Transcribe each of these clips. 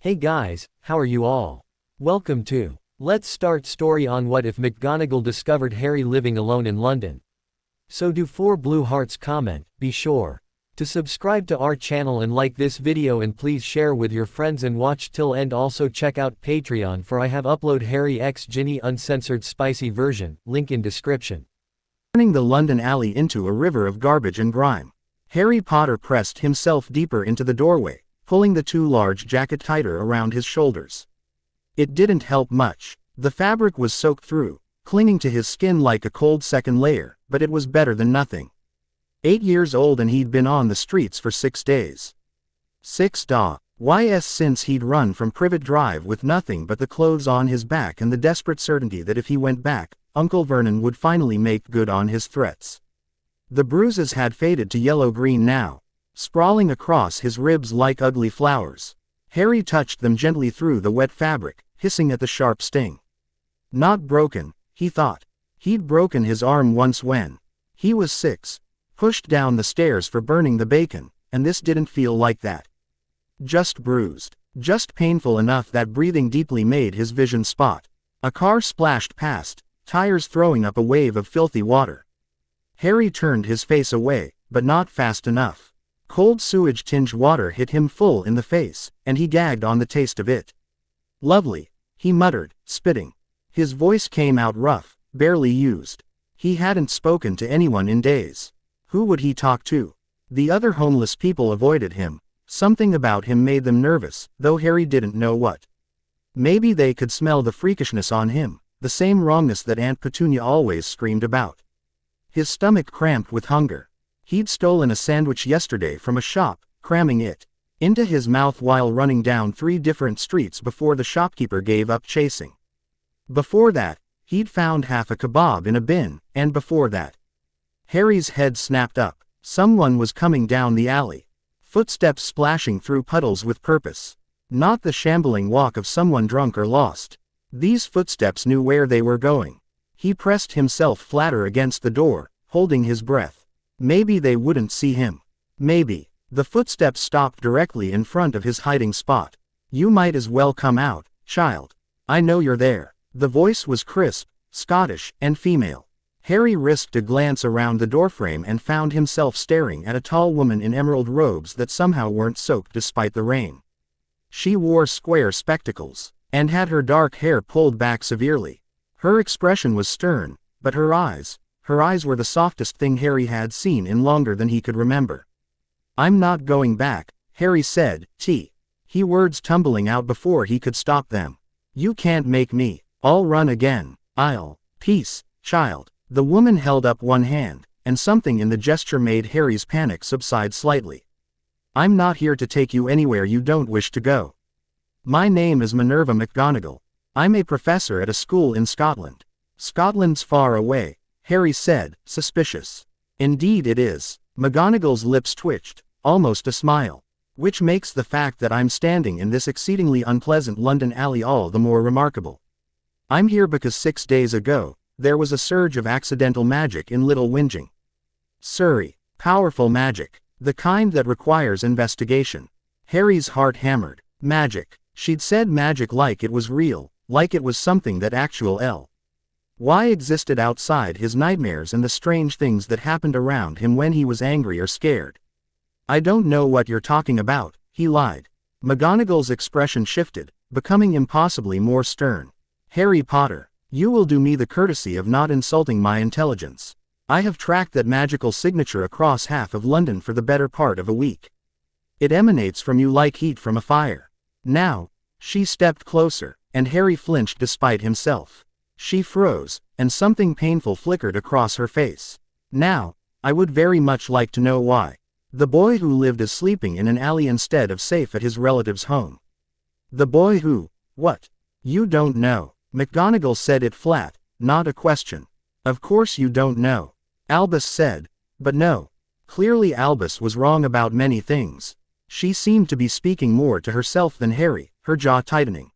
Hey guys, how are you all? Welcome to Let's Start Story on What If McGonagall Discovered Harry Living Alone in London. So do 4 blue hearts comment, be sure to subscribe to our channel and like this video and please share with your friends and watch till end. Also check out Patreon for I have upload Harry x Ginny uncensored spicy version, link in description. Turning the London alley into a river of garbage and grime. Harry Potter pressed himself deeper into the doorway, pulling the too large jacket tighter around his shoulders. It didn't help much. The fabric was soaked through, clinging to his skin like a cold second layer, but it was better than nothing. 8 years old and he'd been on the streets for 6 days. 6 days since he'd run from Privet Drive with nothing but the clothes on his back and the desperate certainty that if he went back, Uncle Vernon would finally make good on his threats. The bruises had faded to yellow-green now, sprawling across his ribs like ugly flowers. Harry touched them gently through the wet fabric, hissing at the sharp sting. Not broken, he thought. He'd broken his arm once when he was 6, pushed down the stairs for burning the bacon, and this didn't feel like that. Just bruised. Just painful enough that breathing deeply made his vision spot. A car splashed past, tires throwing up a wave of filthy water. Harry turned his face away, but not fast enough. Cold sewage-tinged water hit him full in the face, and he gagged on the taste of it. Lovely, he muttered, spitting. His voice came out rough, barely used. He hadn't spoken to anyone in days. Who would he talk to? The other homeless people avoided him. Something about him made them nervous, though Harry didn't know what. Maybe they could smell the freakishness on him, the same wrongness that Aunt Petunia always screamed about. His stomach cramped with hunger. He'd stolen a sandwich yesterday from a shop, cramming it into his mouth while running down 3 different streets before the shopkeeper gave up chasing. Before that, he'd found half a kebab in a bin, and before that. Harry's head snapped up. Someone was coming down the alley. Footsteps splashing through puddles with purpose. Not the shambling walk of someone drunk or lost. These footsteps knew where they were going. He pressed himself flatter against the door, holding his breath. Maybe they wouldn't see him. Maybe. The footsteps stopped directly in front of his hiding spot. You might as well come out, child. I know you're there. The voice was crisp, Scottish, and female. Harry risked a glance around the doorframe and found himself staring at a tall woman in emerald robes that somehow weren't soaked despite the rain. She wore square spectacles, and had her dark hair pulled back severely. Her expression was stern, but her eyes were the softest thing Harry had seen in longer than he could remember. I'm not going back, Harry said, words tumbling out before he could stop them. You can't make me. I'll run again. Peace, child. The woman held up one hand, and something in the gesture made Harry's panic subside slightly. I'm not here to take you anywhere you don't wish to go. My name is Minerva McGonagall. I'm a professor at a school in Scotland. Scotland's far away, Harry said, suspicious. Indeed it is. McGonagall's lips twitched, almost a smile. Which makes the fact that I'm standing in this exceedingly unpleasant London alley all the more remarkable. I'm here because 6 days ago, there was a surge of accidental magic in Little Whinging. Surrey. Powerful magic. The kind that requires investigation. Harry's heart hammered. Magic. She'd said magic like it was real, like it was something that actual why existed outside his nightmares and the strange things that happened around him when he was angry or scared. I don't know what you're talking about, he lied. McGonagall's expression shifted, becoming impossibly more stern. Harry Potter. You will do me the courtesy of not insulting my intelligence. I have tracked that magical signature across half of London for the better part of a week. It emanates from you like heat from a fire. Now, she stepped closer, and Harry flinched despite himself. She froze, and something painful flickered across her face. Now, I would very much like to know why. The boy who lived is sleeping in an alley instead of safe at his relative's home. The boy who, what? You don't know. McGonagall said it flat, not a question. Of course you don't know. Albus said. But no. Clearly Albus was wrong about many things. She seemed to be speaking more to herself than Harry, her jaw tightening.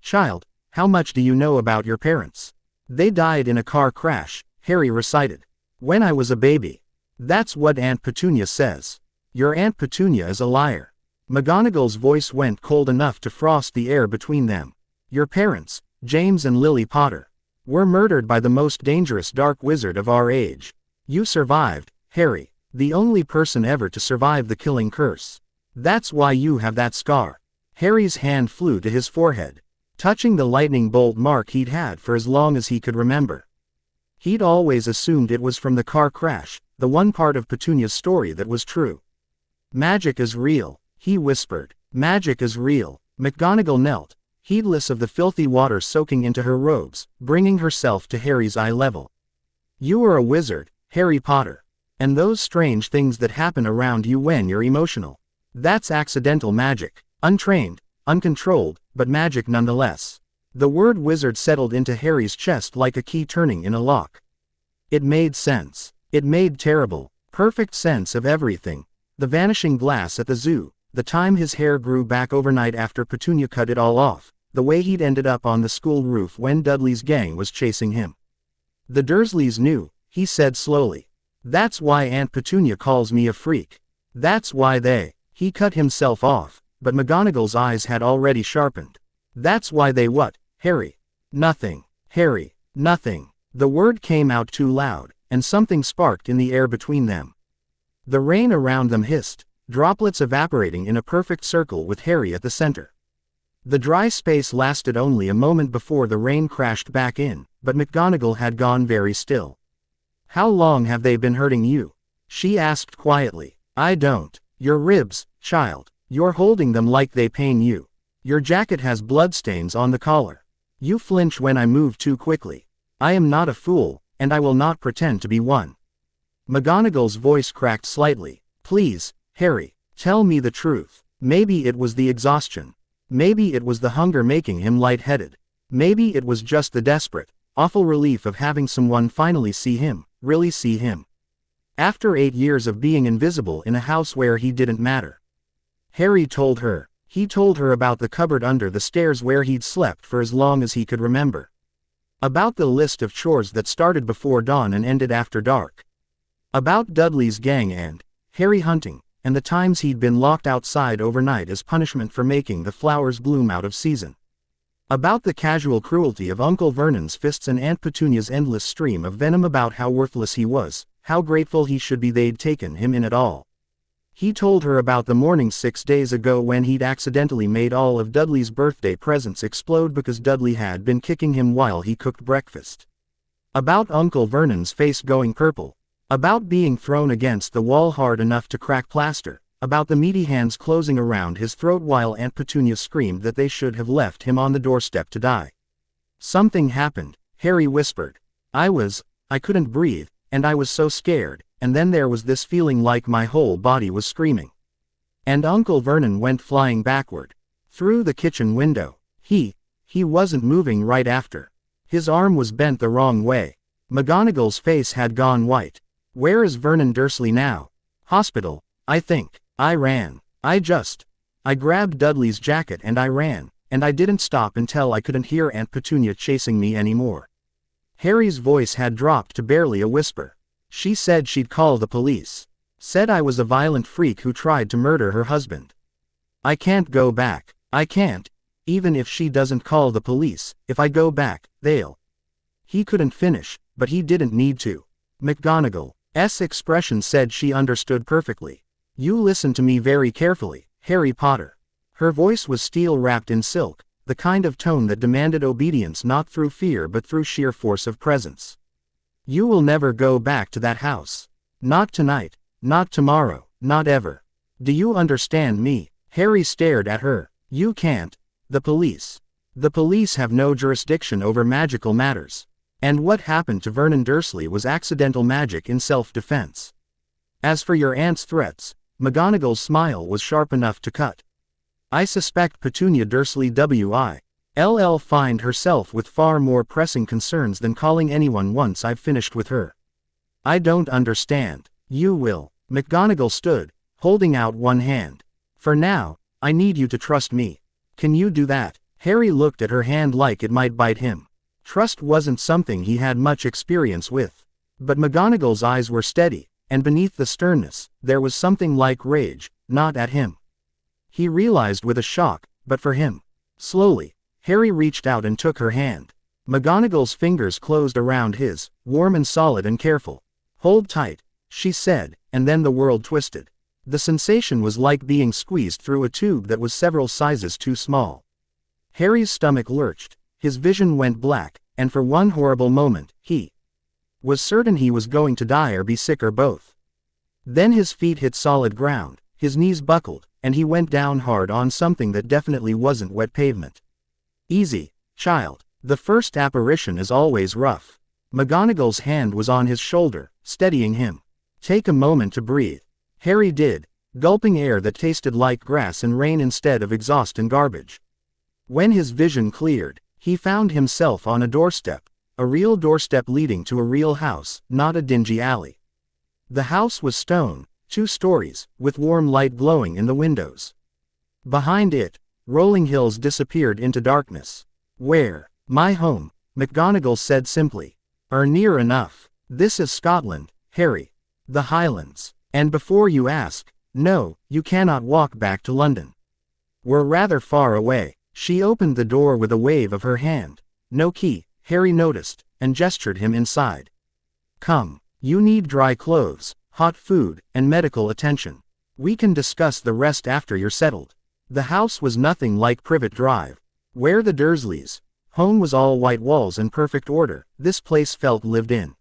Child, how much do you know about your parents? They died in a car crash, Harry recited. When I was a baby. That's what Aunt Petunia says. Your Aunt Petunia is a liar. McGonagall's voice went cold enough to frost the air between them. Your parents, James and Lily Potter, were murdered by the most dangerous dark wizard of our age. You survived, Harry, the only person ever to survive the killing curse. That's why you have that scar. Harry's hand flew to his forehead, touching the lightning bolt mark he'd had for as long as he could remember. He'd always assumed it was from the car crash, the one part of Petunia's story that was true. Magic is real, he whispered. Magic is real. McGonagall knelt, heedless of the filthy water soaking into her robes, bringing herself to Harry's eye level. You are a wizard, Harry Potter. And those strange things that happen around you when you're emotional. That's accidental magic, untrained, uncontrolled, but magic nonetheless. The word wizard settled into Harry's chest like a key turning in a lock. It made sense. It made terrible, perfect sense of everything. The vanishing glass at the zoo, the time his hair grew back overnight after Petunia cut it all off, the way he'd ended up on the school roof when Dudley's gang was chasing him. The Dursleys knew, he said slowly. That's why Aunt Petunia calls me a freak. That's why they. He cut himself off, but McGonagall's eyes had already sharpened. That's why they what, Harry? Nothing. Harry, nothing. The word came out too loud, and something sparked in the air between them. The rain around them hissed, droplets evaporating in a perfect circle with Harry at the center. The dry space lasted only a moment before the rain crashed back in, but McGonagall had gone very still. How long have they been hurting you? She asked quietly. I don't. Your ribs, child. You're holding them like they pain you. Your jacket has bloodstains on the collar. You flinch when I move too quickly. I am not a fool, and I will not pretend to be one. McGonagall's voice cracked slightly. Please, Harry, tell me the truth. Maybe it was the exhaustion. Maybe it was the hunger making him lightheaded. Maybe it was just the desperate, awful relief of having someone finally see him, really see him. After 8 years of being invisible in a house where he didn't matter. Harry told her. He told her about the cupboard under the stairs where he'd slept for as long as he could remember. About the list of chores that started before dawn and ended after dark. About Dudley's gang and Harry hunting, and the times he'd been locked outside overnight as punishment for making the flowers bloom out of season. About the casual cruelty of Uncle Vernon's fists and Aunt Petunia's endless stream of venom, about how worthless he was, how grateful he should be they'd taken him in at all. He told her about the morning 6 days ago when he'd accidentally made all of Dudley's birthday presents explode because Dudley had been kicking him while he cooked breakfast. About Uncle Vernon's face going purple. About being thrown against the wall hard enough to crack plaster. About the meaty hands closing around his throat while Aunt Petunia screamed that they should have left him on the doorstep to die. Something happened, Harry whispered. I couldn't breathe, and I was so scared. And then there was this feeling like my whole body was screaming. And Uncle Vernon went flying backward. Through the kitchen window. He wasn't moving right after. His arm was bent the wrong way. McGonagall's face had gone white. Where is Vernon Dursley now? Hospital, I think. I ran. I grabbed Dudley's jacket and I ran, and I didn't stop until I couldn't hear Aunt Petunia chasing me anymore. Harry's voice had dropped to barely a whisper. She said she'd call the police. Said I was a violent freak who tried to murder her husband. I can't go back. I can't. Even if she doesn't call the police, if I go back, they'll. He couldn't finish, but he didn't need to. McGonagall's expression said she understood perfectly. You listen to me very carefully, Harry Potter. Her voice was steel wrapped in silk, the kind of tone that demanded obedience not through fear but through sheer force of presence. You will never go back to that house. Not tonight, not tomorrow, not ever. Do you understand me? Harry stared at her. You can't. The police. The police have no jurisdiction over magical matters. And what happened to Vernon Dursley was accidental magic in self-defense. As for your aunt's threats, McGonagall's smile was sharp enough to cut. I suspect Petunia Dursley will find herself with far more pressing concerns than calling anyone once I've finished with her. I don't understand. You will. McGonagall stood, holding out one hand. For now, I need you to trust me. Can you do that? Harry looked at her hand like it might bite him. Trust wasn't something he had much experience with. But McGonagall's eyes were steady, and beneath the sternness, there was something like rage, not at him. He realized with a shock, but for him. Slowly, Harry reached out and took her hand. McGonagall's fingers closed around his, warm and solid and careful. "Hold tight," she said, and then the world twisted. The sensation was like being squeezed through a tube that was several sizes too small. Harry's stomach lurched, his vision went black, and for one horrible moment, he was certain he was going to die or be sick or both. Then his feet hit solid ground, his knees buckled, and he went down hard on something that definitely wasn't wet pavement. "Easy, child. The first apparition is always rough." McGonagall's hand was on his shoulder, steadying him. "Take a moment to breathe." Harry did, gulping air that tasted like grass and rain instead of exhaust and garbage. When his vision cleared, he found himself on a doorstep, a real doorstep leading to a real house, not a dingy alley. The house was stone, 2 stories, with warm light glowing in the windows. Behind it, rolling hills disappeared into darkness. "Where?" "My home," McGonagall said simply. "Near enough. This is Scotland, Harry. The Highlands. And before you ask, no, you cannot walk back to London. We're rather far away." She opened the door with a wave of her hand. "No key," Harry noticed, and gestured him inside. "Come. You need dry clothes, hot food, and medical attention. We can discuss the rest after you're settled." The house was nothing like Privet Drive, where the Dursleys' home was all white walls and perfect order. This place felt lived in.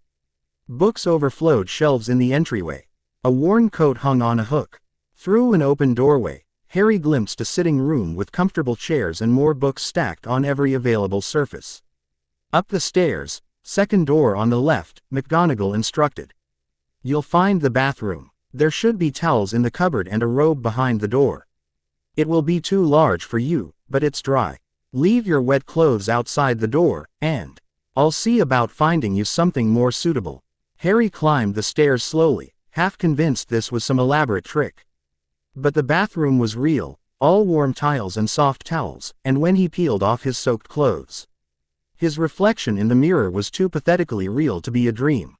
Books overflowed shelves in the entryway. A worn coat hung on a hook. Through an open doorway, Harry glimpsed a sitting room with comfortable chairs and more books stacked on every available surface. "Up the stairs, second door on the left," McGonagall instructed. "You'll find the bathroom. There should be towels in the cupboard and a robe behind the door. It will be too large for you, but it's dry. Leave your wet clothes outside the door, and I'll see about finding you something more suitable." Harry climbed the stairs slowly, half convinced this was some elaborate trick. But the bathroom was real, all warm tiles and soft towels, and when he peeled off his soaked clothes, his reflection in the mirror was too pathetically real to be a dream.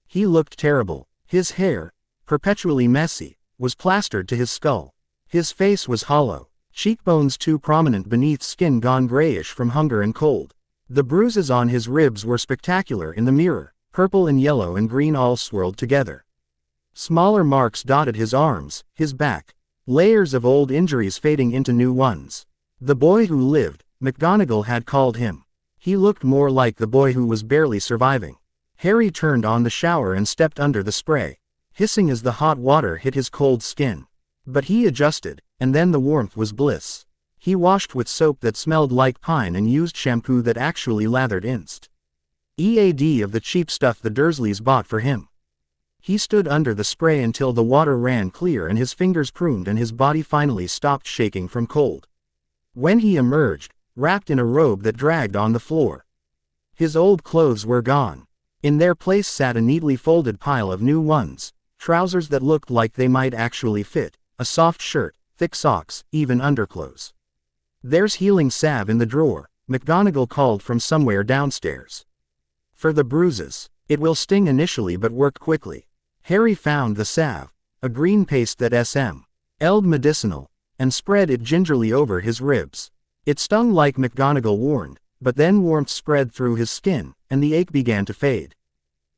He looked terrible. His hair, perpetually messy, was plastered to his skull. His face was hollow, cheekbones too prominent beneath skin gone grayish from hunger and cold. The bruises on his ribs were spectacular in the mirror, purple and yellow and green all swirled together. Smaller marks dotted his arms, his back, layers of old injuries fading into new ones. The boy who lived, McGonagall had called him. He looked more like the boy who was barely surviving. Harry turned on the shower and stepped under the spray, hissing as the hot water hit his cold skin. But he adjusted, and then the warmth was bliss. He washed with soap that smelled like pine and used shampoo that actually lathered instead of the cheap stuff the Dursleys bought for him. He stood under the spray until the water ran clear and his fingers pruned and his body finally stopped shaking from cold. When he emerged, wrapped in a robe that dragged on the floor, his old clothes were gone. In their place sat a neatly folded pile of new ones, trousers that looked like they might actually fit, a soft shirt, thick socks, even underclothes. "There's healing salve in the drawer," McGonagall called from somewhere downstairs. "For the bruises. It will sting initially but work quickly." Harry found the salve, a green paste that smelled medicinal, and spread it gingerly over his ribs. It stung like McGonagall warned, but then warmth spread through his skin, and the ache began to fade.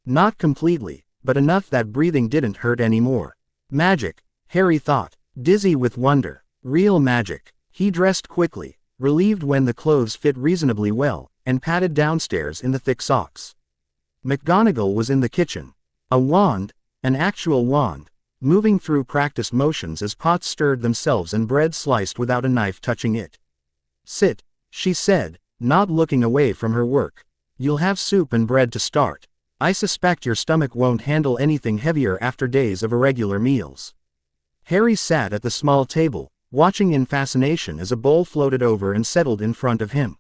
Not completely, but enough that breathing didn't hurt anymore. Magic, Harry thought, dizzy with wonder. Real magic. He dressed quickly, relieved when the clothes fit reasonably well, and padded downstairs in the thick socks. McGonagall was in the kitchen. A wand, an actual wand, moving through practiced motions as pots stirred themselves and bread sliced without a knife touching it. "Sit," she said, not looking away from her work. "You'll have soup and bread to start. I suspect your stomach won't handle anything heavier after days of irregular meals." Harry sat at the small table, watching in fascination as a bowl floated over and settled in front of him.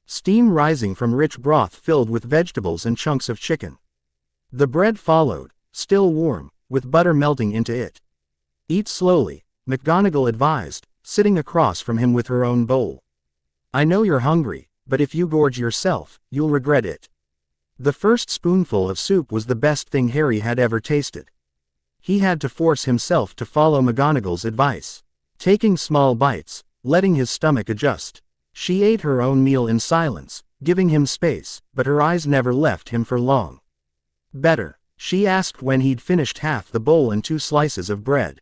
Steam rising from rich broth filled with vegetables and chunks of chicken. The bread followed, still warm, with butter melting into it. "Eat slowly," McGonagall advised, sitting across from him with her own bowl. "I know you're hungry, but if you gorge yourself, you'll regret it." The first spoonful of soup was the best thing Harry had ever tasted. He had to force himself to follow McGonagall's advice. taking small bites, letting his stomach adjust. She ate her own meal in silence, giving him space, but her eyes never left him for long. Better? She asked when he'd finished half the bowl and 2 slices of bread.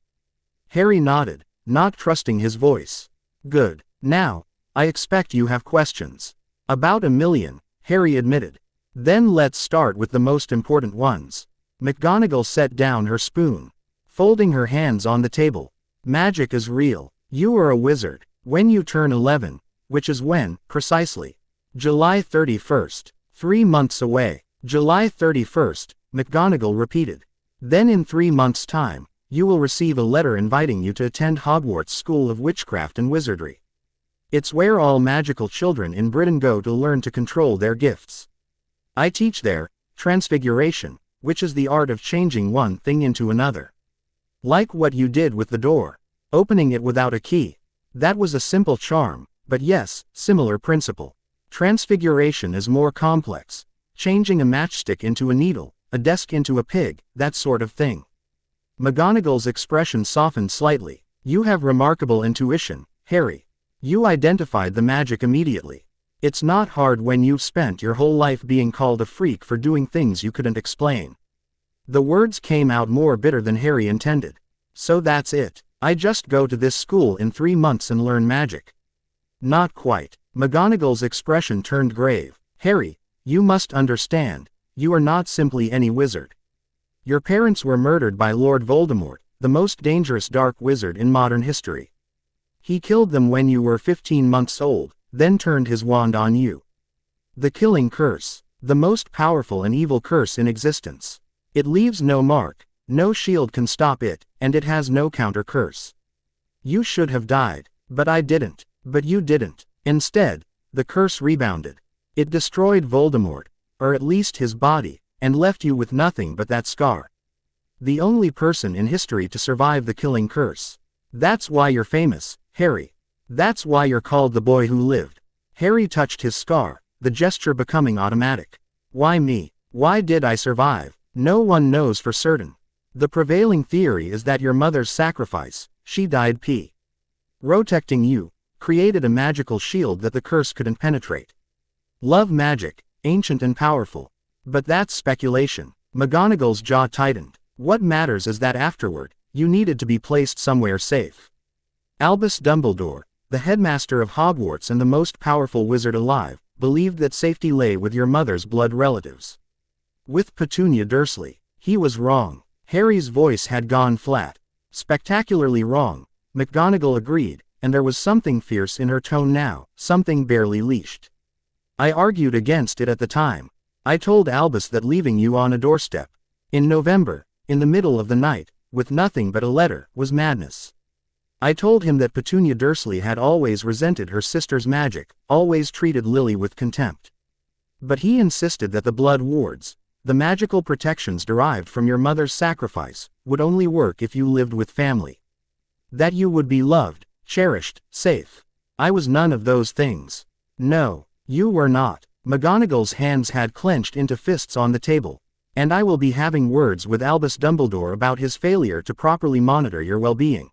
Harry nodded, not trusting his voice. Good. Now, I expect you have questions. About 1,000,000, Harry admitted. Then let's start with the most important ones. McGonagall set down her spoon, folding her hands on the table. Magic is real. You are a wizard. When you turn 11, which is when, precisely? July 31st. 3 months away. July 31st, McGonagall repeated. Then in 3 months' time, you will receive a letter inviting you to attend Hogwarts School of Witchcraft and Wizardry. It's where all magical children in Britain go to learn to control their gifts. I teach there, transfiguration, which is the art of changing one thing into another. Like what you did with the door, opening it without a key. That was a simple charm, but yes, similar principle. Transfiguration is more complex. Changing a matchstick into a needle, a desk into a pig, that sort of thing. McGonagall's expression softened slightly. You have remarkable intuition, Harry. You identified the magic immediately. It's not hard when you've spent your whole life being called a freak for doing things you couldn't explain. The words came out more bitter than Harry intended. So that's it. I just go to this school in 3 months and learn magic. Not quite. McGonagall's expression turned grave. Harry, you must understand, you are not simply any wizard. Your parents were murdered by Lord Voldemort, the most dangerous dark wizard in modern history. He killed them when you were 15 months old, then turned his wand on you. The killing curse, the most powerful and evil curse in existence. It leaves no mark, no shield can stop it, and it has no counter curse. You should have died, but I didn't. But you didn't. Instead, the curse rebounded. It destroyed Voldemort, or at least his body, and left you with nothing but that scar. The only person in history to survive the killing curse. That's why you're famous, Harry. That's why you're called the boy who lived. Harry touched his scar, the gesture becoming automatic. Why me? Why did I survive? No one knows for certain. The prevailing theory is that your mother's sacrifice, she died protecting you, created a magical shield that the curse couldn't penetrate. Love magic, ancient and powerful. But that's speculation. McGonagall's jaw tightened. What matters is that afterward, you needed to be placed somewhere safe. Albus Dumbledore, the headmaster of Hogwarts and the most powerful wizard alive, believed that safety lay with your mother's blood relatives. With Petunia Dursley, he was wrong. Harry's voice had gone flat. Spectacularly wrong, McGonagall agreed, and there was something fierce in her tone now, something barely leashed. I argued against it at the time. I told Albus that leaving you on a doorstep, in November, in the middle of the night, with nothing but a letter, was madness. I told him that Petunia Dursley had always resented her sister's magic, always treated Lily with contempt. But he insisted that the blood wards, the magical protections derived from your mother's sacrifice, would only work if you lived with family. That you would be loved, cherished, safe. I was none of those things. No, you were not. McGonagall's hands had clenched into fists on the table. And I will be having words with Albus Dumbledore about his failure to properly monitor your well-being.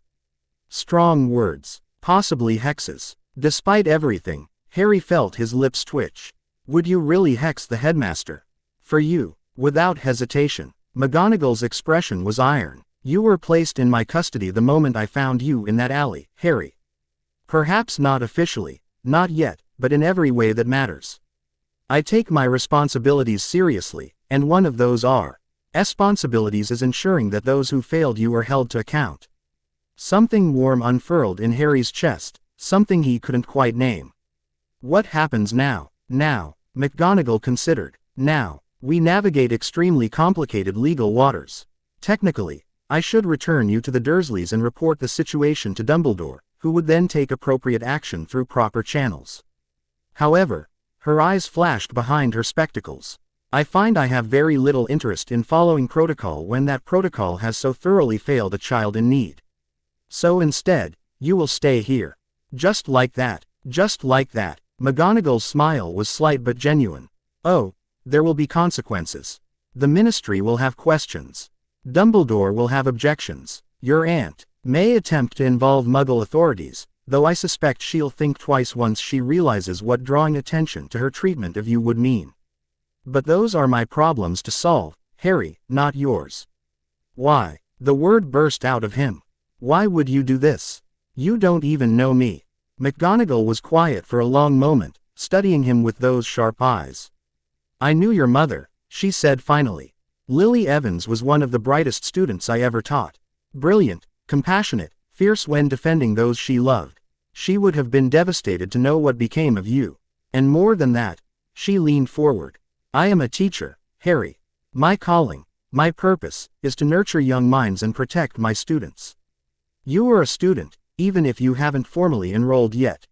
Strong words. Possibly hexes. Despite everything, Harry felt his lips twitch. Would you really hex the headmaster? For you. Without hesitation. McGonagall's expression was iron. You were placed in my custody the moment I found you in that alley, Harry. Perhaps not officially, not yet, but in every way that matters. I take my responsibilities seriously, and one of those responsibilities is ensuring that those who failed you are held to account. Something warm unfurled in Harry's chest, something he couldn't quite name. What happens now? Now, McGonagall considered. Now, we navigate extremely complicated legal waters. Technically, I should return you to the Dursleys and report the situation to Dumbledore, who would then take appropriate action through proper channels. However, her eyes flashed behind her spectacles. I find I have very little interest in following protocol when that protocol has so thoroughly failed a child in need. So instead, you will stay here. Just like that. Just like that. McGonagall's smile was slight but genuine. Oh, there will be consequences. The Ministry will have questions. Dumbledore will have objections. Your aunt, May attempt to involve Muggle authorities, though I suspect she'll think twice once she realizes what drawing attention to her treatment of you would mean. But those are my problems to solve, Harry, not yours. Why? The word burst out of him. Why would you do this? You don't even know me. McGonagall was quiet for a long moment, studying him with those sharp eyes. I knew your mother, she said finally. Lily Evans was one of the brightest students I ever taught. Brilliant, compassionate, fierce when defending those she loved. She would have been devastated to know what became of you. And more than that, she leaned forward. I am a teacher, Harry. My calling, my purpose, is to nurture young minds and protect my students. You are a student, even if you haven't formally enrolled yet.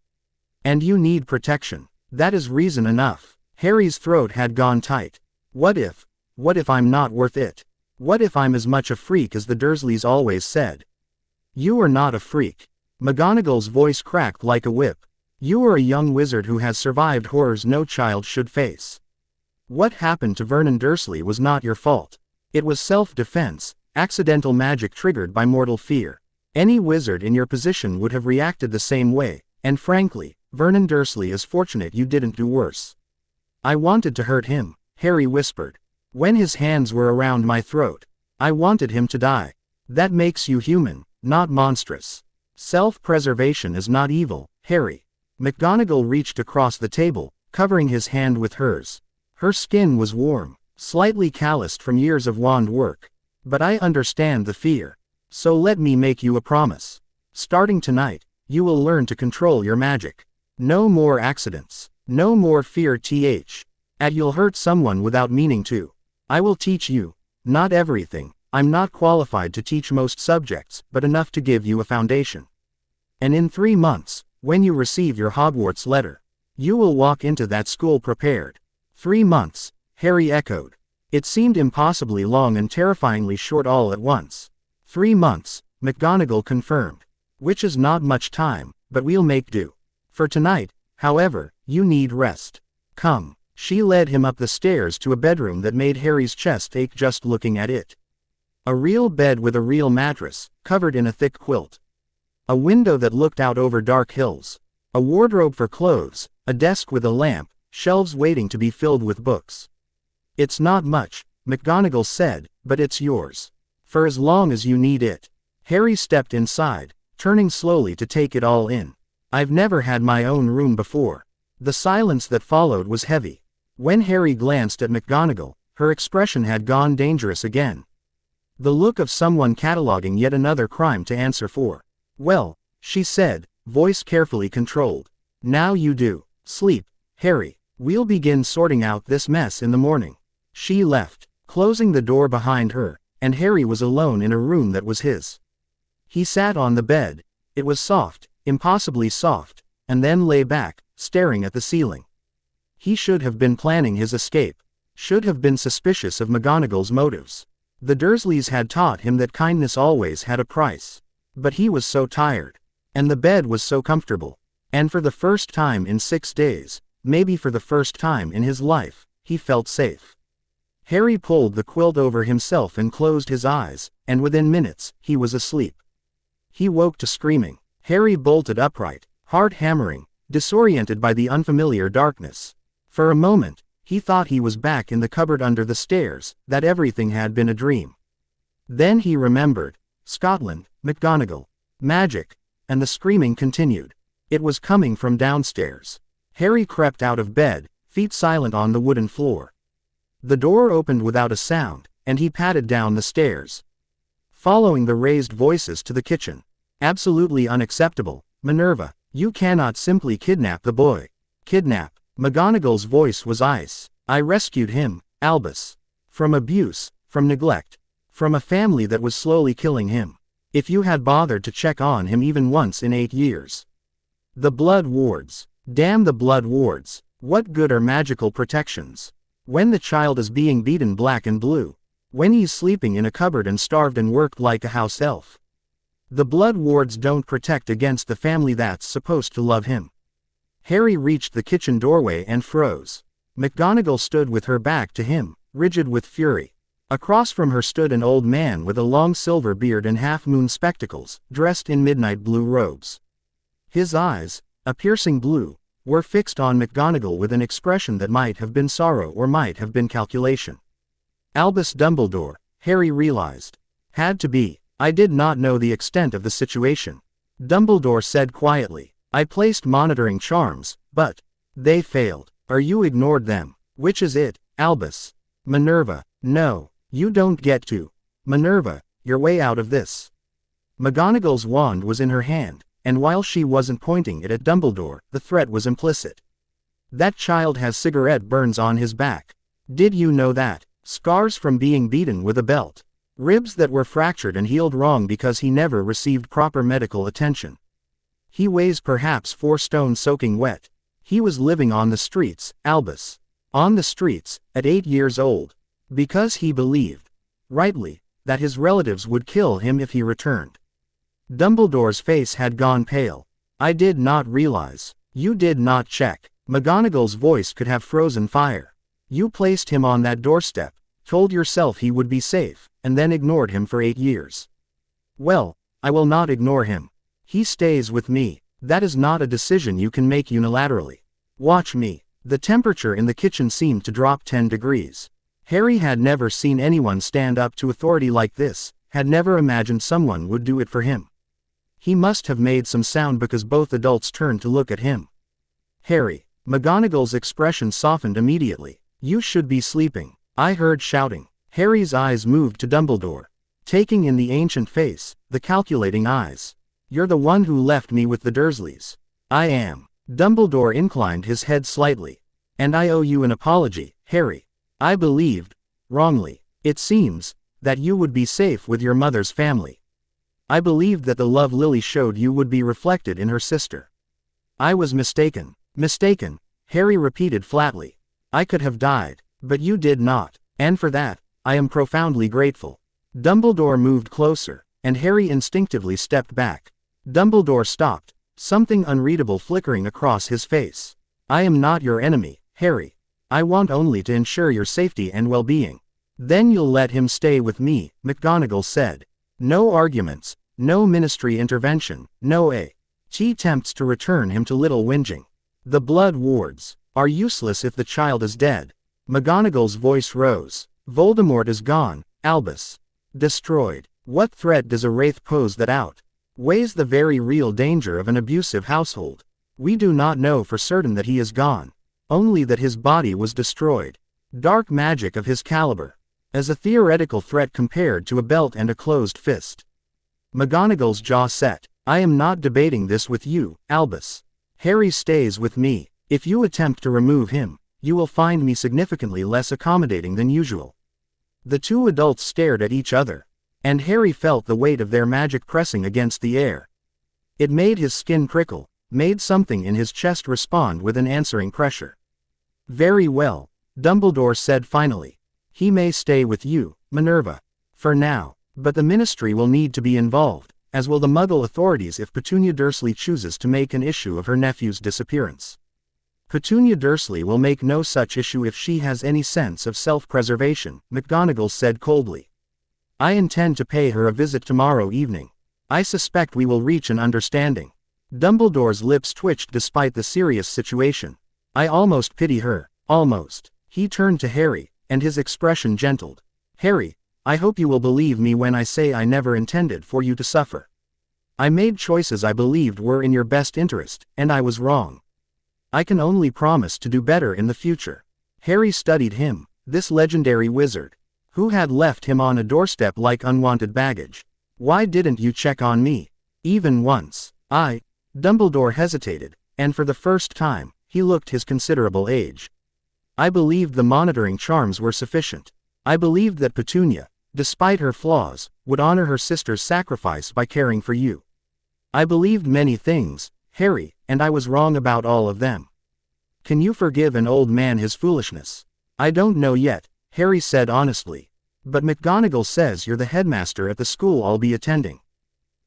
And you need protection. That is reason enough. Harry's throat had gone tight. What if I'm not worth it? What if I'm as much a freak as the Dursleys always said? You are not a freak. McGonagall's voice cracked like a whip. You are a young wizard who has survived horrors no child should face. What happened to Vernon Dursley was not your fault. It was self-defense, accidental magic triggered by mortal fear. Any wizard in your position would have reacted the same way, and frankly, Vernon Dursley is fortunate you didn't do worse. I wanted to hurt him, Harry whispered. When his hands were around my throat, I wanted him to die. That makes you human, not monstrous. Self-preservation is not evil, Harry. McGonagall reached across the table, covering his hand with hers. Her skin was warm, slightly calloused from years of wand work. But I understand the fear. So let me make you a promise. Starting tonight, you will learn to control your magic. No more accidents. No more fear you'll hurt someone without meaning to. I will teach you. Not everything. I'm not qualified to teach most subjects, but enough to give you a foundation. And in 3 months, when you receive your Hogwarts letter, you will walk into that school prepared. 3 months, Harry echoed. It seemed impossibly long and terrifyingly short all at once. 3 months, McGonagall confirmed. Which is not much time, but we'll make do. For tonight, however, you need rest. Come. She led him up the stairs to a bedroom that made Harry's chest ache just looking at it. A real bed with a real mattress, covered in a thick quilt. A window that looked out over dark hills. A wardrobe for clothes, a desk with a lamp, shelves waiting to be filled with books. It's not much, McGonagall said, but it's yours. For as long as you need it. Harry stepped inside, turning slowly to take it all in. I've never had my own room before. The silence that followed was heavy. When Harry glanced at McGonagall, her expression had gone dangerous again. The look of someone cataloging yet another crime to answer for. Well, she said, voice carefully controlled. Now you do. Sleep, Harry. We'll begin sorting out this mess in the morning. She left, closing the door behind her, and Harry was alone in a room that was his. He sat on the bed. It was soft, impossibly soft, and then lay back, staring at the ceiling. He should have been planning his escape. Should have been suspicious of McGonagall's motives. The Dursleys had taught him that kindness always had a price. But he was so tired. And the bed was so comfortable. And for the first time in 6 days, maybe for the first time in his life, he felt safe. Harry pulled the quilt over himself and closed his eyes, and within minutes, he was asleep. He woke to screaming. Harry bolted upright, heart hammering, disoriented by the unfamiliar darkness. For a moment, he thought he was back in the cupboard under the stairs, that everything had been a dream. Then he remembered. Scotland, McGonagall. Magic. And the screaming continued. It was coming from downstairs. Harry crept out of bed, feet silent on the wooden floor. The door opened without a sound, and he padded down the stairs. Following the raised voices to the kitchen. Absolutely unacceptable, Minerva, you cannot simply kidnap the boy. Kidnap. McGonagall's voice was ice. I rescued him, Albus. From abuse, from neglect. From a family that was slowly killing him. If you had bothered to check on him even once in 8 years. The blood wards. Damn the blood wards. What good are magical protections? When the child is being beaten black and blue. When he's sleeping in a cupboard and starved and worked like a house elf. The blood wards don't protect against the family that's supposed to love him. Harry reached the kitchen doorway and froze. McGonagall stood with her back to him, rigid with fury. Across from her stood an old man with a long silver beard and half-moon spectacles, dressed in midnight blue robes. His eyes, a piercing blue, were fixed on McGonagall with an expression that might have been sorrow or might have been calculation. Albus Dumbledore, Harry realized. Had to be. I did not know the extent of the situation. Dumbledore said quietly. I placed monitoring charms, but they failed. Or you ignored them. Which is it, Albus? Minerva. No, you don't get to. Minerva, your way out of this. McGonagall's wand was in her hand, and while she wasn't pointing it at Dumbledore, the threat was implicit. That child has cigarette burns on his back. Did you know that? Scars from being beaten with a belt. Ribs that were fractured and healed wrong because he never received proper medical attention. He weighs perhaps 4 stone soaking wet. He was living on the streets, Albus. On the streets, at 8 years old. Because he believed, rightly, that his relatives would kill him if he returned. Dumbledore's face had gone pale. I did not realize. You did not check. McGonagall's voice could have frozen fire. You placed him on that doorstep, told yourself he would be safe, and then ignored him for 8 years. Well, I will not ignore him. He stays with me. That is not a decision you can make unilaterally. Watch me. The temperature in the kitchen seemed to drop 10 degrees. Harry had never seen anyone stand up to authority like this, had never imagined someone would do it for him. He must have made some sound because both adults turned to look at him. Harry. McGonagall's expression softened immediately. You should be sleeping. I heard shouting. Harry's eyes moved to Dumbledore. Taking in the ancient face, the calculating eyes. You're the one who left me with the Dursleys. I am. Dumbledore inclined his head slightly. And I owe you an apology, Harry. I believed, wrongly, it seems, that you would be safe with your mother's family. I believed that the love Lily showed you would be reflected in her sister. I was mistaken. Mistaken, Harry repeated flatly. I could have died, but you did not, and for that, I am profoundly grateful. Dumbledore moved closer, and Harry instinctively stepped back. Dumbledore stopped, something unreadable flickering across his face. I am not your enemy, Harry. I want only to ensure your safety and well-being. Then you'll let him stay with me, McGonagall said. No arguments, no ministry intervention, no attempts to return him to little whinging. The blood wards are useless if the child is dead. McGonagall's voice rose. Voldemort is gone, Albus. Destroyed. What threat does a wraith pose that outweighs the very real danger of an abusive household? We do not know for certain that he is gone. Only that his body was destroyed. Dark magic of his caliber. As a theoretical threat compared to a belt and a closed fist. McGonagall's jaw set. I am not debating this with you, Albus. Harry stays with me. If you attempt to remove him, you will find me significantly less accommodating than usual. The two adults stared at each other, and Harry felt the weight of their magic pressing against the air. It made his skin prickle, made something in his chest respond with an answering pressure. Very well, Dumbledore said finally. He may stay with you, Minerva. For now, but the Ministry will need to be involved, as will the Muggle authorities if Petunia Dursley chooses to make an issue of her nephew's disappearance. Petunia Dursley will make no such issue if she has any sense of self-preservation, McGonagall said coldly. I intend to pay her a visit tomorrow evening. I suspect we will reach an understanding. Dumbledore's lips twitched despite the serious situation. I almost pity her, almost. He turned to Harry, and his expression gentled. Harry, I hope you will believe me when I say I never intended for you to suffer. I made choices I believed were in your best interest, and I was wrong. I can only promise to do better in the future. Harry studied him, this legendary wizard, who had left him on a doorstep like unwanted baggage. Why didn't you check on me? Even once. Dumbledore hesitated, and for the first time, he looked his considerable age. I believed the monitoring charms were sufficient. I believed that Petunia, despite her flaws, would honor her sister's sacrifice by caring for you. I believed many things, Harry, and I was wrong about all of them. Can you forgive an old man his foolishness? I don't know yet, Harry said honestly. But McGonagall says you're the headmaster at the school I'll be attending.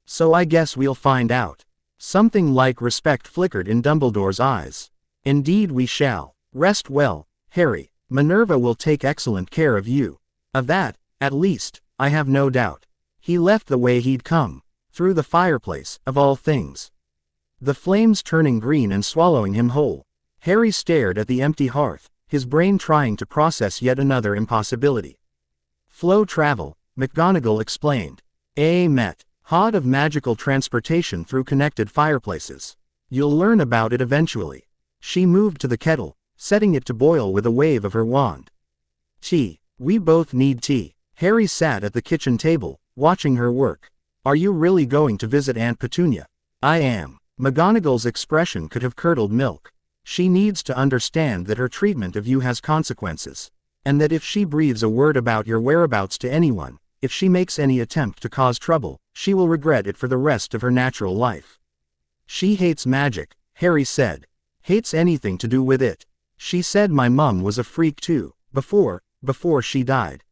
So I guess we'll find out. Something like respect flickered in Dumbledore's eyes. Indeed we shall. Rest well, Harry. Minerva will take excellent care of you. Of that, At least, I have no doubt. He left the way he'd come. Through the fireplace, of all things. The flames turning green and swallowing him whole. Harry stared at the empty hearth, his brain trying to process yet another impossibility. Flow travel, McGonagall explained. A method of magical transportation through connected fireplaces. You'll learn about it eventually. She moved to the kettle, setting it to boil with a wave of her wand. Tea. We both need tea. Harry sat at the kitchen table, watching her work. Are you really going to visit Aunt Petunia? I am. McGonagall's expression could have curdled milk. She needs to understand that her treatment of you has consequences. And that if she breathes a word about your whereabouts to anyone, if she makes any attempt to cause trouble, she will regret it for the rest of her natural life. She hates magic, Harry said. Hates anything to do with it. She said my mum was a freak too, before she died.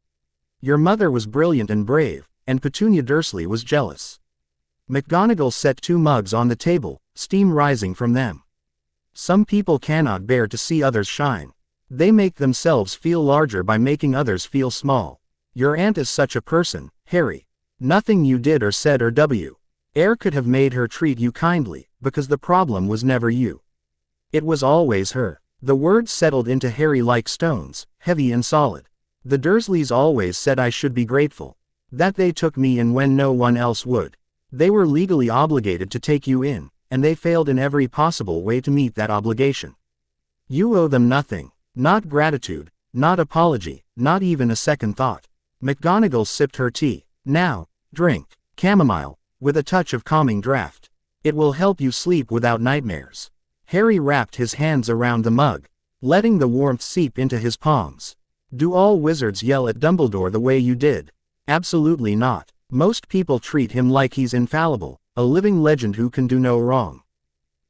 Your mother was brilliant and brave, and Petunia Dursley was jealous. McGonagall set 2 mugs on the table, steam rising from them. Some people cannot bear to see others shine. They make themselves feel larger by making others feel small. Your aunt is such a person, Harry. Nothing you did or said or could have made her treat you kindly, because the problem was never you. It was always her. The words settled into Harry like stones, heavy and solid. The Dursleys always said I should be grateful. That they took me in when no one else would. They were legally obligated to take you in, and they failed in every possible way to meet that obligation. You owe them nothing. Not gratitude, not apology, not even a second thought. McGonagall sipped her tea. Now, drink. Chamomile, with a touch of calming draught. It will help you sleep without nightmares. Harry wrapped his hands around the mug, letting the warmth seep into his palms. Do all wizards yell at Dumbledore the way you did? Absolutely not. Most people treat him like he's infallible, a living legend who can do no wrong.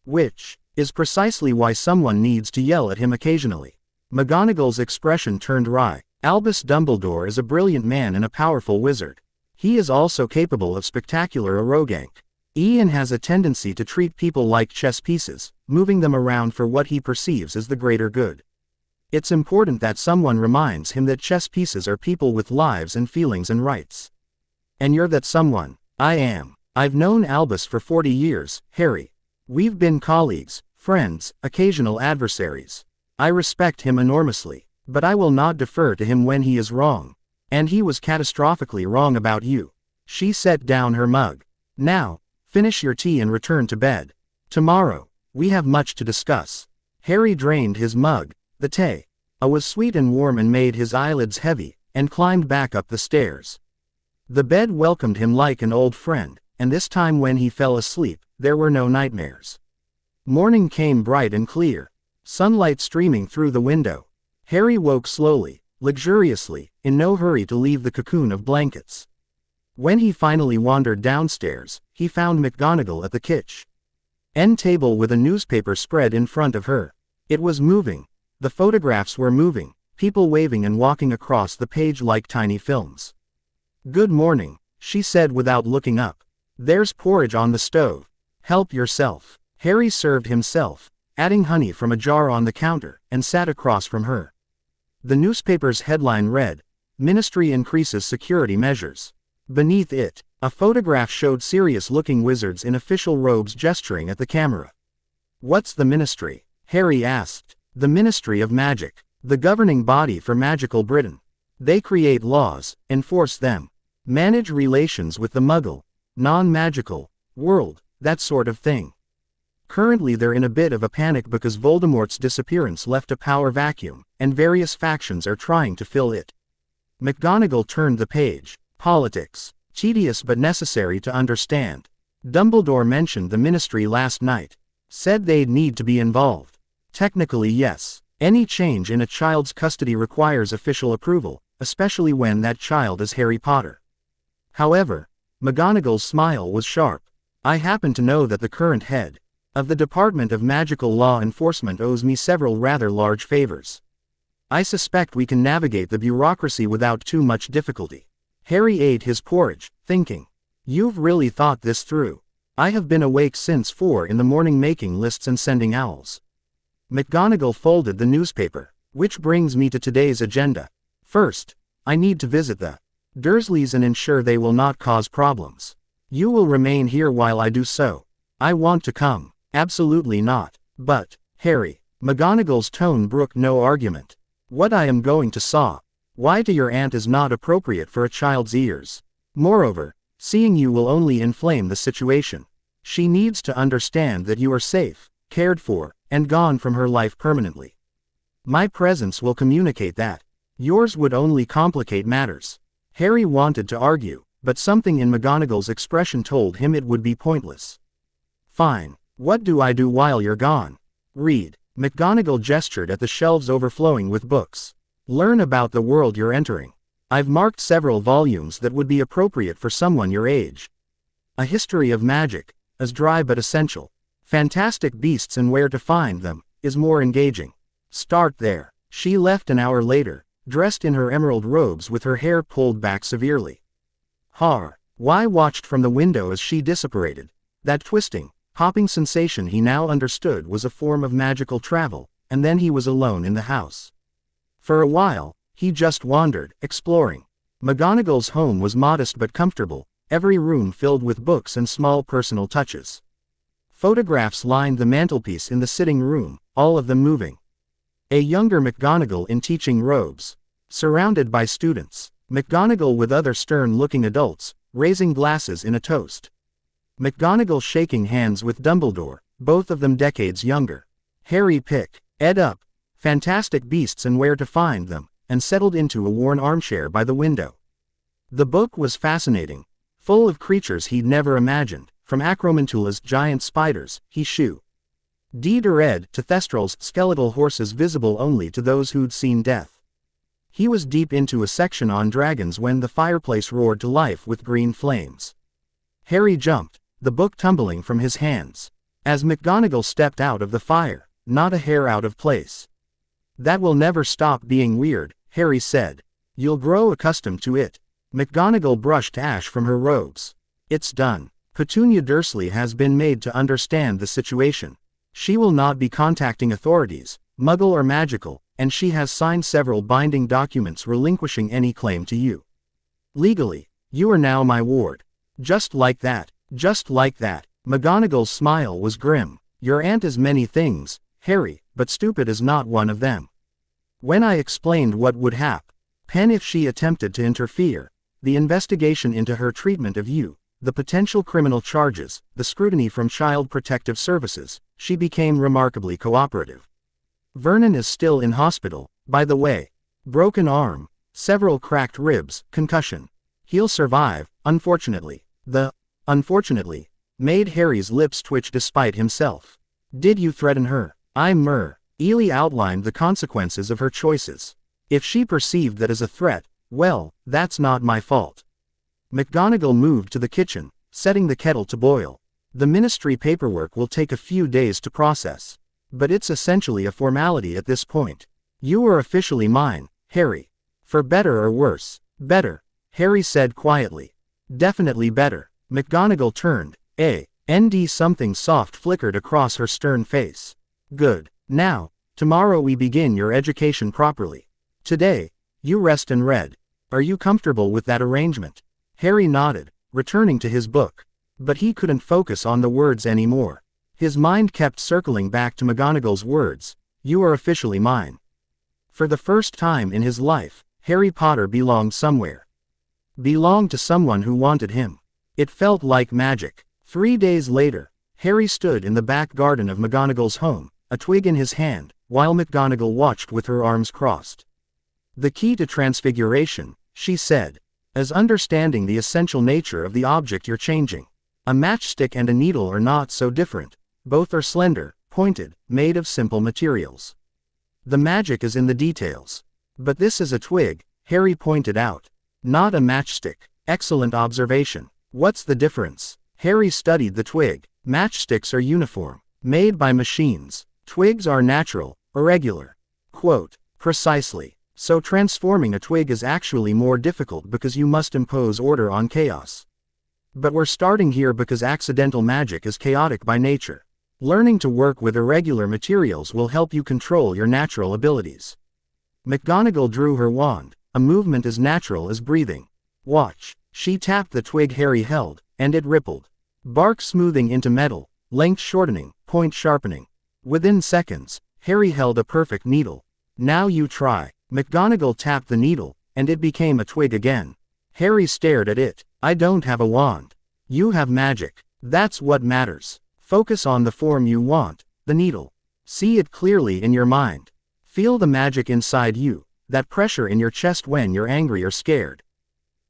Which is precisely why someone needs to yell at him occasionally. McGonagall's expression turned wry. Albus Dumbledore is a brilliant man and a powerful wizard. He is also capable of spectacular arrogance. Ian has a tendency to treat people like chess pieces, moving them around for what he perceives as the greater good. It's important that someone reminds him that chess pieces are people with lives and feelings and rights. And you're that someone. I am. I've known Albus for 40 years, Harry. We've been colleagues, friends, occasional adversaries. I respect him enormously, but I will not defer to him when he is wrong. And he was catastrophically wrong about you. She set down her mug. Now, finish your tea and return to bed. Tomorrow, we have much to discuss. Harry drained his mug. The tea was sweet and warm and made his eyelids heavy, and climbed back up the stairs. The bed welcomed him like an old friend, and this time when he fell asleep, there were no nightmares. Morning came bright and clear. Sunlight streaming through the window. Harry woke slowly, luxuriously, in no hurry to leave the cocoon of blankets. When he finally wandered downstairs, he found McGonagall at the kitchen table with a newspaper spread in front of her. It was moving. The photographs were moving, people waving and walking across the page like tiny films. Good morning, she said without looking up. There's porridge on the stove. Help yourself. Harry served himself, adding honey from a jar on the counter, and sat across from her. The newspaper's headline read, Ministry increases security measures. Beneath it, a photograph showed serious-looking wizards in official robes gesturing at the camera. What's the Ministry? Harry asked. The Ministry of Magic, the governing body for magical Britain. They create laws, enforce them, manage relations with the Muggle, non-magical world, that sort of thing. Currently they're in a bit of a panic because Voldemort's disappearance left a power vacuum, and various factions are trying to fill it. McGonagall turned the page. Politics. Tedious but necessary to understand. Dumbledore mentioned the Ministry last night. Said they'd need to be involved. Technically yes. Any change in a child's custody requires official approval, especially when that child is Harry Potter. However, McGonagall's smile was sharp. I happen to know that the current head of the Department of Magical Law Enforcement owes me several rather large favors. I suspect we can navigate the bureaucracy without too much difficulty. Harry ate his porridge, thinking. You've really thought this through. I have been awake since 4 in the morning making lists and sending owls. McGonagall folded the newspaper, which brings me to today's agenda. First, I need to visit the Dursleys and ensure they will not cause problems. You will remain here while I do so. I want to come. Absolutely not. But, Harry. McGonagall's tone brooked no argument. What I am going to saw. Why to your aunt is not appropriate for a child's ears. Moreover, seeing you will only inflame the situation. She needs to understand that you are safe, cared for, and gone from her life permanently. My presence will communicate that. Yours would only complicate matters. Harry wanted to argue, but something in McGonagall's expression told him it would be pointless. Fine. What do I do while you're gone? Read. McGonagall gestured at the shelves overflowing with books. Learn about the world you're entering. I've marked several volumes that would be appropriate for someone your age. A History of Magic, as dry but essential. Fantastic Beasts and Where to Find Them, is more engaging. Start there. She left an hour later, dressed in her emerald robes with her hair pulled back severely. Why watched from the window as she disapparated. That twisting, hopping sensation he now understood was a form of magical travel, and then he was alone in the house. For a while, he just wandered, exploring. McGonagall's home was modest but comfortable, every room filled with books and small personal touches. Photographs lined the mantelpiece in the sitting room, all of them moving. A younger McGonagall in teaching robes. Surrounded by students. McGonagall with other stern-looking adults, raising glasses in a toast. McGonagall shaking hands with Dumbledore, both of them decades younger. Harry picked Ed up, Fantastic Beasts and Where to Find Them, and settled into a worn armchair by the window. The book was fascinating, full of creatures he'd never imagined, from Acromantula's giant spiders, he shoo. Deed or Ed to Thestral's skeletal horses visible only to those who'd seen death. He was deep into a section on dragons when the fireplace roared to life with green flames. Harry jumped, the book tumbling from his hands. As McGonagall stepped out of the fire, not a hair out of place. That will never stop being weird, Harry said. You'll grow accustomed to it. McGonagall brushed ash from her robes. It's done. Petunia Dursley has been made to understand the situation. She will not be contacting authorities, Muggle or magical, and she has signed several binding documents relinquishing any claim to you. Legally, you are now my ward. Just like that. Just like that. McGonagall's smile was grim. Your aunt is many things, Harry, but stupid is not one of them. When I explained what would happen if she attempted to interfere, the investigation into her treatment of you, the potential criminal charges, the scrutiny from Child Protective Services, she became remarkably cooperative. Vernon is still in hospital, by the way. Broken arm, several cracked ribs, concussion. He'll survive, unfortunately. The unfortunately made Harry's lips twitch despite himself. Did you threaten her? Ely outlined the consequences of her choices. If she perceived that as a threat, well, that's not my fault. McGonagall moved to the kitchen, setting the kettle to boil. The ministry paperwork will take a few days to process. But it's essentially a formality at this point. You are officially mine, Harry. For better or worse. Better, Harry said quietly. Definitely better. McGonagall turned. Something soft flickered across her stern face. Good. Now, tomorrow we begin your education properly. Today, you rest and read. Are you comfortable with that arrangement? Harry nodded, returning to his book. But he couldn't focus on the words anymore. His mind kept circling back to McGonagall's words. You are officially mine. For the first time in his life, Harry Potter belonged somewhere. Belonged to someone who wanted him. It felt like magic. 3 days later, Harry stood in the back garden of McGonagall's home, a twig in his hand, while McGonagall watched with her arms crossed. The key to transfiguration, she said, is understanding the essential nature of the object you're changing. A matchstick and a needle are not so different. Both are slender, pointed, made of simple materials. The magic is in the details. But this is a twig, Harry pointed out. Not a matchstick. Excellent observation. What's the difference? Harry studied the twig. Matchsticks are uniform, made by machines. Twigs are natural, irregular. Quote, precisely. So transforming a twig is actually more difficult because you must impose order on chaos. But we're starting here because accidental magic is chaotic by nature. Learning to work with irregular materials will help you control your natural abilities. McGonagall drew her wand. A movement as natural as breathing. Watch. She tapped the twig Harry held, and it rippled. Bark smoothing into metal, length shortening, point sharpening. Within seconds, Harry held a perfect needle. Now you try. McGonagall tapped the needle, and it became a twig again. Harry stared at it. I don't have a wand. You have magic. That's what matters. Focus on the form you want, the needle. See it clearly in your mind. Feel the magic inside you, that pressure in your chest when you're angry or scared.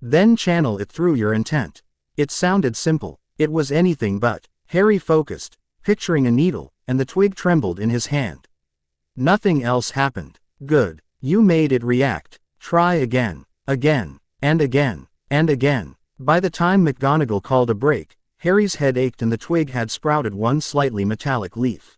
Then channel it through your intent. It sounded simple. It was anything but. Harry focused, picturing a needle, and the twig trembled in his hand. Nothing else happened. Good. You made it react. Try again, and again, and again. By the time McGonagall called a break, Harry's head ached and the twig had sprouted one slightly metallic leaf.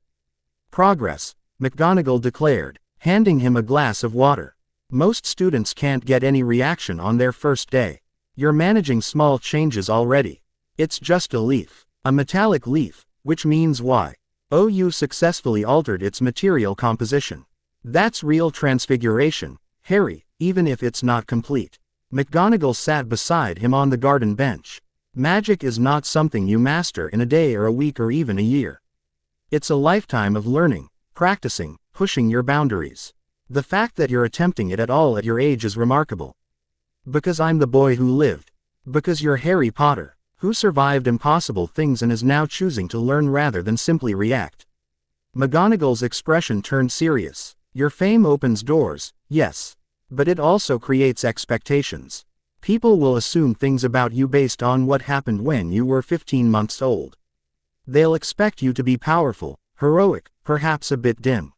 Progress, McGonagall declared, handing him a glass of water. Most students can't get any reaction on their first day. You're managing small changes already. It's just a leaf. A metallic leaf, which means why? Oh, you successfully altered its material composition. That's real transfiguration, Harry, even if it's not complete. McGonagall sat beside him on the garden bench. Magic is not something you master in a day or a week or even a year. It's a lifetime of learning, practicing, pushing your boundaries. The fact that you're attempting it at all at your age is remarkable. Because I'm the boy who lived. Because you're Harry Potter, who survived impossible things and is now choosing to learn rather than simply react. McGonagall's expression turned serious. Your fame opens doors, yes. But it also creates expectations. People will assume things about you based on what happened when you were 15 months old. They'll expect you to be powerful, heroic, perhaps a bit dim.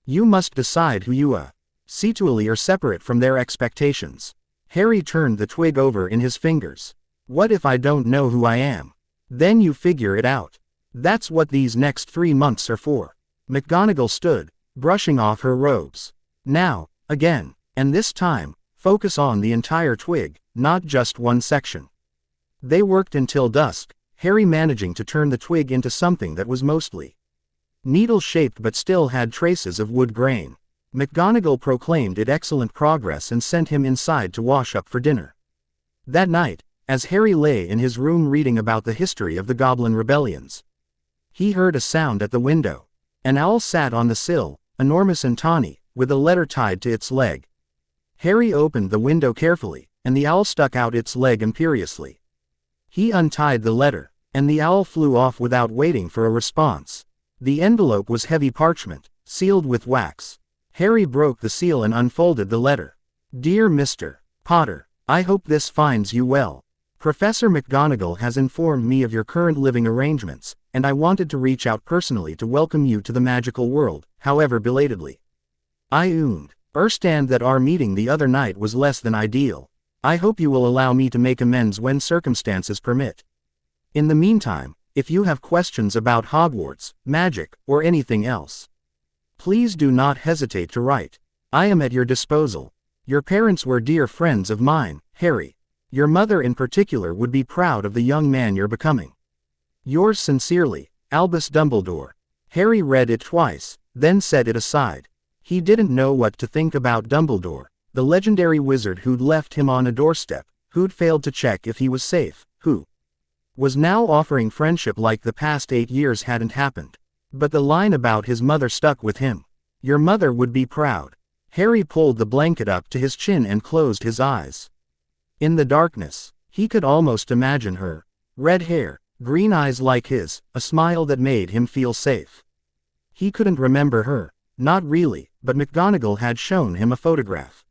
You must decide who you are. Situally or separate from their expectations. Harry turned the twig over in his fingers. What if I don't know who I am? Then you figure it out. That's what these next 3 months are for. McGonagall stood, brushing off her robes. Now, again, and this time, focus on the entire twig, not just one section. They worked until dusk, Harry managing to turn the twig into something that was mostly needle-shaped but still had traces of wood grain. McGonagall proclaimed it excellent progress and sent him inside to wash up for dinner. That night, as Harry lay in his room reading about the history of the Goblin rebellions, he heard a sound at the window. An owl sat on the sill, enormous and tawny, with a letter tied to its leg. Harry opened the window carefully, and the owl stuck out its leg imperiously. He untied the letter, and the owl flew off without waiting for a response. The envelope was heavy parchment, sealed with wax. Harry broke the seal and unfolded the letter. Dear Mr. Potter, I hope this finds you well. Professor McGonagall has informed me of your current living arrangements, and I wanted to reach out personally to welcome you to the magical world, however belatedly. I understand that our meeting the other night was less than ideal. I hope you will allow me to make amends when circumstances permit. In the meantime, if you have questions about Hogwarts, magic, or anything else, please do not hesitate to write. I am at your disposal. Your parents were dear friends of mine, Harry. Your mother in particular would be proud of the young man you're becoming. Yours sincerely, Albus Dumbledore. Harry read it twice, then set it aside. He didn't know what to think about Dumbledore, the legendary wizard who'd left him on a doorstep, who'd failed to check if he was safe, who was now offering friendship like the past 8 years hadn't happened. But the line about his mother stuck with him. Your mother would be proud. Harry pulled the blanket up to his chin and closed his eyes. In the darkness, he could almost imagine her. Red hair, green eyes like his, a smile that made him feel safe. He couldn't remember her, not really, but McGonagall had shown him a photograph.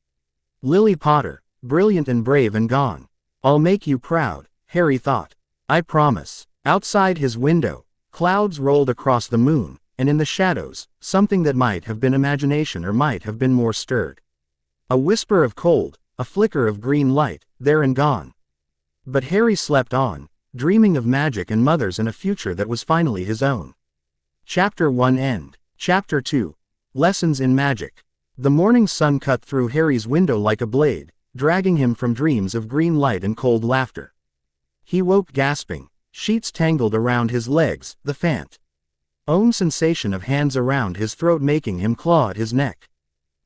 Lily Potter, brilliant and brave and gone. I'll make you proud, Harry thought. I promise. Outside his window, clouds rolled across the moon, and in the shadows, something that might have been imagination or might have been more stirred. A whisper of cold, a flicker of green light, there and gone. But Harry slept on, dreaming of magic and mothers and a future that was finally his own. Chapter 1 End. Chapter 2. Lessons in Magic. The morning sun cut through Harry's window like a blade, dragging him from dreams of green light and cold laughter. He woke gasping, sheets tangled around his legs, the own sensation of hands around his throat making him claw at his neck.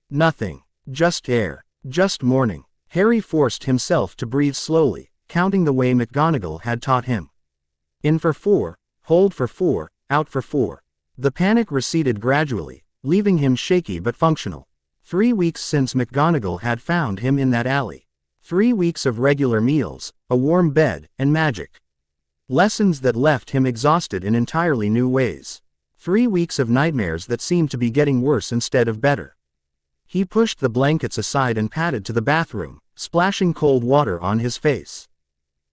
Nothing. Just air. Just morning. Harry forced himself to breathe slowly, counting the way McGonagall had taught him. In for 4, hold for 4, out for 4. The panic receded gradually, leaving him shaky but functional. 3 weeks since McGonagall had found him in that alley. 3 weeks of regular meals, a warm bed, and magic. Lessons that left him exhausted in entirely new ways. 3 weeks of nightmares that seemed to be getting worse instead of better. He pushed the blankets aside and padded to the bathroom, splashing cold water on his face.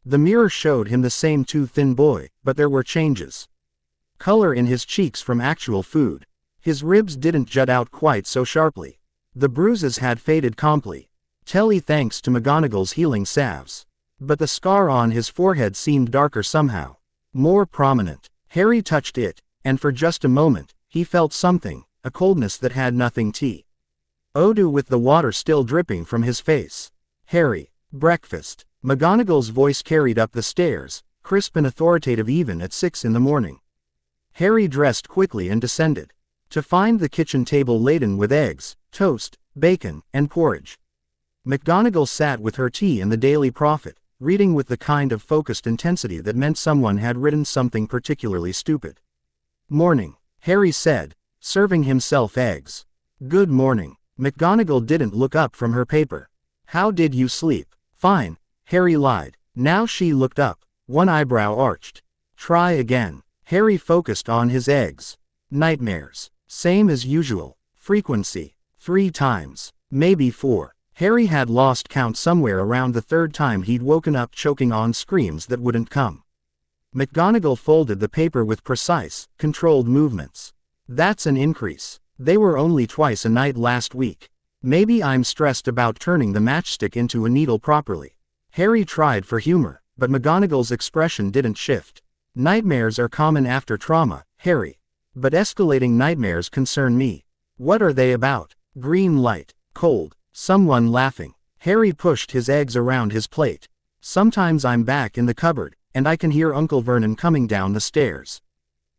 The mirror showed him the same too thin boy, but there were changes. Color in his cheeks from actual food. His ribs didn't jut out quite so sharply. The bruises had faded completely, thanks to McGonagall's healing salves. But the scar on his forehead seemed darker somehow. More prominent. Harry touched it, and for just a moment, he felt something, a coldness that had nothing to do with the water still dripping from his face. Harry, breakfast. McGonagall's voice carried up the stairs, crisp and authoritative even at 6 in the morning. Harry dressed quickly and descended, to find the kitchen table laden with eggs, toast, bacon, and porridge. McGonagall sat with her tea in the Daily Prophet, reading with the kind of focused intensity that meant someone had written something particularly stupid. "Morning," Harry said, serving himself eggs. "Good morning." McGonagall didn't look up from her paper. "How did you sleep?" "Fine," Harry lied. Now she looked up, one eyebrow arched. "Try again." Harry focused on his eggs. "Nightmares." "Same as usual." "Frequency." 3 times. Maybe 4. Harry had lost count somewhere around the 3rd time he'd woken up choking on screams that wouldn't come. McGonagall folded the paper with precise, controlled movements. "That's an increase. They were only twice a night last week. Maybe I'm stressed about turning the matchstick into a needle properly." Harry tried for humor, but McGonagall's expression didn't shift. "Nightmares are common after trauma, Harry. But escalating nightmares concern me." "What are they about?" "Green light. Cold. Someone laughing." Harry pushed his eggs around his plate. "Sometimes I'm back in the cupboard, and I can hear Uncle Vernon coming down the stairs.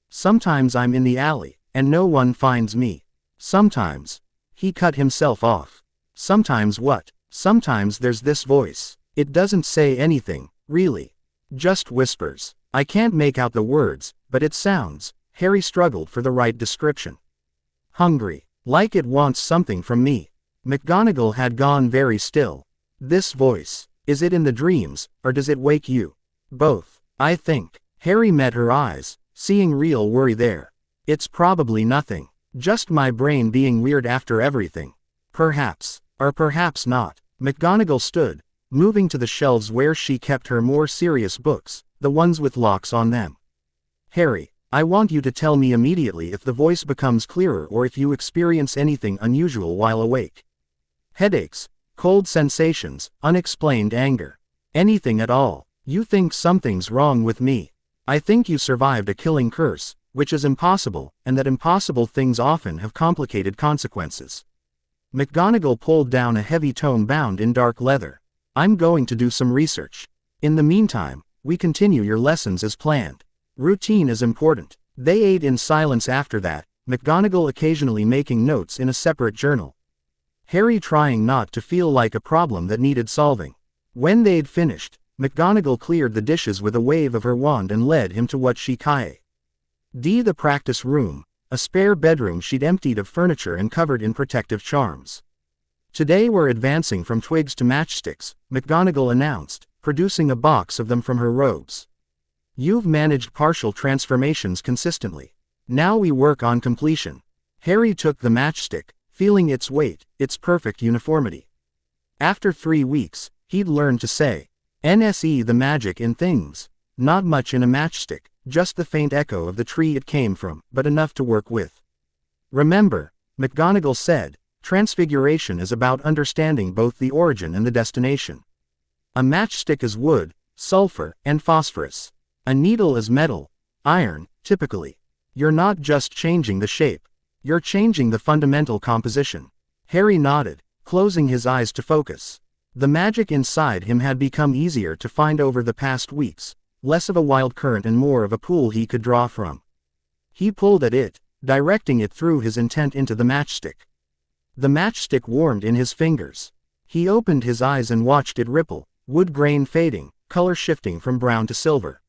Sometimes I'm in the alley, and no one finds me. Sometimes..." He cut himself off. "Sometimes what?" "Sometimes there's this voice. It doesn't say anything, really. Just whispers. I can't make out the words, but it sounds..." Harry struggled for the right description. "Hungry. Like it wants something from me." McGonagall had gone very still. "This voice, is it in the dreams, or does it wake you?" "Both, I think." Harry met her eyes, seeing real worry there. "It's probably nothing. Just my brain being weird after everything. Perhaps, or perhaps not." McGonagall stood, moving to the shelves where she kept her more serious books, the ones with locks on them. "Harry, I want you to tell me immediately if the voice becomes clearer or if you experience anything unusual while awake. Headaches, cold sensations, unexplained anger. Anything at all. You think something's wrong with me. I think you survived a killing curse, which is impossible, and that impossible things often have complicated consequences." McGonagall pulled down a heavy tome bound in dark leather. "I'm going to do some research. In the meantime, we continue your lessons as planned. Routine is important." They ate in silence after that, McGonagall occasionally making notes in a separate journal. Harry trying not to feel like a problem that needed solving. When they'd finished, McGonagall cleared the dishes with a wave of her wand and led him to what she called the practice room, a spare bedroom she'd emptied of furniture and covered in protective charms. "Today we're advancing from twigs to matchsticks," McGonagall announced, producing a box of them from her robes. "You've managed partial transformations consistently. Now we work on completion." Harry took the matchstick, feeling its weight, its perfect uniformity. After 3 weeks, he'd learned to say, "NSE the magic in things." Not much in a matchstick, just the faint echo of the tree it came from, but enough to work with. "Remember," McGonagall said, "transfiguration is about understanding both the origin and the destination. A matchstick is wood, sulfur, and phosphorus. A needle is metal, iron, typically. You're not just changing the shape. You're changing the fundamental composition." Harry nodded, closing his eyes to focus. The magic inside him had become easier to find over the past weeks, less of a wild current and more of a pool he could draw from. He pulled at it, directing it through his intent into the matchstick. The matchstick warmed in his fingers. He opened his eyes and watched it ripple, wood grain fading, color shifting from brown to silver.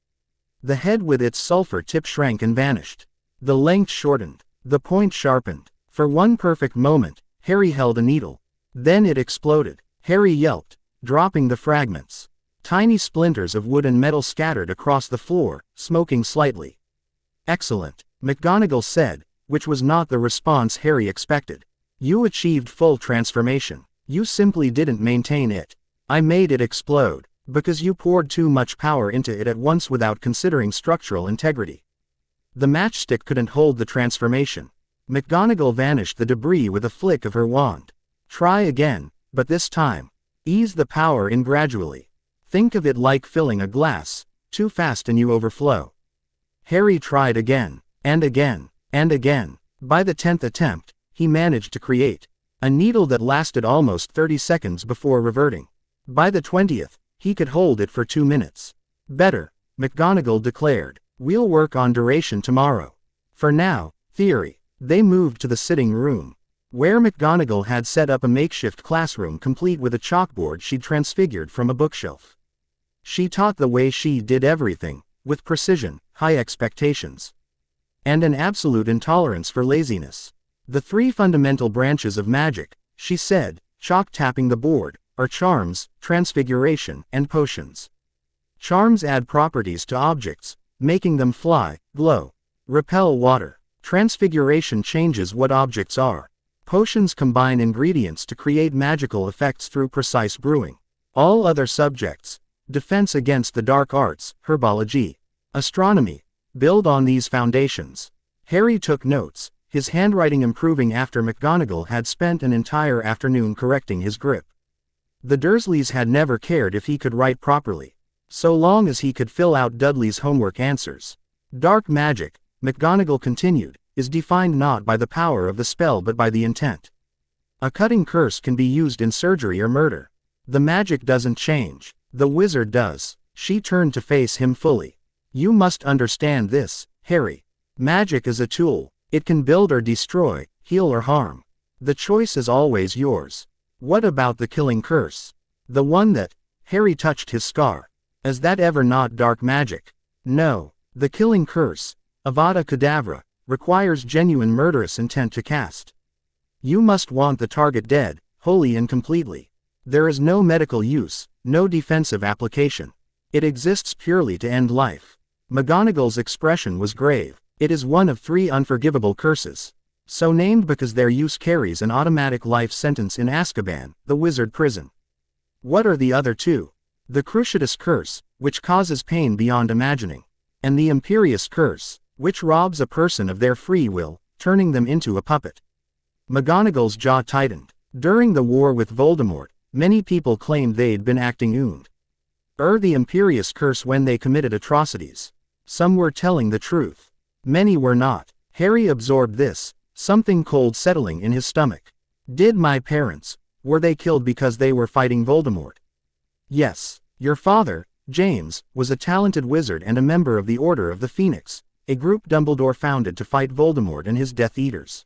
The head with its sulfur tip shrank and vanished. The length shortened. The point sharpened. For one perfect moment, Harry held a needle. Then it exploded. Harry yelped, dropping the fragments. Tiny splinters of wood and metal scattered across the floor, smoking slightly. "Excellent," McGonagall said, which was not the response Harry expected. "You achieved full transformation. You simply didn't maintain it. I made it explode, because you poured too much power into it at once without considering structural integrity. The matchstick couldn't hold the transformation." McGonagall vanished the debris with a flick of her wand. "Try again, but this time, ease the power in gradually. Think of it like filling a glass. Too fast and you overflow." Harry tried again, and again, and again. By the 10th attempt, he managed to create a needle that lasted almost 30 seconds before reverting. By the 20th, he could hold it for 2 minutes. "Better," McGonagall declared. "We'll work on duration tomorrow. For now, theory." They moved to the sitting room, where McGonagall had set up a makeshift classroom complete with a chalkboard she'd transfigured from a bookshelf. She taught the way she did everything, with precision, high expectations, and an absolute intolerance for laziness. "The 3 fundamental branches of magic," she said, chalk tapping the board, "are charms, transfiguration, and potions. Charms add properties to objects, making them fly, glow, repel water. Transfiguration changes what objects are. Potions combine ingredients to create magical effects through precise brewing. All other subjects, defense against the dark arts, herbology, astronomy, build on these foundations." Harry took notes, his handwriting improving after McGonagall had spent an entire afternoon correcting his grip. The Dursleys had never cared if he could write properly, so long as he could fill out Dudley's homework answers. "Dark magic," McGonagall continued, "is defined not by the power of the spell but by the intent. A cutting curse can be used in surgery or murder. The magic doesn't change. The wizard does." She turned to face him fully. "You must understand this, Harry. Magic is a tool. It can build or destroy, heal or harm. The choice is always yours. What about the killing curse? The one that—" Harry touched his scar. "Is that ever not dark magic?" "No. The killing curse, Avada Kedavra, requires genuine murderous intent to cast. You must want the target dead, wholly and completely. There is no medical use, no defensive application. It exists purely to end life." McGonagall's expression was grave. "It is one of 3 unforgivable curses. So named because their use carries an automatic life sentence in Azkaban, the wizard prison. What are the other 2? The Cruciatus curse, which causes pain beyond imagining, and the Imperious curse, which robs a person of their free will, turning them into a puppet." McGonagall's jaw tightened. During the war with Voldemort, many people claimed they'd been acting the Imperious curse when they committed atrocities. Some were telling the truth. Many were not. Harry absorbed this, something cold settling in his stomach. "Did my parents, were they killed because they were fighting Voldemort?" "Yes. Your father, James, was a talented wizard and a member of the Order of the Phoenix, a group Dumbledore founded to fight Voldemort and his Death Eaters.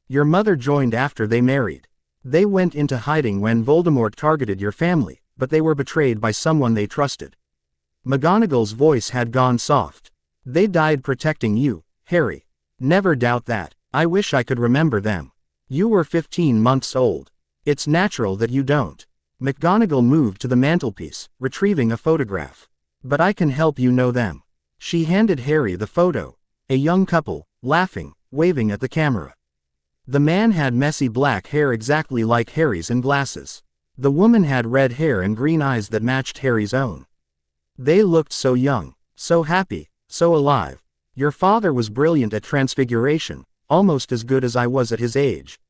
Your mother joined after they married. They went into hiding when Voldemort targeted your family, but they were betrayed by someone they trusted." McGonagall's voice had gone soft. "They died protecting you, Harry. Never doubt that. I wish I could remember them. You were 15 months old. It's natural that you don't." McGonagall moved to the mantelpiece, retrieving a photograph. "But I can help you know them." She handed Harry the photo. A young couple, laughing, waving at the camera. The man had messy black hair exactly like Harry's and glasses. The woman had red hair and green eyes that matched Harry's own. They looked so young, so happy, so alive. "Your father was brilliant at transfiguration, almost as good as I was at his age."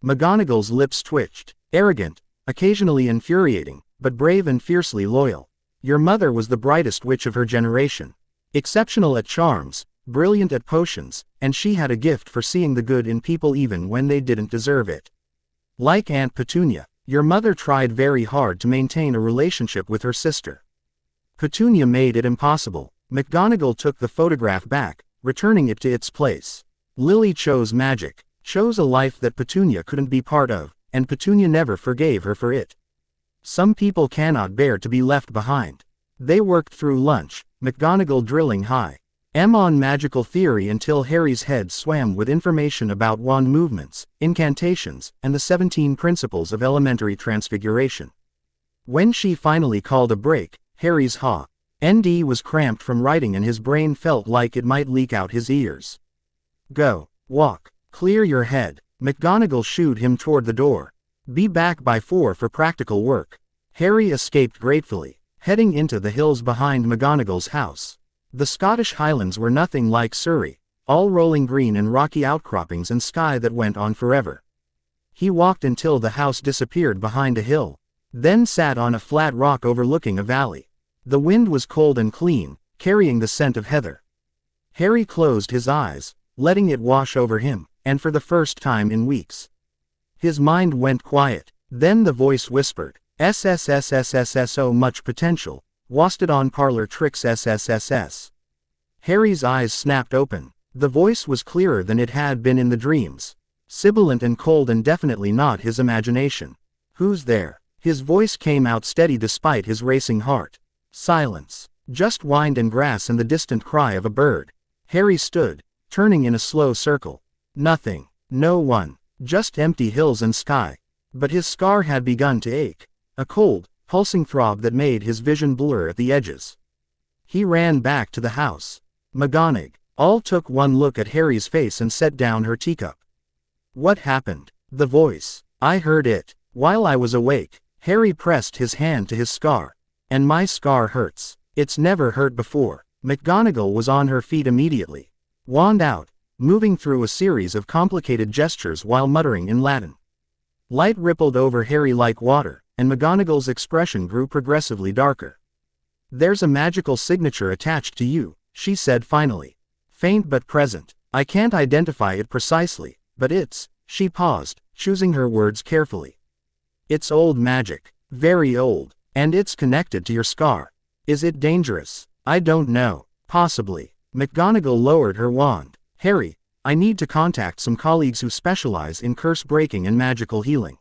McGonagall's lips twitched. "Arrogant, occasionally infuriating, but brave and fiercely loyal. Your mother was the brightest witch of her generation. Exceptional at charms, brilliant at potions, and she had a gift for seeing the good in people even when they didn't deserve it. Like Aunt Petunia, your mother tried very hard to maintain a relationship with her sister. Petunia made it impossible." McGonagall took the photograph back, returning it to its place. "Lily chose magic, chose a life that Petunia couldn't be part of, and Petunia never forgave her for it. Some people cannot bear to be left behind. They worked through lunch, McGonagall drilling high on magical theory until Harry's head swam with information about wand movements, incantations, and the 17 principles of elementary transfiguration. When she finally called a break, Harry's ND was cramped from writing and his brain felt like it might leak out his ears. Go. Walk. Clear your head. McGonagall shooed him toward the door. Be back by 4 for practical work. Harry escaped gratefully, heading into the hills behind McGonagall's house. The Scottish Highlands were nothing like Surrey, all rolling green and rocky outcroppings and sky that went on forever. He walked until the house disappeared behind a hill, then sat on a flat rock overlooking a valley. The wind was cold and clean, carrying the scent of heather. Harry closed his eyes, letting it wash over him, and for the first time in weeks, his mind went quiet. Then the voice whispered, "SSSSSSO much potential, wasted on parlor tricks SSSS." Harry's eyes snapped open. The voice was clearer than it had been in the dreams. Sibilant and cold and definitely not his imagination. "Who's there?" His voice came out steady despite his racing heart. Silence. Just wind and grass and the distant cry of a bird. Harry stood, turning in a slow circle. Nothing. No one. Just empty hills and sky. But his scar had begun to ache. A cold, pulsing throb that made his vision blur at the edges. He ran back to the house. McGonagall took one look at Harry's face and set down her teacup. "What happened?" The voice. "I heard it. While I was awake." Harry pressed his hand to his scar. "And my scar hurts. It's never hurt before." McGonagall was on her feet immediately. Wand out, moving through a series of complicated gestures while muttering in Latin. Light rippled over Harry like water, and McGonagall's expression grew progressively darker. "There's a magical signature attached to you," she said finally. "Faint but present. I can't identify it precisely, but it's..." She paused, choosing her words carefully. "It's old magic. Very old. And it's connected to your scar. Is it dangerous?" "I don't know. Possibly." McGonagall lowered her wand. "Harry, I need to contact some colleagues who specialize in curse breaking and magical healing.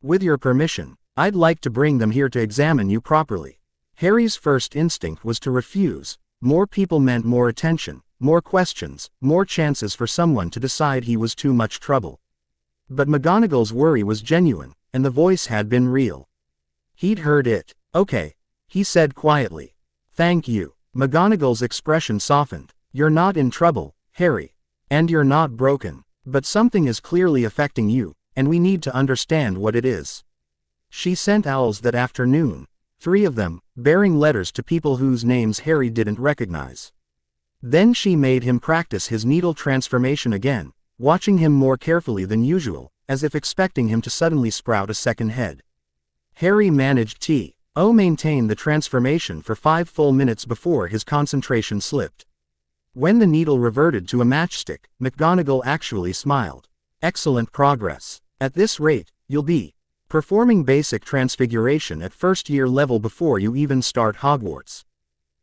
With your permission, I'd like to bring them here to examine you properly." Harry's first instinct was to refuse. More people meant more attention, more questions, more chances for someone to decide he was too much trouble. But McGonagall's worry was genuine, and the voice had been real. He'd heard it. "Okay," he said quietly. "Thank you." McGonagall's expression softened. "You're not in trouble, Harry. And you're not broken. But something is clearly affecting you, and we need to understand what it is." She sent owls that afternoon, 3 of them, bearing letters to people whose names Harry didn't recognize. Then she made him practice his needle transformation again, watching him more carefully than usual, as if expecting him to suddenly sprout a second head. Harry managed to maintain the transformation for 5 full minutes before his concentration slipped. When the needle reverted to a matchstick, McGonagall actually smiled. "Excellent progress. At this rate, you'll be performing basic transfiguration at first-year level before you even start Hogwarts.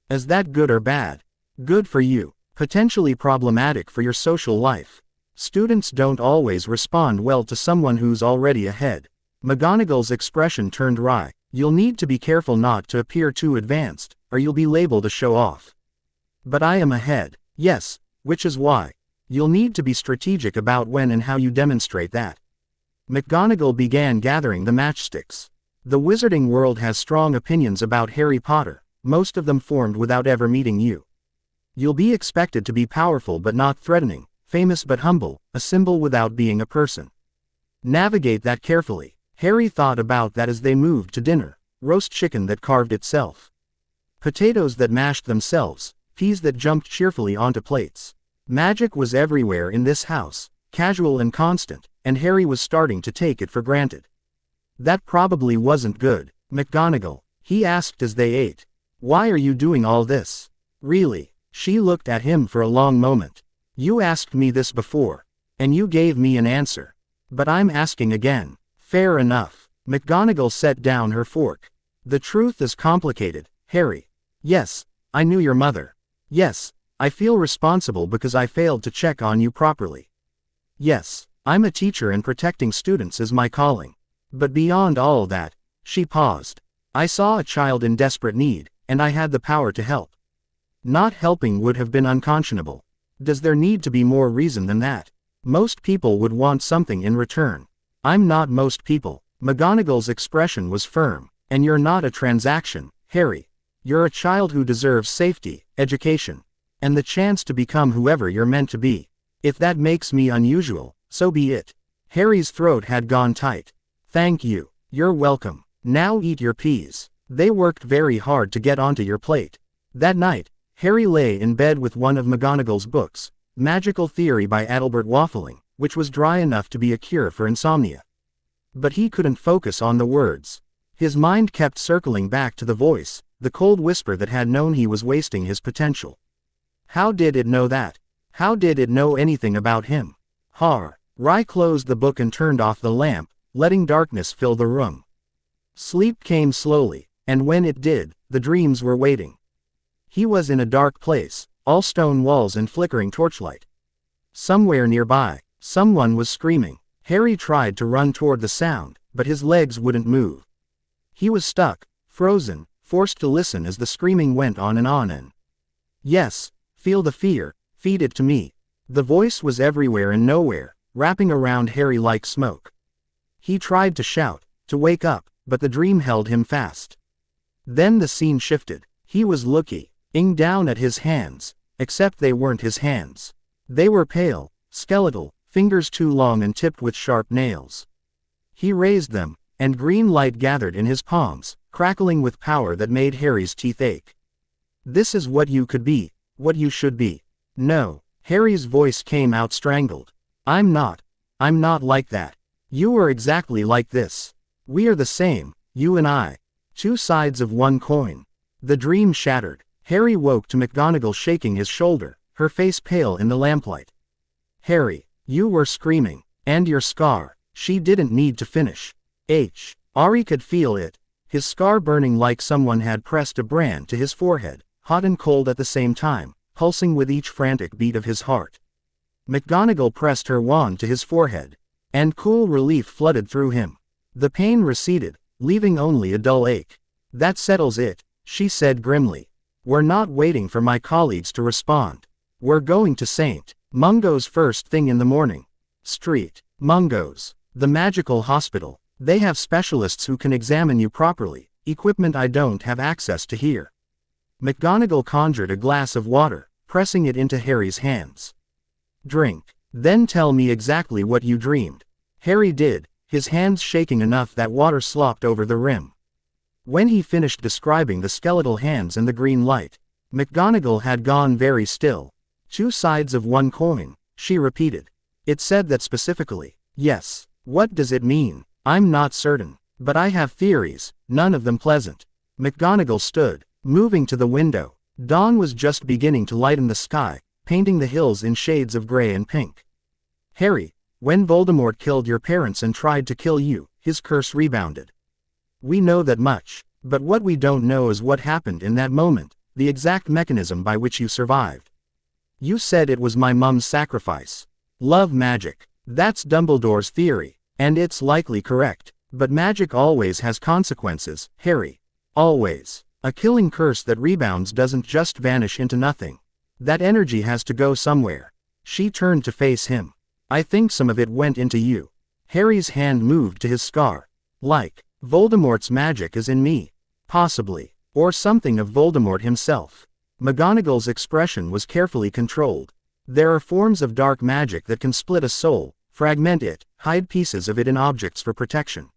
Is that good or bad?" "Good for you. Potentially problematic for your social life. Students don't always respond well to someone who's already ahead." McGonagall's expression turned wry. "You'll need to be careful not to appear too advanced, or you'll be labeled a show-off." "But I am ahead." "Yes, which is why. You'll need to be strategic about when and how you demonstrate that." McGonagall began gathering the matchsticks. "The wizarding world has strong opinions about Harry Potter, most of them formed without ever meeting you. You'll be expected to be powerful but not threatening, famous but humble, a symbol without being a person. Navigate that carefully." Harry thought about that as they moved to dinner. Roast chicken that carved itself. Potatoes that mashed themselves, peas that jumped cheerfully onto plates. Magic was everywhere in this house, casual and constant, and Harry was starting to take it for granted. "That probably wasn't good, McGonagall," he asked as they ate. "Why are you doing all this? Really?" She looked at him for a long moment. "You asked me this before. And you gave me an answer. But I'm asking again." "Fair enough." McGonagall set down her fork. "The truth is complicated, Harry. Yes, I knew your mother. Yes, I feel responsible because I failed to check on you properly. Yes, I'm a teacher and protecting students is my calling. But beyond all that, She paused. I saw a child in desperate need, and I had the power to help. Not helping would have been unconscionable. Does there need to be more reason than that? Most people would want something in return. I'm not most people. McGonagall's expression was firm. And you're not a transaction, Harry. You're a child who deserves safety, education, and the chance to become whoever you're meant to be. If that makes me unusual, so be it. Harry's throat had gone tight. Thank you. You're welcome. Now eat your peas. They worked very hard to get onto your plate. That night, Harry lay in bed with one of McGonagall's books, Magical Theory by Adelbert Waffling, which was dry enough to be a cure for insomnia. But he couldn't focus on the words. His mind kept circling back to the voice, the cold whisper that had known he was wasting his potential. How did it know that? How did it know anything about him? Rai closed the book and turned off the lamp, letting darkness fill the room. Sleep came slowly, and when it did, the dreams were waiting. He was in a dark place, all stone walls and flickering torchlight. Somewhere nearby, someone was screaming. Harry tried to run toward the sound, but his legs wouldn't move. He was stuck, frozen, forced to listen as the screaming went on and. Yes, feel the fear, feed it to me. The voice was everywhere and nowhere, wrapping around Harry like smoke. He tried to shout, to wake up, but the dream held him fast. Then the scene shifted. He was looking down at his hands, except they weren't his hands. They were pale, skeletal, fingers too long and tipped with sharp nails. He raised them, and green light gathered in his palms, crackling with power that made Harry's teeth ache. This is what you could be, what you should be. No, Harry's voice came out strangled. I'm not like that. You are exactly like this. We are the same, you and I. Two sides of one coin. The dream shattered. Harry woke to McGonagall shaking his shoulder, her face pale in the lamplight. Harry, you were screaming. And your scar. She didn't need to finish. Ari could feel it, his scar burning like someone had pressed a brand to his forehead, hot and cold at the same time, pulsing with each frantic beat of his heart. McGonagall pressed her wand to his forehead, and cool relief flooded through him. The pain receded, leaving only a dull ache. That settles it, she said grimly. We're not waiting for my colleagues to respond. We're going to St. Mungo's first thing in the morning. Street. Mungo's. The magical hospital. They have specialists who can examine you properly, equipment I don't have access to here. McGonagall conjured a glass of water, pressing it into Harry's hands. Drink. Then tell me exactly what you dreamed. Harry did, his hands shaking enough that water slopped over the rim. When he finished describing the skeletal hands and the green light, McGonagall had gone very still. Two sides of one coin, she repeated. It said that specifically. Yes. What does it mean? I'm not certain. But I have theories, none of them pleasant. McGonagall stood, moving to the window. Dawn was just beginning to lighten the sky, painting the hills in shades of gray and pink. Harry, when Voldemort killed your parents and tried to kill you, his curse rebounded. We know that much, but what we don't know is what happened in that moment, the exact mechanism by which you survived. You said it was my mum's sacrifice. Love magic. That's Dumbledore's theory, and it's likely correct. But magic always has consequences, Harry. Always. A killing curse that rebounds doesn't just vanish into nothing. That energy has to go somewhere. She turned to face him. I think some of it went into you. Harry's hand moved to his scar. Like, Voldemort's magic is in me. Possibly. Or something of Voldemort himself. McGonagall's expression was carefully controlled. There are forms of dark magic that can split a soul, fragment it, hide pieces of it in objects for protection.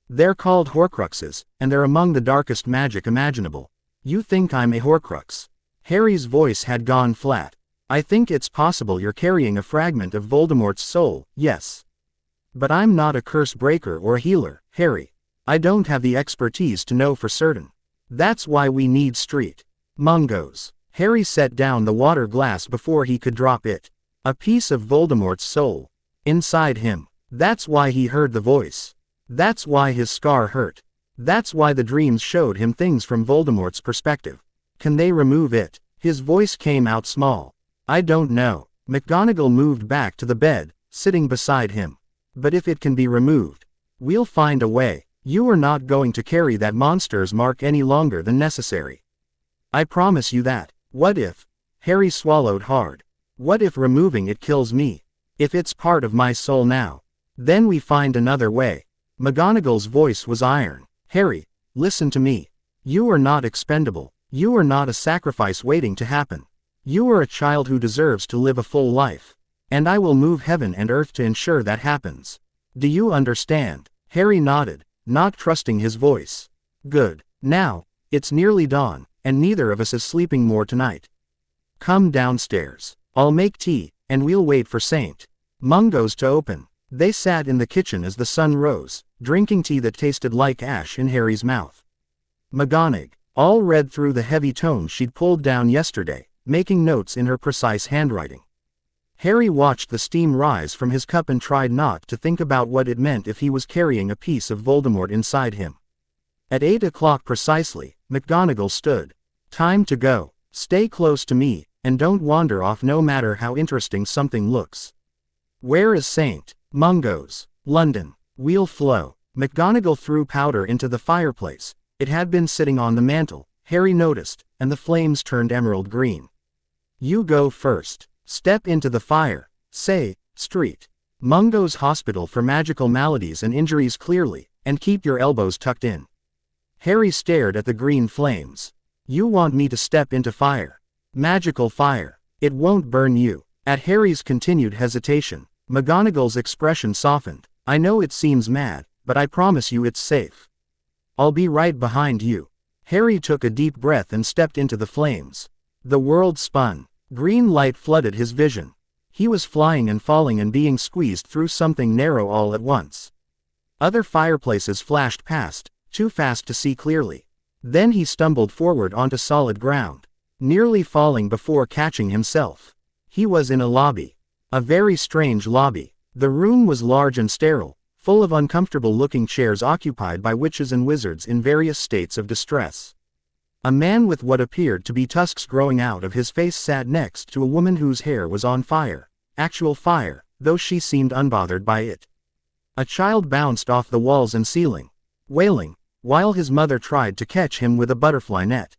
They're called Horcruxes, and they're among the darkest magic imaginable. You think I'm a Horcrux? Harry's voice had gone flat. I think it's possible you're carrying a fragment of Voldemort's soul, yes. But I'm not a curse breaker or a healer, Harry. I don't have the expertise to know for certain. That's why we need Street Mungo's. Harry set down the water glass before he could drop it. A piece of Voldemort's soul. Inside him. That's why he heard the voice. That's why his scar hurt. That's why the dreams showed him things from Voldemort's perspective. Can they remove it? His voice came out small. I don't know. McGonagall moved back to the bed, sitting beside him. But if it can be removed, we'll find a way. You are not going to carry that monster's mark any longer than necessary. I promise you that. What if? Harry swallowed hard. What if removing it kills me? If it's part of my soul now, then we find another way. McGonagall's voice was iron. Harry, listen to me. You are not expendable. You are not a sacrifice waiting to happen. You are a child who deserves to live a full life. And I will move heaven and earth to ensure that happens. Do you understand? Harry nodded, not trusting his voice. Good. Now, it's nearly dawn, and neither of us is sleeping more tonight. Come downstairs. I'll make tea, and we'll wait for St. Mungo's to open. They sat in the kitchen as the sun rose, drinking tea that tasted like ash in Harry's mouth. McGonagall all read through the heavy tome she'd pulled down yesterday, making notes in her precise handwriting. Harry watched the steam rise from his cup and tried not to think about what it meant if he was carrying a piece of Voldemort inside him. At 8 o'clock precisely, McGonagall stood. Time to go. Stay close to me, and don't wander off no matter how interesting something looks. Where is St. Mungo's? London. We'll flow. McGonagall threw powder into the fireplace. It had been sitting on the mantel, Harry noticed, and the flames turned emerald green. You go first. Step into the fire. Say, St. Mungo's Hospital for Magical Maladies and Injuries clearly, and keep your elbows tucked in. Harry stared at the green flames. You want me to step into fire? Magical fire. It won't burn you. At Harry's continued hesitation, McGonagall's expression softened. I know it seems mad, but I promise you it's safe. I'll be right behind you. Harry took a deep breath and stepped into the flames. The world spun. Green light flooded his vision. He was flying and falling and being squeezed through something narrow all at once. Other fireplaces flashed past, too fast to see clearly. Then he stumbled forward onto solid ground, nearly falling before catching himself. He was in a lobby. A very strange lobby. The room was large and sterile, full of uncomfortable-looking chairs occupied by witches and wizards in various states of distress. A man with what appeared to be tusks growing out of his face sat next to a woman whose hair was on fire. Actual fire, though she seemed unbothered by it. A child bounced off the walls and ceiling, wailing, while his mother tried to catch him with a butterfly net.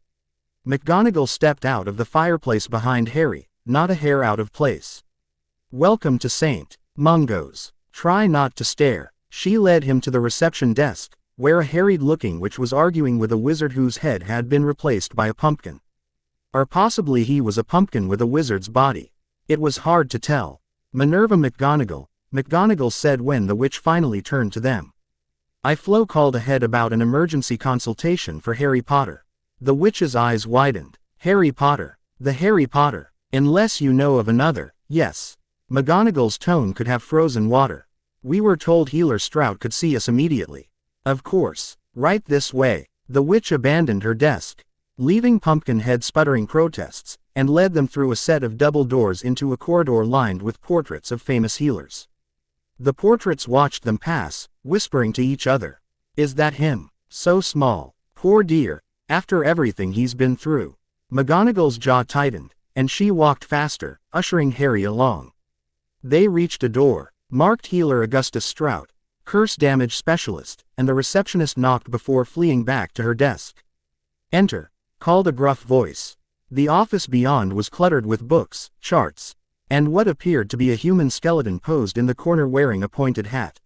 McGonagall stepped out of the fireplace behind Harry, not a hair out of place. Welcome to St. Mungo's. Try not to stare. She led him to the reception desk, where a harried-looking witch was arguing with a wizard whose head had been replaced by a pumpkin. Or possibly he was a pumpkin with a wizard's body. It was hard to tell. Minerva McGonagall said when the witch finally turned to them. Flo called ahead about an emergency consultation for Harry Potter. The witch's eyes widened. Harry Potter. The Harry Potter. Unless you know of another, yes. McGonagall's tone could have frozen water. We were told Healer Strout could see us immediately. Of course. Right this way. The witch abandoned her desk, leaving Pumpkinhead sputtering protests, and led them through a set of double doors into a corridor lined with portraits of famous healers. The portraits watched them pass, whispering to each other. Is that him? So small. Poor dear, after everything he's been through. McGonagall's jaw tightened, and she walked faster, ushering Harry along. They reached a door, marked Healer Augustus Strout, Curse Damage Specialist, and the receptionist knocked before fleeing back to her desk. Enter, called a gruff voice. The office beyond was cluttered with books, charts, and what appeared to be a human skeleton posed in the corner wearing a pointed hat.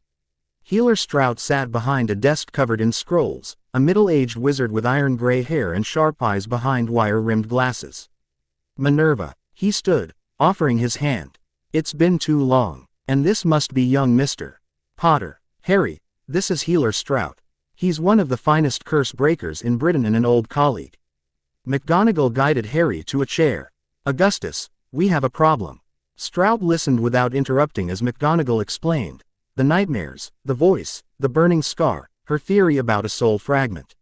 Healer Strout sat behind a desk covered in scrolls, a middle-aged wizard with iron-gray hair and sharp eyes behind wire-rimmed glasses. Minerva, he stood, offering his hand. It's been too long, and this must be young Mr. Potter. Harry, this is Healer Strout. He's one of the finest curse breakers in Britain and an old colleague. McGonagall guided Harry to a chair. Augustus, we have a problem. Strout listened without interrupting as McGonagall explained. The nightmares, the voice, the burning scar, her theory about a soul fragment.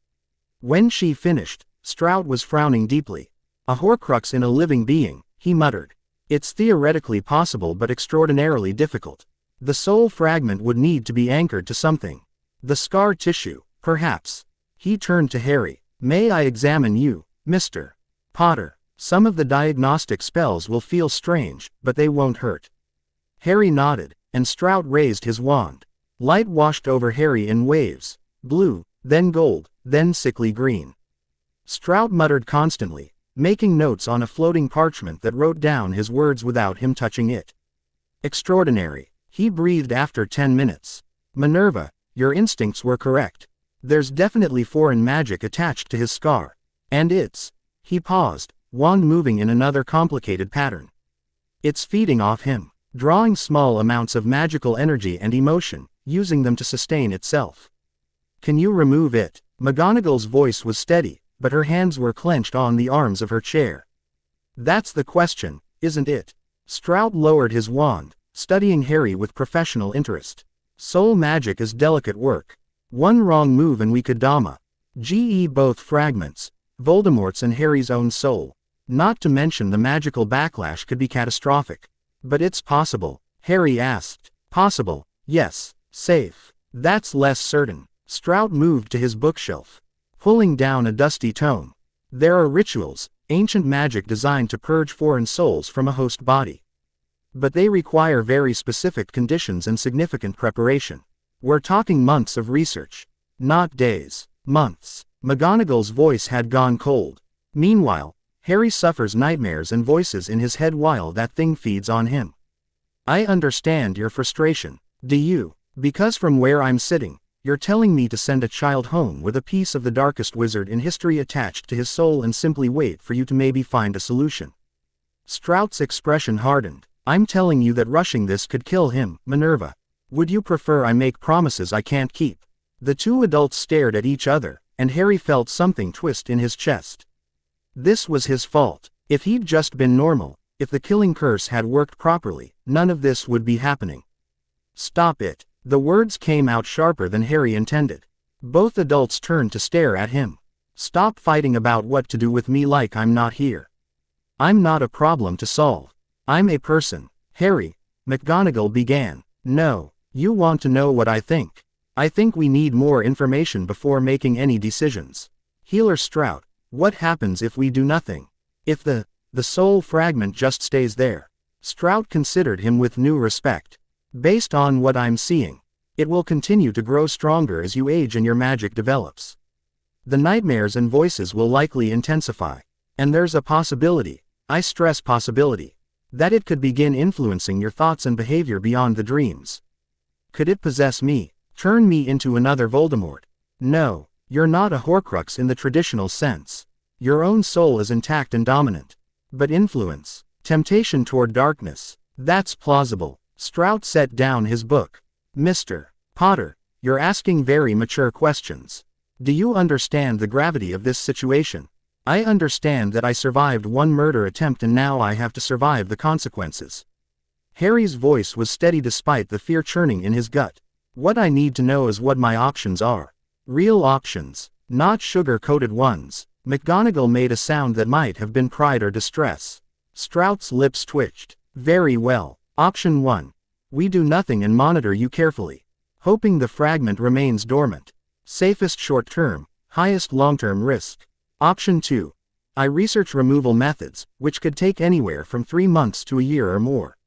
When she finished, Strout was frowning deeply. A Horcrux in a living being, he muttered. It's theoretically possible but extraordinarily difficult. The soul fragment would need to be anchored to something. The scar tissue, perhaps. He turned to Harry. May I examine you, Mr. Potter? Some of the diagnostic spells will feel strange, but they won't hurt. Harry nodded, and Strout raised his wand. Light washed over Harry in waves, blue, then gold, then sickly green. Stroud muttered constantly, making notes on a floating parchment that wrote down his words without him touching it. Extraordinary, he breathed after 10 minutes. Minerva, your instincts were correct. There's definitely foreign magic attached to his scar. And he paused, wand moving in another complicated pattern. It's feeding off him, drawing small amounts of magical energy and emotion, using them to sustain itself. Can you remove it? McGonagall's voice was steady, but her hands were clenched on the arms of her chair. That's the question, isn't it? Stroud lowered his wand, studying Harry with professional interest. Soul magic is delicate work. One wrong move and we could both fragments, Voldemort's and Harry's own soul. Not to mention the magical backlash could be catastrophic. But it's possible, Harry asked. Possible, yes. Safe. That's less certain. Stroud moved to his bookshelf, pulling down a dusty tome. There are rituals, ancient magic designed to purge foreign souls from a host body. But they require very specific conditions and significant preparation. We're talking months of research. Not days. Months. McGonagall's voice had gone cold. Meanwhile, Harry suffers nightmares and voices in his head while that thing feeds on him. I understand your frustration. Do you? Because from where I'm sitting, you're telling me to send a child home with a piece of the darkest wizard in history attached to his soul and simply wait for you to maybe find a solution. Stroud's expression hardened. I'm telling you that rushing this could kill him, Minerva. Would you prefer I make promises I can't keep? The two adults stared at each other, and Harry felt something twist in his chest. This was his fault. If he'd just been normal, if the killing curse had worked properly, none of this would be happening. Stop it. The words came out sharper than Harry intended. Both adults turned to stare at him. Stop fighting about what to do with me like I'm not here. I'm not a problem to solve. I'm a person. Harry, McGonagall began. No, you want to know what I think. I think we need more information before making any decisions. Healer Stroud, what happens if we do nothing? If the soul fragment just stays there? Stroud considered him with new respect. Based on what I'm seeing, it will continue to grow stronger as you age and your magic develops. The nightmares and voices will likely intensify. And there's a possibility, I stress possibility, that it could begin influencing your thoughts and behavior beyond the dreams. Could it possess me, turn me into another Voldemort? No, you're not a Horcrux in the traditional sense. Your own soul is intact and dominant. But influence, temptation toward darkness, that's plausible. Stroud set down his book. Mr. Potter, you're asking very mature questions. Do you understand the gravity of this situation? I understand that I survived one murder attempt and now I have to survive the consequences. Harry's voice was steady despite the fear churning in his gut. What I need to know is what my options are. Real options, not sugar-coated ones. McGonagall made a sound that might have been pride or distress. Stroud's lips twitched. Very well. Option 1. We do nothing and monitor you carefully, hoping the fragment remains dormant. Safest short-term, highest long-term risk. Option 2. I research removal methods, which could take anywhere from 3 months to a year or more.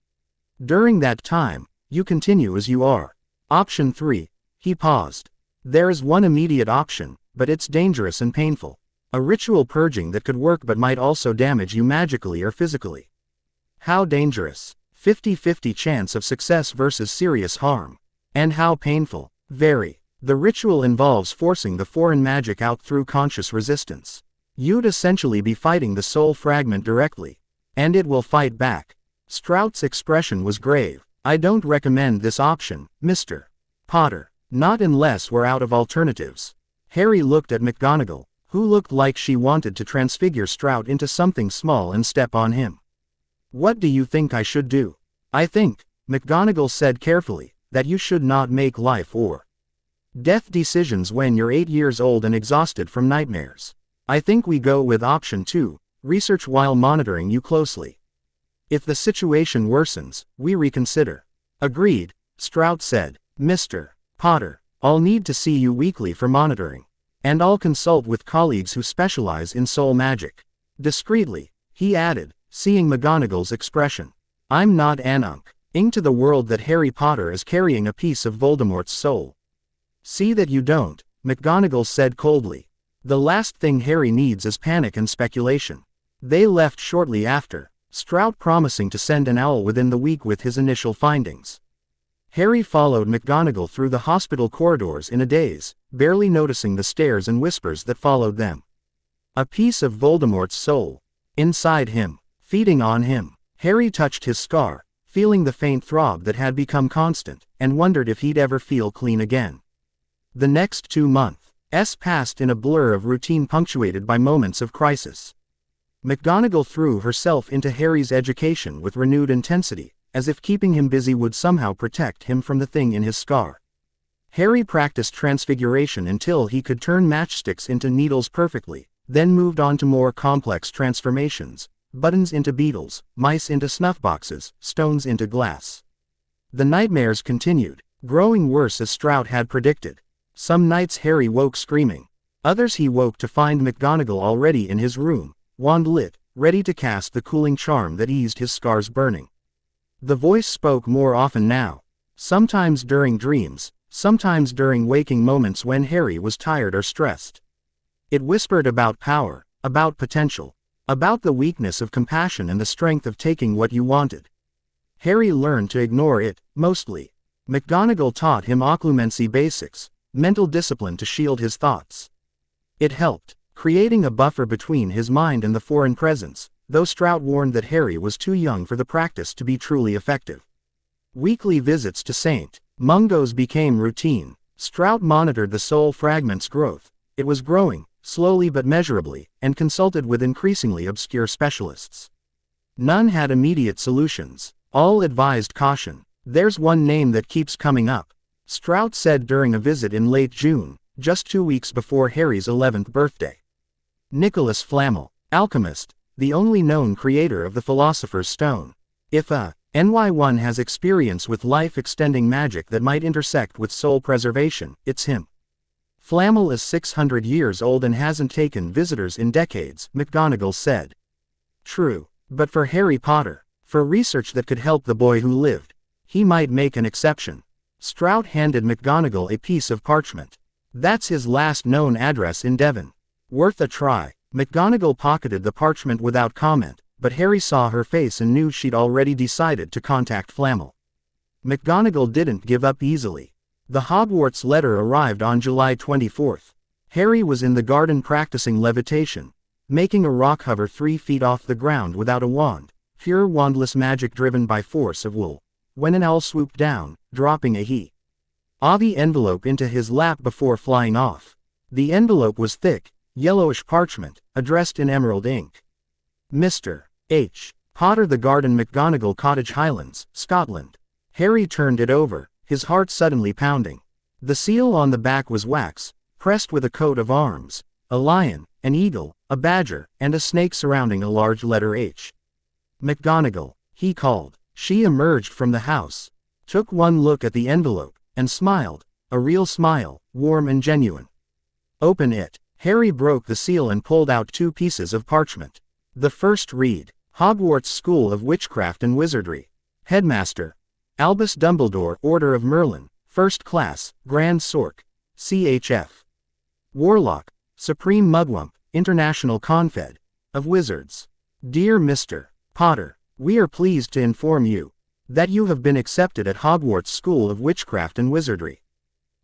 During that time, you continue as you are. Option 3. He paused. There is one immediate option, but it's dangerous and painful. A ritual purging that could work but might also damage you magically or physically. How dangerous? 50-50 chance of success versus serious harm. And how painful? Very. The ritual involves forcing the foreign magic out through conscious resistance. You'd essentially be fighting the soul fragment directly. And it will fight back. Stroud's expression was grave. I don't recommend this option, Mr. Potter. Not unless we're out of alternatives. Harry looked at McGonagall, who looked like she wanted to transfigure Stroud into something small and step on him. What do you think I should do? I think, McGonagall said carefully, that you should not make life or death decisions when you're 8 years old and exhausted from nightmares. I think we go with option 2, research while monitoring you closely. If the situation worsens, we reconsider. Agreed, Stroud said. Mr. Potter, I'll need to see you weekly for monitoring. And I'll consult with colleagues who specialize in soul magic. Discreetly, he added, seeing McGonagall's expression. I'm not ing to the world that Harry Potter is carrying a piece of Voldemort's soul. See that you don't. McGonagall said coldly. The last thing Harry needs is panic and speculation. They left shortly after, Strout promising to send an owl within the week with his initial findings. Harry followed McGonagall through the hospital corridors in a daze, barely noticing the stares and whispers that followed them. A piece of Voldemort's soul. Inside him. Feeding on him. Harry touched his scar, feeling the faint throb that had become constant, and wondered if he'd ever feel clean again. The next 2 months passed in a blur of routine punctuated by moments of crisis. McGonagall threw herself into Harry's education with renewed intensity, as if keeping him busy would somehow protect him from the thing in his scar. Harry practiced transfiguration until he could turn matchsticks into needles perfectly, then moved on to more complex transformations, buttons into beetles, mice into snuffboxes, stones into glass. The nightmares continued, growing worse as Strout had predicted. Some nights Harry woke screaming. Others he woke to find McGonagall already in his room, wand lit, ready to cast the cooling charm that eased his scars burning. The voice spoke more often now, sometimes during dreams, sometimes during waking moments when Harry was tired or stressed. It whispered about power, about potential, about the weakness of compassion and the strength of taking what you wanted. Harry learned to ignore it, mostly. McGonagall taught him occlumency basics, mental discipline to shield his thoughts. It helped, creating a buffer between his mind and the foreign presence, though Strout warned that Harry was too young for the practice to be truly effective. Weekly visits to St. Mungo's became routine. Strout monitored the soul fragment's growth. It was growing, slowly but measurably, and consulted with increasingly obscure specialists. None had immediate solutions. All advised caution. There's one name that keeps coming up, Strout said during a visit in late June, just 2 weeks before Harry's 11th birthday. Nicholas Flamel, alchemist, the only known creator of the Philosopher's Stone. If a NY1 has experience with life-extending magic that might intersect with soul preservation, it's him. Flamel is 600 years old and hasn't taken visitors in decades, McGonagall said. True, but for Harry Potter, for research that could help the boy who lived, he might make an exception. Strout handed McGonagall a piece of parchment. That's his last known address in Devon. Worth a try. McGonagall pocketed the parchment without comment, but Harry saw her face and knew she'd already decided to contact Flamel. McGonagall didn't give up easily. The Hogwarts letter arrived on July 24th. Harry was in the garden practicing levitation, making a rock hover 3 feet off the ground without a wand, pure wandless magic driven by force of will, when an owl swooped down, dropping a heavy envelope into his lap before flying off. The envelope was thick, yellowish parchment, addressed in emerald ink. Mr. H. Potter, The Garden, McGonagall Cottage, Highlands, Scotland. Harry turned it over, his heart suddenly pounding. The seal on the back was wax, pressed with a coat of arms, a lion, an eagle, a badger, and a snake surrounding a large letter H. McGonagall, he called. She emerged from the house, took one look at the envelope, and smiled, a real smile, warm and genuine. Open it. Harry broke the seal and pulled out 2 pieces of parchment. The first read, Hogwarts School of Witchcraft and Wizardry. Headmaster, Albus Dumbledore, Order of Merlin, First Class, Grand Sorc, CHF. Warlock, Supreme Mugwump, International Confed of Wizards. Dear Mr. Potter, we are pleased to inform you that you have been accepted at Hogwarts School of Witchcraft and Wizardry.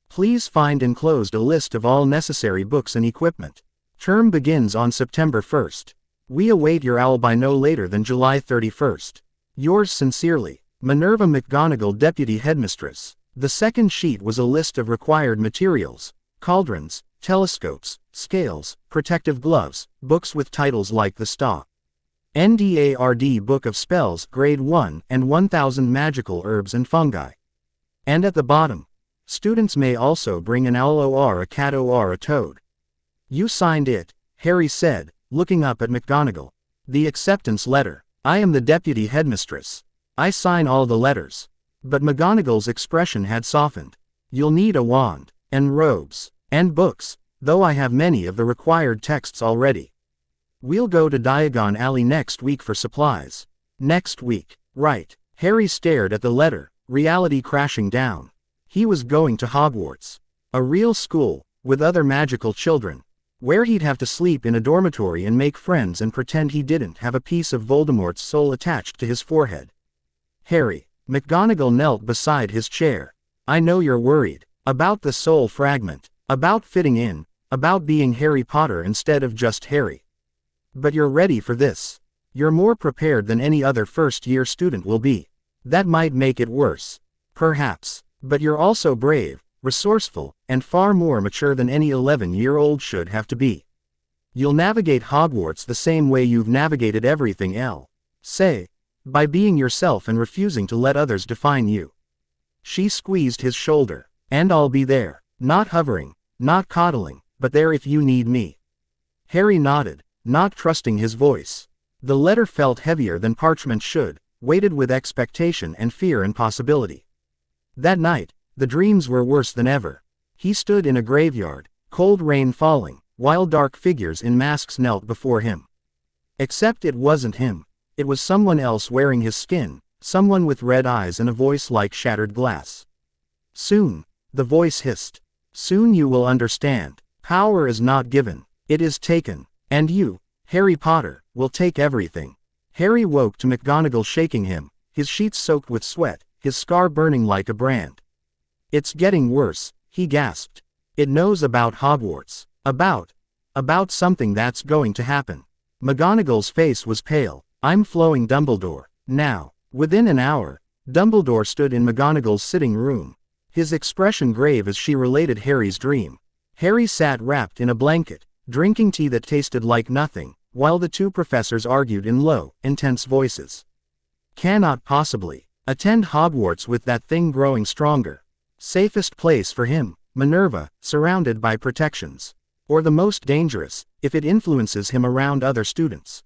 Please find enclosed a list of all necessary books and equipment. Term begins on September 1st. We await your owl by no later than July 31st. Yours sincerely, Minerva McGonagall, Deputy Headmistress. The second sheet was a list of required materials: cauldrons, telescopes, scales, protective gloves, books with titles like the Staff NDARD Book of Spells, Grade 1, and 1000 Magical Herbs and Fungi. And at the bottom, students may also bring an owl or a cat or a toad. You signed it, Harry said, looking up at McGonagall. The acceptance letter. I am the Deputy Headmistress. I sign all the letters. But McGonagall's expression had softened. You'll need a wand, and robes, and books, though I have many of the required texts already. We'll go to Diagon Alley next week for supplies. Next week. Right. Harry stared at the letter, reality crashing down. He was going to Hogwarts. A real school, with other magical children, where he'd have to sleep in a dormitory and make friends and pretend he didn't have a piece of Voldemort's soul attached to his forehead. Harry, McGonagall knelt beside his chair. I know you're worried. About the soul fragment. About fitting in. About being Harry Potter instead of just Harry. But you're ready for this. You're more prepared than any other first-year student will be. That might make it worse. Perhaps. But you're also brave, resourceful, and far more mature than any 11-year-old should have to be. You'll navigate Hogwarts the same way you've navigated everything else. By being yourself and refusing to let others define you. She squeezed his shoulder. And I'll be there. Not hovering, not coddling, but there if you need me. Harry nodded, not trusting his voice. The letter felt heavier than parchment should, weighted with expectation and fear and possibility. That night, the dreams were worse than ever. He stood in a graveyard, cold rain falling, while dark figures in masks knelt before him. Except it wasn't him. It was someone else wearing his skin, someone with red eyes and a voice like shattered glass. Soon, the voice hissed. Soon you will understand. Power is not given. It is taken. And you, Harry Potter, will take everything. Harry woke to McGonagall shaking him, his sheets soaked with sweat, his scar burning like a brand. It's getting worse, he gasped. It knows about Hogwarts. About something that's going to happen. McGonagall's face was pale. I'm flowing Dumbledore. Now. Within an hour, Dumbledore stood in McGonagall's sitting room. His expression grave as she related Harry's dream. Harry sat wrapped in a blanket, drinking tea that tasted like nothing, while the two professors argued in low, intense voices. Cannot possibly attend Hogwarts with that thing growing stronger. Safest place for him, Minerva, surrounded by protections. Or the most dangerous, if it influences him around other students.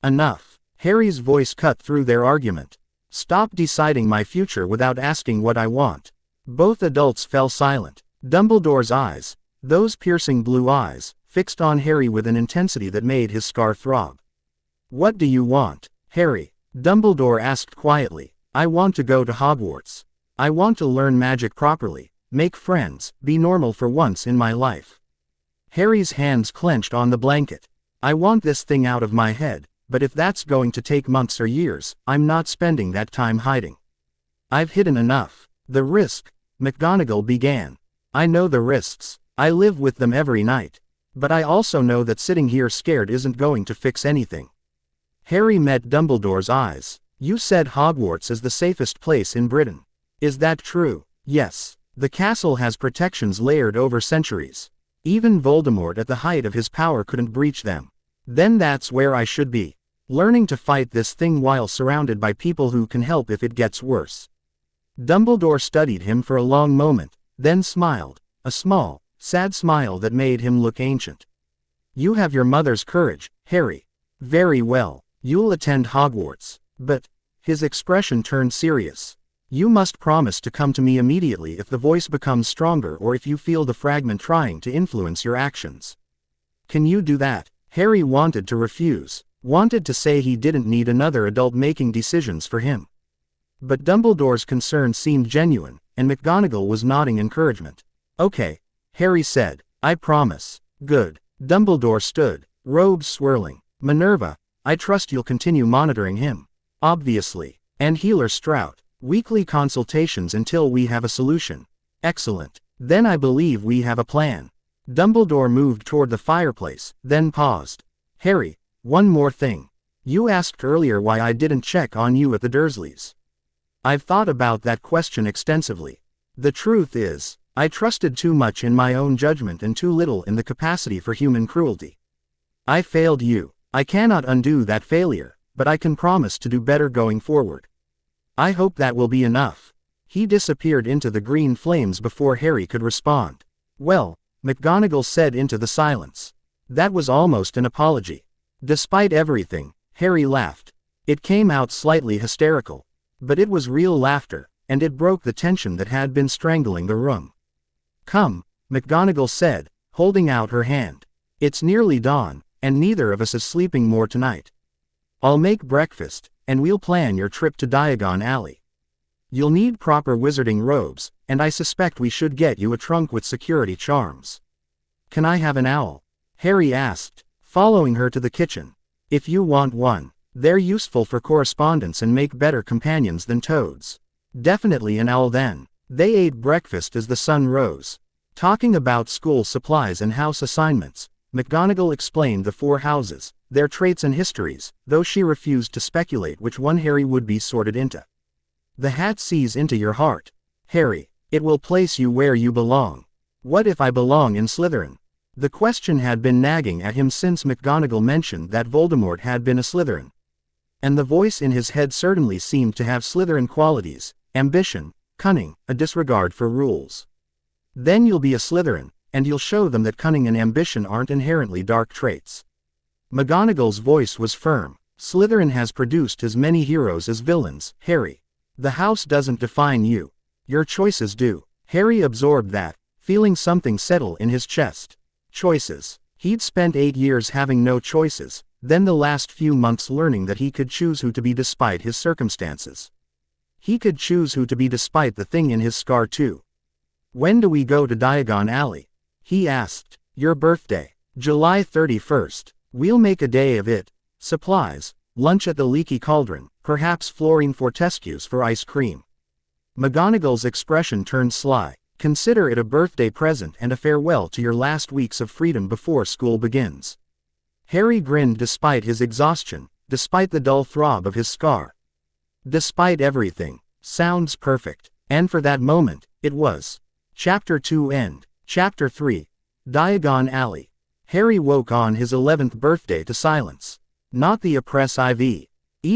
Enough. Harry's voice cut through their argument. Stop deciding my future without asking what I want. Both adults fell silent. Dumbledore's eyes, those piercing blue eyes, fixed on Harry with an intensity that made his scar throb. What do you want, Harry? Dumbledore asked quietly. I want to go to Hogwarts. I want to learn magic properly, make friends, be normal for once in my life. Harry's hands clenched on the blanket. I want this thing out of my head. But if that's going to take months or years, I'm not spending that time hiding. I've hidden enough. The risk, McGonagall began. I know the risks. I live with them every night. But I also know that sitting here scared isn't going to fix anything. Harry met Dumbledore's eyes. You said Hogwarts is the safest place in Britain. Is that true? Yes. The castle has protections layered over centuries. Even Voldemort at the height of his power couldn't breach them. Then that's where I should be. Learning to fight this thing while surrounded by people who can help if it gets worse. Dumbledore studied him for a long moment, then smiled, a small, sad smile that made him look ancient. You have your mother's courage, Harry. Very well, you'll attend Hogwarts. But, his expression turned serious. You must promise to come to me immediately if the voice becomes stronger or if you feel the fragment trying to influence your actions. Can you do that? Harry wanted to refuse. Wanted to say he didn't need another adult making decisions for him. But Dumbledore's concern seemed genuine, and McGonagall was nodding encouragement. Okay, Harry said, I promise. Good. Dumbledore stood, robes swirling. Minerva, I trust you'll continue monitoring him. Obviously. And Healer Strout. Weekly consultations until we have a solution. Excellent. Then I believe we have a plan. Dumbledore moved toward the fireplace, then paused. Harry, one more thing. You asked earlier why I didn't check on you at the Dursleys. I've thought about that question extensively. The truth is, I trusted too much in my own judgment and too little in the capacity for human cruelty. I failed you. I cannot undo that failure, but I can promise to do better going forward. I hope that will be enough. He disappeared into the green flames before Harry could respond. Well, McGonagall said into the silence. That was almost an apology. Despite everything, Harry laughed. It came out slightly hysterical. But it was real laughter, and it broke the tension that had been strangling the room. Come, McGonagall said, holding out her hand. It's nearly dawn, and neither of us is sleeping more tonight. I'll make breakfast, and we'll plan your trip to Diagon Alley. You'll need proper wizarding robes, and I suspect we should get you a trunk with security charms. Can I have an owl? Harry asked, following her to the kitchen. If you want one. They're useful for correspondence and make better companions than toads. Definitely an owl then. They ate breakfast as the sun rose. Talking about school supplies and house assignments, McGonagall explained the 4 houses, their traits and histories, though she refused to speculate which one Harry would be sorted into. The hat sees into your heart. Harry, it will place you where you belong. What if I belong in Slytherin? The question had been nagging at him since McGonagall mentioned that Voldemort had been a Slytherin. And the voice in his head certainly seemed to have Slytherin qualities: ambition, cunning, a disregard for rules. Then you'll be a Slytherin, and you'll show them that cunning and ambition aren't inherently dark traits. McGonagall's voice was firm. Slytherin has produced as many heroes as villains, Harry. The house doesn't define you. Your choices do. Harry absorbed that, feeling something settle in his chest. Choices. He'd spent 8 years having no choices, then the last few months learning that he could choose who to be despite his circumstances. He could choose who to be despite the thing in his scar too. When do we go to Diagon Alley? He asked. Your birthday. July 31st. We'll make a day of it. Supplies. Lunch at the Leaky Cauldron, perhaps Florine Fortescue's for ice cream. McGonagall's expression turned sly. Consider it a birthday present and a farewell to your last weeks of freedom before school begins. Harry grinned despite his exhaustion, despite the dull throb of his scar. Despite everything. Sounds perfect. And for that moment, it was. Chapter 2 End. Chapter 3. Diagon Alley. Harry woke on his 11th birthday to silence. Not the oppressive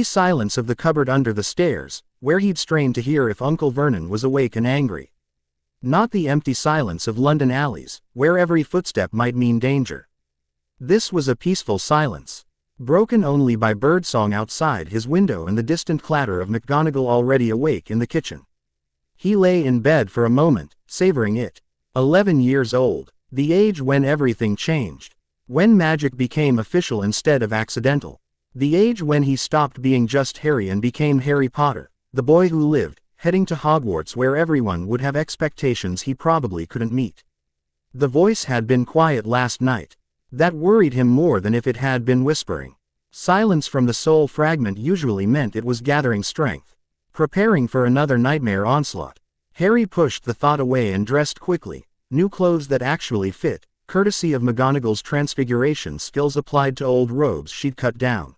silence of the cupboard under the stairs, where he'd strained to hear if Uncle Vernon was awake and angry. Not the empty silence of London alleys, where every footstep might mean danger. This was a peaceful silence, broken only by birdsong outside his window and the distant clatter of McGonagall already awake in the kitchen. He lay in bed for a moment, savoring it. 11 years old, the age when everything changed. When magic became official instead of accidental. The age when he stopped being just Harry and became Harry Potter, the boy who lived, heading to Hogwarts where everyone would have expectations he probably couldn't meet. The voice had been quiet last night. That worried him more than if it had been whispering. Silence from the soul fragment usually meant it was gathering strength, preparing for another nightmare onslaught. Harry pushed the thought away and dressed quickly, new clothes that actually fit, courtesy of McGonagall's transfiguration skills applied to old robes she'd cut down.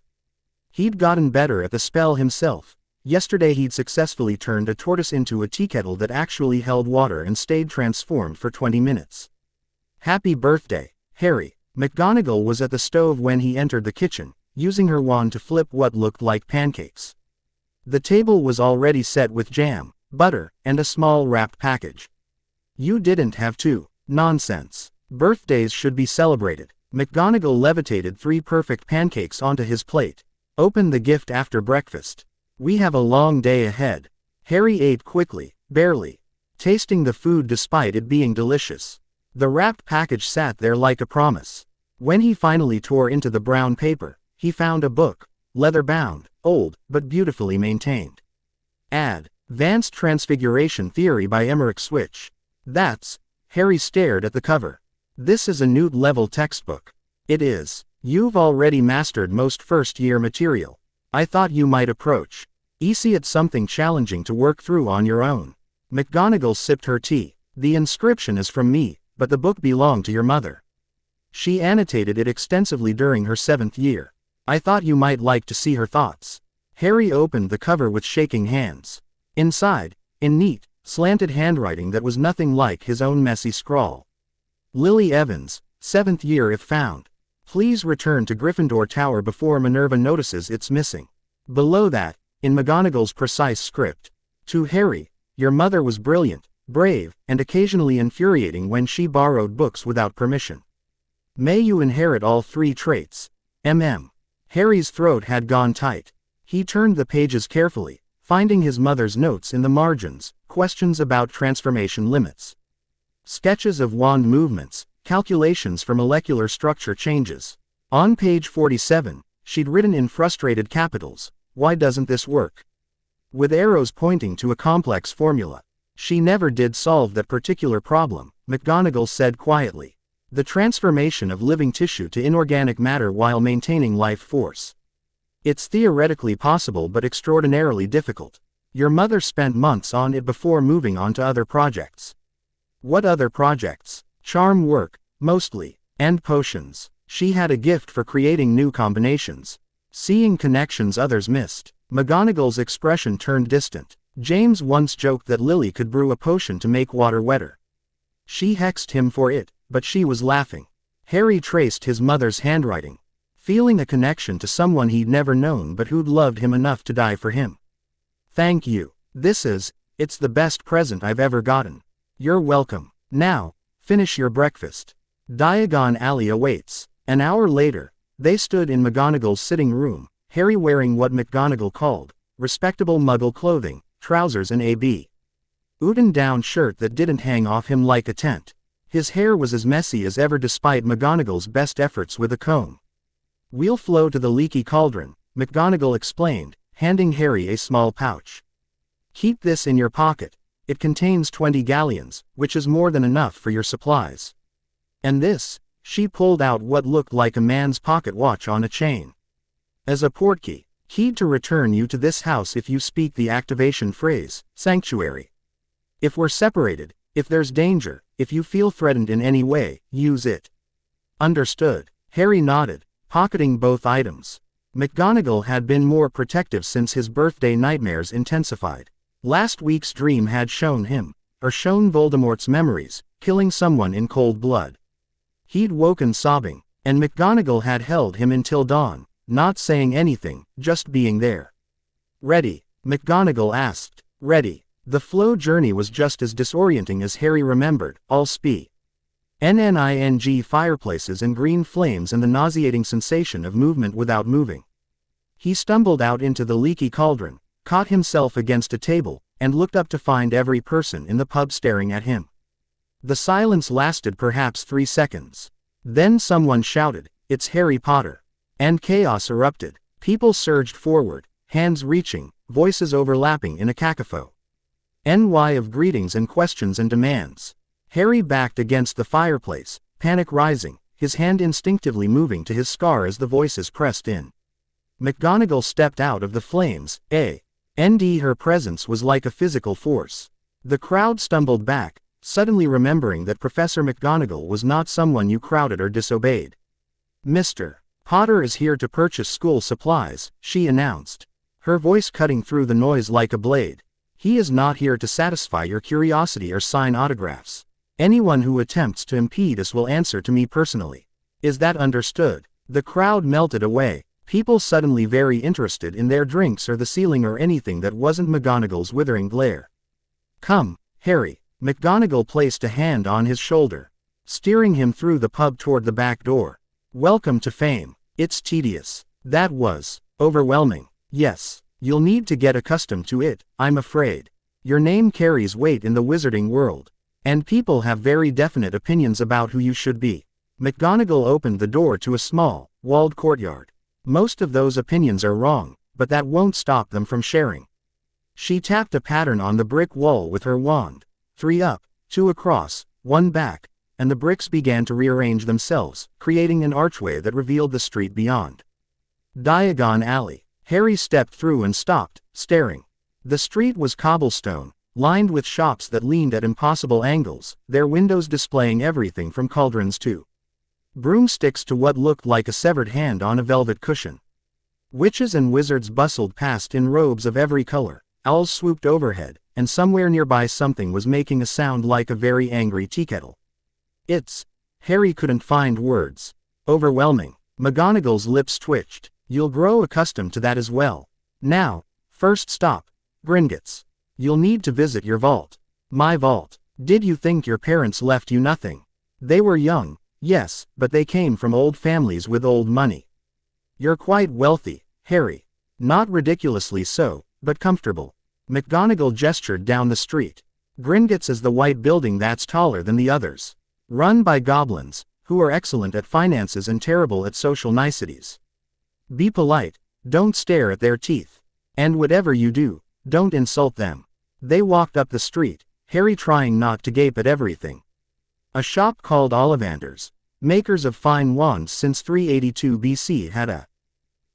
He'd gotten better at the spell himself. Yesterday he'd successfully turned a tortoise into a teakettle that actually held water and stayed transformed for 20 minutes. Happy birthday, Harry. McGonagall was at the stove when he entered the kitchen, using her wand to flip what looked like pancakes. The table was already set with jam, butter, and a small wrapped package. You didn't have to. Nonsense. Birthdays should be celebrated. McGonagall levitated 3 perfect pancakes onto his plate. Open the gift after breakfast. We have a long day ahead. Harry ate quickly, barely, tasting the food despite it being delicious. The wrapped package sat there like a promise. When he finally tore into the brown paper, he found a book, leather-bound, old, but beautifully maintained. Advanced Transfiguration Theory by Emmerich Switch. That's. Harry stared at the cover. This is a Newt-level textbook. It is. You've already mastered most first-year material. I thought you might approach. See it something challenging to work through on your own. McGonagall sipped her tea. The inscription is from me, but the book belonged to your mother. She annotated it extensively during her 7th year. I thought you might like to see her thoughts. Harry opened the cover with shaking hands. Inside, in neat, slanted handwriting that was nothing like his own messy scrawl. Lily Evans, 7th year if found. Please return to Gryffindor Tower before Minerva notices it's missing. Below that, in McGonagall's precise script. To Harry, your mother was brilliant, brave, and occasionally infuriating when she borrowed books without permission. May you inherit all 3 traits. Harry's throat had gone tight. He turned the pages carefully, finding his mother's notes in the margins, questions about transformation limits. Sketches of wand movements, calculations for molecular structure changes. On page 47, she'd written in frustrated capitals, "Why doesn't this work?" With arrows pointing to a complex formula. She never did solve that particular problem, McGonagall said quietly. The transformation of living tissue to inorganic matter while maintaining life force. It's theoretically possible but extraordinarily difficult. Your mother spent months on it before moving on to other projects. What other projects? Charm work, mostly, and potions. She had a gift for creating new combinations. Seeing connections others missed. McGonagall's expression turned distant. James once joked that Lily could brew a potion to make water wetter. She hexed him for it, but she was laughing. Harry traced his mother's handwriting, feeling a connection to someone he'd never known but who'd loved him enough to die for him. Thank you. It's the best present I've ever gotten. You're welcome. Now, finish your breakfast. Diagon Alley awaits. An hour later, they stood in McGonagall's sitting room, Harry wearing what McGonagall called respectable Muggle clothing, trousers and a button-down shirt that didn't hang off him like a tent. His hair was as messy as ever despite McGonagall's best efforts with a comb. We'll flow to the leaky cauldron, McGonagall explained, handing Harry a small pouch. Keep this in your pocket. It contains 20 galleons, which is more than enough for your supplies. And this, she pulled out what looked like a man's pocket watch on a chain. As a portkey, keyed to return you to this house if you speak the activation phrase, sanctuary. If we're separated, if there's danger, if you feel threatened in any way, use it. Understood. Harry nodded, pocketing both items. McGonagall had been more protective since his birthday nightmares intensified. Last week's dream had shown Voldemort's memories, killing someone in cold blood. He'd woken sobbing, and McGonagall had held him until dawn, not saying anything, just being there. Ready? McGonagall asked. Ready. The flow journey was just as disorienting as Harry remembered, all sp. NNING fireplaces and green flames and the nauseating sensation of movement without moving. He stumbled out into the leaky cauldron, caught himself against a table, and looked up to find every person in the pub staring at him. The silence lasted perhaps 3 seconds. Then someone shouted, "It's Harry Potter!" And chaos erupted. People surged forward, hands reaching, voices overlapping in a cacophony of greetings and questions and demands. Harry backed against the fireplace, panic rising, his hand instinctively moving to his scar as the voices pressed in. McGonagall stepped out of the flames, and her presence was like a physical force. The crowd stumbled back, suddenly remembering that Professor McGonagall was not someone you crowded or disobeyed. "Mr. Potter is here to purchase school supplies," she announced, her voice cutting through the noise like a blade. "He is not here to satisfy your curiosity or sign autographs. Anyone who attempts to impede us will answer to me personally. Is that understood?" The crowd melted away, people suddenly very interested in their drinks or the ceiling or anything that wasn't McGonagall's withering glare. "Come, Harry." McGonagall placed a hand on his shoulder, steering him through the pub toward the back door. "Welcome to fame. It's tedious." That was overwhelming. "Yes, you'll need to get accustomed to it, I'm afraid. Your name carries weight in the wizarding world, and people have very definite opinions about who you should be." McGonagall opened the door to a small, walled courtyard. "Most of those opinions are wrong, but that won't stop them from sharing." She tapped a pattern on the brick wall with her wand. 3 up, 2 across, 1 back, and the bricks began to rearrange themselves, creating an archway that revealed the street beyond. Diagon Alley. Harry stepped through and stopped, staring. The street was cobblestone, lined with shops that leaned at impossible angles, their windows displaying everything from cauldrons to broomsticks to what looked like a severed hand on a velvet cushion. Witches and wizards bustled past in robes of every color, owls swooped overhead, and somewhere nearby something was making a sound like a very angry teakettle. Harry couldn't find words. Overwhelming. McGonagall's lips twitched. "You'll grow accustomed to that as well. Now, first stop, Gringotts. You'll need to visit your vault." "My vault? Did you think your parents left you nothing?" "They were young, yes, but they came from old families with old money." "You're quite wealthy, Harry." "Not ridiculously so, but comfortable." McGonagall gestured down the street. "Gringotts is the white building that's taller than the others. Run by goblins, who are excellent at finances and terrible at social niceties. Be polite, don't stare at their teeth. And whatever you do, don't insult them." They walked up the street, Harry trying not to gape at everything. A shop called Ollivander's, makers of fine wands since 382 BC, had a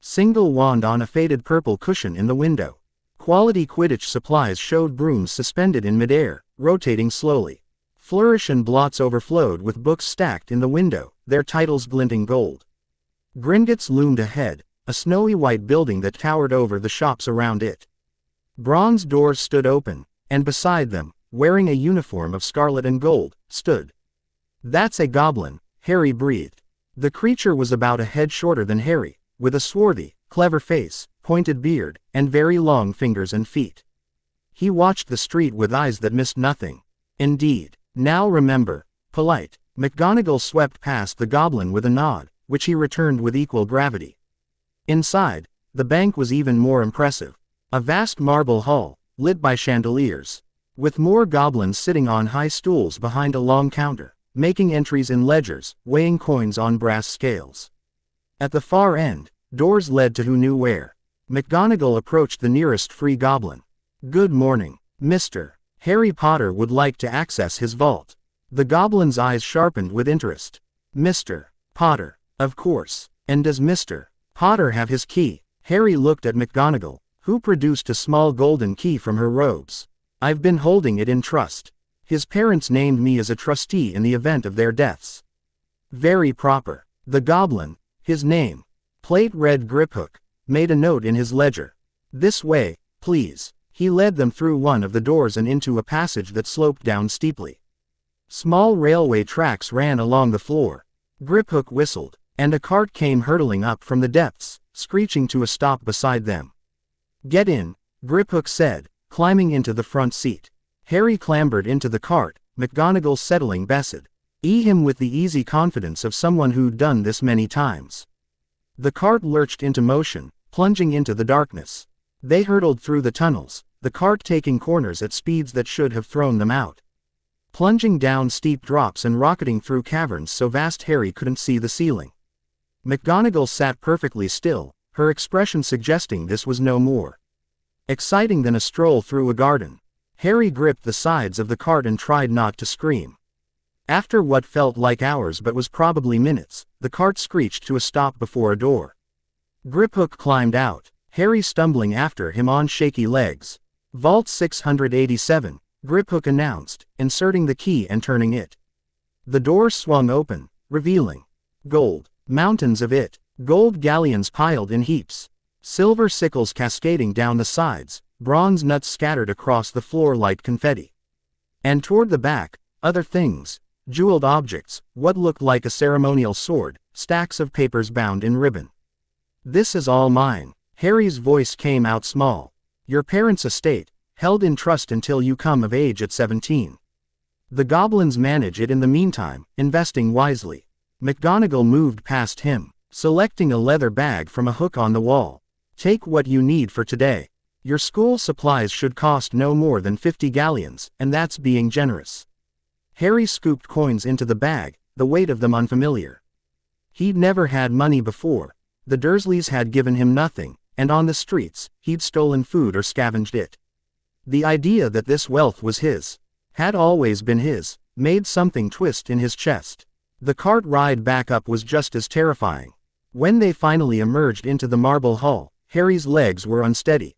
single wand on a faded purple cushion in the window. Quality Quidditch supplies showed brooms suspended in midair, rotating slowly. Flourish and blots overflowed with books stacked in the window, their titles glinting gold. Gringotts loomed ahead, a snowy white building that towered over the shops around it. Bronze doors stood open, and beside them, wearing a uniform of scarlet and gold, stood. "That's a goblin," Harry breathed. The creature was about a head shorter than Harry, with a swarthy, clever face, pointed beard, and very long fingers and feet. He watched the street with eyes that missed nothing. "Indeed. Now remember, polite." McGonagall swept past the goblin with a nod, which he returned with equal gravity. Inside, the bank was even more impressive. A vast marble hall, lit by chandeliers, with more goblins sitting on high stools behind a long counter, making entries in ledgers, weighing coins on brass scales. At the far end, doors led to who knew where. McGonagall approached the nearest free goblin. "Good morning, Mr. Harry Potter would like to access his vault." The goblin's eyes sharpened with interest. "Mr. Potter, of course. And does Mr. Potter have his key?" Harry looked at McGonagall, who produced a small golden key from her robes. "I've been holding it in trust. His parents named me as a trustee in the event of their deaths." "Very proper." The goblin, his name, Plate Red Griphook, made a note in his ledger. "This way, please." He led them through one of the doors and into a passage that sloped down steeply. Small railway tracks ran along the floor. Griphook whistled, and a cart came hurtling up from the depths, screeching to a stop beside them. "Get in," Griphook said, climbing into the front seat. Harry clambered into the cart, McGonagall settling beside him with the easy confidence of someone who'd done this many times. The cart lurched into motion, plunging into the darkness. They hurtled through the tunnels, the cart taking corners at speeds that should have thrown them out. Plunging down steep drops and rocketing through caverns so vast Harry couldn't see the ceiling. McGonagall sat perfectly still, her expression suggesting this was no more exciting than a stroll through a garden. Harry gripped the sides of the cart and tried not to scream. After what felt like hours but was probably minutes, the cart screeched to a stop before a door. Griphook climbed out, Harry stumbling after him on shaky legs. "Vault 687, Griphook announced, inserting the key and turning it. The door swung open, revealing gold, mountains of it, gold galleons piled in heaps, silver sickles cascading down the sides, bronze nuts scattered across the floor like confetti. And toward the back, other things, jeweled objects, what looked like a ceremonial sword, stacks of papers bound in ribbon. "This is all mine." Harry's voice came out small. "Your parents' estate, held in trust until you come of age at 17. The goblins manage it in the meantime, investing wisely." McGonagall moved past him, selecting a leather bag from a hook on the wall. "Take what you need for today. Your school supplies should cost no more than 50 galleons, and that's being generous." Harry scooped coins into the bag, the weight of them unfamiliar. He'd never had money before. The Dursleys had given him nothing, and on the streets, he'd stolen food or scavenged it. The idea that this wealth was his, had always been his, made something twist in his chest. The cart ride back up was just as terrifying. When they finally emerged into the marble hall, Harry's legs were unsteady.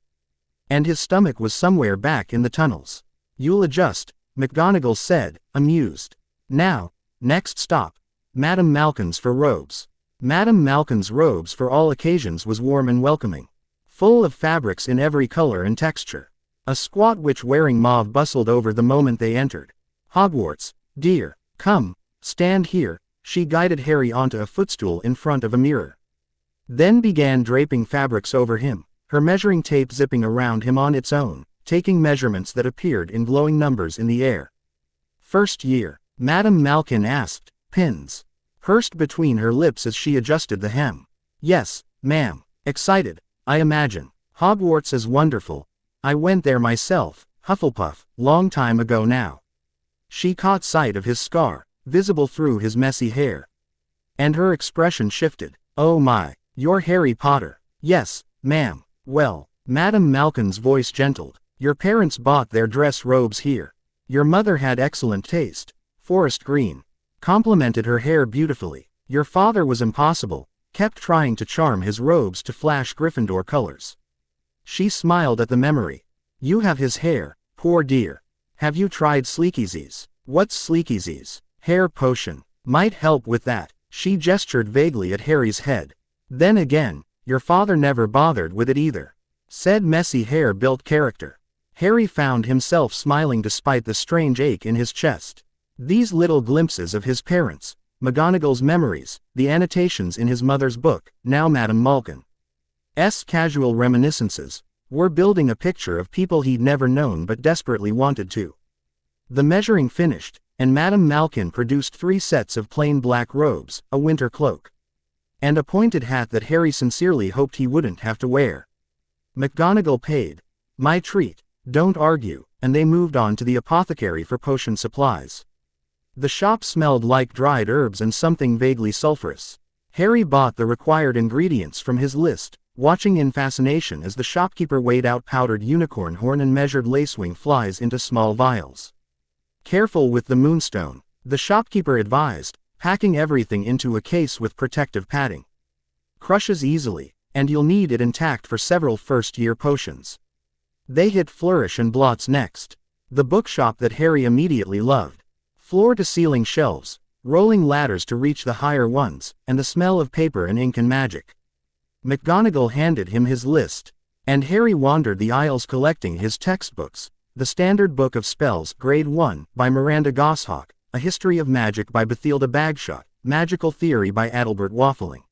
And his stomach was somewhere back in the tunnels. "You'll adjust," McGonagall said, amused. "Now, next stop, Madame Malkin's for robes." Madame Malkin's robes for all occasions was warm and welcoming, full of fabrics in every color and texture. A squat witch-wearing mauve bustled over the moment they entered. "Hogwarts, dear, come, stand here." She guided Harry onto a footstool in front of a mirror. Then began draping fabrics over him, her measuring tape zipping around him on its own, taking measurements that appeared in glowing numbers in the air. "First year?" Madame Malkin asked, pins pursed between her lips as she adjusted the hem. "Yes, ma'am." Excited, "I imagine. Hogwarts is wonderful. I went there myself, Hufflepuff, long time ago now." She caught sight of his scar, visible through his messy hair. And her expression shifted. "Oh my, you're Harry Potter." "Yes, ma'am." "Well," Madame Malkin's voice gentled, "your parents bought their dress robes here. Your mother had excellent taste. Forest green. Complimented her hair beautifully. Your father was impossible, kept trying to charm his robes to flash Gryffindor colors. She smiled at the memory. You have his hair, poor dear. Have you tried Sleekeasies? What's Sleekeasies? Hair potion. Might help with that. She gestured vaguely at Harry's head. Then again, your father never bothered with it either, said messy hair-built character. Harry found himself smiling despite the strange ache in his chest. These little glimpses of his parents, McGonagall's memories, the annotations in his mother's book, now Madame Malkin's casual reminiscences, were building a picture of people he'd never known but desperately wanted to. The measuring finished, and Madame Malkin produced 3 sets of plain black robes, a winter cloak, and a pointed hat that Harry sincerely hoped he wouldn't have to wear. McGonagall paid. My treat, don't argue, and they moved on to the apothecary for potion supplies. The shop smelled like dried herbs and something vaguely sulphurous. Harry bought the required ingredients from his list, watching in fascination as the shopkeeper weighed out powdered unicorn horn and measured lacewing flies into small vials. Careful with the moonstone, the shopkeeper advised, packing everything into a case with protective padding. Crushes easily, and you'll need it intact for several first-year potions. They hit Flourish and Blots next. The bookshop that Harry immediately loved. Floor-to-ceiling shelves, rolling ladders to reach the higher ones, and the smell of paper and ink and magic. McGonagall handed him his list, and Harry wandered the aisles collecting his textbooks. The Standard Book of Spells, Grade 1, by Miranda Goshawk, A History of Magic by Bathilda Bagshot, Magical Theory by Adalbert Waffling.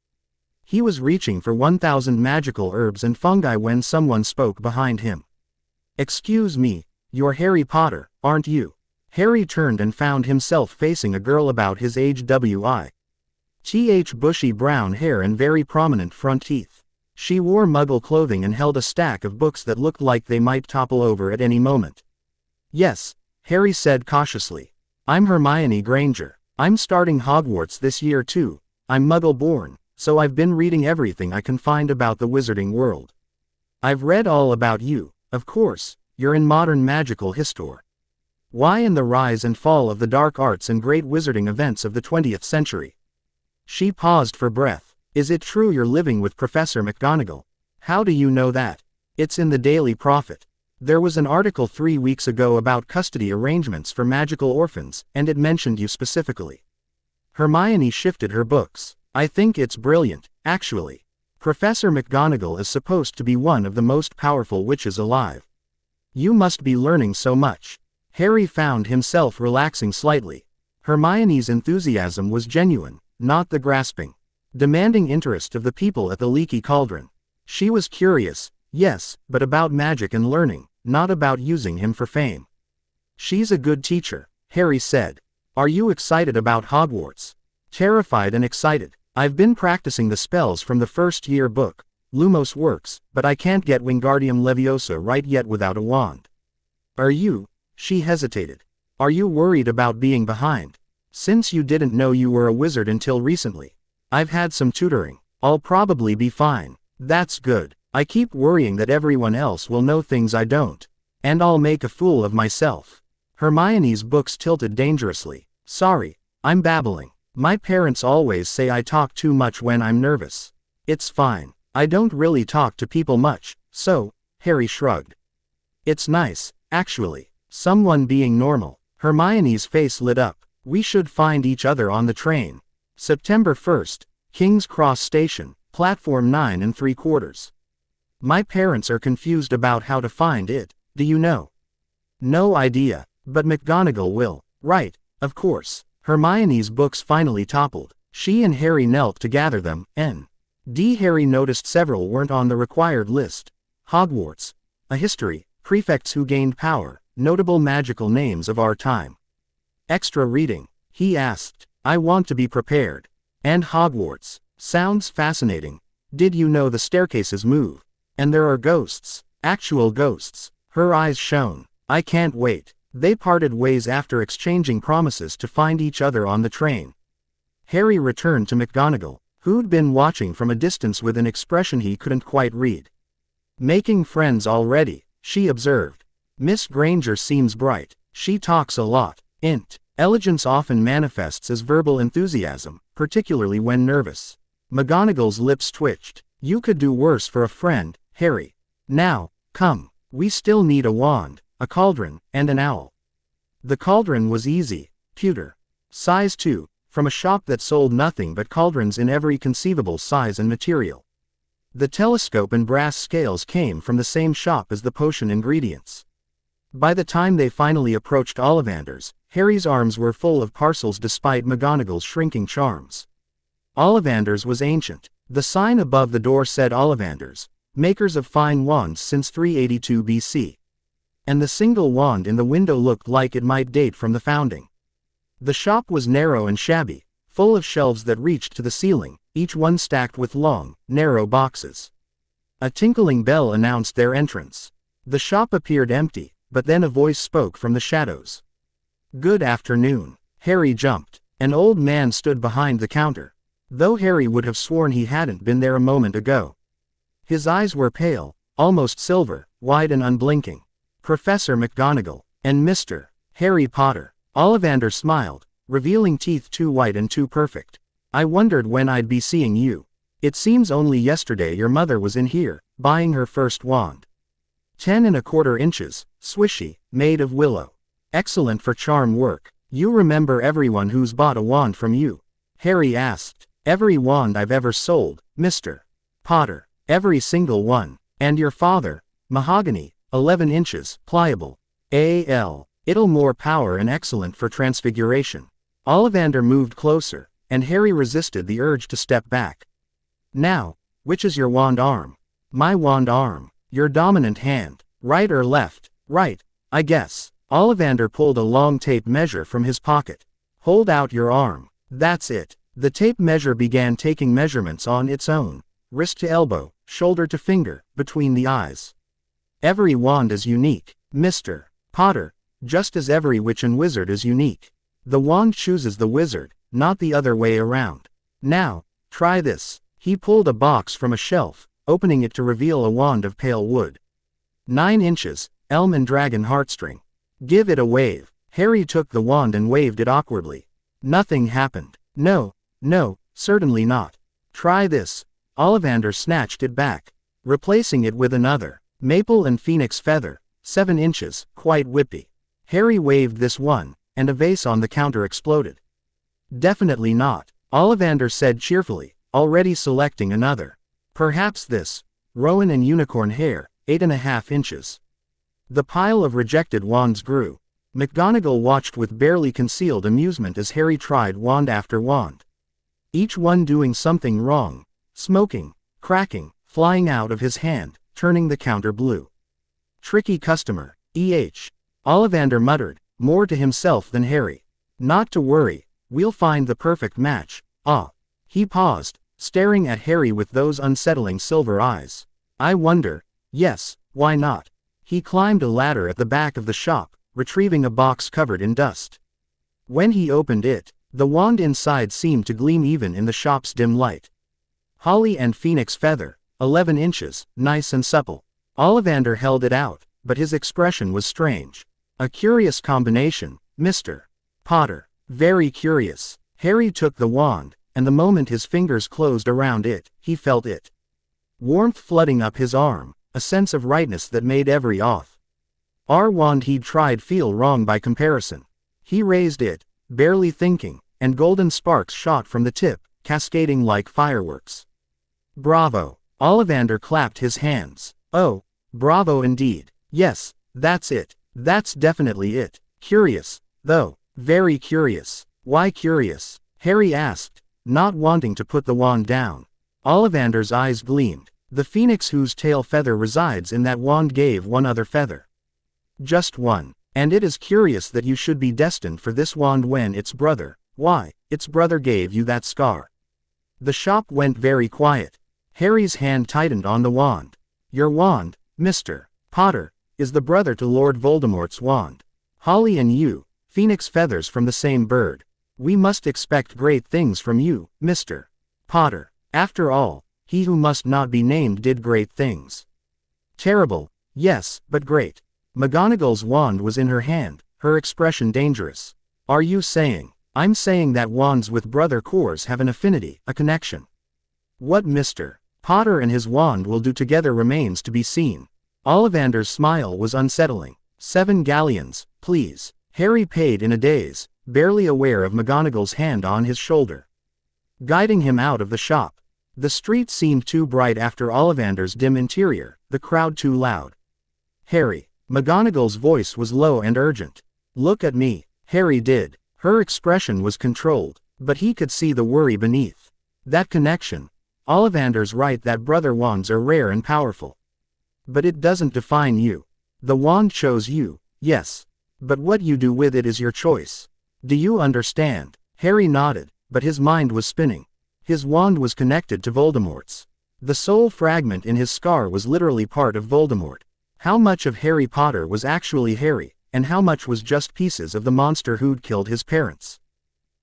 He was reaching for 1,000 magical herbs and fungi when someone spoke behind him. Excuse me, you're Harry Potter, aren't you? Harry turned and found himself facing a girl about his age, bushy brown hair and very prominent front teeth. She wore Muggle clothing and held a stack of books that looked like they might topple over at any moment. Yes, Harry said cautiously. I'm Hermione Granger. I'm starting Hogwarts this year too. I'm Muggle-born, so I've been reading everything I can find about the wizarding world. I've read all about you, of course. You're in modern magical history. Why in the rise and fall of the dark arts and great wizarding events of the 20th century? She paused for breath. Is it true you're living with Professor McGonagall? How do you know that? It's in the Daily Prophet. There was an article 3 weeks ago about custody arrangements for magical orphans, and it mentioned you specifically. Hermione shifted her books. I think it's brilliant, actually. Professor McGonagall is supposed to be one of the most powerful witches alive. You must be learning so much. Harry found himself relaxing slightly. Hermione's enthusiasm was genuine, not the grasping, demanding interest of the people at the Leaky Cauldron. She was curious, yes, but about magic and learning, not about using him for fame. She's a good teacher, Harry said. Are you excited about Hogwarts? Terrified and excited. I've been practicing the spells from the first-year book, Lumos Works, but I can't get Wingardium Leviosa right yet without a wand. Are you? She hesitated. Are you worried about being behind? Since you didn't know you were a wizard until recently. I've had some tutoring. I'll probably be fine. That's good. I keep worrying that everyone else will know things I don't. And I'll make a fool of myself. Hermione's books tilted dangerously. Sorry, I'm babbling. My parents always say I talk too much when I'm nervous. It's fine. I don't really talk to people much, so, Harry shrugged. It's nice, actually. Someone being normal. Hermione's face lit up. We should find each other on the train. September 1st, King's Cross Station, Platform 9 3/4. My parents are confused about how to find it, do you know? No idea, but McGonagall will. Right, of course. Hermione's books finally toppled. She and Harry knelt to gather them, Harry noticed several weren't on the required list. Hogwarts, A History, Prefects Who Gained Power, Notable Magical Names of Our Time. Extra reading, he asked. I want to be prepared. And Hogwarts. Sounds fascinating. Did you know the staircases move? And there are ghosts. Actual ghosts. Her eyes shone. I can't wait. They parted ways after exchanging promises to find each other on the train. Harry returned to McGonagall, who'd been watching from a distance with an expression he couldn't quite read. Making friends already, she observed. Miss Granger seems bright. She talks a lot. Elegance often manifests as verbal enthusiasm, particularly when nervous. McGonagall's lips twitched. You could do worse for a friend, Harry. Now, come. We still need a wand, a cauldron, and an owl. The cauldron was easy, pewter. Size 2, from a shop that sold nothing but cauldrons in every conceivable size and material. The telescope and brass scales came from the same shop as the potion ingredients. By the time they finally approached Ollivander's, Harry's arms were full of parcels despite McGonagall's shrinking charms. Ollivander's was ancient. The sign above the door said Ollivander's, makers of fine wands since 382 BC. And the single wand in the window looked like it might date from the founding. The shop was narrow and shabby, full of shelves that reached to the ceiling, each one stacked with long, narrow boxes. A tinkling bell announced their entrance. The shop appeared empty, but then a voice spoke from the shadows. Good afternoon. Harry jumped. An old man stood behind the counter. Though Harry would have sworn he hadn't been there a moment ago. His eyes were pale, almost silver, wide and unblinking. Professor McGonagall, and Mr. Harry Potter. Ollivander smiled, revealing teeth too white and too perfect. I wondered when I'd be seeing you. It seems only yesterday your mother was in here, buying her first wand. 10¼ inches, swishy, made of willow. Excellent for charm work. You remember everyone who's bought a wand from you? Harry asked. Every wand I've ever sold, Mr. Potter. Every single one. And your father? Mahogany, 11 inches, pliable. It'll more power and excellent for transfiguration. Ollivander moved closer, and Harry resisted the urge to step back. Now, which is your wand arm? My wand arm. Your dominant hand. Right or left? Right, I guess. Ollivander pulled a long tape measure from his pocket. Hold out your arm. That's it. The tape measure began taking measurements on its own. Wrist to elbow, shoulder to finger, between the eyes. Every wand is unique, Mr. Potter, just as every witch and wizard is unique. The wand chooses the wizard, not the other way around. Now, try this. He pulled a box from a shelf, opening it to reveal a wand of pale wood. 9 inches, elm and dragon heartstring. Give it a wave. Harry took the wand and waved it awkwardly. Nothing happened. No, certainly not. Try this. Ollivander snatched it back, replacing it with another. Maple and phoenix feather, 7 inches, quite whippy. Harry waved this one, and a vase on the counter exploded. Definitely not, Ollivander said cheerfully, already selecting another. Perhaps this. Rowan and unicorn hair, 8½ inches. The pile of rejected wands grew. McGonagall watched with barely concealed amusement as Harry tried wand after wand. Each one doing something wrong. Smoking, cracking, flying out of his hand, turning the counter blue. Tricky customer, Ollivander muttered, more to himself than Harry. Not to worry, we'll find the perfect match. He paused, staring at Harry with those unsettling silver eyes. I wonder. Yes, why not? He climbed a ladder at the back of the shop, retrieving a box covered in dust. When he opened it, the wand inside seemed to gleam even in the shop's dim light. Holly and phoenix feather, 11 inches, nice and supple. Ollivander held it out, but his expression was strange. A curious combination, Mr. Potter. Very curious. Harry took the wand, and the moment his fingers closed around it, he felt it. Warmth flooding up his arm, a sense of rightness that made every wand he'd tried feel wrong by comparison. He raised it, barely thinking, and golden sparks shot from the tip, cascading like fireworks. Bravo! Ollivander clapped his hands. Oh, bravo indeed. Yes, that's it. That's definitely it. Curious, though. Very curious. Why curious? Harry asked, not wanting to put the wand down. Ollivander's eyes gleamed. The phoenix whose tail feather resides in that wand gave one other feather. Just one. And it is curious that you should be destined for this wand when its brother, its brother gave you that scar. The shop went very quiet. Harry's hand tightened on the wand. Your wand, Mr. Potter, is the brother to Lord Voldemort's wand. Holly and you, phoenix feathers from the same bird. We must expect great things from you, Mr. Potter. After all, he who must not be named did great things. Terrible, yes, but great. McGonagall's wand was in her hand, her expression dangerous. Are you saying? I'm saying that wands with brother cores have an affinity, a connection. What Mr. Potter and his wand will do together remains to be seen. Ollivander's smile was unsettling. 7 galleons, please. Harry paid in a daze, barely aware of McGonagall's hand on his shoulder, guiding him out of the shop. The street seemed too bright after Ollivander's dim interior, the crowd too loud. Harry. McGonagall's voice was low and urgent. Look at me. Harry did. Her expression was controlled, but he could see the worry beneath. That connection. Ollivander's right that brother wands are rare and powerful. But it doesn't define you. The wand chose you, yes. But what you do with it is your choice. Do you understand? Harry nodded, but his mind was spinning. His wand was connected to Voldemort's. The soul fragment in his scar was literally part of Voldemort. How much of Harry Potter was actually Harry, and how much was just pieces of the monster who'd killed his parents?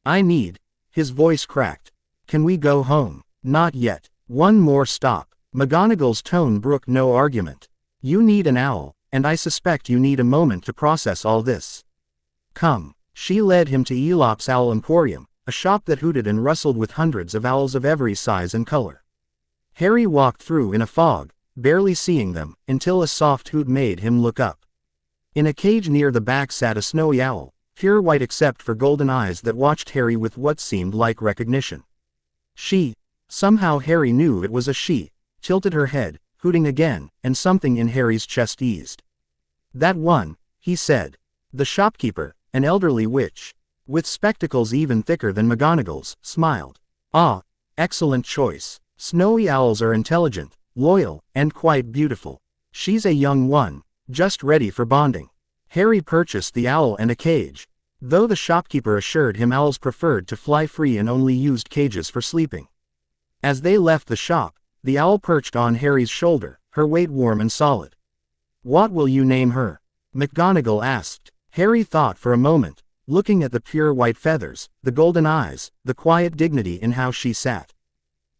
I need. His voice cracked. Can we go home? Not yet. One more stop. McGonagall's tone brooked no argument. You need an owl, and I suspect you need a moment to process all this. Come. She led him to Elop's Owl Emporium, a shop that hooted and rustled with hundreds of owls of every size and color. Harry walked through in a fog, barely seeing them, until a soft hoot made him look up. In a cage near the back sat a snowy owl, pure white except for golden eyes that watched Harry with what seemed like recognition. She, somehow Harry knew it was a she, tilted her head, hooting again, and something in Harry's chest eased. That one, he said. The shopkeeper, an elderly witch, with spectacles even thicker than McGonagall's, smiled. Ah, excellent choice. Snowy owls are intelligent, loyal, and quite beautiful. She's a young one, just ready for bonding. Harry purchased the owl and a cage, though the shopkeeper assured him owls preferred to fly free and only used cages for sleeping. As they left the shop, the owl perched on Harry's shoulder, her weight warm and solid. What will you name her? McGonagall asked. Harry thought for a moment, looking at the pure white feathers, the golden eyes, the quiet dignity in how she sat.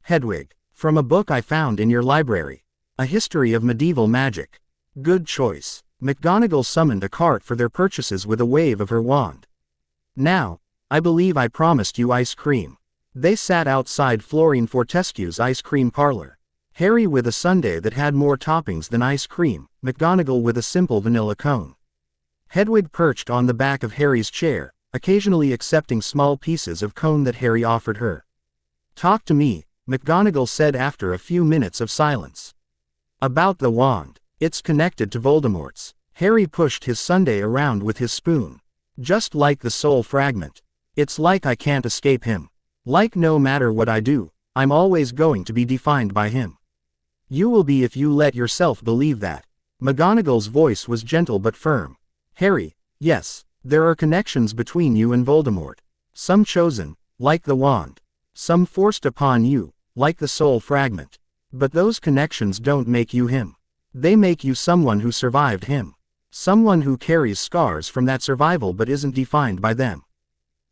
Hedwig, from a book I found in your library. A History of Medieval Magic. Good choice. McGonagall summoned a cart for their purchases with a wave of her wand. Now, I believe I promised you ice cream. They sat outside Florine Fortescue's ice cream parlor. Harry with a sundae that had more toppings than ice cream, McGonagall with a simple vanilla cone. Hedwig perched on the back of Harry's chair, occasionally accepting small pieces of cone that Harry offered her. Talk to me, McGonagall said after a few minutes of silence. About the wand. It's connected to Voldemort's. Harry pushed his sundae around with his spoon. Just like the soul fragment. It's like I can't escape him. Like no matter what I do, I'm always going to be defined by him. You will be if you let yourself believe that. McGonagall's voice was gentle but firm. Harry, yes, there are connections between you and Voldemort. Some chosen, like the wand. Some forced upon you, like the soul fragment. But those connections don't make you him. They make you someone who survived him. Someone who carries scars from that survival but isn't defined by them.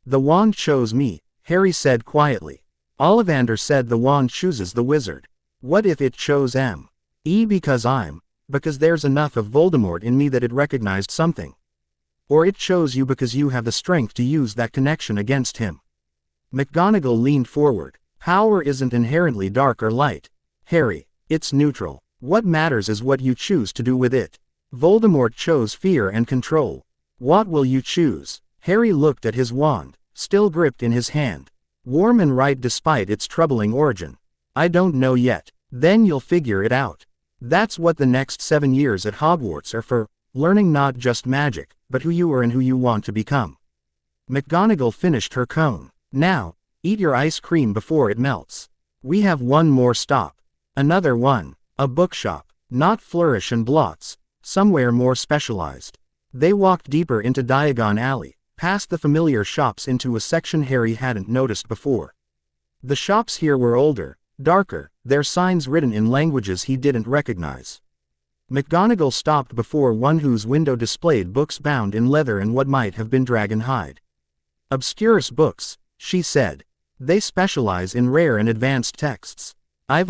The wand chose me, Harry said quietly. Ollivander said the wand chooses the wizard. What if it chose me because there's enough of Voldemort in me that it recognized something? Or it chose you because you have the strength to use that connection against him. McGonagall leaned forward. Power isn't inherently dark or light. Harry, it's neutral. What matters is what you choose to do with it. Voldemort chose fear and control. What will you choose? Harry looked at his wand, still gripped in his hand. Warm and right despite its troubling origin. I don't know yet. Then you'll figure it out. That's what the next 7 years at Hogwarts are for, learning not just magic, but who you are and who you want to become. McGonagall finished her cone. Now, eat your ice cream before it melts. We have one more stop. Another one. A bookshop. Not Flourish and Blots. Somewhere more specialized. They walked deeper into Diagon Alley, past the familiar shops into a section Harry hadn't noticed before. The shops here were older, darker, their signs written in languages he didn't recognize. McGonagall stopped before one whose window displayed books bound in leather and what might have been dragon hide. Obscurus books, she said. They specialize in rare and advanced texts. I've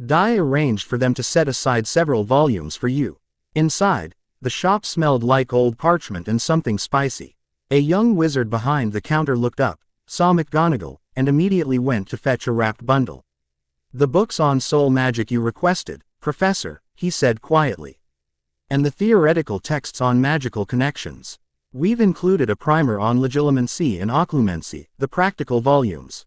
Di arranged for them to set aside several volumes for you. Inside, the shop smelled like old parchment and something spicy. A young wizard behind the counter looked up, saw McGonagall, and immediately went to fetch a wrapped bundle. "The books on soul magic you requested, Professor," he said quietly. "And the theoretical texts on magical connections. We've included a primer on legilimency and occlumency, the practical volumes.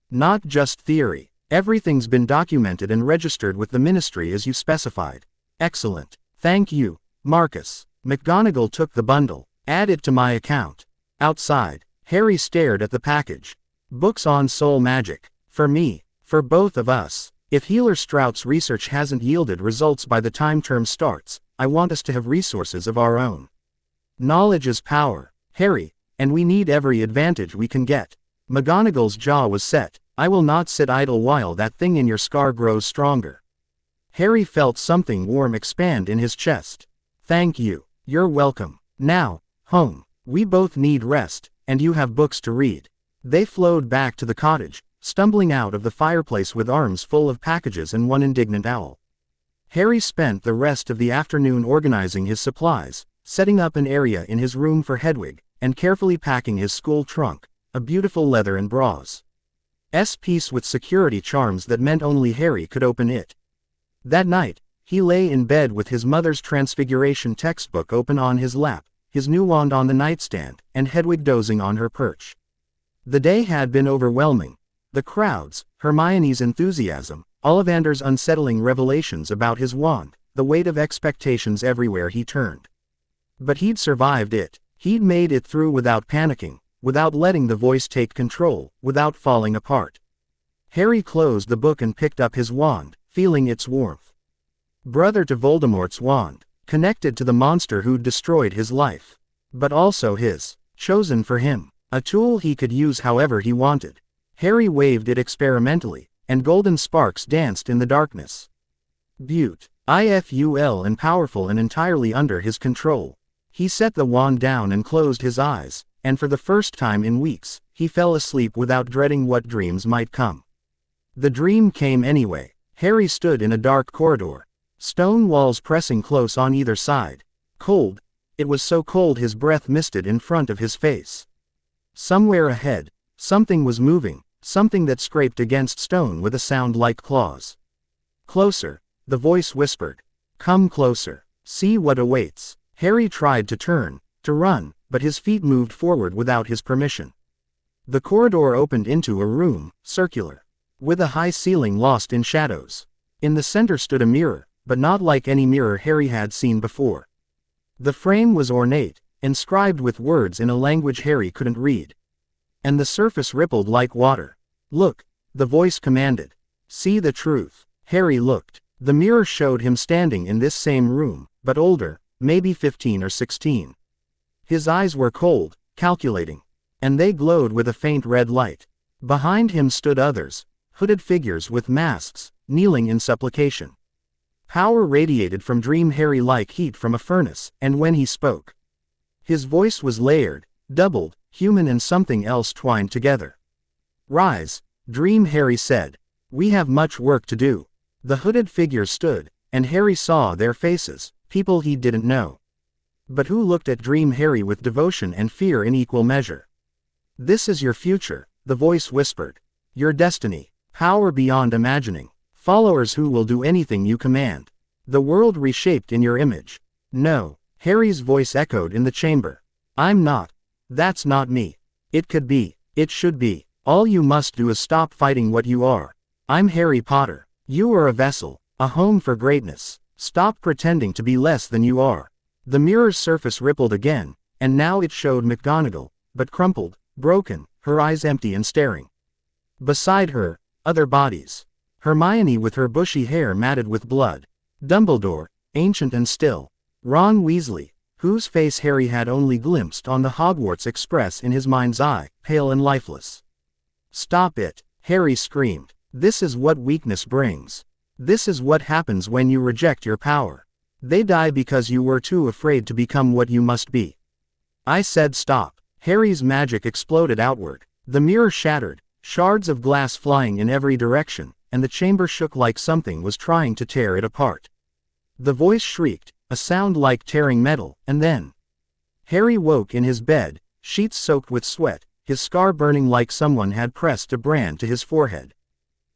Not just theory. Everything's been documented and registered with the ministry as you specified." "Excellent. Thank you, Marcus." McGonagall took the bundle. "Add it to my account." Outside, Harry stared at the package. "Books on soul magic. For me. For both of us. If Healer Strout's research hasn't yielded results by the time term starts, I want us to have resources of our own. Knowledge is power, Harry, and we need every advantage we can get." McGonagall's jaw was set. "I will not sit idle while that thing in your scar grows stronger." Harry felt something warm expand in his chest. "Thank you. You're welcome. Now, home. We both need rest, and you have books to read." They flowed back to the cottage, stumbling out of the fireplace with arms full of packages and one indignant owl. Harry spent the rest of the afternoon organizing his supplies, setting up an area in his room for Hedwig, and carefully packing his school trunk, a beautiful leather and bras. Piece with security charms that meant only Harry could open it. That night, he lay in bed with his mother's Transfiguration textbook open on his lap, his new wand on the nightstand, and Hedwig dozing on her perch. The day had been overwhelming. The crowds, Hermione's enthusiasm, Ollivander's unsettling revelations about his wand, the weight of expectations everywhere he turned. But he'd survived it. He'd made it through without panicking, without letting the voice take control, without falling apart. Harry closed the book and picked up his wand, feeling its warmth. Brother to Voldemort's wand, connected to the monster who'd destroyed his life. But also his, chosen for him, a tool he could use however he wanted. Harry waved it experimentally, and golden sparks danced in the darkness. Beautiful and powerful and entirely under his control. He set the wand down and closed his eyes, and for the first time in weeks, he fell asleep without dreading what dreams might come. The dream came anyway. Harry stood in a dark corridor. Stone walls pressing close on either side. Cold. It was so cold his breath misted in front of his face. Somewhere ahead, something was moving, something that scraped against stone with a sound like claws. "Closer," the voice whispered. "Come closer. See what awaits." Harry tried to turn, to run, but his feet moved forward without his permission. The corridor opened into a room, circular, with a high ceiling lost in shadows. In the center stood a mirror, but not like any mirror Harry had seen before. The frame was ornate, inscribed with words in a language Harry couldn't read. And the surface rippled like water. "Look," the voice commanded. "See the truth." Harry looked. The mirror showed him standing in this same room, but older, maybe 15 or 16. His eyes were cold, calculating. And they glowed with a faint red light. Behind him stood others, hooded figures with masks, kneeling in supplication. Power radiated from Dream Harry like heat from a furnace, and when he spoke, his voice was layered, doubled, human and something else twined together. "Rise," Dream Harry said. "We have much work to do." The hooded figures stood, and Harry saw their faces, people he didn't know, but who looked at Dream Harry with devotion and fear in equal measure. "This is your future," the voice whispered. "Your destiny. Power beyond imagining. Followers who will do anything you command. The world reshaped in your image." "No," Harry's voice echoed in the chamber. "I'm not. That's not me. It could be. It should be. All you must do is stop fighting what you are. I'm Harry Potter. You are a vessel, a home for greatness. Stop pretending to be less than you are." The mirror's surface rippled again, and now it showed McGonagall, but crumpled, broken, her eyes empty and staring. Beside her, other bodies. Hermione with her bushy hair matted with blood. Dumbledore, ancient and still. Ron Weasley, whose face Harry had only glimpsed on the Hogwarts Express in his mind's eye, pale and lifeless. "Stop it," Harry screamed. "This is what weakness brings. This is what happens when you reject your power. They die because you were too afraid to become what you must be." "I said stop." Harry's magic exploded outward. The mirror shattered, shards of glass flying in every direction, and the chamber shook like something was trying to tear it apart. The voice shrieked, a sound like tearing metal, and then Harry woke in his bed, sheets soaked with sweat, his scar burning like someone had pressed a brand to his forehead.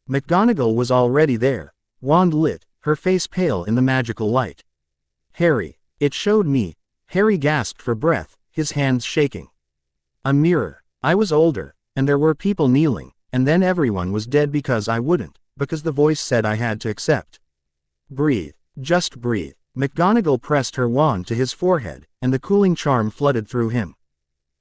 McGonagall was already there, wand lit, her face pale in the magical light. "Harry, it showed me," Harry gasped for breath, his hands shaking. "A mirror. I was older, and there were people kneeling, and then everyone was dead because I wouldn't, because the voice said I had to accept. Breathe. Just breathe." McGonagall pressed her wand to his forehead, and the cooling charm flooded through him.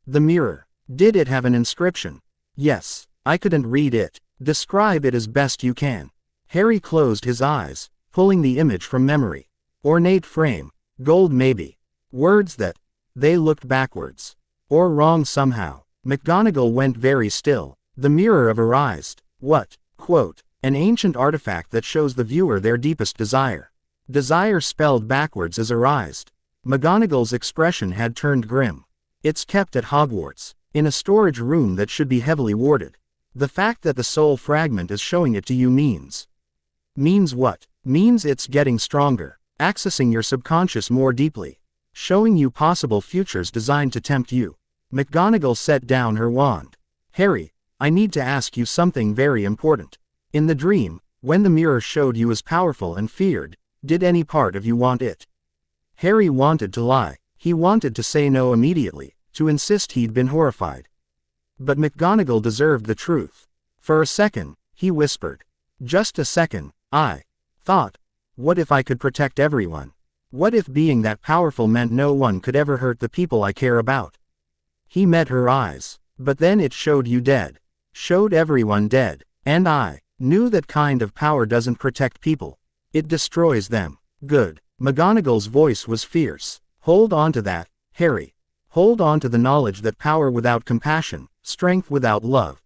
"The mirror. Did it have an inscription?" "Yes. I couldn't read it." "Describe it as best you can." Harry closed his eyes, pulling the image from memory. "Ornate frame. Gold maybe. Words that..." They looked backwards. "Or wrong somehow." McGonagall went very still. "The mirror of Arised. What?" Quote. "An ancient artifact that shows the viewer their deepest desire." Desire spelled backwards as Arised. McGonagall's expression had turned grim. "It's kept at Hogwarts, in a storage room that should be heavily warded. The fact that the soul fragment is showing it to you means..." "Means what?" "Means it's getting stronger, accessing your subconscious more deeply, showing you possible futures designed to tempt you." McGonagall set down her wand. "Harry, I need to ask you something very important. In the dream, when the mirror showed you as powerful and feared, did any part of you want it?" Harry wanted to lie. He wanted to say no immediately, to insist he'd been horrified. But McGonagall deserved the truth. For a second, he whispered. "Just a second, I thought, what if I could protect everyone? What if being that powerful meant no one could ever hurt the people I care about?" He met her eyes. "But then it showed you dead. Showed everyone dead. And I knew that kind of power doesn't protect people. It destroys them." "Good." McGonagall's voice was fierce. "Hold on to that, Harry. Hold on to the knowledge that power without compassion, strength without love,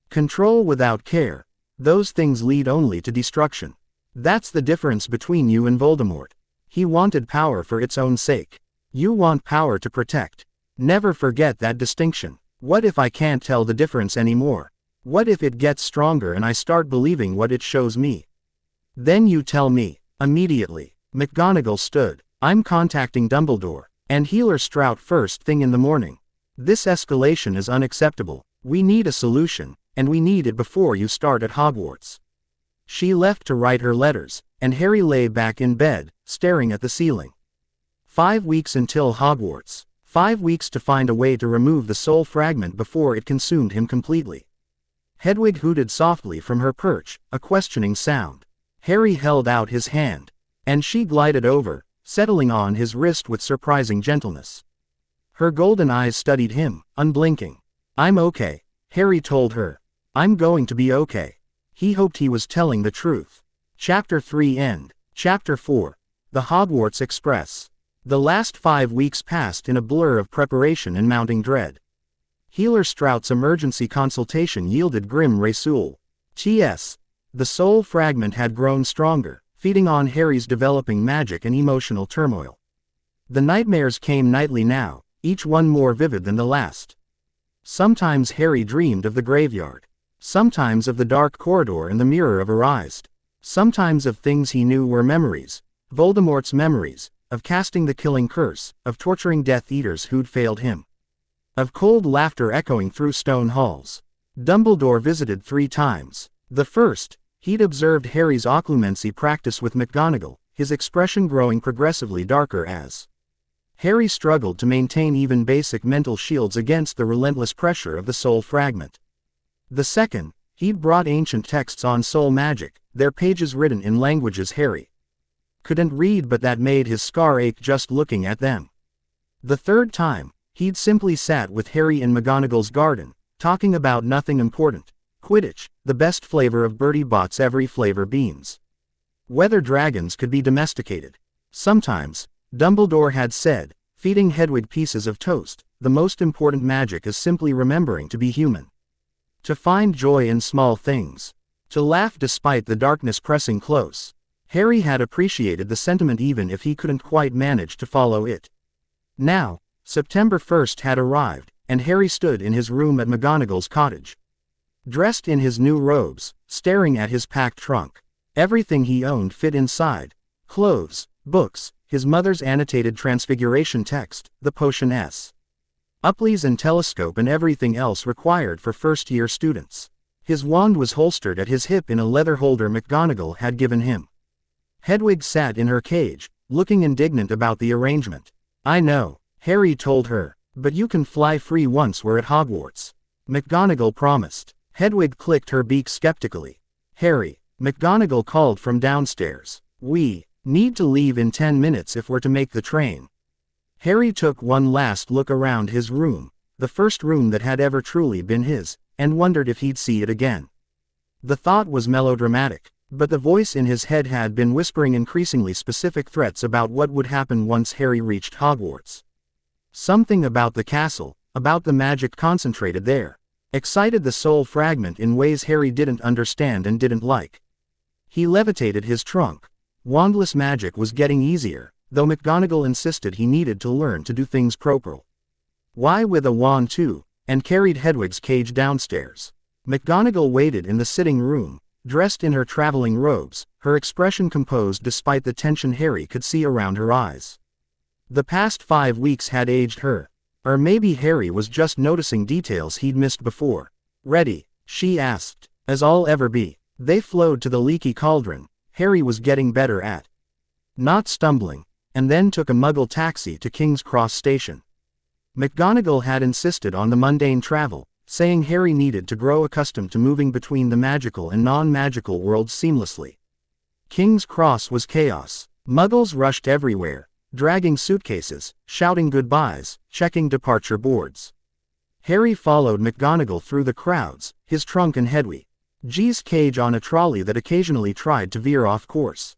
control without care, those things lead only to destruction. That's the difference between you and Voldemort. He wanted power for its own sake. You want power to protect. Never forget that distinction. What if I can't tell the difference anymore? What if it gets stronger and I start believing what it shows me? Then you tell me." Immediately. McGonagall stood. "I'm contacting Dumbledore and Healer Strout first thing in the morning. This escalation is unacceptable. We need a solution, and we need it before you start at Hogwarts." She left to write her letters, and Harry lay back in bed, staring at the ceiling. 5 weeks until Hogwarts. 5 weeks to find a way to remove the soul fragment before it consumed him completely. Hedwig hooted softly from her perch, a questioning sound. Harry held out his hand, and she glided over, settling on his wrist with surprising gentleness. Her golden eyes studied him, unblinking. "I'm okay," Harry told her. "I'm going to be okay." He hoped he was telling the truth. Chapter 3 End. Chapter 4. The Hogwarts Express. The last 5 weeks passed in a blur of preparation and mounting dread. Healer Strout's emergency consultation yielded grim Rasul. T.S. The soul fragment had grown stronger, feeding on Harry's developing magic and emotional turmoil. The nightmares came nightly now, each one more vivid than the last. Sometimes Harry dreamed of the graveyard. Sometimes of the dark corridor and the mirror of Arised. Sometimes of things he knew were memories, Voldemort's memories, of casting the killing curse, of torturing Death Eaters who'd failed him. Of cold laughter echoing through stone halls. Dumbledore visited 3 times. The first, he'd observed Harry's occlumency practice with McGonagall, his expression growing progressively darker as Harry struggled to maintain even basic mental shields against the relentless pressure of the soul fragment. The second, he'd brought ancient texts on soul magic, their pages written in languages Harry couldn't read but that made his scar ache just looking at them. The third time, he'd simply sat with Harry in McGonagall's garden, talking about nothing important. Quidditch, the best flavor of Bertie Bott's every flavor beans. Whether dragons could be domesticated. Sometimes, Dumbledore had said, feeding Hedwig pieces of toast, the most important magic is simply remembering to be human. To find joy in small things. To laugh despite the darkness pressing close. Harry had appreciated the sentiment even if he couldn't quite manage to follow it. Now, September 1st had arrived, and Harry stood in his room at McGonagall's cottage. Dressed in his new robes, staring at his packed trunk. Everything he owned fit inside. Clothes, books, his mother's annotated transfiguration text, the potion S. Upleys and telescope and everything else required for first-year students. His wand was holstered at his hip in a leather holder McGonagall had given him. Hedwig sat in her cage, looking indignant about the arrangement. "I know," Harry told her, "but you can fly free once we're at Hogwarts," McGonagall promised. Hedwig clicked her beak skeptically. "Harry," McGonagall called from downstairs, "we need to leave in 10 minutes if we're to make the train." Harry took one last look around his room, the first room that had ever truly been his, and wondered if he'd see it again. The thought was melodramatic, but the voice in his head had been whispering increasingly specific threats about what would happen once Harry reached Hogwarts. Something about the castle, about the magic concentrated there, excited the soul fragment in ways Harry didn't understand and didn't like. He levitated his trunk. Wandless magic was getting easier, though McGonagall insisted he needed to learn to do things properly. Why with a wand too, and carried Hedwig's cage downstairs. McGonagall waited in the sitting room, dressed in her traveling robes, her expression composed despite the tension Harry could see around her eyes. The past 5 weeks had aged her. Or maybe Harry was just noticing details he'd missed before. "Ready?" she asked. "As I'll ever be." They flowed to the leaky cauldron. Harry was getting better at not stumbling, and then took a Muggle taxi to King's Cross Station. McGonagall had insisted on the mundane travel, saying Harry needed to grow accustomed to moving between the magical and non-magical worlds seamlessly. King's Cross was chaos. Muggles rushed everywhere, dragging suitcases, shouting goodbyes, checking departure boards. Harry followed McGonagall through the crowds, his trunk and Hedwig's cage on a trolley that occasionally tried to veer off course.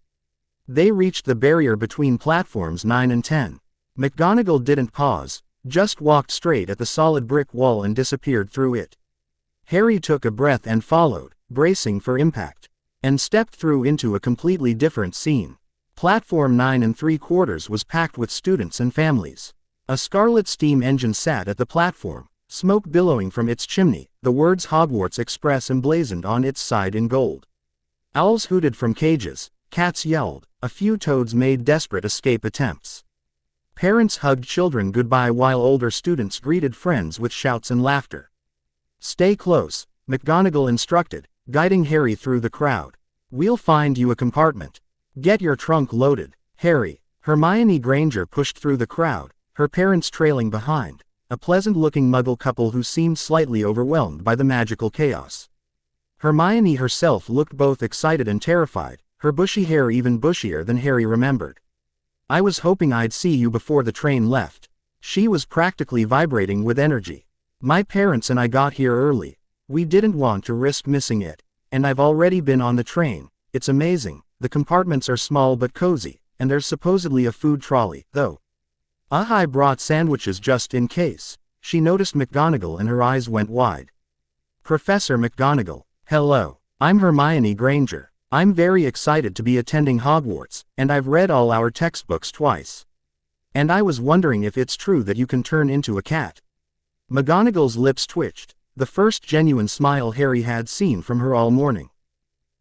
They reached the barrier between platforms 9 and 10. McGonagall didn't pause, just walked straight at the solid brick wall and disappeared through it. Harry took a breath and followed, bracing for impact, and stepped through into a completely different scene. Platform 9 3/4 was packed with students and families. A scarlet steam engine sat at the platform, smoke billowing from its chimney, the words Hogwarts Express emblazoned on its side in gold. Owls hooted from cages, cats yelled, a few toads made desperate escape attempts. Parents hugged children goodbye while older students greeted friends with shouts and laughter. "Stay close," McGonagall instructed, guiding Harry through the crowd. "We'll find you a compartment. Get your trunk loaded." Harry, Hermione Granger pushed through the crowd, her parents trailing behind, a pleasant-looking Muggle couple who seemed slightly overwhelmed by the magical chaos. Hermione herself looked both excited and terrified, her bushy hair even bushier than Harry remembered. "I was hoping I'd see you before the train left." She was practically vibrating with energy. "My parents and I got here early. We didn't want to risk missing it. And I've already been on the train. It's amazing. The compartments are small but cozy, and there's supposedly a food trolley, though. I brought sandwiches just in case." She noticed McGonagall and her eyes went wide. "Professor McGonagall, hello. I'm Hermione Granger. I'm very excited to be attending Hogwarts, and I've read all our textbooks twice. And I was wondering if it's true that you can turn into a cat." McGonagall's lips twitched, the first genuine smile Harry had seen from her all morning.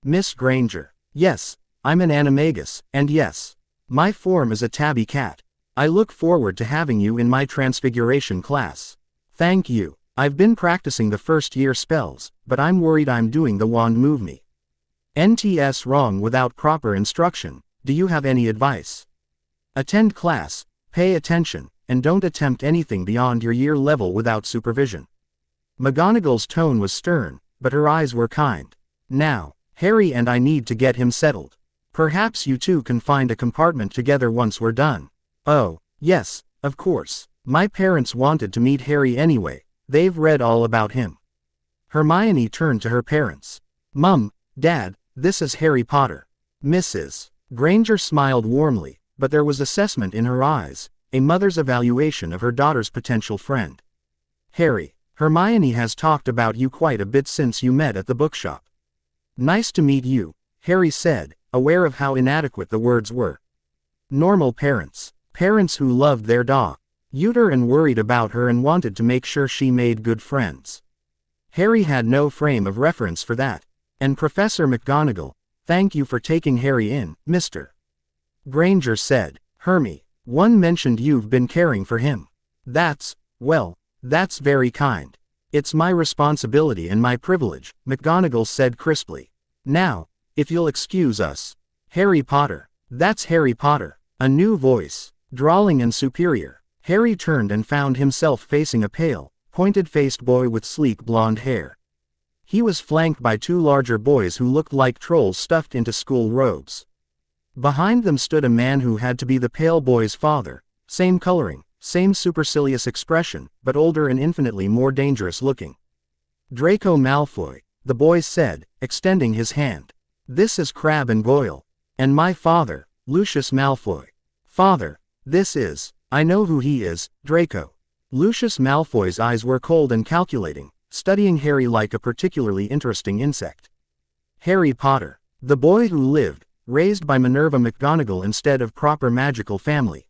"Miss Granger, yes, I'm an animagus, and yes, my form is a tabby cat. I look forward to having you in my transfiguration class." "Thank you. I've been practicing the first-year spells, but I'm worried I'm doing the wand move me. NTS wrong without proper instruction. Do you have any advice? Attend class, pay attention, and don't attempt anything beyond your year level without supervision." McGonagall's tone was stern, but her eyes were kind. "Now, Harry and I need to get him settled. Perhaps you two can find a compartment together once we're done." "Oh, yes, of course. My parents wanted to meet Harry anyway. They've read all about him." Hermione turned to her parents. "Mum, Dad, this is Harry Potter." Mrs. Granger smiled warmly, but there was assessment in her eyes, a mother's evaluation of her daughter's potential friend. "Harry, Hermione has talked about you quite a bit since you met at the bookshop." "Nice to meet you," Harry said, aware of how inadequate the words were. Normal parents. Parents who loved their daughter and worried about her and wanted to make sure she made good friends. Harry had no frame of reference for that. "And Professor McGonagall, thank you for taking Harry in, Mr. Granger said. "Hermy, one mentioned you've been caring for him. That's, well, That's very kind. It's my responsibility and my privilege, McGonagall said crisply. Now, if you'll excuse us. Harry Potter. That's Harry Potter. A new voice, drawling and superior. Harry turned and found himself facing a pale, pointed-faced boy with sleek blonde hair. He was flanked by two larger boys who looked like trolls stuffed into school robes. Behind them stood a man who had to be the pale boy's father, same coloring, same supercilious expression, but older and infinitely more dangerous looking. Draco Malfoy, the boy said, extending his hand. This is Crabbe and Goyle. And my father, Lucius Malfoy. Father, this is, I know who he is, Draco. Lucius Malfoy's eyes were cold and calculating, studying Harry like a particularly interesting insect. Harry Potter, the boy who lived, raised by Minerva McGonagall instead of proper magical family.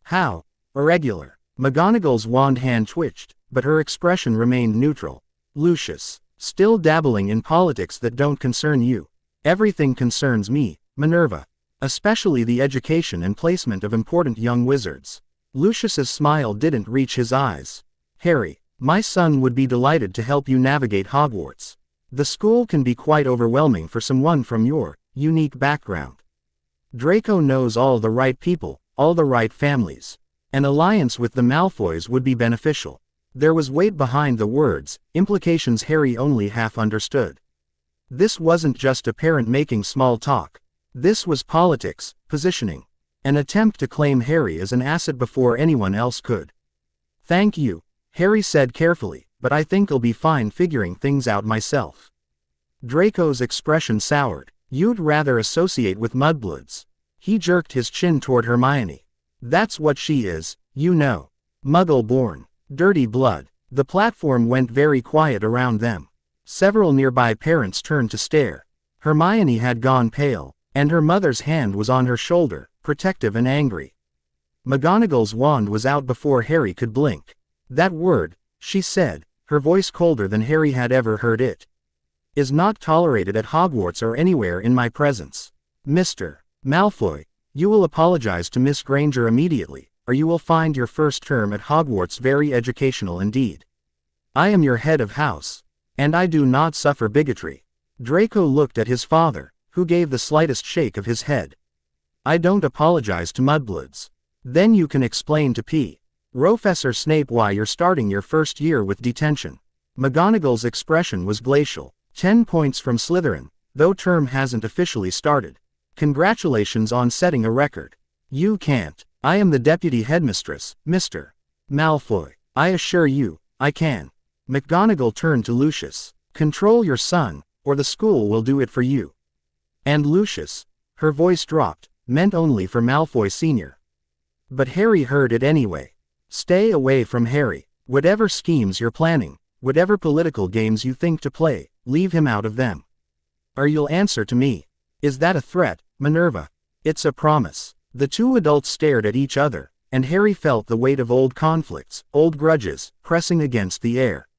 How? Irregular. McGonagall's wand hand twitched, but her expression remained neutral. Lucius, still dabbling in politics that don't concern you. Everything concerns me, Minerva. Especially the education and placement of important young wizards. Lucius's smile didn't reach his eyes. Harry, my son would be delighted to help you navigate Hogwarts. The school can be quite overwhelming for someone from your unique background. Draco knows all the right people, all the right families. An alliance with the Malfoys would be beneficial. There was weight behind the words, implications Harry only half understood. This wasn't just a parent making small talk. This was politics, positioning. An attempt to claim Harry as an asset before anyone else could. Thank you, Harry said carefully, but I think I'll be fine figuring things out myself. Draco's expression soured. You'd rather associate with mudbloods. He jerked his chin toward Hermione. That's what she is, you know. Muggle-born. Dirty blood. The platform went very quiet around them. Several nearby parents turned to stare. Hermione had gone pale, and her mother's hand was on her shoulder, protective and angry. McGonagall's wand was out before Harry could blink. That word, she said, her voice colder than Harry had ever heard it, is not tolerated at Hogwarts or anywhere in my presence. Mr. Malfoy, you will apologize to Miss Granger immediately, or you will find your first term at Hogwarts very educational indeed. I am your head of house, and I do not suffer bigotry. Draco looked at his father, who gave the slightest shake of his head. I don't apologize to mudbloods. Then you can explain to Professor Snape why you're starting your first year with detention. McGonagall's expression was glacial. 10 points from Slytherin, though term hasn't officially started. Congratulations on setting a record. You can't. I am the deputy headmistress, Mr. Malfoy. I assure you, I can. McGonagall turned to Lucius. Control your son, or the school will do it for you. And Lucius, her voice dropped, meant only for Malfoy Sr. But Harry heard it anyway. Stay away from Harry. Whatever schemes you're planning, whatever political games you think to play, leave him out of them. Or you'll answer to me. Is that a threat, Minerva? It's a promise. The two adults stared at each other, and Harry felt the weight of old conflicts, old grudges, pressing against the air.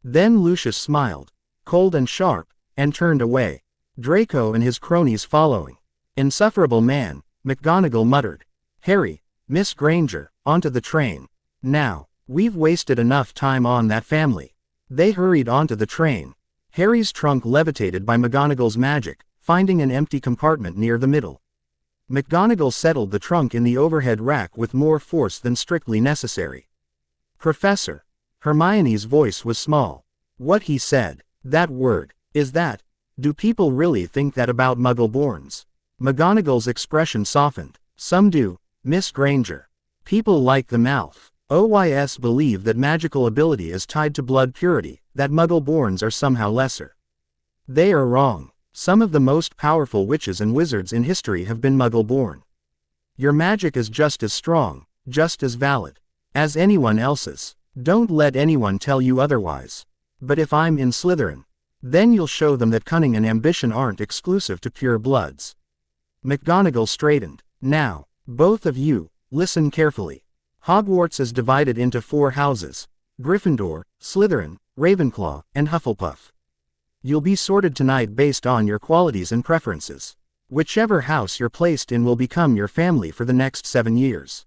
Then Lucius smiled, cold and sharp, and turned away. Draco and his cronies following. Insufferable man, McGonagall muttered. Harry, Miss Granger, onto the train. Now, we've wasted enough time on that family. They hurried onto the train. Harry's trunk levitated by McGonagall's magic, finding an empty compartment near the middle. McGonagall settled the trunk in the overhead rack with more force than strictly necessary. Professor. Hermione's voice was small. What he said. That word. Is that? Do people really think that about Muggle-borns? McGonagall's expression softened. Some do, Miss Granger. People like the Malfoys believe that magical ability is tied to blood purity, that Muggle-borns are somehow lesser. They are wrong. Some of the most powerful witches and wizards in history have been Muggle-born. Your magic is just as strong, just as valid, as anyone else's. Don't let anyone tell you otherwise. But if I'm in Slytherin, then you'll show them that cunning and ambition aren't exclusive to pure bloods. McGonagall straightened. Now, both of you, listen carefully. Hogwarts is divided into 4 houses: Gryffindor, Slytherin, Ravenclaw, and Hufflepuff. You'll be sorted tonight based on your qualities and preferences. Whichever house you're placed in will become your family for the next 7 years.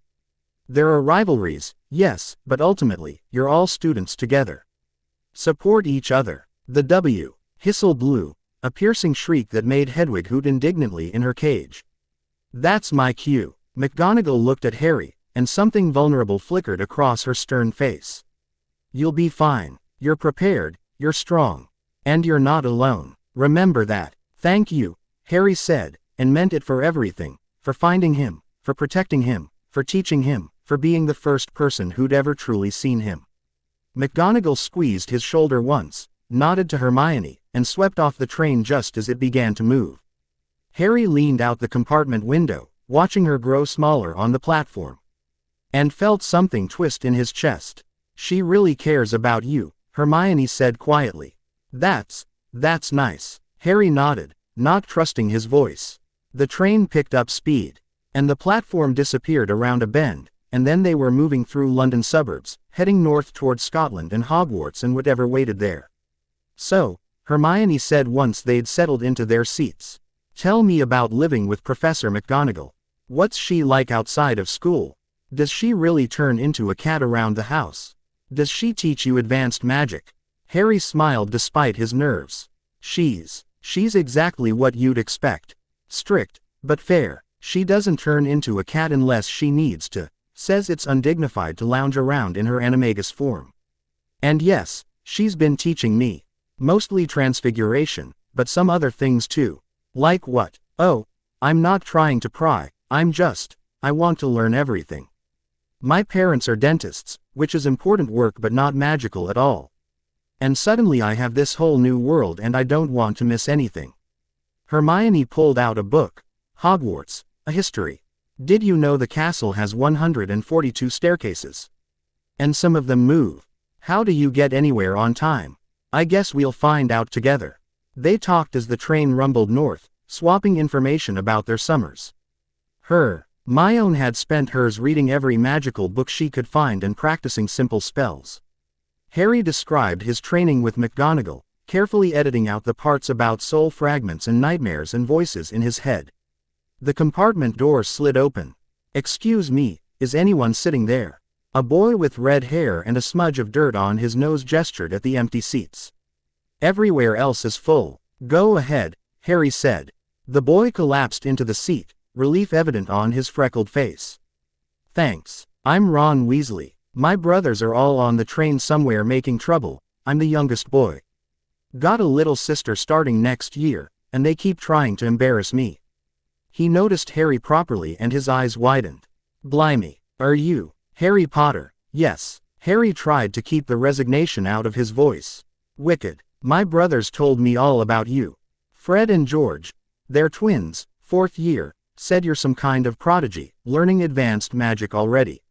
There are rivalries, yes, but ultimately, you're all students together. Support each other. The W. Hissel blew, a piercing shriek that made Hedwig hoot indignantly in her cage. That's my cue. McGonagall looked at Harry, and something vulnerable flickered across her stern face. You'll be fine. You're prepared, you're strong. And you're not alone. Remember that. Thank you, Harry said, and meant it for everything, for finding him, for protecting him, for teaching him, for being the first person who'd ever truly seen him. McGonagall squeezed his shoulder once, nodded to Hermione, and swept off the train just as it began to move. Harry leaned out the compartment window, watching her grow smaller on the platform. And felt something twist in his chest. She really cares about you, Hermione said quietly. That's nice. Harry nodded, not trusting his voice. The train picked up speed, and the platform disappeared around a bend, and then they were moving through London suburbs, heading north towards Scotland and Hogwarts and whatever waited there. So, Hermione said once they'd settled into their seats. Tell me about living with Professor McGonagall. What's she like outside of school? Does she really turn into a cat around the house? Does she teach you advanced magic? Harry smiled despite his nerves. She's exactly what you'd expect. Strict, but fair. She doesn't turn into a cat unless she needs to. Says it's undignified to lounge around in her animagus form. And yes, she's been teaching me. Mostly transfiguration, but some other things too. Like what? Oh, I'm not trying to pry, I want to learn everything. My parents are dentists, which is important work but not magical at all. And suddenly I have this whole new world and I don't want to miss anything. Hermione pulled out a book. Hogwarts, a history. Did you know the castle has 142 staircases? And some of them move. How do you get anywhere on time? I guess we'll find out together. They talked as the train rumbled north, swapping information about their summers. Hermione had spent hers reading every magical book she could find and practicing simple spells. Harry described his training with McGonagall, carefully editing out the parts about soul fragments and nightmares and voices in his head. The compartment door slid open. Excuse me, is anyone sitting there? A boy with red hair and a smudge of dirt on his nose gestured at the empty seats. Everywhere else is full. Go ahead, Harry said. The boy collapsed into the seat, relief evident on his freckled face. Thanks. I'm Ron Weasley. My brothers are all on the train somewhere making trouble. I'm the youngest boy. Got a little sister starting next year, and they keep trying to embarrass me. He noticed Harry properly and his eyes widened. Blimey, are you Harry Potter? Yes. Harry tried to keep the resignation out of his voice. Wicked. My brothers told me all about you. Fred and George. They're twins, 4th year, said you're some kind of prodigy, learning advanced magic already.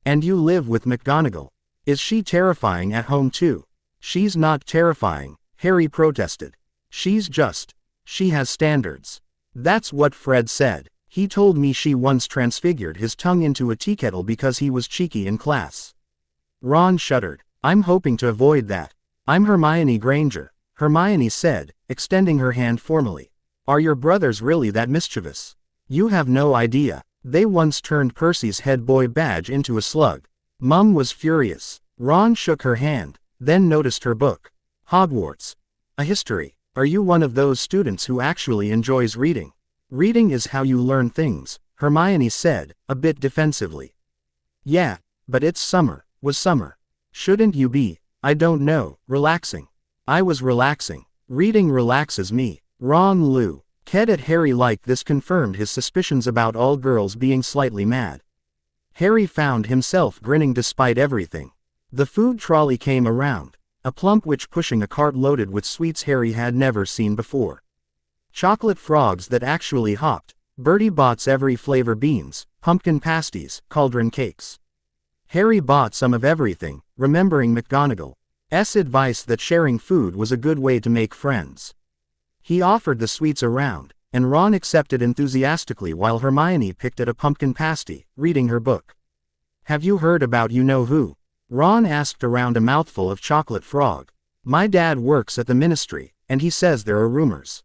And you live with McGonagall. Is she terrifying at home too? She's not terrifying, Harry protested. She has standards. That's what Fred said. He told me she once transfigured his tongue into a teakettle because he was cheeky in class. Ron shuddered. I'm hoping to avoid that. I'm Hermione Granger, Hermione said, extending her hand formally. Are your brothers really that mischievous? You have no idea. They once turned Percy's head boy badge into a slug. Mum was furious. Ron shook her hand, then noticed her book. Hogwarts. A history. Are you one of those students who actually enjoys reading? Reading is how you learn things, Hermione said, a bit defensively. Yeah, but it's summer, was summer. Shouldn't you be, I don't know, relaxing? I was relaxing. Reading relaxes me. Ron Lou. Ked at Harry like this confirmed his suspicions about all girls being slightly mad. Harry found himself grinning despite everything. The food trolley came around, a plump witch pushing a cart loaded with sweets Harry had never seen before. Chocolate frogs that actually hopped, Bertie Bott's every flavor beans, pumpkin pasties, cauldron cakes. Harry bought some of everything, remembering McGonagall's advice that sharing food was a good way to make friends. He offered the sweets around, and Ron accepted enthusiastically while Hermione picked at a pumpkin pasty, reading her book. Have you heard about you-know-who? Ron asked around a mouthful of chocolate frog. My dad works at the ministry, and he says there are rumors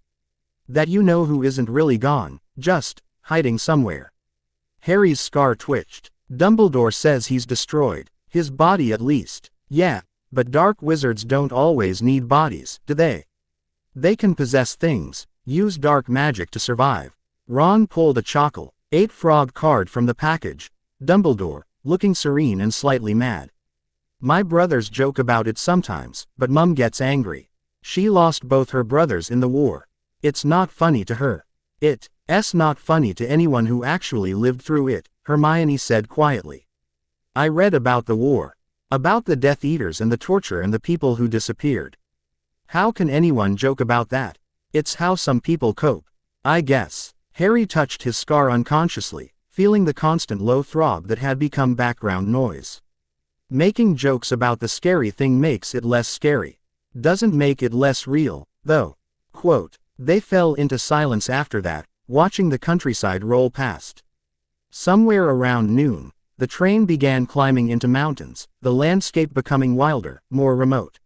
that you-know-who isn't really gone, just hiding somewhere. Harry's scar twitched. Dumbledore says he's destroyed. His body at least. Yeah, but dark wizards don't always need bodies, do they? They can possess things, use dark magic to survive. Ron pulled a chocolate 8-frog card from the package. Dumbledore, looking serene and slightly mad. My brothers joke about it sometimes, but Mum gets angry. She lost both her brothers in the war. It's not funny to her. It's not funny to anyone who actually lived through it, Hermione said quietly. I read about the war. About the Death Eaters and the torture and the people who disappeared. How can anyone joke about that? It's how some people cope. I guess. Harry touched his scar unconsciously, feeling the constant low throb that had become background noise. Making jokes about the scary thing makes it less scary. Doesn't make it less real, though. Quote, they fell into silence after that, watching the countryside roll past. Somewhere around noon, the train began climbing into mountains, the landscape becoming wilder, more remote.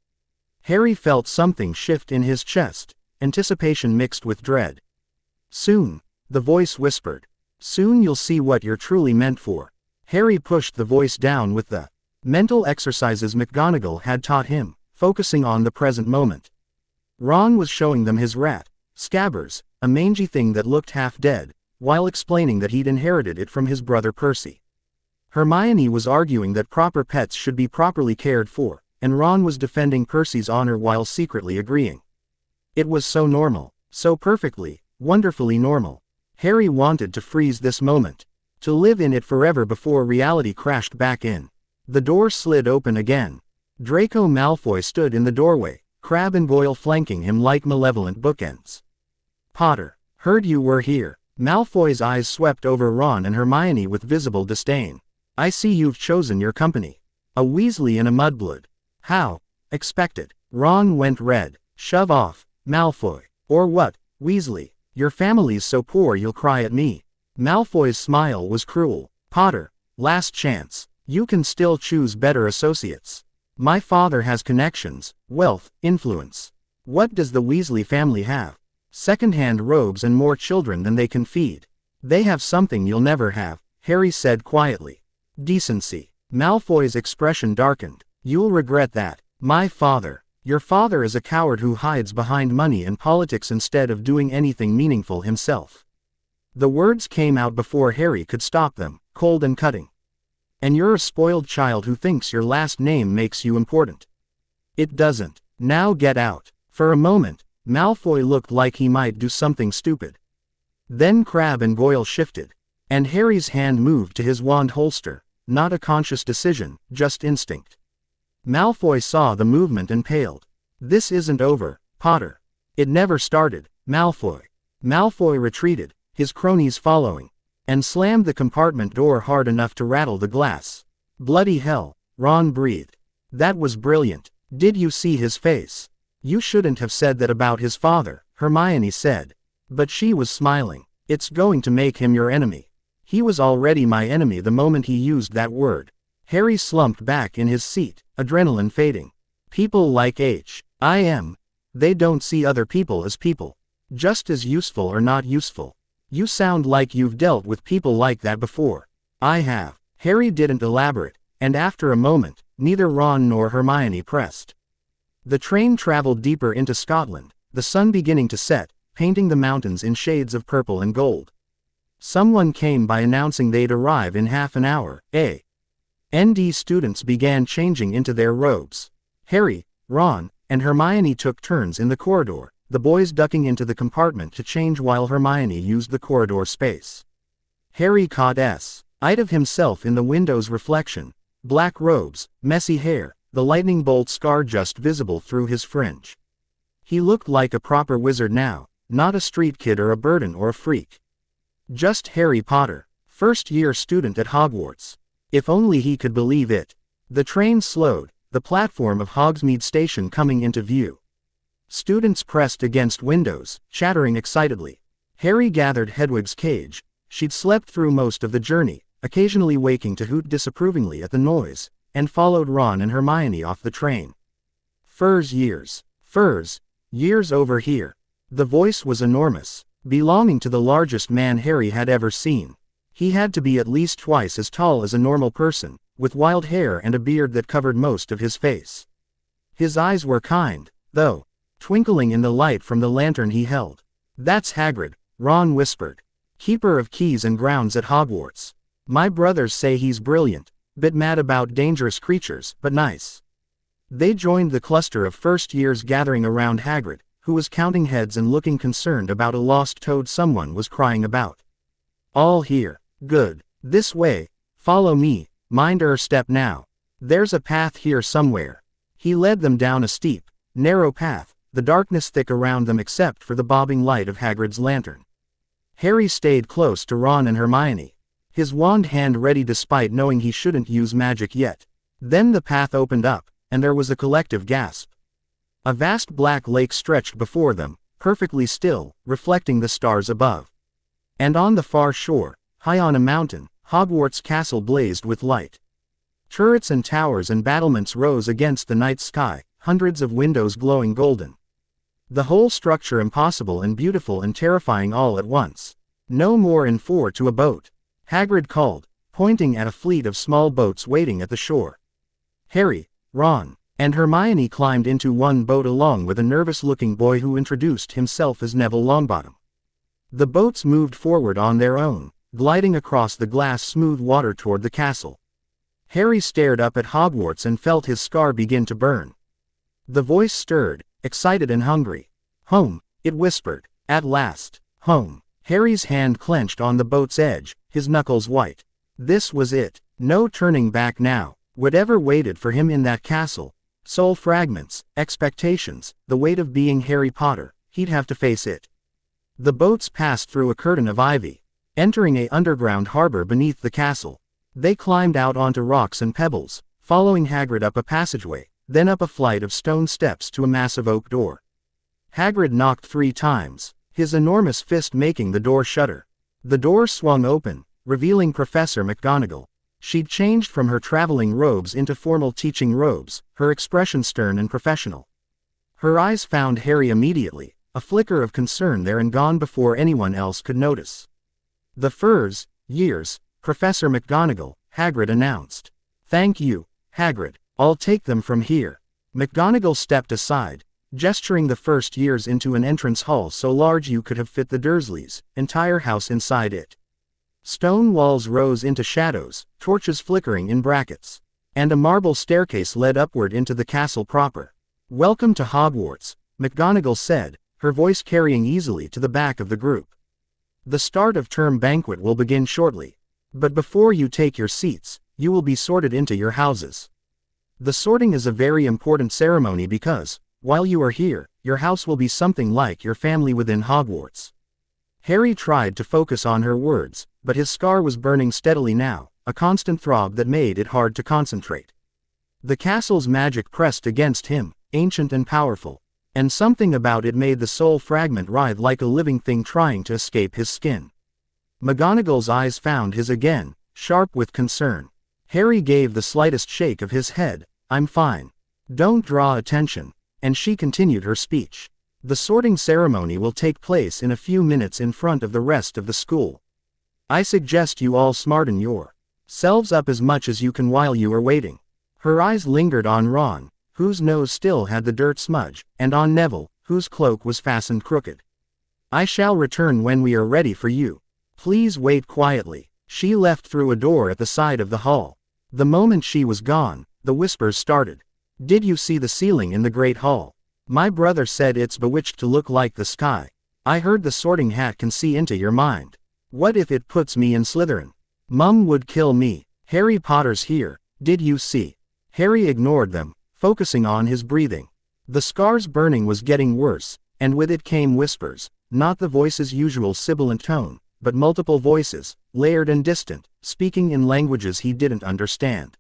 Harry felt something shift in his chest, anticipation mixed with dread. Soon, the voice whispered. Soon you'll see what you're truly meant for. Harry pushed the voice down with the mental exercises McGonagall had taught him, focusing on the present moment. Ron was showing them his rat, Scabbers, a mangy thing that looked half dead, while explaining that he'd inherited it from his brother Percy. Hermione was arguing that proper pets should be properly cared for, and Ron was defending Percy's honor while secretly agreeing. It was so normal, so perfectly, wonderfully normal. Harry wanted to freeze this moment, to live in it forever before reality crashed back in. The door slid open again. Draco Malfoy stood in the doorway, Crabbe and Goyle flanking him like malevolent bookends. Potter, heard you were here. Malfoy's eyes swept over Ron and Hermione with visible disdain. I see you've chosen your company. A Weasley and a mudblood. How? Expected. Ron went red. Shove off, Malfoy. Or what, Weasley? Your family's so poor you'll cry at me. Malfoy's smile was cruel. Potter, last chance. You can still choose better associates. My father has connections, wealth, influence. What does the Weasley family have? Second-hand robes and more children than they can feed. They have something you'll never have, Harry said quietly. Decency. Malfoy's expression darkened. You'll regret that. My father. Your father is a coward who hides behind money and politics instead of doing anything meaningful himself. The words came out before Harry could stop them, cold and cutting. And you're a spoiled child who thinks your last name makes you important. It doesn't. Now get out. For a moment, Malfoy looked like he might do something stupid. Then Crabbe and Goyle shifted, and Harry's hand moved to his wand holster, not a conscious decision, just instinct. Malfoy saw the movement and paled. This isn't over, Potter. It never started, Malfoy. Malfoy retreated, his cronies following, and slammed the compartment door hard enough to rattle the glass. Bloody hell, Ron breathed. That was brilliant. Did you see his face? You shouldn't have said that about his father, Hermione said. But she was smiling. It's going to make him your enemy. He was already my enemy the moment he used that word. Harry slumped back in his seat, adrenaline fading. People like H.I.M. They don't see other people as people. Just as useful or not useful. You sound like you've dealt with people like that before. I have. Harry didn't elaborate, and after a moment, neither Ron nor Hermione pressed. The train traveled deeper into Scotland, the sun beginning to set, painting the mountains in shades of purple and gold. Someone came by announcing they'd arrive in half an hour. ND students began changing into their robes. Harry, Ron, and Hermione took turns in the corridor, the boys ducking into the compartment to change while Hermione used the corridor space. Harry caught sight of himself in the window's reflection. Black robes, messy hair, the lightning bolt scar just visible through his fringe. He looked like a proper wizard now, not a street kid or a burden or a freak. Just Harry Potter, first-year student at Hogwarts. If only he could believe it. The train slowed, the platform of Hogsmeade Station coming into view. Students pressed against windows, chattering excitedly. Harry gathered Hedwig's cage. She'd slept through most of the journey, occasionally waking to hoot disapprovingly at the noise, and followed Ron and Hermione off the train. Furs years. Furs. Years over here. The voice was enormous, belonging to the largest man Harry had ever seen. He had to be at least twice as tall as a normal person, with wild hair and a beard that covered most of his face. His eyes were kind, though, twinkling in the light from the lantern he held. "That's Hagrid," Ron whispered. "Keeper of keys and grounds at Hogwarts. My brothers say he's brilliant, bit mad about dangerous creatures, but nice." They joined the cluster of first-years gathering around Hagrid, who was counting heads and looking concerned about a lost toad someone was crying about. "All here. Good. This way. Follow me. Mind your step now. There's a path here somewhere." He led them down a steep, narrow path, the darkness thick around them except for the bobbing light of Hagrid's lantern. Harry stayed close to Ron and Hermione, his wand hand ready despite knowing he shouldn't use magic yet. Then the path opened up, and there was a collective gasp. A vast black lake stretched before them, perfectly still, reflecting the stars above. And on the far shore, high on a mountain, Hogwarts Castle blazed with light. Turrets and towers and battlements rose against the night sky, hundreds of windows glowing golden. The whole structure impossible and beautiful and terrifying all at once. "No more in 4 to a boat," Hagrid called, pointing at a fleet of small boats waiting at the shore. Harry, Ron, and Hermione climbed into one boat along with a nervous-looking boy who introduced himself as Neville Longbottom. The boats moved forward on their own, gliding across the glass-smooth water toward the castle. Harry stared up at Hogwarts and felt his scar begin to burn. The voice stirred, excited and hungry. "Home," it whispered. "At last, home." Harry's hand clenched on the boat's edge, his knuckles white. This was it. No turning back now. Whatever waited for him in that castle, soul fragments, expectations, the weight of being Harry Potter, he'd have to face it. The boats passed through a curtain of ivy, entering a underground harbor beneath the castle. They climbed out onto rocks and pebbles, following Hagrid up a passageway, then up a flight of stone steps to a massive oak door. Hagrid knocked 3 times, his enormous fist making the door shudder. The door swung open, revealing Professor McGonagall. She'd changed from her traveling robes into formal teaching robes, her expression stern and professional. Her eyes found Harry immediately, a flicker of concern there and gone before anyone else could notice. "The furs, years, Professor McGonagall," Hagrid announced. "Thank you, Hagrid. I'll take them from here." McGonagall stepped aside, gesturing the first years into an entrance hall so large you could have fit the Dursleys' entire house inside it. Stone walls rose into shadows, torches flickering in brackets, and a marble staircase led upward into the castle proper. "Welcome to Hogwarts," McGonagall said, her voice carrying easily to the back of the group. "The start of term banquet will begin shortly. But before you take your seats, you will be sorted into your houses. The sorting is a very important ceremony because, while you are here, your house will be something like your family within Hogwarts." Harry tried to focus on her words, but his scar was burning steadily now, a constant throb that made it hard to concentrate. The castle's magic pressed against him, ancient and powerful, and something about it made the soul fragment writhe like a living thing trying to escape his skin. McGonagall's eyes found his again, sharp with concern. Harry gave the slightest shake of his head. "I'm fine. Don't draw attention," and she continued her speech. "The sorting ceremony will take place in a few minutes in front of the rest of the school. I suggest you all smarten yourselves up as much as you can while you are waiting." Her eyes lingered on Ron, whose nose still had the dirt smudge, and on Neville, whose cloak was fastened crooked. "I shall return when we are ready for you. Please wait quietly." She left through a door at the side of the hall. The moment she was gone, the whispers started. "Did you see the ceiling in the Great Hall? My brother said it's bewitched to look like the sky. I heard the sorting hat can see into your mind. What if it puts me in Slytherin? Mum would kill me. Harry Potter's here, did you see?" Harry ignored them, focusing on his breathing. The scar's burning was getting worse, and with it came whispers, not the voice's usual sibilant tone, but multiple voices, layered and distant, speaking in languages he didn't understand.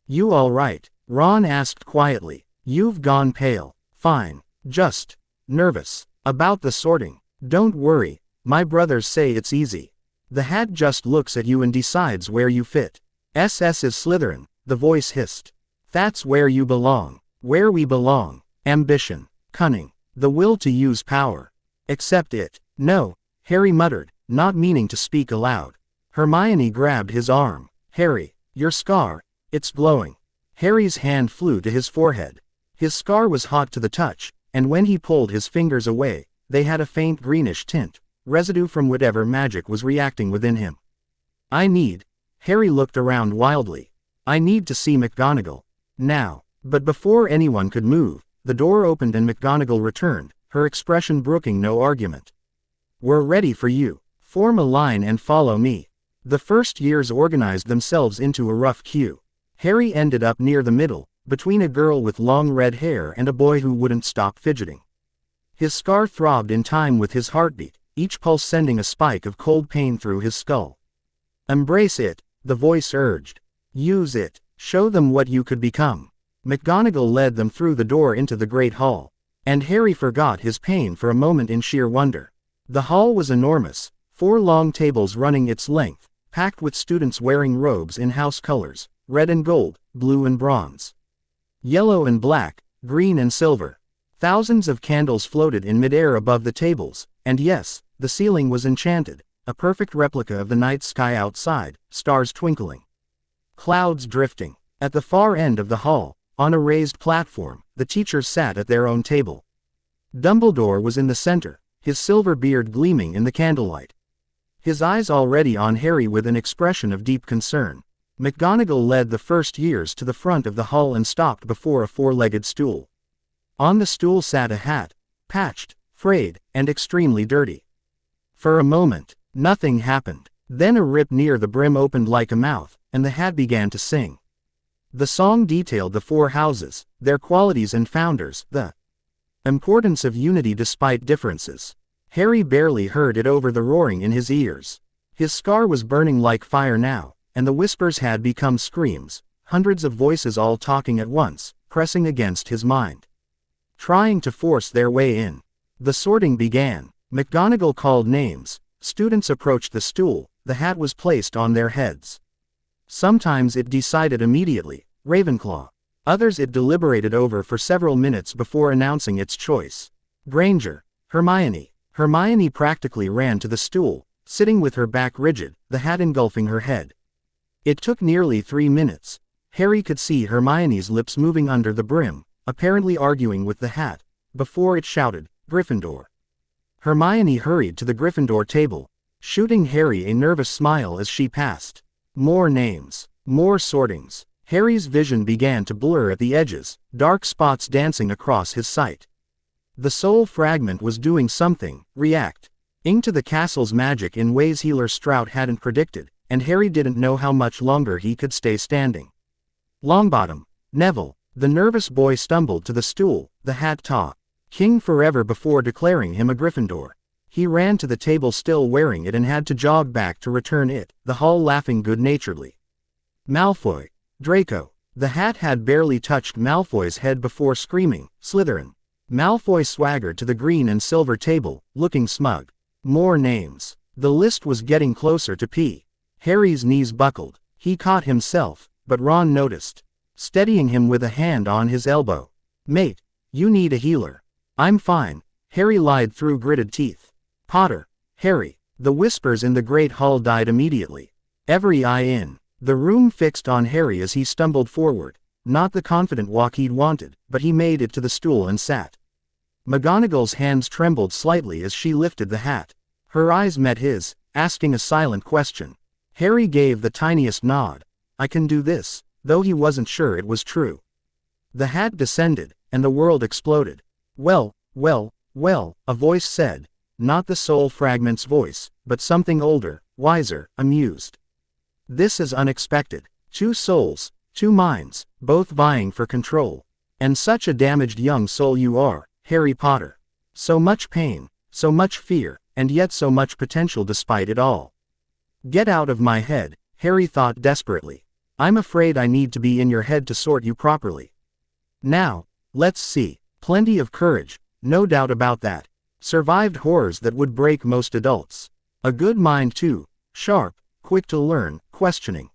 "You all right?" Ron asked quietly. "You've gone pale." "Fine. Just nervous about the sorting." "Don't worry, my brothers say it's easy. The hat just looks at you and decides where you fit." "SS is Slytherin," the voice hissed. "That's where you belong. Where we belong. Ambition. Cunning. The will to use power. Accept it." "No," Harry muttered, not meaning to speak aloud. Hermione grabbed his arm. Harry, your scar, it's glowing. Harry's hand flew to his forehead. His scar was hot to the touch, and when he pulled his fingers away, they had a faint greenish tint, residue from whatever magic was reacting within him. Harry looked around wildly. I need to see McGonagall. Now. But before anyone could move, the door opened and McGonagall returned, her expression brooking no argument. We're ready for you. Form a line and follow me. The first years organized themselves into a rough queue. Harry ended up near the middle, between a girl with long red hair and a boy who wouldn't stop fidgeting. His scar throbbed in time with his heartbeat, each pulse sending a spike of cold pain through his skull. Embrace it, the voice urged. Use it. Show them what you could become. McGonagall led them through the door into the Great Hall. And Harry forgot his pain for a moment in sheer wonder. The hall was enormous, 4 long tables running its length, packed with students wearing robes in house colors, red and gold, blue and bronze, yellow and black, green and silver. Thousands of candles floated in midair above the tables, and yes, the ceiling was enchanted, a perfect replica of the night sky outside, stars twinkling, clouds drifting. At the far end of the hall, on a raised platform, the teachers sat at their own table. Dumbledore was in the center, his silver beard gleaming in the candlelight. His eyes already on Harry with an expression of deep concern. McGonagall led the first years to the front of the hall and stopped before a 4-legged stool. On the stool sat a hat, patched, frayed, and extremely dirty. For a moment, nothing happened. Then a rip near the brim opened like a mouth, and the hat began to sing. The song detailed the 4 houses, their qualities and founders, the importance of unity despite differences. Harry barely heard it over the roaring in his ears. His scar was burning like fire now, and the whispers had become screams, hundreds of voices all talking at once, pressing against his mind, trying to force their way in. The sorting began. McGonagall called names, students approached the stool, the hat was placed on their heads. Sometimes it decided immediately, Ravenclaw. Others it deliberated over for several minutes before announcing its choice. Granger. Hermione. Hermione practically ran to the stool, sitting with her back rigid, the hat engulfing her head. It took nearly 3 minutes. Harry could see Hermione's lips moving under the brim, apparently arguing with the hat, before it shouted, Gryffindor. Hermione hurried to the Gryffindor table, shooting Harry a nervous smile as she passed. More names. More sortings. Harry's vision began to blur at the edges, dark spots dancing across his sight. The soul fragment was doing something, reacting to the castle's magic in ways Healer Strout hadn't predicted, and Harry didn't know how much longer he could stay standing. Longbottom. Neville. The nervous boy stumbled to the stool, the hat taut. King forever before declaring him a Gryffindor. He ran to the table still wearing it and had to jog back to return it, the hall laughing good-naturedly. Malfoy. Draco. The hat had barely touched Malfoy's head before screaming, Slytherin. Malfoy swaggered to the green and silver table, looking smug. More names. The list was getting closer to P. Harry's knees buckled. He caught himself, but Ron noticed, steadying him with a hand on his elbow. Mate, you need a healer. I'm fine, Harry lied through gritted teeth. Potter. Harry. The whispers in the Great Hall died immediately. Every eye in the room fixed on Harry as he stumbled forward, not the confident walk he'd wanted, but he made it to the stool and sat. McGonagall's hands trembled slightly as she lifted the hat. Her eyes met his, asking a silent question. Harry gave the tiniest nod. I can do this, though he wasn't sure it was true. The hat descended, and the world exploded. Well, a voice said, not the soul fragment's voice, but something older, wiser, amused. This is unexpected. 2 souls, 2 minds, both vying for control. And such a damaged young soul you are, Harry Potter. So much pain, so much fear, and yet so much potential despite it all. Get out of my head, Harry thought desperately. I'm afraid I need to be in your head to sort you properly. Now, let's see. Plenty of courage, no doubt about that. Survived horrors that would break most adults. A good mind too, sharp, quick to learn, questioning.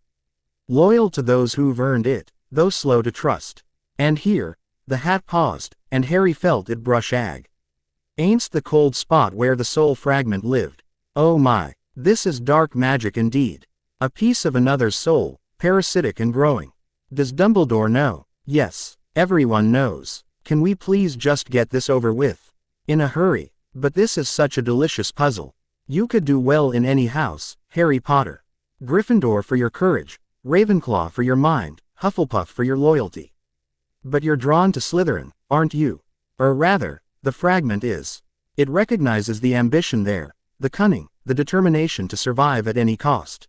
Loyal to those who've earned it, though slow to trust. And here, the hat paused, and Harry felt it brush against the cold spot where the soul fragment lived. Oh my. This is dark magic indeed. A piece of another's soul, parasitic and growing. Does Dumbledore know? Yes, everyone knows. Can we please just get this over with? In a hurry. But this is such a delicious puzzle. You could do well in any house, Harry Potter. Gryffindor for your courage, Ravenclaw for your mind, Hufflepuff for your loyalty. But you're drawn to Slytherin, aren't you? Or rather, the fragment is. It recognizes the ambition there, the cunning, the determination to survive at any cost.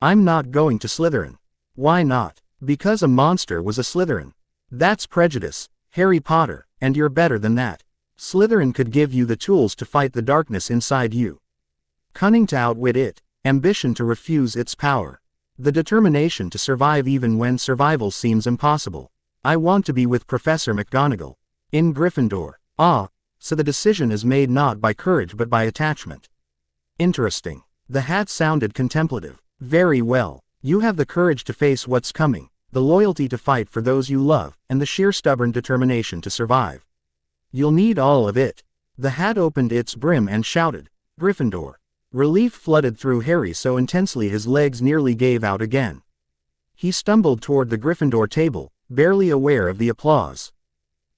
I'm not going to Slytherin. Why not? Because a monster was a Slytherin. That's prejudice, Harry Potter, and you're better than that. Slytherin could give you the tools to fight the darkness inside you. Cunning to outwit it, ambition to refuse its power. The determination to survive even when survival seems impossible. I want to be with Professor McGonagall. In Gryffindor. Ah, so the decision is made not by courage but by attachment. Interesting. The hat sounded contemplative. Very well. You have the courage to face what's coming, the loyalty to fight for those you love, and the sheer stubborn determination to survive. You'll need all of it. The hat opened its brim and shouted, Gryffindor. Relief flooded through Harry so intensely his legs nearly gave out again. He stumbled toward the Gryffindor table, barely aware of the applause,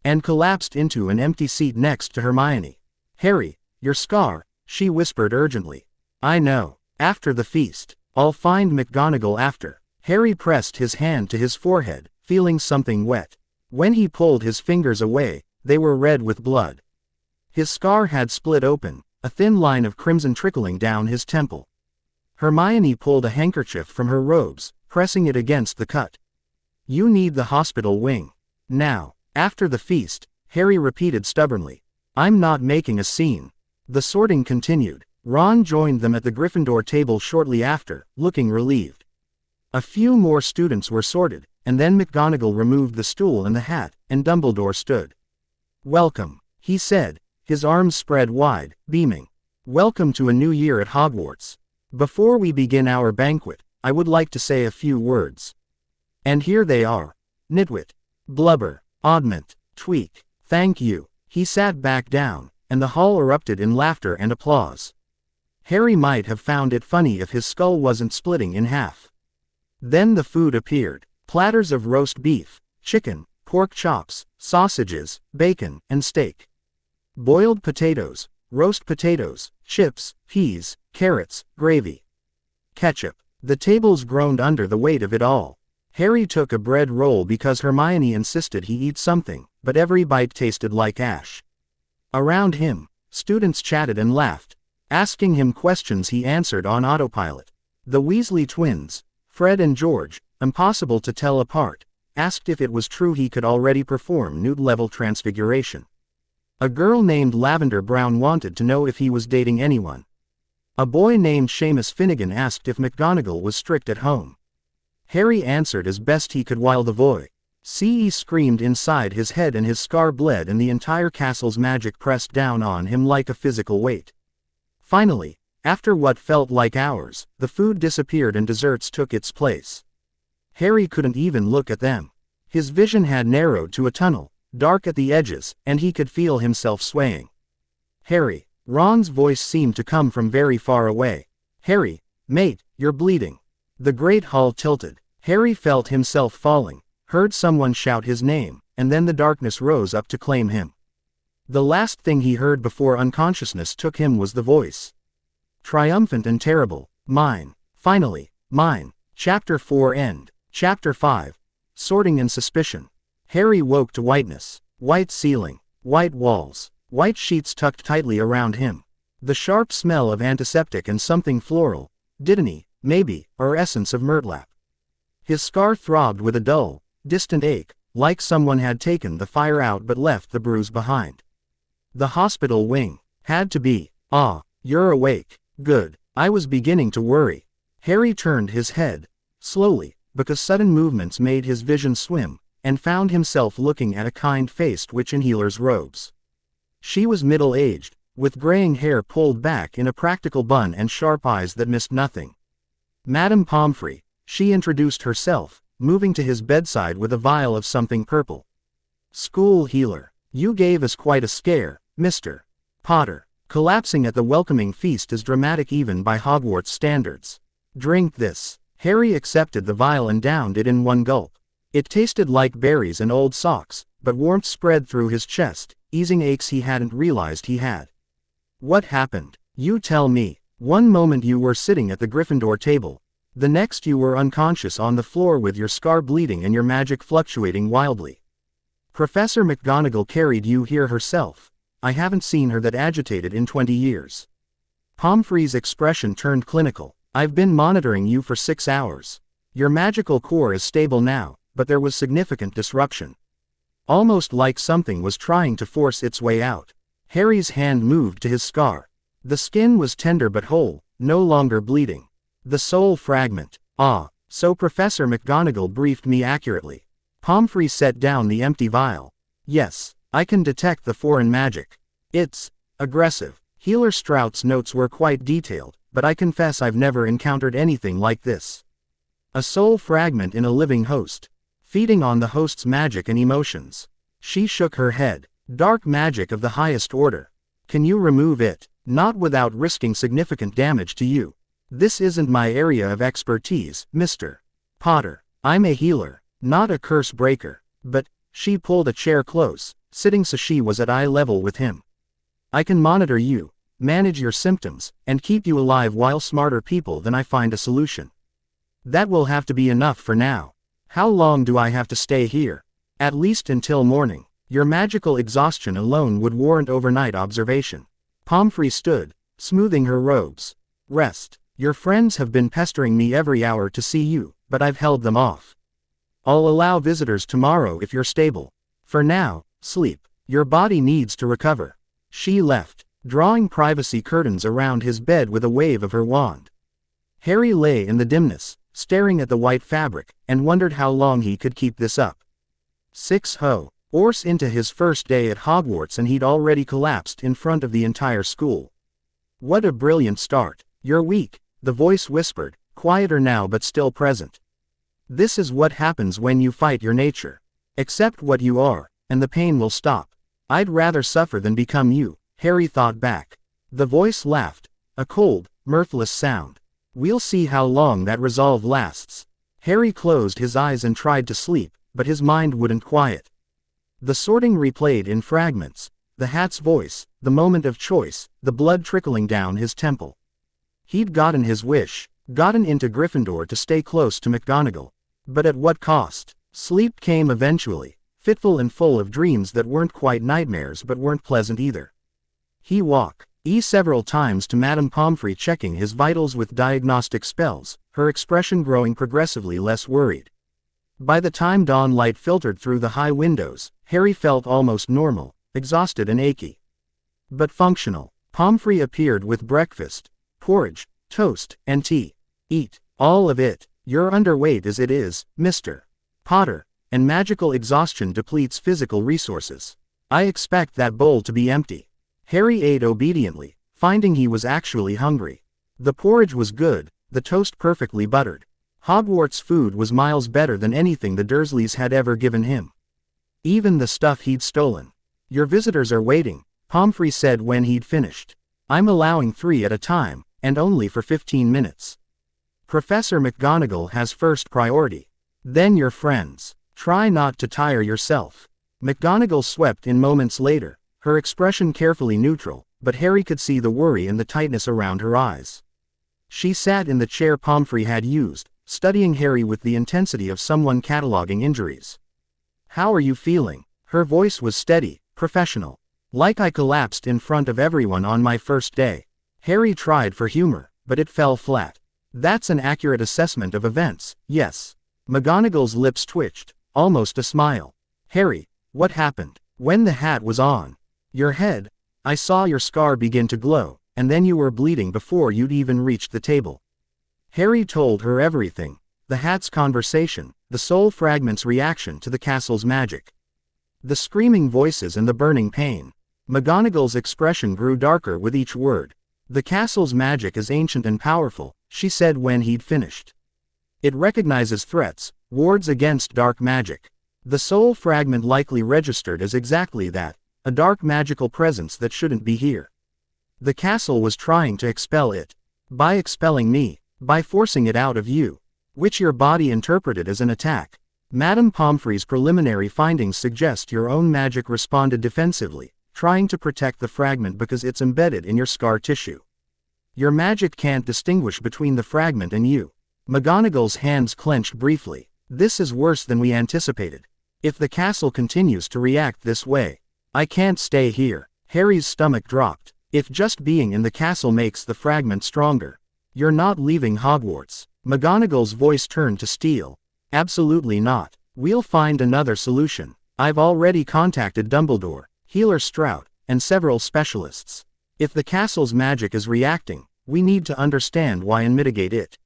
and collapsed into an empty seat next to Hermione. Harry, your scar, she whispered urgently. I know. After the feast. I'll find McGonagall after. Harry pressed his hand to his forehead, feeling something wet. When he pulled his fingers away, they were red with blood. His scar had split open, a thin line of crimson trickling down his temple. Hermione pulled a handkerchief from her robes, pressing it against the cut. You need the hospital wing. Now. After the feast, Harry repeated stubbornly. I'm not making a scene. The sorting continued. Ron joined them at the Gryffindor table shortly after, looking relieved. A few more students were sorted, and then McGonagall removed the stool and the hat, and Dumbledore stood. Welcome, he said, his arms spread wide, beaming. Welcome to a new year at Hogwarts. Before we begin our banquet, I would like to say a few words. And here they are. Nitwit. Blubber. Oddment. Tweak. Thank you. He sat back down, and the hall erupted in laughter and applause. Harry might have found it funny if his skull wasn't splitting in half. Then the food appeared. Platters of roast beef, chicken, pork chops, sausages, bacon, and steak. Boiled potatoes, roast potatoes, chips, peas, carrots, gravy. Ketchup. The tables groaned under the weight of it all. Harry took a bread roll because Hermione insisted he eat something, but every bite tasted like ash. Around him, students chatted and laughed, asking him questions he answered on autopilot. The Weasley twins, Fred and George, impossible to tell apart, asked if it was true he could already perform Newt-level transfiguration. A girl named Lavender Brown wanted to know if he was dating anyone. A boy named Seamus Finnegan asked if McGonagall was strict at home. Harry answered as best he could while the voice screamed inside his head and his scar bled and the entire castle's magic pressed down on him like a physical weight. Finally, after what felt like hours, the food disappeared and desserts took its place. Harry couldn't even look at them. His vision had narrowed to a tunnel, dark at the edges, and he could feel himself swaying. Harry. Ron's voice seemed to come from very far away. Harry, mate, you're bleeding. The great hall tilted. Harry felt himself falling, heard someone shout his name, and then the darkness rose up to claim him. The last thing he heard before unconsciousness took him was the voice. Triumphant and terrible, mine, finally, mine. Chapter 4 End. Chapter 5. Sorting and Suspicion. Harry woke to whiteness. White ceiling, white walls, white sheets tucked tightly around him. The sharp smell of antiseptic and something floral, dittany, maybe, or essence of myrtlap. His scar throbbed with a dull, distant ache, like someone had taken the fire out but left the bruise behind. The hospital wing. Had to be. Ah, you're awake. Good. I was beginning to worry. Harry turned his head, slowly, because sudden movements made his vision swim, and found himself looking at a kind-faced witch in healer's robes. She was middle-aged, with graying hair pulled back in a practical bun and sharp eyes that missed nothing. Madame Pomfrey, she introduced herself, moving to his bedside with a vial of something purple. School healer. You gave us quite a scare, Mr. Potter. Collapsing at the welcoming feast is dramatic even by Hogwarts standards. Drink this. Harry accepted the vial and downed it in one gulp. It tasted like berries and old socks, but warmth spread through his chest, easing aches he hadn't realized he had. What happened? You tell me. One moment you were sitting at the Gryffindor table. The next you were unconscious on the floor with your scar bleeding and your magic fluctuating wildly. Professor McGonagall carried you here herself. I haven't seen her that agitated in 20 years. Pomfrey's expression turned clinical. I've been monitoring you for 6 hours. Your magical core is stable now, but there was significant disruption. Almost like something was trying to force its way out. Harry's hand moved to his scar. The skin was tender but whole, no longer bleeding. The soul fragment. Ah, so Professor McGonagall briefed me accurately. Pomfrey set down the empty vial. Yes, I can detect the foreign magic. It's aggressive. Healer Strout's notes were quite detailed, but I confess I've never encountered anything like this. A soul fragment in a living host. Feeding on the host's magic and emotions. She shook her head. Dark magic of the highest order. Can you remove it? Not without risking significant damage to you. This isn't my area of expertise, Mr. Potter. I'm a healer, not a curse breaker. But, she pulled a chair close, sitting so she was at eye level with him. I can monitor you, manage your symptoms, and keep you alive while smarter people than I find a solution. That will have to be enough for now. How long do I have to stay here? At least until morning. Your magical exhaustion alone would warrant overnight observation. Pomfrey stood, smoothing her robes. Rest. Your friends have been pestering me every hour to see you, but I've held them off. I'll allow visitors tomorrow if you're stable. For now, sleep. Your body needs to recover. She left, drawing privacy curtains around his bed with a wave of her wand. Harry lay in the dimness, staring at the white fabric, and wondered how long he could keep this up. 6 hours into his first day at Hogwarts and he'd already collapsed in front of the entire school. What a brilliant start. You're weak, the voice whispered, quieter now but still present. This is what happens when you fight your nature. Accept what you are, and the pain will stop. I'd rather suffer than become you, Harry thought back. The voice laughed, a cold, mirthless sound. We'll see how long that resolve lasts. Harry closed his eyes and tried to sleep, but his mind wouldn't quiet. The sorting replayed in fragments, the hat's voice, the moment of choice, the blood trickling down his temple. He'd gotten his wish, gotten into Gryffindor to stay close to McGonagall. But at what cost? Sleep came eventually, fitful and full of dreams that weren't quite nightmares but weren't pleasant either. He walked several times to Madame Pomfrey, checking his vitals with diagnostic spells, her expression growing progressively less worried. By the time dawn light filtered through the high windows, Harry felt almost normal, exhausted and achy. But functional. Pomfrey appeared with breakfast, porridge, toast, and tea. Eat all of it. You're underweight as it is, Mr. Potter, and magical exhaustion depletes physical resources. I expect that bowl to be empty. Harry ate obediently, finding he was actually hungry. The porridge was good, the toast perfectly buttered. Hogwarts food was miles better than anything the Dursleys had ever given him. Even the stuff he'd stolen. Your visitors are waiting, Pomfrey said when he'd finished. I'm allowing 3 at a time, and only for 15 minutes. Professor McGonagall has first priority. Then your friends. Try not to tire yourself. McGonagall swept in moments later, her expression carefully neutral, but Harry could see the worry and the tightness around her eyes. She sat in the chair Pomfrey had used, studying Harry with the intensity of someone cataloging injuries. How are you feeling? Her voice was steady, professional. Like I collapsed in front of everyone on my first day. Harry tried for humor, but it fell flat. That's an accurate assessment of events, yes. McGonagall's lips twitched, almost a smile. Harry, what happened? When the hat was on. Your head. I saw your scar begin to glow, and then you were bleeding before you'd even reached the table. Harry told her everything. The hat's conversation, the soul fragment's reaction to the castle's magic. The screaming voices and the burning pain. McGonagall's expression grew darker with each word. The castle's magic is ancient and powerful, she said when he'd finished. It recognizes threats, wards against dark magic. The soul fragment likely registered as exactly that, a dark magical presence that shouldn't be here. The castle was trying to expel it. By expelling me. By forcing it out of you. Which your body interpreted as an attack. Madame Pomfrey's preliminary findings suggest your own magic responded defensively, trying to protect the fragment because it's embedded in your scar tissue. Your magic can't distinguish between the fragment and you. McGonagall's hands clenched briefly. This is worse than we anticipated. If the castle continues to react this way, I can't stay here. Harry's stomach dropped. If just being in the castle makes the fragment stronger, you're not leaving Hogwarts. McGonagall's voice turned to steel. Absolutely not. We'll find another solution. I've already contacted Dumbledore, Healer Strout, and several specialists. If the castle's magic is reacting, we need to understand why and mitigate it.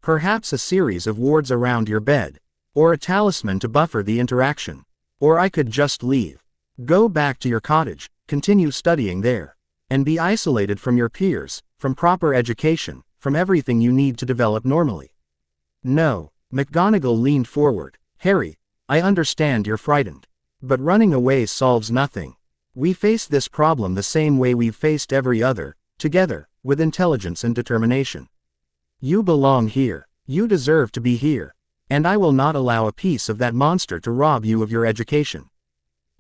Perhaps a series of wards around your bed. Or a talisman to buffer the interaction. Or I could just leave. Go back to your cottage, continue studying there. And be isolated from your peers, from proper education, from everything you need to develop normally. No. McGonagall leaned forward. Harry, I understand you're frightened. But running away solves nothing. We face this problem the same way we've faced every other, together, with intelligence and determination. You belong here. You deserve to be here. And I will not allow a piece of that monster to rob you of your education.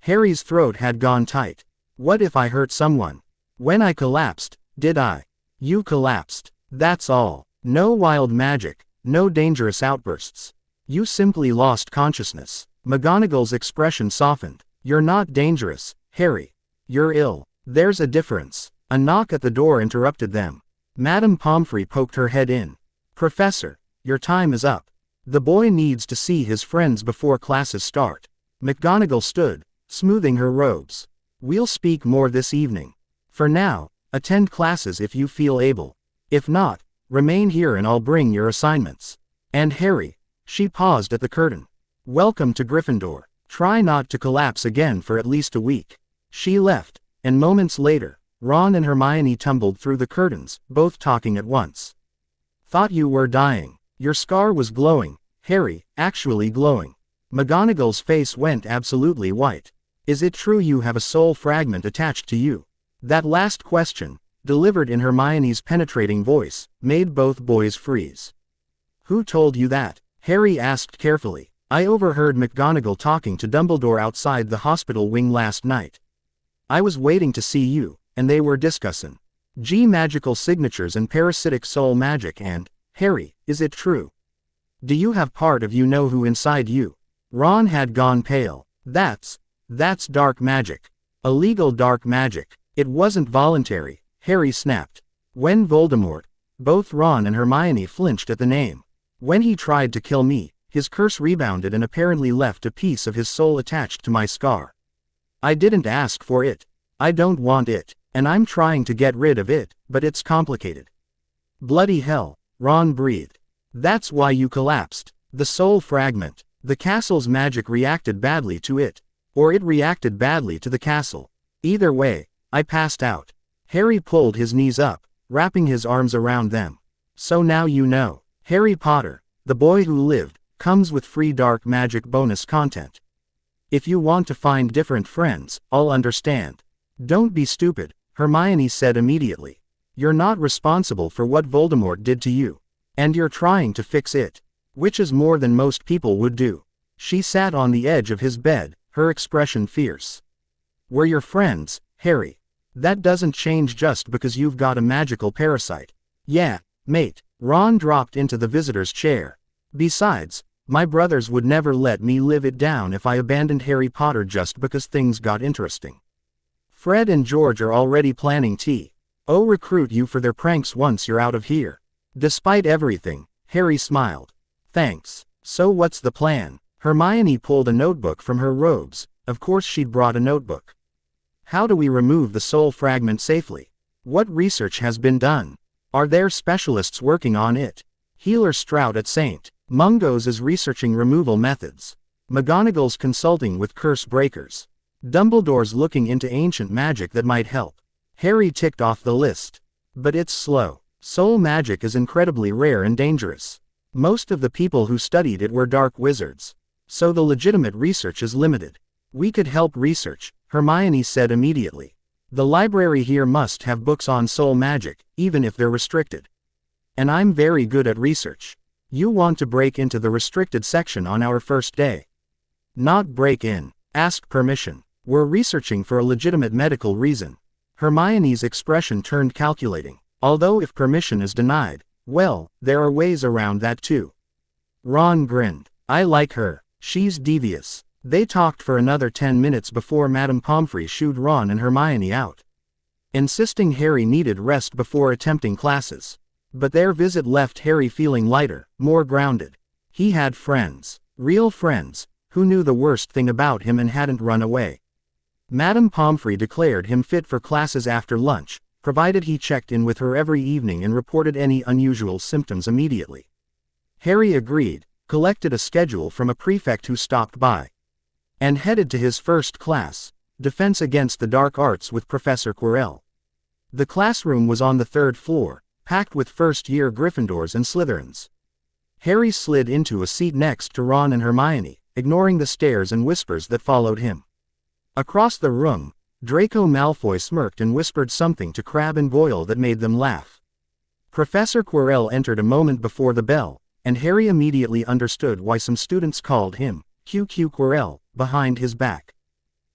Harry's throat had gone tight. What if I hurt someone? When I collapsed, did I? You collapsed. That's all. No wild magic. No dangerous outbursts. You simply lost consciousness. McGonagall's expression softened. You're not dangerous, Harry. You're ill. There's a difference. A knock at the door interrupted them. Madame Pomfrey poked her head in. Professor, your time is up. The boy needs to see his friends before classes start. McGonagall stood, smoothing her robes. We'll speak more this evening. For now, attend classes if you feel able. If not, remain here and I'll bring your assignments. And Harry, she paused at the curtain. Welcome to Gryffindor. Try not to collapse again for at least a week. She left, and moments later, Ron and Hermione tumbled through the curtains, both talking at once. Thought you were dying. Your scar was glowing, Harry, actually glowing. McGonagall's face went absolutely white. Is it true you have a soul fragment attached to you? That last question, delivered in Hermione's penetrating voice, made both boys freeze. Who told you that? Harry asked carefully. I overheard McGonagall talking to Dumbledore outside the hospital wing last night. I was waiting to see you, and they were discussing magical signatures and parasitic soul magic and, Harry, is it true? Do you have part of you know who inside you? Ron had gone pale. That's dark magic. Illegal dark magic. It wasn't voluntary, Harry snapped. When Voldemort, both Ron and Hermione flinched at the name. When he tried to kill me, his curse rebounded and apparently left a piece of his soul attached to my scar. I didn't ask for it. I don't want it, and I'm trying to get rid of it, but it's complicated. Bloody hell, Ron breathed. That's why you collapsed. The soul fragment. The castle's magic reacted badly to it. Or it reacted badly to the castle. Either way, I passed out. Harry pulled his knees up, wrapping his arms around them. So now you know. Harry Potter, the boy who lived, comes with free dark magic bonus content. If you want to find different friends, I'll understand. Don't be stupid, Hermione said immediately. You're not responsible for what Voldemort did to you. And you're trying to fix it. Which is more than most people would do. She sat on the edge of his bed, her expression fierce. We're your friends, Harry. That doesn't change just because you've got a magical parasite. Yeah, mate. Ron dropped into the visitor's chair. Besides, my brothers would never let me live it down if I abandoned Harry Potter just because things got interesting. Fred and George are already planning tea. Oh, recruit you for their pranks once you're out of here. Despite everything, Harry smiled. Thanks. So what's the plan? Hermione pulled a notebook from her robes. Of course she'd brought a notebook. How do we remove the soul fragment safely? What research has been done? Are there specialists working on it? Healer Strout at St. Mungo's is researching removal methods. McGonagall's consulting with curse breakers. Dumbledore's looking into ancient magic that might help. Harry ticked off the list. But it's slow. Soul magic is incredibly rare and dangerous. Most of the people who studied it were dark wizards. So the legitimate research is limited. We could help research, Hermione said immediately. The library here must have books on soul magic, even if they're restricted. And I'm very good at research. You want to break into the restricted section on our first day. Not break in. Ask permission. We're researching for a legitimate medical reason. Hermione's expression turned calculating. Although if permission is denied, well, there are ways around that too. Ron grinned. I like her. She's devious. They talked for another 10 minutes before Madame Pomfrey shooed Ron and Hermione out, insisting Harry needed rest before attempting classes. But their visit left Harry feeling lighter, more grounded. He had friends, real friends, who knew the worst thing about him and hadn't run away. Madame Pomfrey declared him fit for classes after lunch, provided he checked in with her every evening and reported any unusual symptoms immediately. Harry agreed, collected a schedule from a prefect who stopped by, and headed to his first class, Defense Against the Dark Arts with Professor Quirrell. The classroom was on the 3rd floor, packed with first-year Gryffindors and Slytherins. Harry slid into a seat next to Ron and Hermione, ignoring the stares and whispers that followed him. Across the room, Draco Malfoy smirked and whispered something to Crabbe and Goyle that made them laugh. Professor Quirrell entered a moment before the bell, and Harry immediately understood why some students called him QQ Quirrell, behind his back.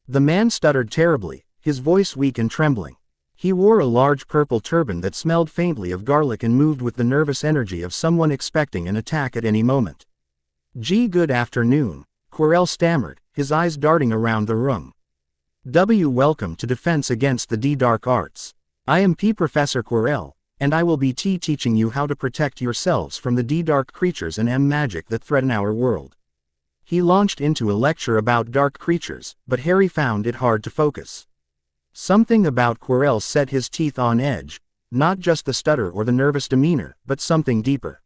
The man stuttered terribly, his voice weak and trembling. He wore a large purple turban that smelled faintly of garlic and moved with the nervous energy of someone expecting an attack at any moment. Good afternoon, Quirrell stammered, his eyes darting around the room. Welcome to Defense Against the Dark Arts. I am Professor Quirrell, and I will be teaching you how to protect yourselves from the dark creatures and magic that threaten our world. He launched into a lecture about dark creatures, but Harry found it hard to focus. Something about Quirrell set his teeth on edge, not just the stutter or the nervous demeanor, but something deeper.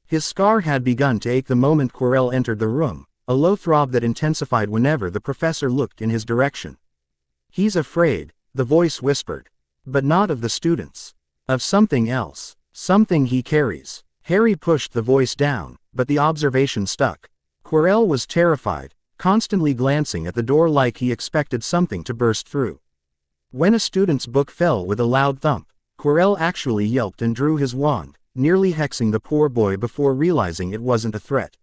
His scar had begun to ache the moment Quirrell entered the room, a low throb that intensified whenever the professor looked in his direction. He's afraid, the voice whispered. But not of the students. Of something else. Something he carries. Harry pushed the voice down, but the observation stuck. Quirrell was terrified, constantly glancing at the door like he expected something to burst through. When a student's book fell with a loud thump, Quirrell actually yelped and drew his wand, nearly hexing the poor boy before realizing it wasn't a threat.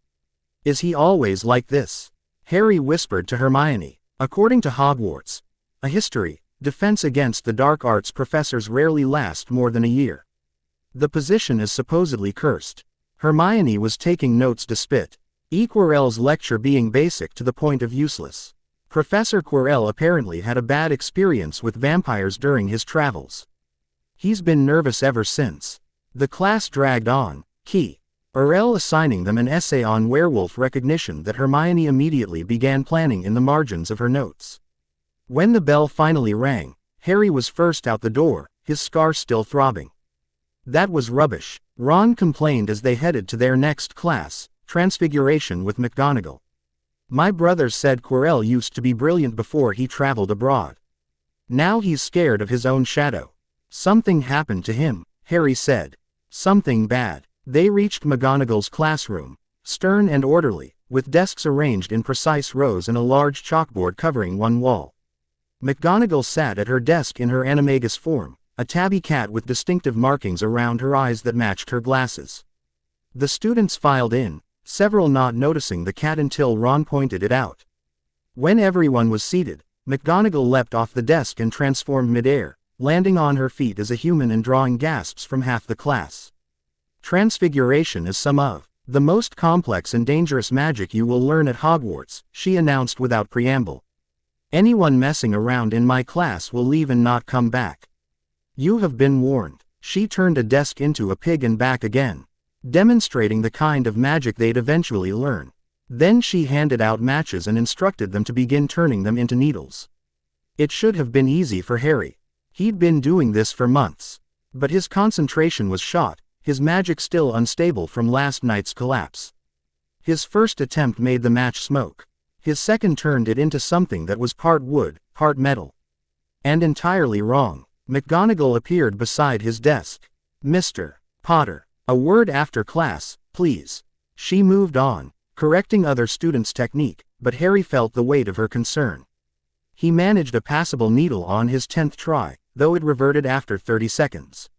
Is he always like this? Harry whispered to Hermione. According to Hogwarts, a history, Defense Against the Dark Arts professors rarely last more than a year. The position is supposedly cursed. Hermione was taking notes to spit. Quirrell's lecture being basic to the point of useless. Professor Quirrell apparently had a bad experience with vampires during his travels. He's been nervous ever since. The class dragged on, Quirrell assigning them an essay on werewolf recognition that Hermione immediately began planning in the margins of her notes. When the bell finally rang, Harry was first out the door, his scar still throbbing. That was rubbish, Ron complained as they headed to their next class, Transfiguration with McGonagall. My brother said Quirrell used to be brilliant before he traveled abroad. Now he's scared of his own shadow. Something happened to him, Harry said. Something bad. They reached McGonagall's classroom, stern and orderly, with desks arranged in precise rows and a large chalkboard covering one wall. McGonagall sat at her desk in her animagus form, a tabby cat with distinctive markings around her eyes that matched her glasses. The students filed in, several not noticing the cat until Ron pointed it out. When everyone was seated, McGonagall leapt off the desk and transformed midair, landing on her feet as a human and drawing gasps from half the class. Transfiguration is some of the most complex and dangerous magic you will learn at Hogwarts, she announced without preamble. Anyone messing around in my class will leave and not come back. You have been warned. She turned a desk into a pig and back again, demonstrating the kind of magic they'd eventually learn. Then she handed out matches and instructed them to begin turning them into needles. It should have been easy for Harry. He'd been doing this for months. But his concentration was shot, his magic still unstable from last night's collapse. His first attempt made the match smoke. His second turned it into something that was part wood, part metal. And entirely wrong. McGonagall appeared beside his desk. Mr. Potter, a word after class, please. She moved on, correcting other students' technique, but Harry felt the weight of her concern. He managed a passable needle on his 10th try, though it reverted after 30 seconds.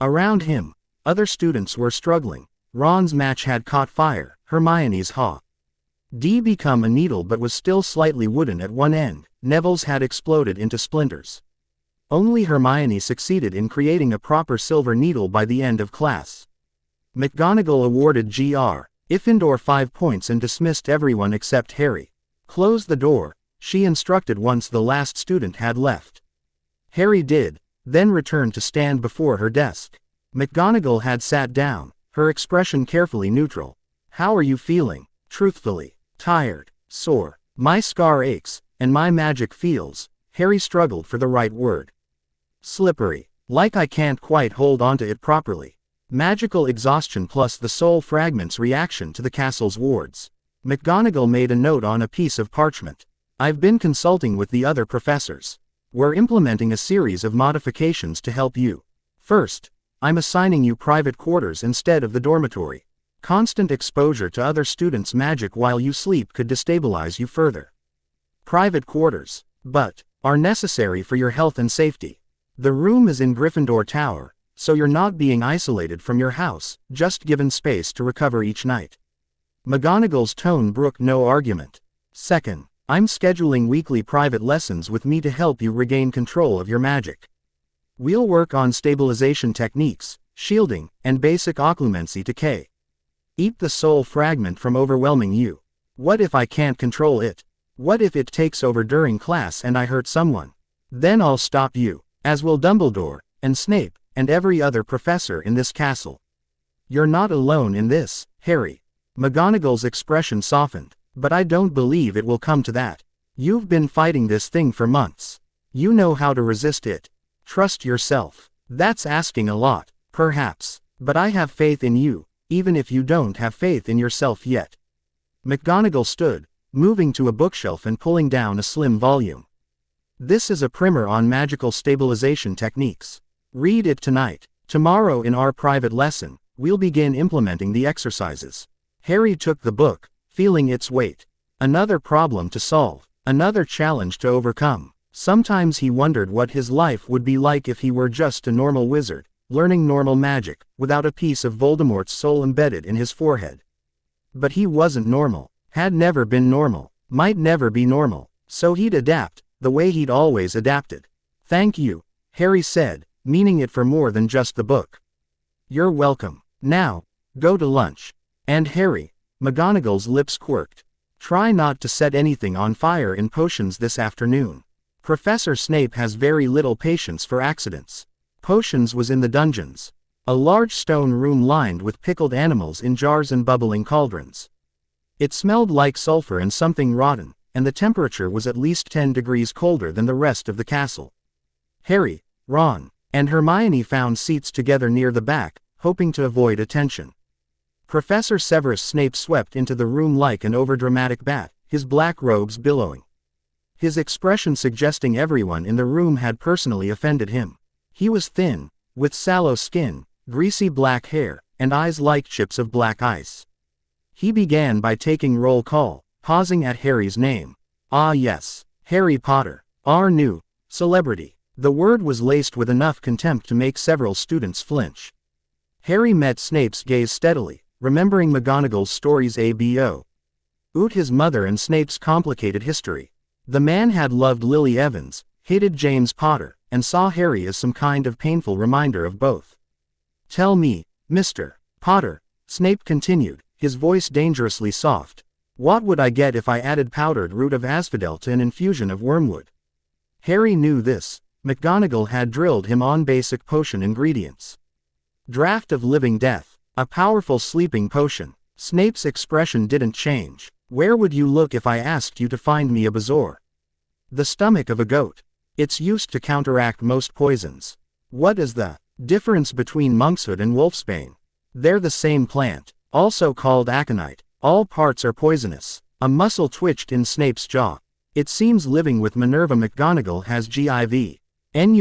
Around him, other students were struggling. Ron's match had caught fire, Hermione's had become a needle but was still slightly wooden at one end, Neville's had exploded into splinters. Only Hermione succeeded in creating a proper silver needle by the end of class. McGonagall awarded Gr. Gryffindor 5 points and dismissed everyone except Harry. Close the door, she instructed once the last student had left. Harry did, then returned to stand before her desk. McGonagall had sat down, her expression carefully neutral. How are you feeling? Truthfully. Tired. Sore. My scar aches, and my magic feels. Harry struggled for the right word. Slippery. Like I can't quite hold onto it properly. Magical exhaustion plus the soul fragment's reaction to the castle's wards. McGonagall made a note on a piece of parchment. I've been consulting with the other professors. We're implementing a series of modifications to help you. First, I'm assigning you private quarters instead of the dormitory. Constant exposure to other students' magic while you sleep could destabilize you further. Private quarters, but, are necessary for your health and safety. The room is in Gryffindor Tower, so you're not being isolated from your house, just given space to recover each night. McGonagall's tone brooked no argument. Second, I'm scheduling weekly private lessons with me to help you regain control of your magic. We'll work on stabilization techniques, shielding, and basic occlumency to keep the soul fragment from overwhelming you. What if I can't control it? What if it takes over during class and I hurt someone? Then I'll stop you, as will Dumbledore, and Snape, and every other professor in this castle. You're not alone in this, Harry. McGonagall's expression softened. But I don't believe it will come to that. You've been fighting this thing for months. You know how to resist it. Trust yourself. That's asking a lot, perhaps. But I have faith in you, even if you don't have faith in yourself yet. McGonagall stood, moving to a bookshelf and pulling down a slim volume. This is a primer on magical stabilization techniques. Read it tonight. Tomorrow in our private lesson, we'll begin implementing the exercises. Harry took the book, feeling its weight. Another problem to solve, another challenge to overcome. Sometimes he wondered what his life would be like if he were just a normal wizard, learning normal magic, without a piece of Voldemort's soul embedded in his forehead. But he wasn't normal, had never been normal, might never be normal, so he'd adapt, the way he'd always adapted. Thank you, Harry said, meaning it for more than just the book. You're welcome. Now, go to lunch. And Harry, McGonagall's lips quirked. Try not to set anything on fire in potions this afternoon. Professor Snape has very little patience for accidents. Potions was in the dungeons. A large stone room lined with pickled animals in jars and bubbling cauldrons. It smelled like sulfur and something rotten, and the temperature was at least 10 degrees colder than the rest of the castle. Harry, Ron, and Hermione found seats together near the back, hoping to avoid attention. Professor Severus Snape swept into the room like an overdramatic bat, his black robes billowing. His expression suggesting everyone in the room had personally offended him. He was thin, with sallow skin, greasy black hair, and eyes like chips of black ice. He began by taking roll call, pausing at Harry's name. Ah yes, Harry Potter, our new celebrity. The word was laced with enough contempt to make several students flinch. Harry met Snape's gaze steadily, remembering McGonagall's stories about his mother and Snape's complicated history. The man had loved Lily Evans, hated James Potter, and saw Harry as some kind of painful reminder of both. Tell me, Mr. Potter, Snape continued, his voice dangerously soft. What would I get if I added powdered root of asphodel to an infusion of wormwood? Harry knew this. McGonagall had drilled him on basic potion ingredients. Draught of living death. A powerful sleeping potion. Snape's expression didn't change. Where would you look if I asked you to find me a bezoar? The stomach of a goat. It's used to counteract most poisons. What is the difference between monkshood and wolfsbane? They're the same plant, also called aconite. All parts are poisonous. A muscle twitched in Snape's jaw. It seems living with Minerva McGonagall has given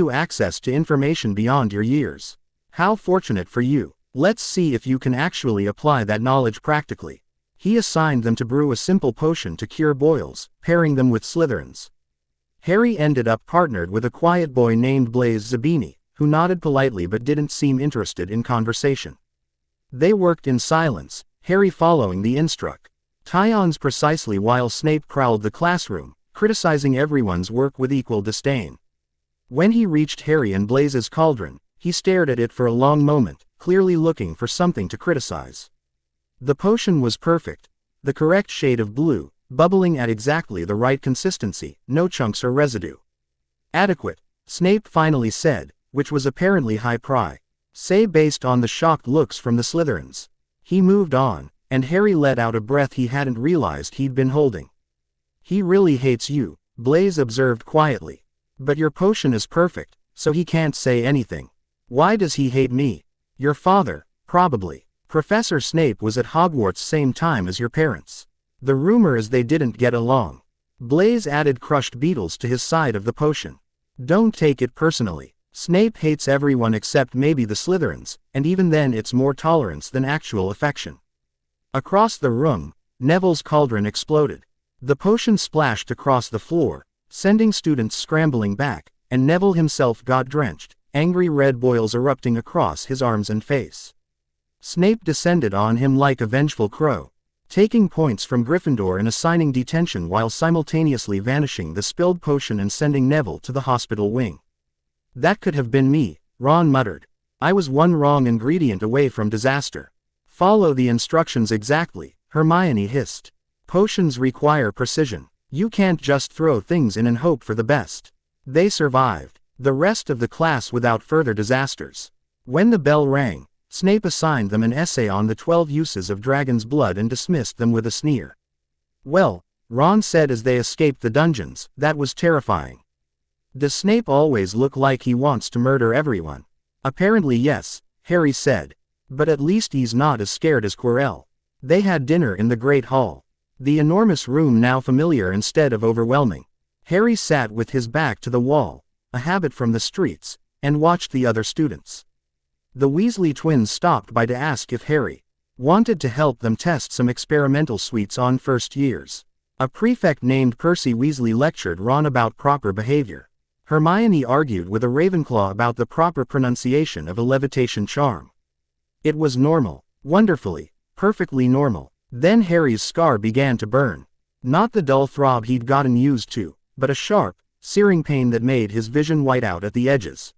access to information beyond your years. How fortunate for you. Let's see if you can actually apply that knowledge practically. He assigned them to brew a simple potion to cure boils, pairing them with Slytherins. Harry ended up partnered with a quiet boy named Blaise Zabini, who nodded politely but didn't seem interested in conversation. They worked in silence, Harry following the instructions precisely while Snape prowled the classroom, criticizing everyone's work with equal disdain. When he reached Harry and Blaise's cauldron, he stared at it for a long moment, clearly looking for something to criticize. The potion was perfect, the correct shade of blue, bubbling at exactly the right consistency, no chunks or residue. Adequate, Snape finally said, which was apparently high praise, based on the shocked looks from the Slytherins. He moved on, and Harry let out a breath he hadn't realized he'd been holding. He really hates you, Blaise observed quietly. But your potion is perfect, so he can't say anything. Why does he hate me? Your father, probably. Professor Snape was at Hogwarts same time as your parents. The rumor is they didn't get along. Blaise added crushed beetles to his side of the potion. Don't take it personally. Snape hates everyone except maybe the Slytherins, and even then it's more tolerance than actual affection. Across the room, Neville's cauldron exploded. The potion splashed across the floor, sending students scrambling back, and Neville himself got drenched, angry red boils erupting across his arms and face. Snape descended on him like a vengeful crow, taking points from Gryffindor and assigning detention while simultaneously vanishing the spilled potion and sending Neville to the hospital wing. That could have been me, Ron muttered. I was one wrong ingredient away from disaster. Follow the instructions exactly, Hermione hissed. Potions require precision. You can't just throw things in and hope for the best. They survived the rest of the class without further disasters. When the bell rang, Snape assigned them an essay on the 12 uses of dragon's blood and dismissed them with a sneer. Well, Ron said as they escaped the dungeons, that was terrifying. Does Snape always look like he wants to murder everyone? Apparently yes, Harry said. But at least he's not as scared as Quirrell. They had dinner in the Great Hall. The enormous room now familiar instead of overwhelming. Harry sat with his back to the wall, a habit from the streets, and watched the other students. The Weasley twins stopped by to ask if Harry wanted to help them test some experimental sweets on first years. A prefect named Percy Weasley lectured Ron about proper behavior. Hermione argued with a Ravenclaw about the proper pronunciation of a levitation charm. It was normal, wonderfully, perfectly normal. Then Harry's scar began to burn. Not the dull throb he'd gotten used to, but a sharp, searing pain that made his vision white out at the edges.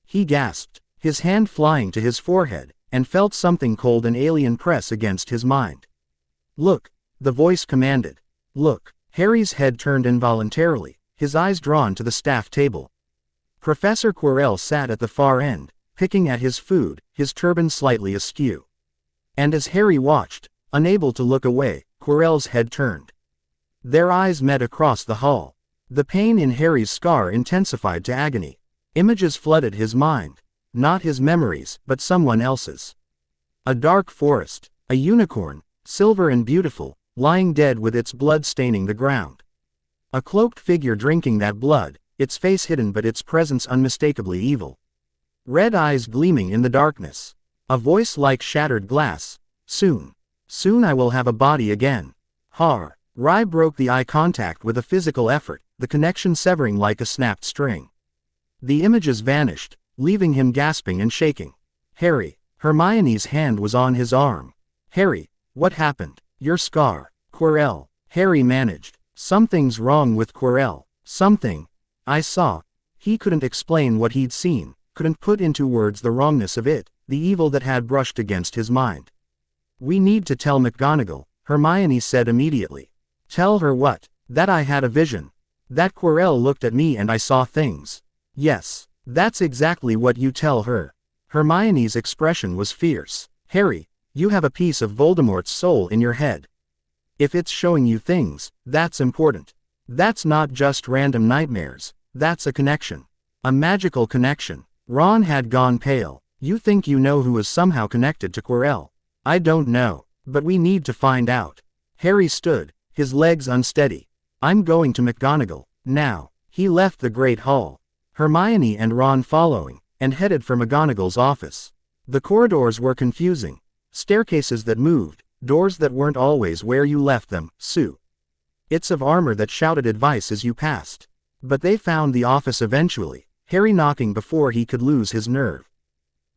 He gasped, his hand flying to his forehead, and felt something cold and alien press against his mind. Look, the voice commanded. Look. Harry's head turned involuntarily, his eyes drawn to the staff table. Professor Quirrell sat at the far end, picking at his food, his turban slightly askew. And as Harry watched, unable to look away, Quirrell's head turned. Their eyes met across the hall. The pain in Harry's scar intensified to agony. Images flooded his mind. Not his memories, but someone else's. A dark forest, a unicorn, silver and beautiful, lying dead with its blood staining the ground. A cloaked figure drinking that blood, its face hidden but its presence unmistakably evil. Red eyes gleaming in the darkness. A voice like shattered glass. Soon I will have a body again. Har. Rai broke the eye contact with a physical effort, the connection severing like a snapped string. The images vanished, leaving him gasping and shaking. Harry. Hermione's hand was on his arm. Harry, what happened? Your scar. Quirrell. Harry managed. Something's wrong with Quirrell. Something. I saw. He couldn't explain what he'd seen, couldn't put into words the wrongness of it, the evil that had brushed against his mind. We need to tell McGonagall, Hermione said immediately. Tell her what? That I had a vision. That Quirrell looked at me and I saw things. Yes, that's exactly what you tell her. Hermione's expression was fierce. Harry, you have a piece of Voldemort's soul in your head. If it's showing you things, that's important. That's not just random nightmares, that's a connection. A magical connection. Ron had gone pale. You think you know who is somehow connected to Quirrell. I don't know, but we need to find out. Harry stood, his legs unsteady. I'm going to McGonagall, now. He left the Great Hall. Hermione and Ron following, and headed for McGonagall's office. The corridors were confusing. Staircases that moved, doors that weren't always where you left them, Sue. Bits of armor that shouted advice as you passed. But they found the office eventually, Harry knocking before he could lose his nerve.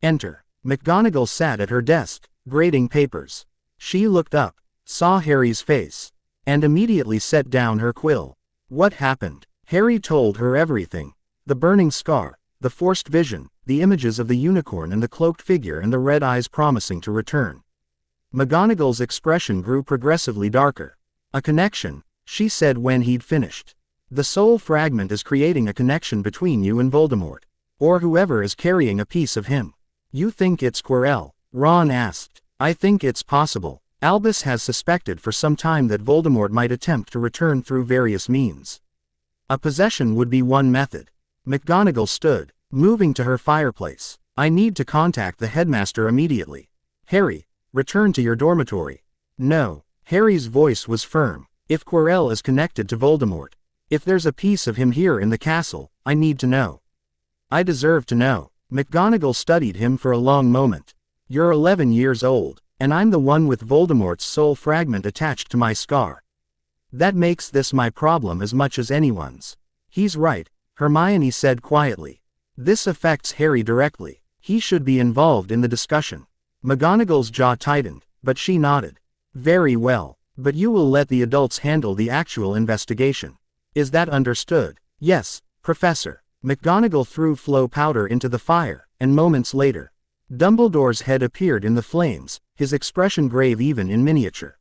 Enter. McGonagall sat at her desk, grading papers. She looked up, saw Harry's face, and immediately set down her quill. What happened? Harry told her everything. The burning scar, the forced vision, the images of the unicorn and the cloaked figure and the red eyes promising to return. McGonagall's expression grew progressively darker. A connection, she said when he'd finished. The soul fragment is creating a connection between you and Voldemort. Or whoever is carrying a piece of him. You think it's Quirrell? Ron asked. I think it's possible. Albus has suspected for some time that Voldemort might attempt to return through various means. A possession would be one method. McGonagall stood, moving to her fireplace. I need to contact the headmaster immediately. Harry, return to your dormitory. No. Harry's voice was firm. If Quirrell is connected to Voldemort, if there's a piece of him here in the castle, I need to know. I deserve to know. McGonagall studied him for a long moment. You're 11 years old, and I'm the one with Voldemort's soul fragment attached to my scar. That makes this my problem as much as anyone's. He's right, Hermione said quietly. This affects Harry directly. He should be involved in the discussion. McGonagall's jaw tightened, but she nodded. Very well, but you will let the adults handle the actual investigation. Is that understood? Yes, Professor. McGonagall threw flow powder into the fire, and moments later, Dumbledore's head appeared in the flames, his expression grave even in miniature.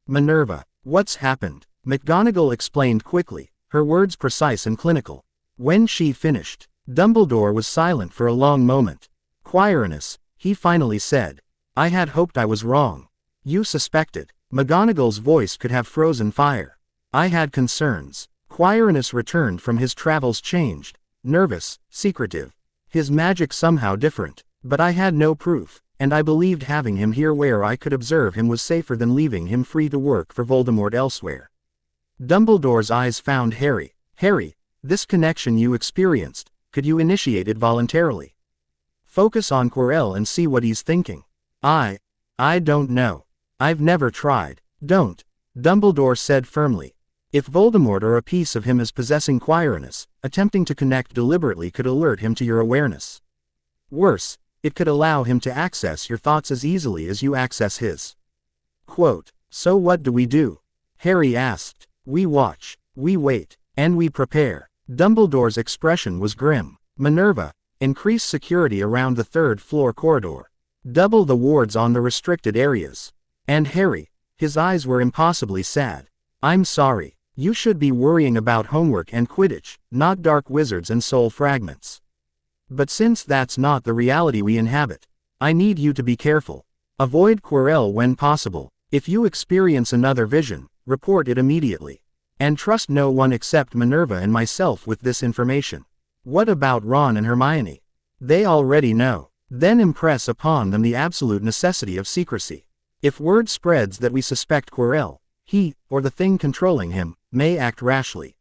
Minerva, what's happened? McGonagall explained quickly, her words precise and clinical. When she finished, Dumbledore was silent for a long moment. Quirinus, he finally said. I had hoped I was wrong. You suspected. McGonagall's voice could have frozen fire. I had concerns. Quirinus returned from his travels changed. Nervous, secretive. His magic somehow different. But I had no proof, and I believed having him here where I could observe him was safer than leaving him free to work for Voldemort elsewhere. Dumbledore's eyes found Harry. Harry, this connection you experienced, could you initiate it voluntarily? Focus on Quirrell and see what he's thinking. I don't know. I've never tried. Don't. Dumbledore said firmly. If Voldemort or a piece of him is possessing Quirinus, attempting to connect deliberately could alert him to your awareness. Worse, it could allow him to access your thoughts as easily as you access his. Quote, so what do we do? Harry asked. We watch, we wait, and we prepare. Dumbledore's expression was grim. Minerva, increase security around the third-floor corridor. Double the wards on the restricted areas. And Harry, his eyes were impossibly sad. I'm sorry. You should be worrying about homework and Quidditch, not dark wizards and soul fragments. But since that's not the reality we inhabit, I need you to be careful. Avoid Quirrell when possible. If you experience another vision, report it immediately. And trust no one except Minerva and myself with this information. What about Ron and Hermione? They already know. Then impress upon them the absolute necessity of secrecy. If word spreads that we suspect Quirrell, he, or the thing controlling him, may act rashly.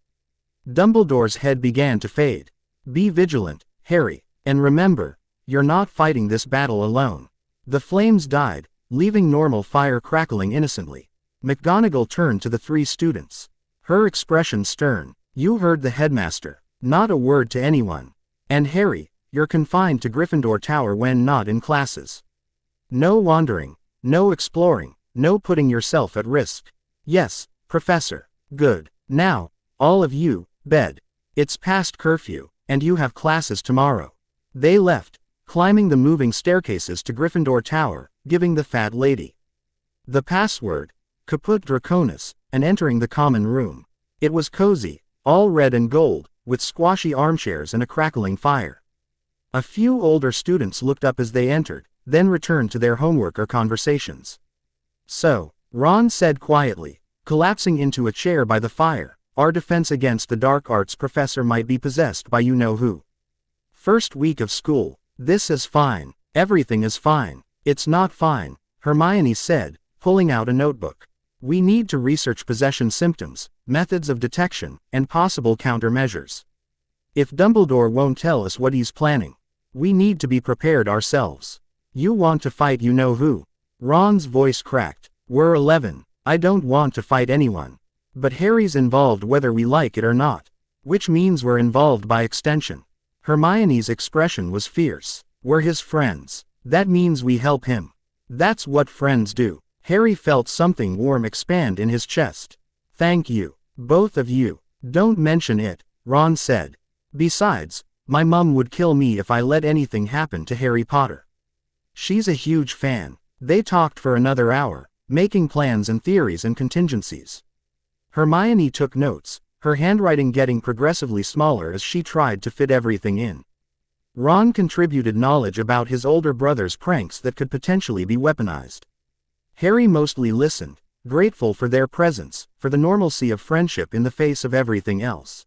Dumbledore's head began to fade. Be vigilant, Harry, and remember, you're not fighting this battle alone. The flames died, leaving normal fire crackling innocently. McGonagall turned to the three students. Her expression stern. You heard the headmaster. Not a word to anyone. And Harry, you're confined to Gryffindor Tower when not in classes. No wandering, no exploring, no putting yourself at risk. Yes, Professor. Good. Now, all of you, bed. It's past curfew, and you have classes tomorrow. They left, climbing the moving staircases to Gryffindor Tower, giving the fat lady the password, Caput Draconis, and entering the common room. It was cozy, all red and gold, with squashy armchairs and a crackling fire. A few older students looked up as they entered, then returned to their homework or conversations. So, Ron said quietly, collapsing into a chair by the fire, our defense against the dark arts professor might be possessed by you-know-who. First week of school. This is fine. Everything is fine. It's not fine, Hermione said, pulling out a notebook. We need to research possession symptoms, methods of detection, and possible countermeasures. If Dumbledore won't tell us what he's planning, we need to be prepared ourselves. You want to fight you-know-who? Ron's voice cracked. We're 11. I don't want to fight anyone. But Harry's involved whether we like it or not. Which means we're involved by extension. Hermione's expression was fierce. We're his friends. That means we help him. That's what friends do. Harry felt something warm expand in his chest. Thank you. Both of you. Don't mention it, Ron said. Besides, my mum would kill me if I let anything happen to Harry Potter. She's a huge fan. They talked for another hour, making plans and theories and contingencies. Hermione took notes, her handwriting getting progressively smaller as she tried to fit everything in. Ron contributed knowledge about his older brother's pranks that could potentially be weaponized. Harry mostly listened, grateful for their presence, for the normalcy of friendship in the face of everything else.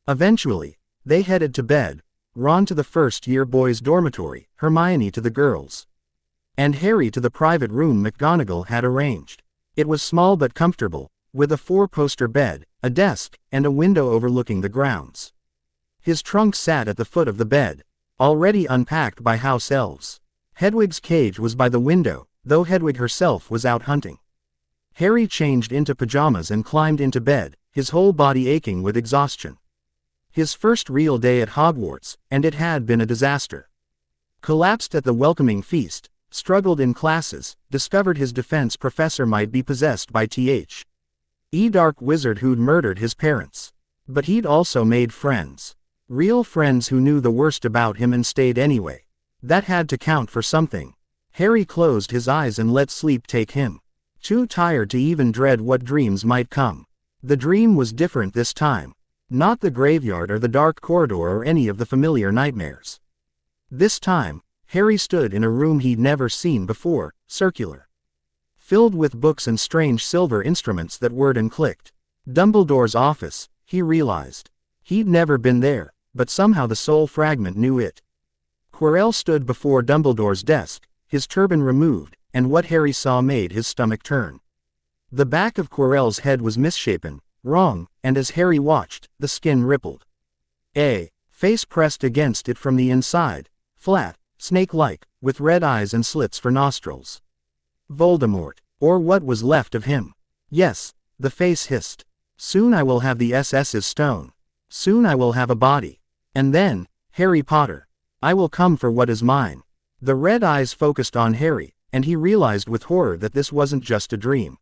Eventually, they headed to bed, Ron to the first-year boys' dormitory, Hermione to the girls', and Harry to the private room McGonagall had arranged. It was small but comfortable, with a 4-poster bed, a desk, and a window overlooking the grounds. His trunk sat at the foot of the bed, already unpacked by house elves. Hedwig's cage was by the window, though Hedwig herself was out hunting. Harry changed into pajamas and climbed into bed, his whole body aching with exhaustion. His first real day at Hogwarts, and it had been a disaster. Collapsed at the welcoming feast, struggled in classes, discovered his defense professor might be possessed by the dark wizard who'd murdered his parents. But he'd also made friends. Real friends who knew the worst about him and stayed anyway. That had to count for something. Harry closed his eyes and let sleep take him. Too tired to even dread what dreams might come. The dream was different this time. Not the graveyard or the dark corridor or any of the familiar nightmares. This time, Harry stood in a room he'd never seen before, circular. Filled with books and strange silver instruments that whirred and clicked. Dumbledore's office, he realized. He'd never been there, but somehow the soul fragment knew it. Quirrell stood before Dumbledore's desk, his turban removed, and what Harry saw made his stomach turn. The back of Quirrell's head was misshapen, wrong, and as Harry watched, the skin rippled. A face pressed against it from the inside, flat, snake-like, with red eyes and slits for nostrils. Voldemort, or what was left of him. Yes, the face hissed. Soon I will have the SS's stone. Soon I will have a body. And then, Harry Potter. I will come for what is mine. The red eyes focused on Harry, and he realized with horror that this wasn't just a dream.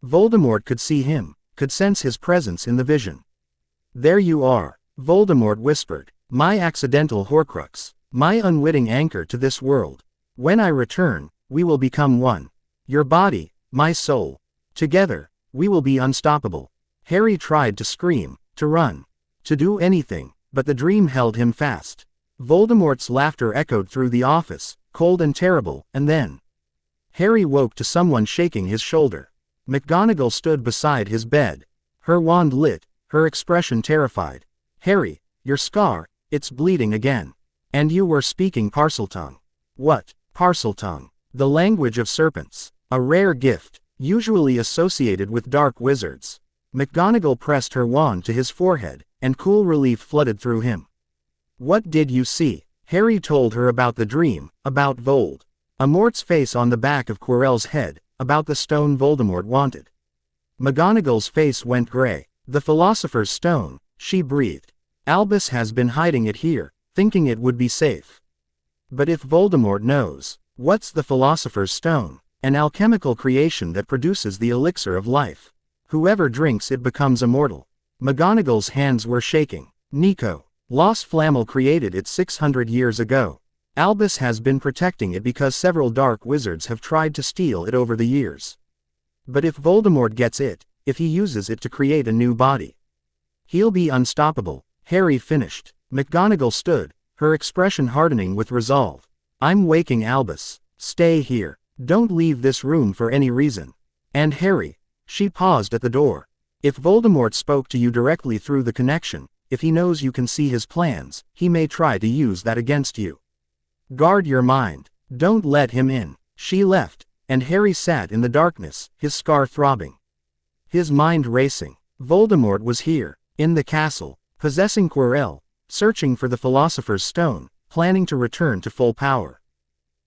Voldemort could see him, could sense his presence in the vision. There you are, Voldemort whispered. My accidental Horcrux. My unwitting anchor to this world. When I return, we will become one. Your body, my soul. Together, we will be unstoppable. Harry tried to scream, to run, to do anything, but the dream held him fast. Voldemort's laughter echoed through the office, cold and terrible, and then Harry woke to someone shaking his shoulder. McGonagall stood beside his bed, her wand lit, her expression terrified. Harry, your scar, it's bleeding again. And you were speaking Parseltongue. What? Parseltongue. The language of serpents. A rare gift, usually associated with dark wizards. McGonagall pressed her wand to his forehead, and cool relief flooded through him. What did you see? Harry told her about the dream, about Voldemort's face on the back of Quirrell's head, about the stone Voldemort wanted. McGonagall's face went gray. The Philosopher's Stone, she breathed. Albus has been hiding it here, thinking it would be safe. But if Voldemort knows, what's the Philosopher's Stone? An alchemical creation that produces the elixir of life. Whoever drinks it becomes immortal. McGonagall's hands were shaking. Nico. Los Flamel created it 600 years ago. Albus has been protecting it because several dark wizards have tried to steal it over the years. But if Voldemort gets it, if he uses it to create a new body, he'll be unstoppable. Harry finished. McGonagall stood, her expression hardening with resolve. I'm waking Albus. Stay here. Don't leave this room for any reason. And Harry. She paused at the door. If Voldemort spoke to you directly through the connection, if he knows you can see his plans, he may try to use that against you. Guard your mind. Don't let him in. She left, and Harry sat in the darkness, his scar throbbing. His mind racing. Voldemort was here, in the castle, possessing Quirrell, searching for the Philosopher's Stone, planning to return to full power.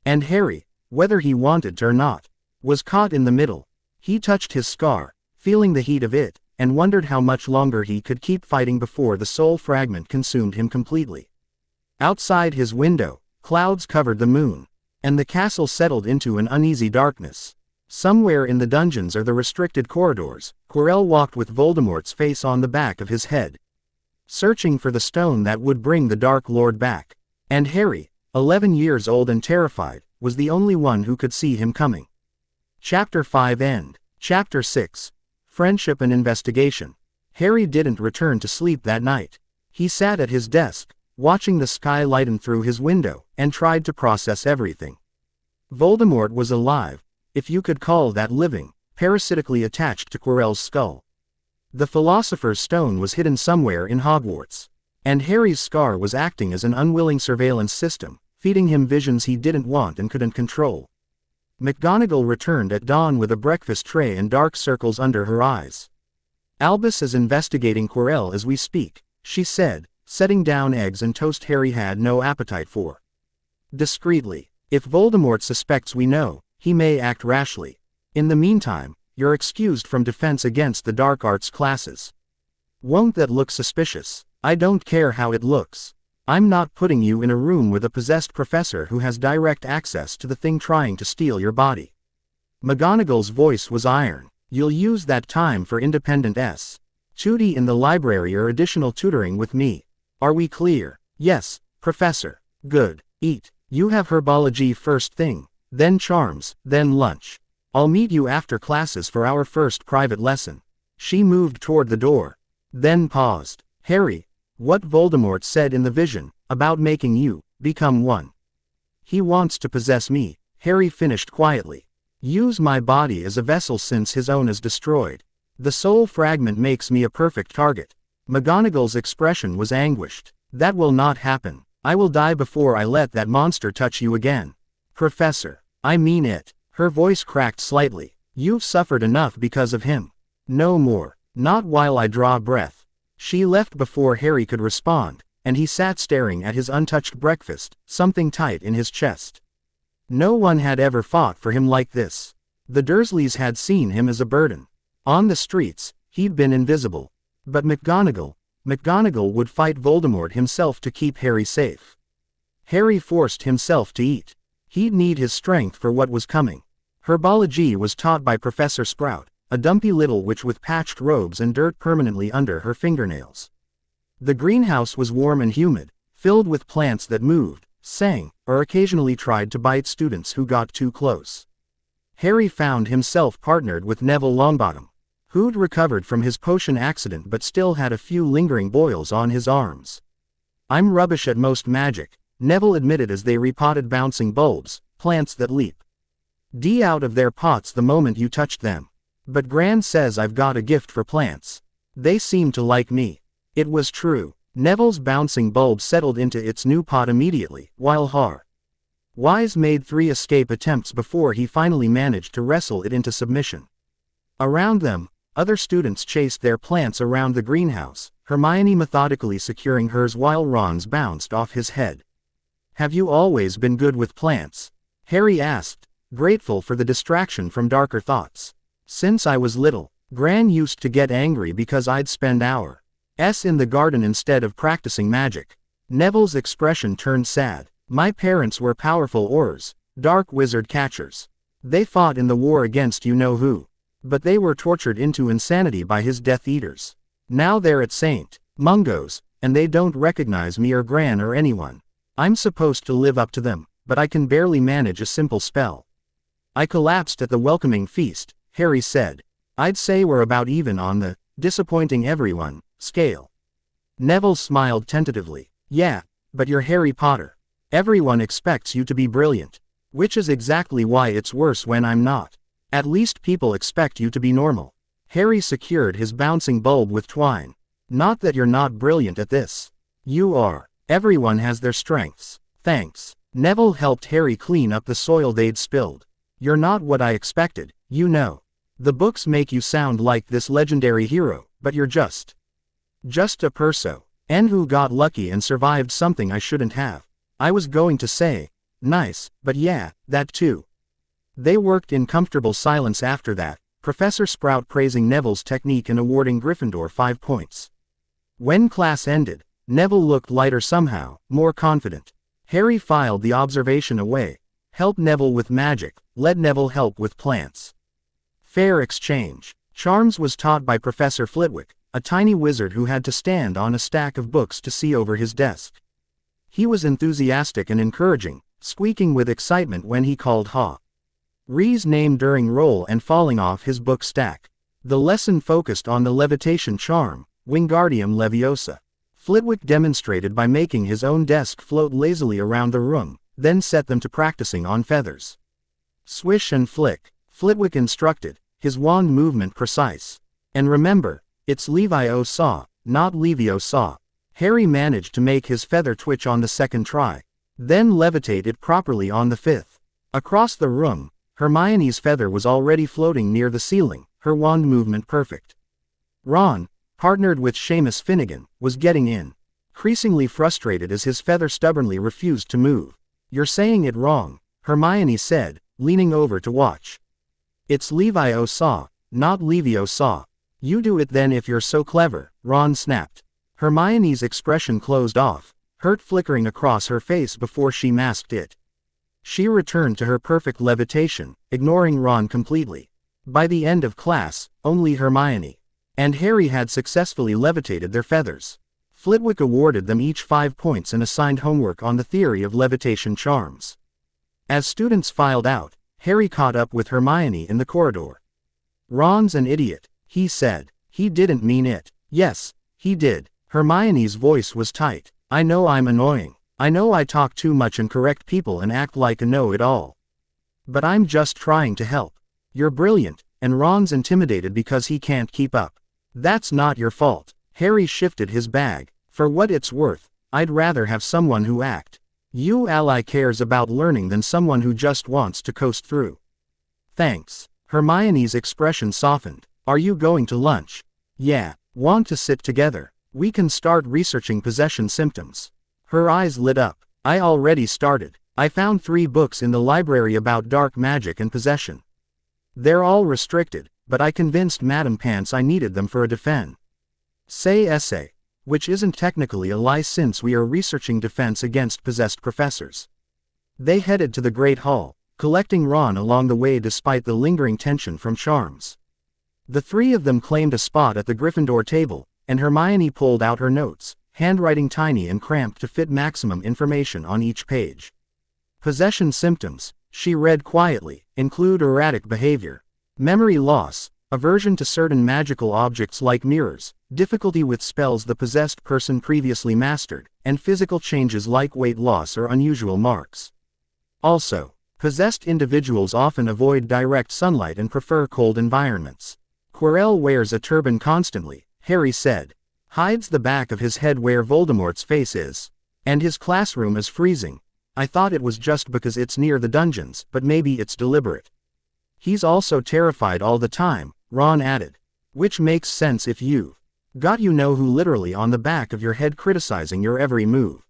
And Harry, whether he wanted to or not, was caught in the middle. He touched his scar, feeling the heat of it, and wondered how much longer he could keep fighting before the soul fragment consumed him completely. Outside his window, clouds covered the moon, and the castle settled into an uneasy darkness. Somewhere in the dungeons or the restricted corridors, Quirrell walked with Voldemort's face on the back of his head, searching for the stone that would bring the Dark Lord back. And Harry, 11 years old and terrified, was the only one who could see him coming. Chapter 5 End. Chapter 6. Friendship and Investigation. Harry didn't return to sleep that night. He sat at his desk, watching the sky lighten through his window, and tried to process everything. Voldemort was alive, if you could call that living, parasitically attached to Quirrell's skull. The Philosopher's Stone was hidden somewhere in Hogwarts, and Harry's scar was acting as an unwilling surveillance system, feeding him visions he didn't want and couldn't control. McGonagall returned at dawn with a breakfast tray and dark circles under her eyes. "Albus is investigating Quirrell as we speak," she said, setting down eggs and toast Harry had no appetite for. Discreetly. "If Voldemort suspects we know, he may act rashly. In the meantime, you're excused from defense against the dark arts classes." "Won't that look suspicious?" "I don't care how it looks. I'm not putting you in a room with a possessed professor who has direct access to the thing trying to steal your body." McGonagall's voice was iron. "You'll use that time for independent study in the library or additional tutoring with me. Are we clear?" "Yes, Professor." "Good. Eat. You have herbology first thing, then charms, then lunch. I'll meet you after classes for our first private lesson." She moved toward the door, then paused. "Harry, what Voldemort said in the vision, about making you become one. He wants to possess me," Harry finished quietly. "Use my body as a vessel since his own is destroyed. The soul fragment makes me a perfect target." McGonagall's expression was anguished. "That will not happen. I will die before I let that monster touch you again." "Professor, I mean it." Her voice cracked slightly. "You've suffered enough because of him. No more. Not while I draw breath." She left before Harry could respond, and he sat staring at his untouched breakfast, something tight in his chest. No one had ever fought for him like this. The Dursleys had seen him as a burden. On the streets, he'd been invisible. But McGonagall would fight Voldemort himself to keep Harry safe. Harry forced himself to eat. He'd need his strength for what was coming. Herbology was taught by Professor Sprout, a dumpy little witch with patched robes and dirt permanently under her fingernails. The greenhouse was warm and humid, filled with plants that moved, sang, or occasionally tried to bite students who got too close. Harry found himself partnered with Neville Longbottom, who'd recovered from his potion accident but still had a few lingering boils on his arms. "I'm rubbish at most magic," Neville admitted as they repotted bouncing bulbs, plants that leap out of their pots the moment you touched them. "But Gran says I've got a gift for plants. They seem to like me." It was true. Neville's bouncing bulb settled into its new pot immediately, while Wise made 3 escape attempts before he finally managed to wrestle it into submission. Around them, other students chased their plants around the greenhouse, Hermione methodically securing hers while Ron's bounced off his head. "Have you always been good with plants?" Harry asked, grateful for the distraction from darker thoughts. "Since I was little. Gran used to get angry because I'd spend hours in the garden instead of practicing magic." Neville's expression turned sad. "My parents were powerful Aurors, dark wizard catchers. They fought in the war against you-know-who. But they were tortured into insanity by his Death Eaters. Now they're at St. Mungo's, and they don't recognize me or Gran or anyone. I'm supposed to live up to them, but I can barely manage a simple spell." "I collapsed at the welcoming feast," Harry said. "I'd say we're about even on the disappointing everyone scale." Neville smiled tentatively. "Yeah, but you're Harry Potter. Everyone expects you to be brilliant. Which is exactly why it's worse when I'm not. At least people expect you to be normal." Harry secured his bouncing bulb with twine. "Not that you're not brilliant at this. You are. Everyone has their strengths." "Thanks." Neville helped Harry clean up the soil they'd spilled. "You're not what I expected, you know. The books make you sound like this legendary hero, but you're just a perso. And who got lucky and survived something I shouldn't have. I was going to say, nice, but yeah, that too." They worked in comfortable silence after that, Professor Sprout praising Neville's technique and awarding Gryffindor 5 points. When class ended, Neville looked lighter somehow, more confident. Harry filed the observation away. Help Neville with magic, let Neville help with plants. Fair exchange. Charms was taught by Professor Flitwick, a tiny wizard who had to stand on a stack of books to see over his desk. He was enthusiastic and encouraging, squeaking with excitement when he called Harry's name during roll and falling off his book stack. The lesson focused on the levitation charm, Wingardium Leviosa. Flitwick demonstrated by making his own desk float lazily around the room, then set them to practicing on feathers. Swish and flick, Flitwick instructed, his wand movement precise. And remember, it's Leviosa, not Leviosa. Harry managed to make his feather twitch on the second try, then levitate it properly on the fifth. Across the room, Hermione's feather was already floating near the ceiling, her wand movement perfect. Ron, partnered with Seamus Finnegan, was getting increasingly frustrated as his feather stubbornly refused to move. You're saying it wrong, Hermione said, leaning over to watch. It's Leviosa, not Leviosa. You do it then if you're so clever, Ron snapped. Hermione's expression closed off, hurt flickering across her face before she masked it. She returned to her perfect levitation, ignoring Ron completely. By the end of class, only Hermione and Harry had successfully levitated their feathers. Flitwick awarded them each 5 points and assigned homework on the theory of levitation charms. As students filed out, Harry caught up with Hermione in the corridor. Ron's an idiot, he said. He didn't mean it. Yes, he did. Hermione's voice was tight. I know I'm annoying. I know I talk too much and correct people and act like a know-it-all. But I'm just trying to help. You're brilliant, and Ron's intimidated because he can't keep up. That's not your fault. Harry shifted his bag. For what it's worth, I'd rather have someone who you ally cares about learning than someone who just wants to coast through. Thanks. Hermione's expression softened. Are you going to lunch? Yeah. Want to sit together? We can start researching possession symptoms. Her eyes lit up. I already started. I found 3 books in the library about dark magic and possession. They're all restricted, but I convinced Madame Pants I needed them for a defense essay, which isn't technically a lie since we are researching defense against possessed professors. They headed to the Great Hall, collecting Ron along the way despite the lingering tension from charms. The 3 of them claimed a spot at the Gryffindor table, and Hermione pulled out her notes, handwriting tiny and cramped to fit maximum information on each page. Possession symptoms, she read quietly, include erratic behavior, memory loss, aversion to certain magical objects like mirrors, difficulty with spells the possessed person previously mastered, and physical changes like weight loss or unusual marks. Also, possessed individuals often avoid direct sunlight and prefer cold environments. Quirrell wears a turban constantly, Harry said. Hides the back of his head where Voldemort's face is. And his classroom is freezing. I thought it was just because it's near the dungeons, but maybe it's deliberate. He's also terrified all the time, Ron added. Which makes sense if you've got who literally on the back of your head criticizing your every move.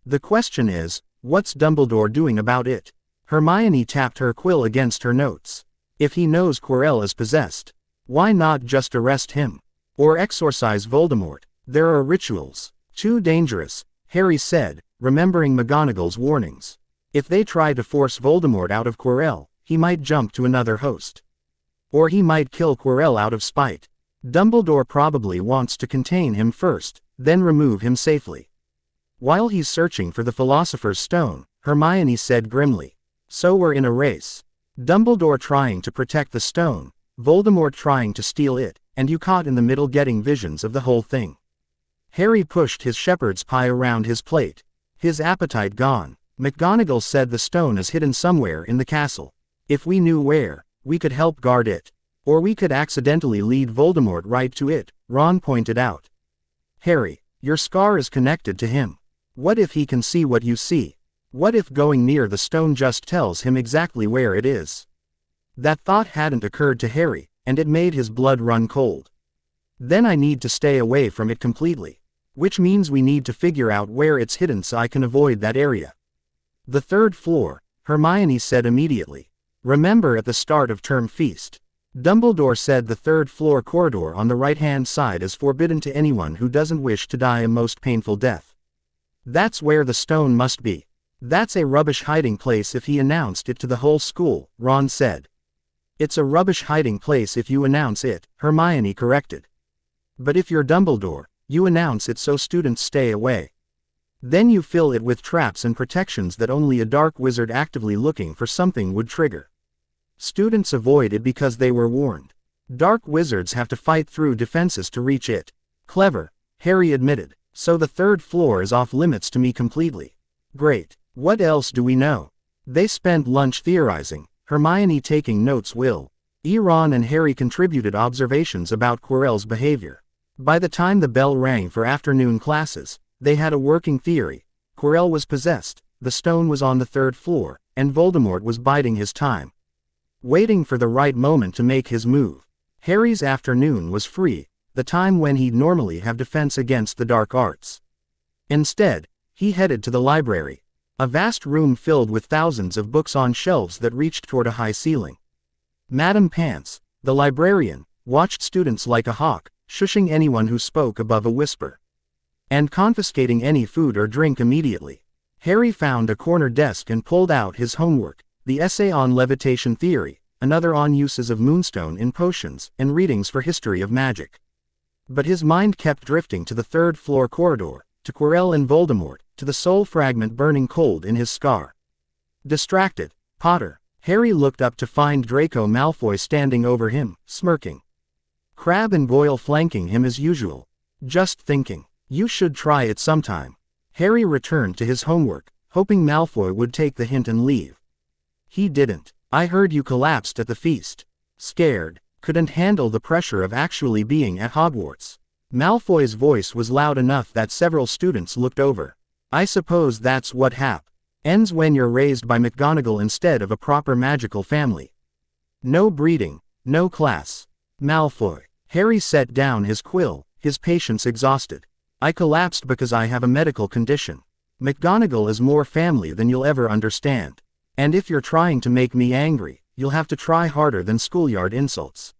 The question is, what's Dumbledore doing about it? Hermione tapped her quill against her notes. If he knows Quirrell is possessed, why not just arrest him? Or exorcise Voldemort? There are rituals. Too dangerous, Harry said, remembering McGonagall's warnings. If they try to force Voldemort out of Quirrell, he might jump to another host. Or he might kill Quirrell out of spite. Dumbledore probably wants to contain him first, then remove him safely. While he's searching for the Philosopher's Stone, Hermione said grimly. So we're in a race. Dumbledore trying to protect the stone, Voldemort trying to steal it, and you caught in the middle getting visions of the whole thing. Harry pushed his shepherd's pie around his plate. His appetite gone. McGonagall said the stone is hidden somewhere in the castle. If we knew where, we could help guard it. Or we could accidentally lead Voldemort right to it, Ron pointed out. Harry, your scar is connected to him. What if he can see what you see? What if going near the stone just tells him exactly where it is? That thought hadn't occurred to Harry, and it made his blood run cold. Then I need to stay away from it completely. Which means we need to figure out where it's hidden so I can avoid that area. The 3rd floor, Hermione said immediately. Remember at the start of term feast. Dumbledore said the third-floor corridor on the right-hand side is forbidden to anyone who doesn't wish to die a most painful death. That's where the stone must be. That's a rubbish hiding place if he announced it to the whole school, Ron said. It's a rubbish hiding place if you announce it, Hermione corrected. But if you're Dumbledore, you announce it so students stay away. Then you fill it with traps and protections that only a dark wizard actively looking for something would trigger. Students avoid it because they were warned. Dark wizards have to fight through defenses to reach it. Clever, Harry admitted. So the third floor is off limits to me completely. Great. What else do we know? They spent lunch theorizing, Hermione taking notes. Ron and Harry contributed observations about Quirrell's behavior. By the time the bell rang for afternoon classes, they had a working theory. Quirrell was possessed, the stone was on the third floor, and Voldemort was biding his time, waiting for the right moment to make his move. Harry's afternoon was free, the time when he'd normally have defense against the dark arts. Instead, he headed to the library, a vast room filled with thousands of books on shelves that reached toward a high ceiling. Madame Pants, the librarian, watched students like a hawk, shushing anyone who spoke above a whisper, and confiscating any food or drink immediately. Harry found a corner desk and pulled out his homework, the essay on levitation theory, another on uses of moonstone in potions, and readings for history of magic. But his mind kept drifting to the third-floor corridor, to Quirrell and Voldemort, to the soul fragment burning cold in his scar. Distracted, Potter. Harry looked up to find Draco Malfoy standing over him, smirking. Crabbe and Goyle flanking him as usual. Just thinking. You should try it sometime. Harry returned to his homework, hoping Malfoy would take the hint and leave. He didn't. I heard you collapsed at the feast. Scared. Couldn't handle the pressure of actually being at Hogwarts. Malfoy's voice was loud enough that several students looked over. I suppose that's what happens when you're raised by McGonagall instead of a proper magical family. No breeding, no class. Malfoy. Harry set down his quill, his patience exhausted. I collapsed because I have a medical condition. McGonagall is more family than you'll ever understand. And if you're trying to make me angry, you'll have to try harder than schoolyard insults.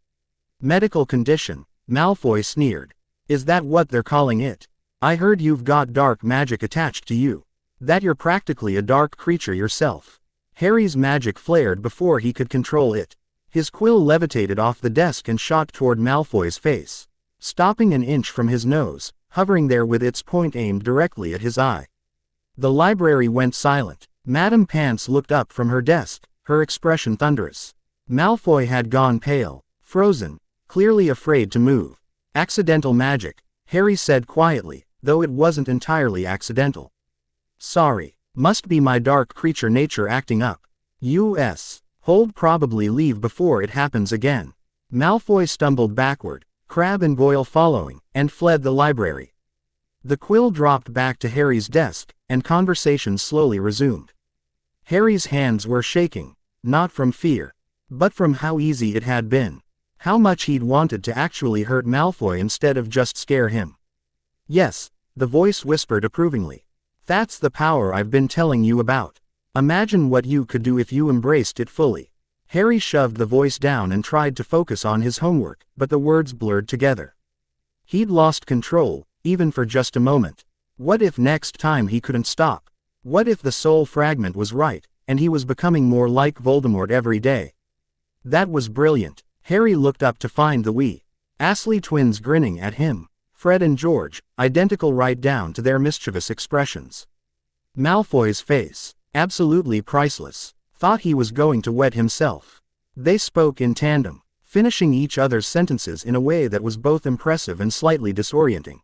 Medical condition, Malfoy sneered. Is that what they're calling it? I heard you've got dark magic attached to you. That you're practically a dark creature yourself. Harry's magic flared before he could control it. His quill levitated off the desk and shot toward Malfoy's face, stopping an inch from his nose, hovering there with its point aimed directly at his eye. The library went silent. Madame Pants looked up from her desk, her expression thunderous. Malfoy had gone pale, frozen, clearly afraid to move. Accidental magic, Harry said quietly, though it wasn't entirely accidental. Sorry. Must be my dark creature nature acting up. Hold probably leave before it happens again. Malfoy stumbled backward, Crabbe and Goyle following, and fled the library. The quill dropped back to Harry's desk, and conversation slowly resumed. Harry's hands were shaking, not from fear, but from how easy it had been. How much he'd wanted to actually hurt Malfoy instead of just scare him. Yes, the voice whispered approvingly. That's the power I've been telling you about. Imagine what you could do if you embraced it fully. Harry shoved the voice down and tried to focus on his homework, but the words blurred together. He'd lost control, even for just a moment. What if next time he couldn't stop? What if the soul fragment was right, and he was becoming more like Voldemort every day? That was brilliant. Harry looked up to find the wee Astley twins grinning at him. Fred and George, identical right down to their mischievous expressions. Malfoy's face, absolutely priceless, thought he was going to wet himself. They spoke in tandem, finishing each other's sentences in a way that was both impressive and slightly disorienting.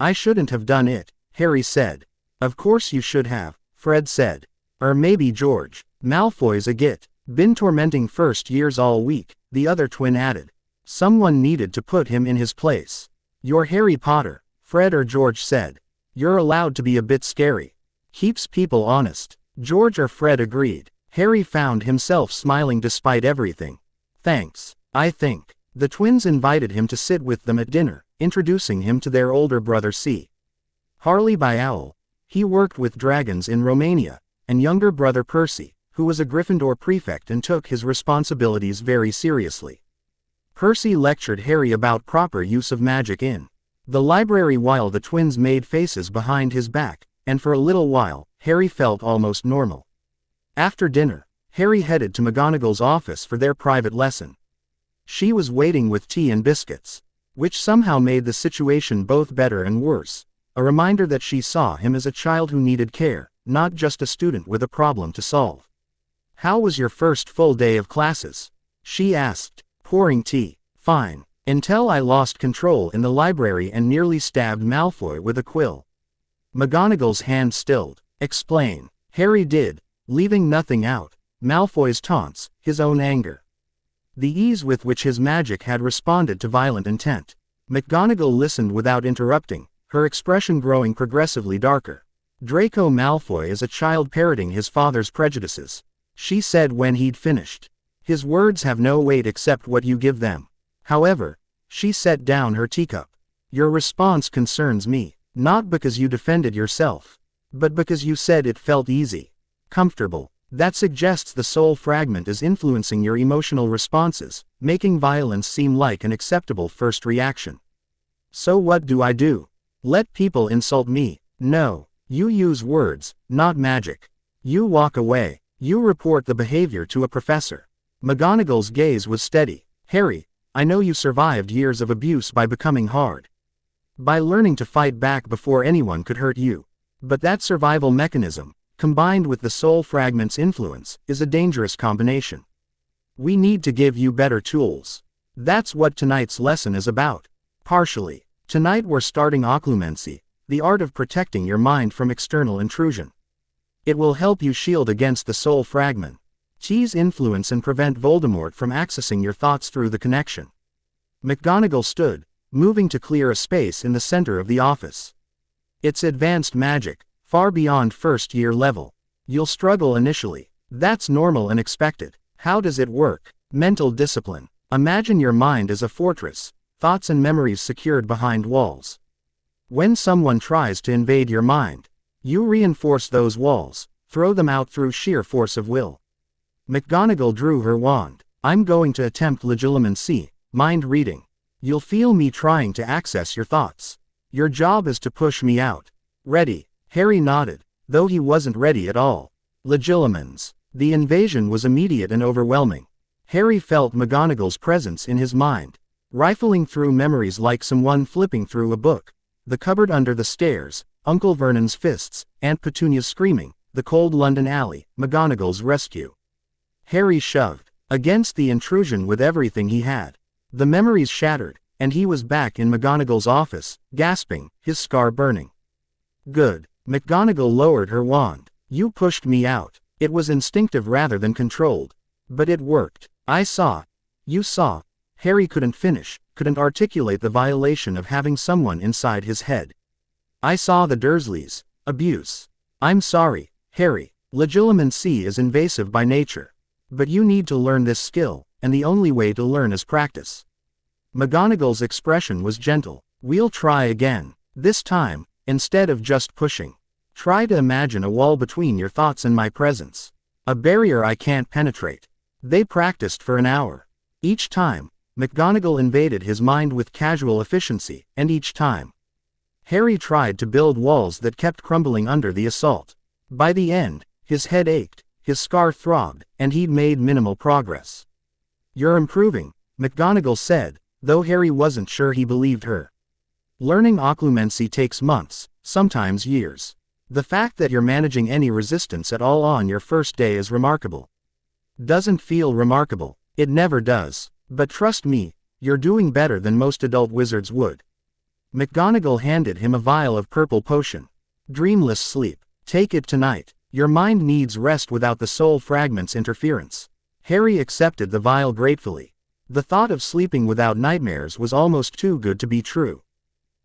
I shouldn't have done it, Harry said. Of course you should have, Fred said. Or maybe George. Malfoy's a git. Been tormenting first years all week, the other twin added. Someone needed to put him in his place. You're Harry Potter, Fred or George said. You're allowed to be a bit scary. Keeps people honest. George or Fred agreed. Harry found himself smiling despite everything. Thanks, I think. The twins invited him to sit with them at dinner, introducing him to their older brother C. Harley by Owl. He worked with dragons in Romania, and younger brother Percy, who was a Gryffindor prefect and took his responsibilities very seriously. Percy lectured Harry about proper use of magic in the library while the twins made faces behind his back, and for a little while, Harry felt almost normal. After dinner, Harry headed to McGonagall's office for their private lesson. She was waiting with tea and biscuits, which somehow made the situation both better and worse, a reminder that she saw him as a child who needed care, not just a student with a problem to solve. "How was your first full day of classes?" she asked, pouring tea. "Fine. Until I lost control in the library and nearly stabbed Malfoy with a quill." McGonagall's hand stilled. "Explain." Harry did, leaving nothing out: Malfoy's taunts, his own anger, the ease with which his magic had responded to violent intent. McGonagall listened without interrupting, her expression growing progressively darker. "Draco Malfoy is a child parroting his father's prejudices," she said when he'd finished. "His words have no weight except what you give them." However, she set down her teacup. "Your response concerns me, not because you defended yourself, but because you said it felt easy, comfortable. That suggests the soul fragment is influencing your emotional responses, making violence seem like an acceptable first reaction." "So what do I do? Let people insult me?" "No. You use words, not magic. You walk away. You report the behavior to a professor." McGonagall's gaze was steady. "Harry, I know you survived years of abuse by becoming hard, by learning to fight back before anyone could hurt you. But that survival mechanism, combined with the soul fragment's influence, is a dangerous combination. We need to give you better tools. That's what tonight's lesson is about." "Partially. Tonight we're starting occlumency, the art of protecting your mind from external intrusion. It will help you shield against the soul fragment, tease influence and prevent Voldemort from accessing your thoughts through the connection." McGonagall stood, moving to clear a space in the center of the office. "It's advanced magic, far beyond first-year level. You'll struggle initially. That's normal and expected. How does it work? Mental discipline. Imagine your mind as a fortress, thoughts and memories secured behind walls. When someone tries to invade your mind, you reinforce those walls, throw them out through sheer force of will." McGonagall drew her wand. "I'm going to attempt legilimency, mind reading. You'll feel me trying to access your thoughts. Your job is to push me out. Ready?" Harry nodded, though he wasn't ready at all. Legilimens. The invasion was immediate and overwhelming. Harry felt McGonagall's presence in his mind, rifling through memories like someone flipping through a book. The cupboard under the stairs, Uncle Vernon's fists, Aunt Petunia's screaming, the cold London alley, McGonagall's rescue. Harry shoved against the intrusion with everything he had. The memories shattered, and he was back in McGonagall's office, gasping, his scar burning. "Good." McGonagall lowered her wand. "You pushed me out. It was instinctive rather than controlled. But it worked. I saw." "You saw." Harry couldn't finish, couldn't articulate the violation of having someone inside his head. "I saw the Dursleys. Abuse." "I'm sorry, Harry. Legilimency is invasive by nature. But you need to learn this skill, and the only way to learn is practice." McGonagall's expression was gentle. "We'll try again. This time, instead of just pushing, try to imagine a wall between your thoughts and my presence. A barrier I can't penetrate." They practiced for an hour. Each time, McGonagall invaded his mind with casual efficiency, and each time, Harry tried to build walls that kept crumbling under the assault. By the end, his head ached, his scar throbbed, and he'd made minimal progress. "You're improving," McGonagall said, though Harry wasn't sure he believed her. "Learning occlumency takes months, sometimes years. The fact that you're managing any resistance at all on your first day is remarkable." "Doesn't feel remarkable. It never does. But trust me, you're doing better than most adult wizards would." McGonagall handed him a vial of purple potion. "Dreamless sleep. Take it tonight. Your mind needs rest without the soul fragment's interference." Harry accepted the vial gratefully. The thought of sleeping without nightmares was almost too good to be true.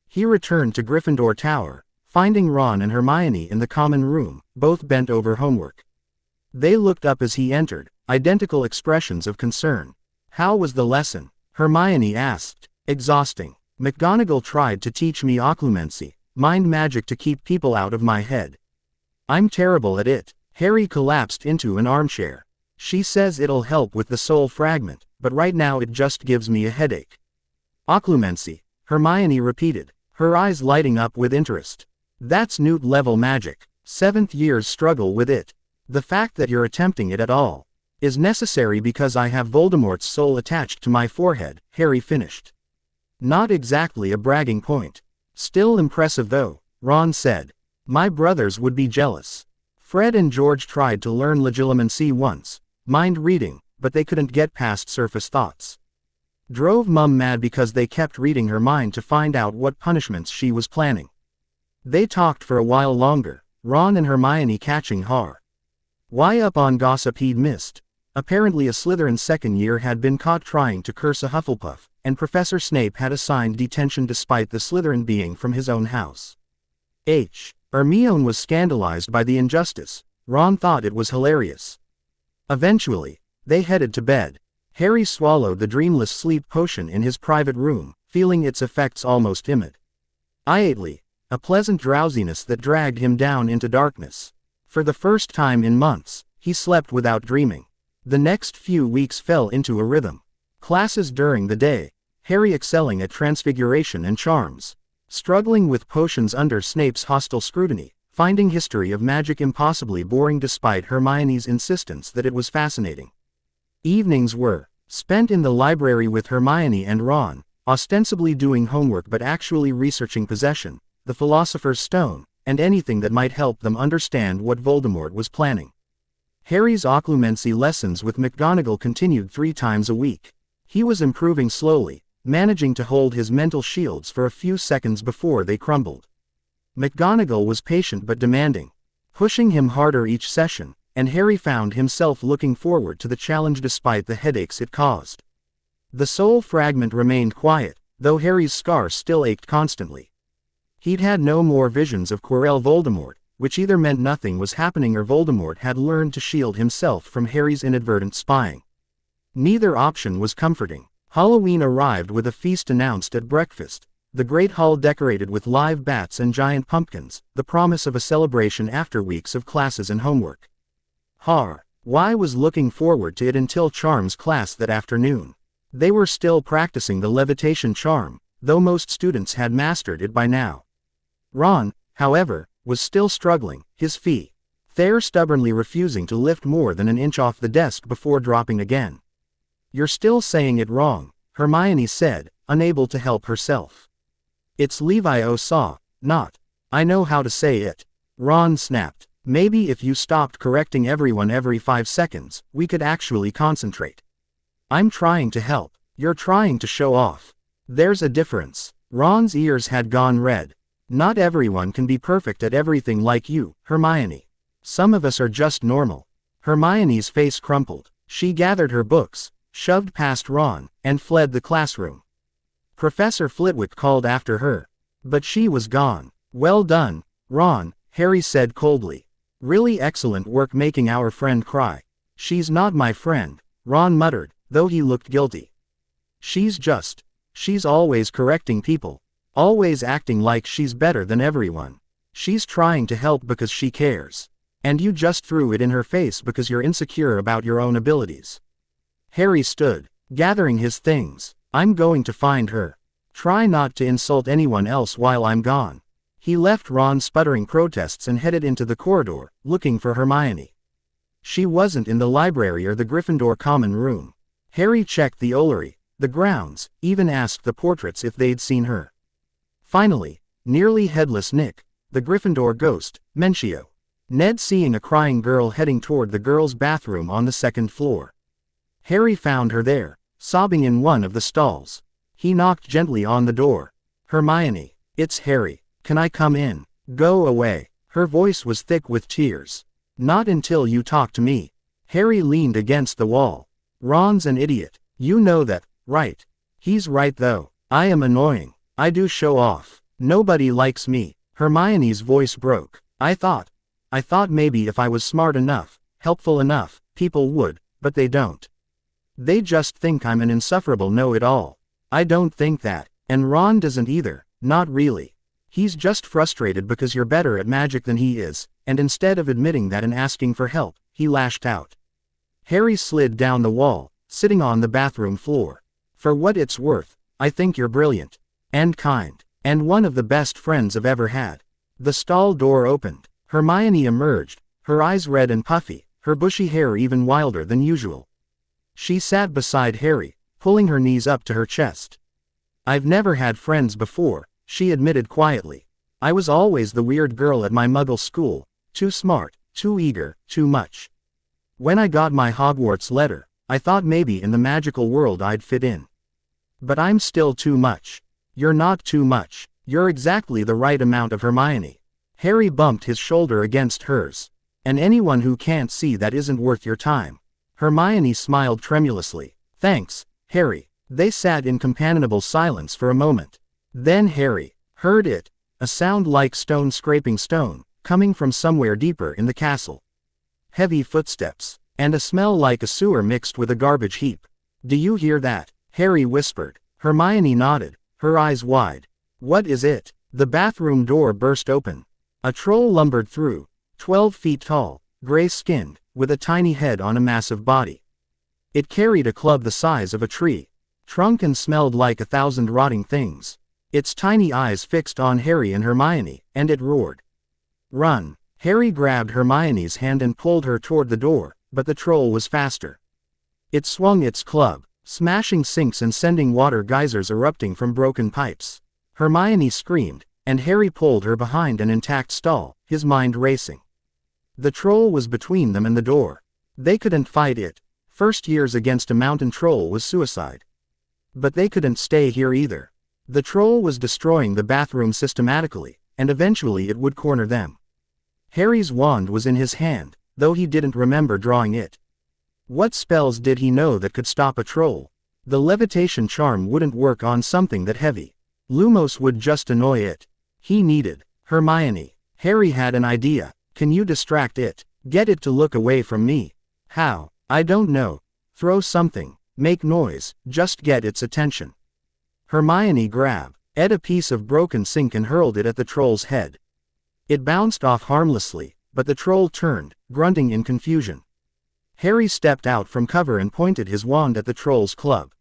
He returned to Gryffindor Tower, finding Ron and Hermione in the common room, both bent over homework. They looked up as he entered, identical expressions of concern. "How was the lesson?" Hermione asked. "Exhausting. McGonagall tried to teach me occlumency, mind magic to keep people out of my head. I'm terrible at it." Harry collapsed into an armchair. "She says it'll help with the soul fragment, but right now it just gives me a headache. Occlumency, Hermione repeated, her eyes lighting up with interest. That's Newt-level magic. 7th years struggle with it. The fact that you're attempting it at all is necessary because I have Voldemort's soul attached to my forehead, Harry finished. Not exactly a bragging point. Still impressive though, Ron said. My brothers would be jealous. Fred and George tried to learn legilimency once, mind reading, but they couldn't get past surface thoughts. Drove Mum mad because they kept reading her mind to find out what punishments she was planning. They talked for a while longer, Ron and Hermione catching Why up on gossip he'd missed. Apparently a Slytherin second year had been caught trying to curse a Hufflepuff, and Professor Snape had assigned detention despite the Slytherin being from his own house. Hermione was scandalized by the injustice. Ron thought it was hilarious. Eventually, they headed to bed. Harry swallowed the dreamless sleep potion in his private room, feeling its effects almost immediately. A pleasant drowsiness that dragged him down into darkness. For the first time in months, he slept without dreaming. The next few weeks fell into a rhythm. Classes during the day, Harry excelling at transfiguration and charms. Struggling with potions under Snape's hostile scrutiny, finding history of magic impossibly boring despite Hermione's insistence that it was fascinating. Evenings were spent in the library with Hermione and Ron, ostensibly doing homework but actually researching possession, the Philosopher's Stone, and anything that might help them understand what Voldemort was planning. Harry's occlumency lessons with McGonagall continued 3 times a week. He was improving slowly, managing to hold his mental shields for a few seconds before they crumbled. McGonagall was patient but demanding, pushing him harder each session, and Harry found himself looking forward to the challenge despite the headaches it caused. The soul fragment remained quiet, though Harry's scar still ached constantly. He'd had no more visions of Quirrell Voldemort, which either meant nothing was happening or Voldemort had learned to shield himself from Harry's inadvertent spying. Neither option was comforting. Halloween arrived with a feast announced at breakfast, the great hall decorated with live bats and giant pumpkins, the promise of a celebration after weeks of classes and homework. Y was looking forward to it until charms class that afternoon. They were still practicing the levitation charm, though most students had mastered it by now. Ron, however, was still struggling, his feet there stubbornly refusing to lift more than an inch off the desk before dropping again. You're still saying it wrong, Hermione said, unable to help herself. It's Leviosa, not. I know how to say it. Ron snapped. Maybe if you stopped correcting everyone every 5 seconds, we could actually concentrate. I'm trying to help. You're trying to show off. There's a difference. Ron's ears had gone red. Not everyone can be perfect at everything like you, Hermione. Some of us are just normal. Hermione's face crumpled. She gathered her books, shoved past Ron, and fled the classroom. Professor Flitwick called after her. But she was gone. Well done, Ron, Harry said coldly. Really excellent work making our friend cry. She's not my friend, Ron muttered, though he looked guilty. She's always correcting people. Always acting like she's better than everyone. She's trying to help because she cares. And you just threw it in her face because you're insecure about your own abilities. Harry stood, gathering his things. I'm going to find her. Try not to insult anyone else while I'm gone. He left Ron sputtering protests and headed into the corridor, looking for Hermione. She wasn't in the library or the Gryffindor common room. Harry checked the Ollery, the grounds, even asked the portraits if they'd seen her. Finally, nearly headless Nick, the Gryffindor ghost, Mentio. Ned seeing a crying girl heading toward the girls' bathroom on the 2nd floor. Harry found her there, sobbing in one of the stalls. He knocked gently on the door. Hermione, it's Harry. Can I come in? Go away. Her voice was thick with tears. Not until you talk to me. Harry leaned against the wall. Ron's an idiot. You know that, right? He's right though. I am annoying. I do show off. Nobody likes me. Hermione's voice broke. I thought maybe if I was smart enough, helpful enough, people would, but they don't. They just think I'm an insufferable know-it-all. I don't think that, and Ron doesn't either, not really. He's just frustrated because you're better at magic than he is, and instead of admitting that and asking for help, he lashed out. Harry slid down the wall, sitting on the bathroom floor. For what it's worth, I think you're brilliant. And kind. And one of the best friends I've ever had. The stall door opened. Hermione emerged, her eyes red and puffy, her bushy hair even wilder than usual. She sat beside Harry, pulling her knees up to her chest. I've never had friends before, she admitted quietly. I was always the weird girl at my Muggle school, too smart, too eager, too much. When I got my Hogwarts letter, I thought maybe in the magical world I'd fit in. But I'm still too much. You're not too much. You're exactly the right amount of Hermione. Harry bumped his shoulder against hers. And anyone who can't see that isn't worth your time. Hermione smiled tremulously. Thanks, Harry. They sat in companionable silence for a moment. Then Harry heard it, a sound like stone scraping stone, coming from somewhere deeper in the castle. Heavy footsteps, and a smell like a sewer mixed with a garbage heap. Do you hear that? Harry whispered. Hermione nodded, her eyes wide. What is it? The bathroom door burst open. A troll lumbered through, 12 feet tall, gray-skinned, with a tiny head on a massive body. It carried a club the size of a tree, trunk and smelled like 1,000 rotting things. Its tiny eyes fixed on Harry and Hermione, and it roared. Run! Harry grabbed Hermione's hand and pulled her toward the door, but the troll was faster. It swung its club, smashing sinks and sending water geysers erupting from broken pipes. Hermione screamed, and Harry pulled her behind an intact stall, his mind racing. The troll was between them and the door. They couldn't fight it. First years against a mountain troll was suicide. But they couldn't stay here either. The troll was destroying the bathroom systematically, and eventually it would corner them. Harry's wand was in his hand, though he didn't remember drawing it. What spells did he know that could stop a troll? The levitation charm wouldn't work on something that heavy. Lumos would just annoy it. He needed Hermione. Harry had an idea. Can you distract it? Get it to look away from me. How? I don't know. Throw something. Make noise. Just get its attention. Hermione grabbed a piece of broken sink and hurled it at the troll's head. It bounced off harmlessly, but the troll turned, grunting in confusion. Harry stepped out from cover and pointed his wand at the troll's club.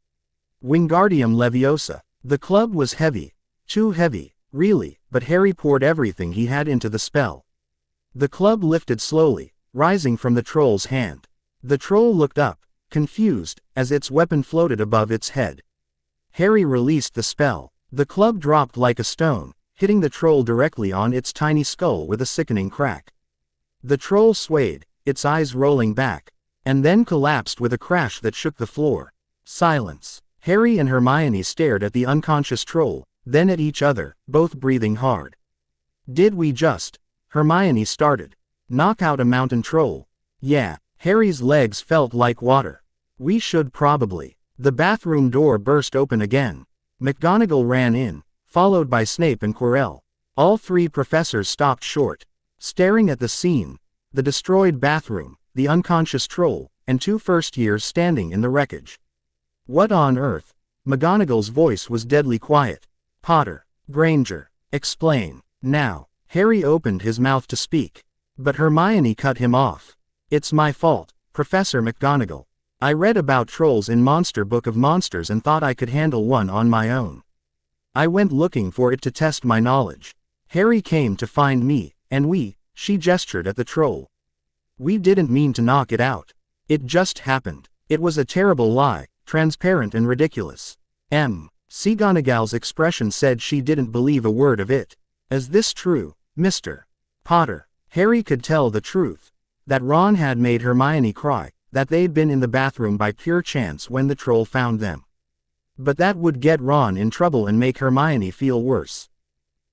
Wingardium Leviosa. The club was heavy. Too heavy, really, but Harry poured everything he had into the spell. The club lifted slowly, rising from the troll's hand. The troll looked up, confused, as its weapon floated above its head. Harry released the spell. The club dropped like a stone, hitting the troll directly on its tiny skull with a sickening crack. The troll swayed, its eyes rolling back, and then collapsed with a crash that shook the floor. Silence. Harry and Hermione stared at the unconscious troll, then at each other, both breathing hard. Did we just, Hermione started, knock out a mountain troll? Yeah. Harry's legs felt like water. We should probably. The bathroom door burst open again. McGonagall ran in, followed by Snape and Quirrell. All three professors stopped short, staring at the scene, the destroyed bathroom, the unconscious troll, and 2 first-years standing in the wreckage. What on earth? McGonagall's voice was deadly quiet. Potter, Granger, explain. Now. Harry opened his mouth to speak, but Hermione cut him off. It's my fault, Professor McGonagall. I read about trolls in Monster Book of Monsters and thought I could handle one on my own. I went looking for it to test my knowledge. Harry came to find me, and she gestured at the troll. We didn't mean to knock it out. It just happened. It was a terrible lie, transparent and ridiculous. McGonagall's expression said she didn't believe a word of it. Is this true, Mr. Potter? Harry could tell the truth. That Ron had made Hermione cry, that they'd been in the bathroom by pure chance when the troll found them. But that would get Ron in trouble and make Hermione feel worse.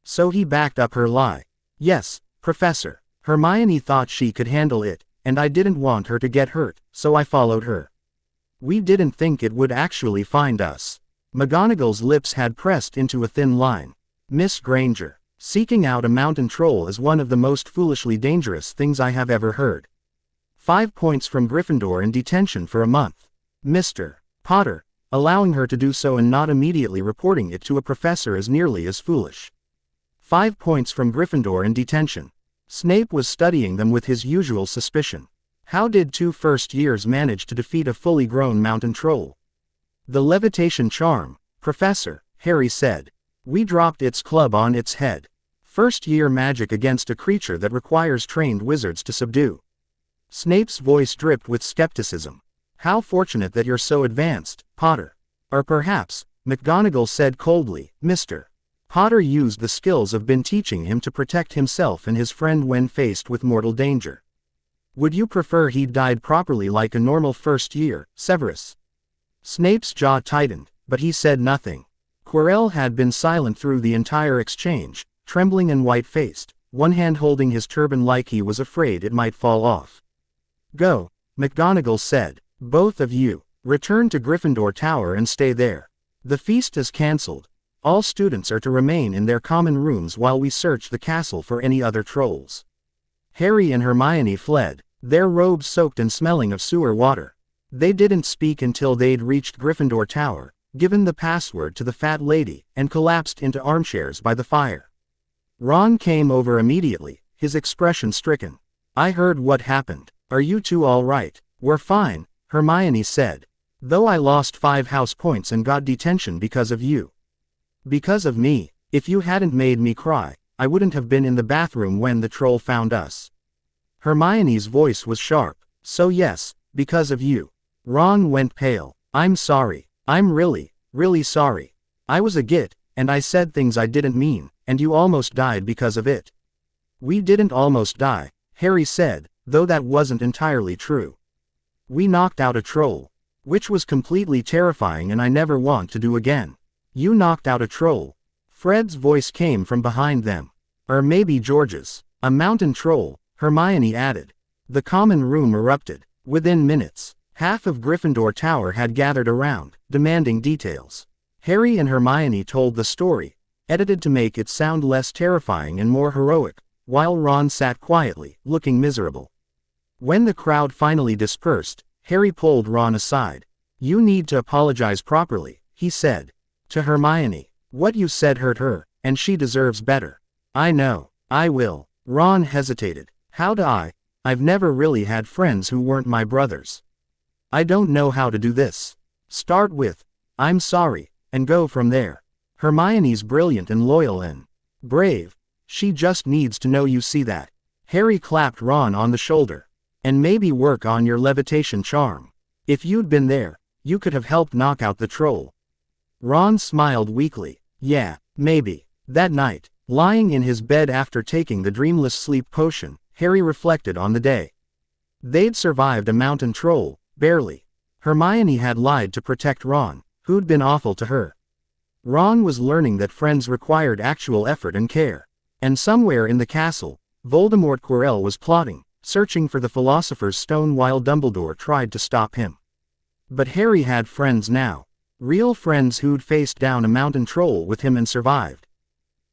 So he backed up her lie. Yes, Professor. Hermione thought she could handle it, and I didn't want her to get hurt, so I followed her. We didn't think it would actually find us. McGonagall's lips had pressed into a thin line. Miss Granger. Seeking out a mountain troll is one of the most foolishly dangerous things I have ever heard. 5 points from Gryffindor in detention for a month. Mr. Potter, allowing her to do so and not immediately reporting it to a professor is nearly as foolish. 5 points from Gryffindor in detention. Snape was studying them with his usual suspicion. How did 2 first years manage to defeat a fully grown mountain troll? The levitation charm, Professor, Harry said. We dropped its club on its head. First year magic against a creature that requires trained wizards to subdue. Snape's voice dripped with skepticism. How fortunate that you're so advanced, Potter. Or perhaps, McGonagall said coldly, Mr. Potter used the skills I've been teaching him to protect himself and his friend when faced with mortal danger. Would you prefer he'd died properly like a normal first year, Severus? Snape's jaw tightened, but he said nothing. Quirrell had been silent through the entire exchange, trembling and white-faced, one hand holding his turban like he was afraid it might fall off. Go, McGonagall said. Both of you, return to Gryffindor Tower and stay there. The feast is cancelled. All students are to remain in their common rooms while we search the castle for any other trolls. Harry and Hermione fled, their robes soaked and smelling of sewer water. They didn't speak until they'd reached Gryffindor Tower, given the password to the fat lady, and collapsed into armchairs by the fire. Ron came over immediately, his expression stricken. I heard what happened. Are you two all right? We're fine, Hermione said. Though I lost 5 house points and got detention because of you. Because of me. If you hadn't made me cry, I wouldn't have been in the bathroom when the troll found us. Hermione's voice was sharp. So yes, because of you. Ron went pale. I'm sorry. I'm really, really sorry. I was a git, and I said things I didn't mean, and you almost died because of it. We didn't almost die, Harry said, though that wasn't entirely true. We knocked out a troll. Which was completely terrifying and I never want to do again. You knocked out a troll. Fred's voice came from behind them. Or maybe George's. A mountain troll, Hermione added. The common room erupted. Within minutes, half of Gryffindor Tower had gathered around, demanding details. Harry and Hermione told the story, edited to make it sound less terrifying and more heroic, while Ron sat quietly, looking miserable. When the crowd finally dispersed, Harry pulled Ron aside. You need to apologize properly, he said. To Hermione. What you said hurt her, and she deserves better. I know. I will. Ron hesitated. How do I? I've never really had friends who weren't my brothers. I don't know how to do this. Start with, I'm sorry, and go from there. Hermione's brilliant and loyal and brave. She just needs to know you see that. Harry clapped Ron on the shoulder. And maybe work on your levitation charm. If you'd been there, you could have helped knock out the troll. Ron smiled weakly. Yeah, maybe. That night, lying in his bed after taking the dreamless sleep potion, Harry reflected on the day. They'd survived a mountain troll, barely. Hermione had lied to protect Ron, who'd been awful to her. Ron was learning that friends required actual effort and care. And somewhere in the castle, Voldemort Quirrell was plotting, searching for the Philosopher's Stone while Dumbledore tried to stop him. But Harry had friends now. Real friends who'd faced down a mountain troll with him and survived.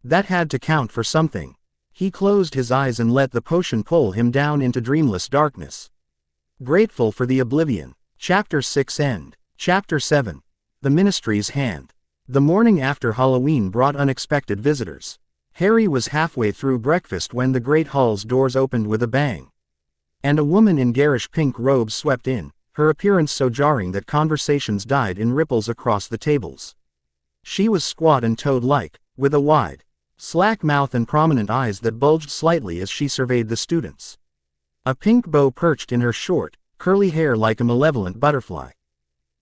That had to count for something. He closed his eyes and let the potion pull him down into dreamless darkness. Grateful for the oblivion. Chapter 6 End. Chapter 7. The Ministry's Hand. The morning after Halloween brought unexpected visitors. Harry was halfway through breakfast when the Great Hall's doors opened with a bang. And a woman in garish pink robes swept in, her appearance so jarring that conversations died in ripples across the tables. She was squat and toad-like, with a wide, slack mouth and prominent eyes that bulged slightly as she surveyed the students. A pink bow perched in her short, curly hair like a malevolent butterfly.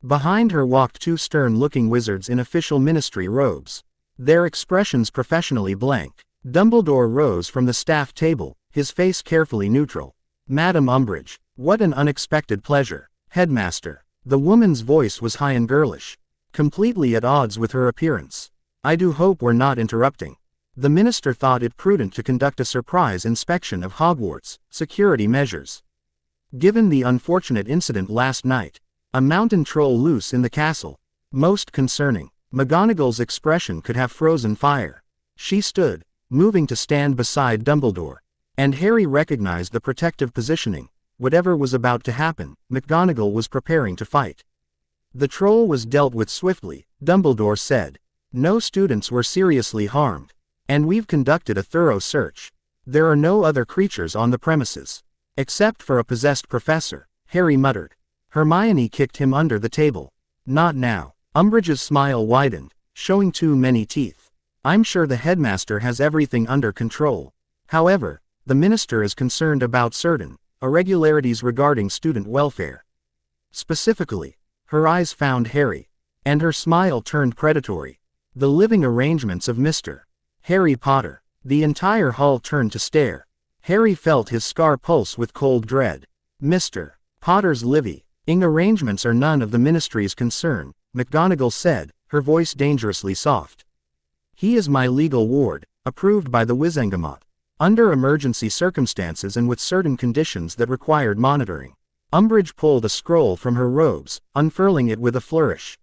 Behind her walked 2 stern-looking wizards in official ministry robes, their expressions professionally blank. Dumbledore rose from the staff table, his face carefully neutral. Madam Umbridge, what an unexpected pleasure. Headmaster. The woman's voice was high and girlish, completely at odds with her appearance. I do hope we're not interrupting. The minister thought it prudent to conduct a surprise inspection of Hogwarts' security measures. Given the unfortunate incident last night, a mountain troll loose in the castle, most concerning. McGonagall's expression could have frozen fire. She stood, moving to stand beside Dumbledore. And Harry recognized the protective positioning. Whatever was about to happen, McGonagall was preparing to fight. The troll was dealt with swiftly, Dumbledore said. No students were seriously harmed. And we've conducted a thorough search. There are no other creatures on the premises. Except for a possessed professor, Harry muttered. Hermione kicked him under the table. Not now. Umbridge's smile widened, showing too many teeth. I'm sure the headmaster has everything under control. However, the minister is concerned about certain irregularities regarding student welfare. Specifically, her eyes found Harry, and her smile turned predatory. The living arrangements of Mr. Harry Potter. The entire hall turned to stare. Harry felt his scar pulse with cold dread. Mr. Potter's living arrangements are none of the ministry's concern, McGonagall said, her voice dangerously soft. He is my legal ward, approved by the Wizengamot. Under emergency circumstances and with certain conditions that required monitoring. Umbridge pulled a scroll from her robes, unfurling it with a flourish.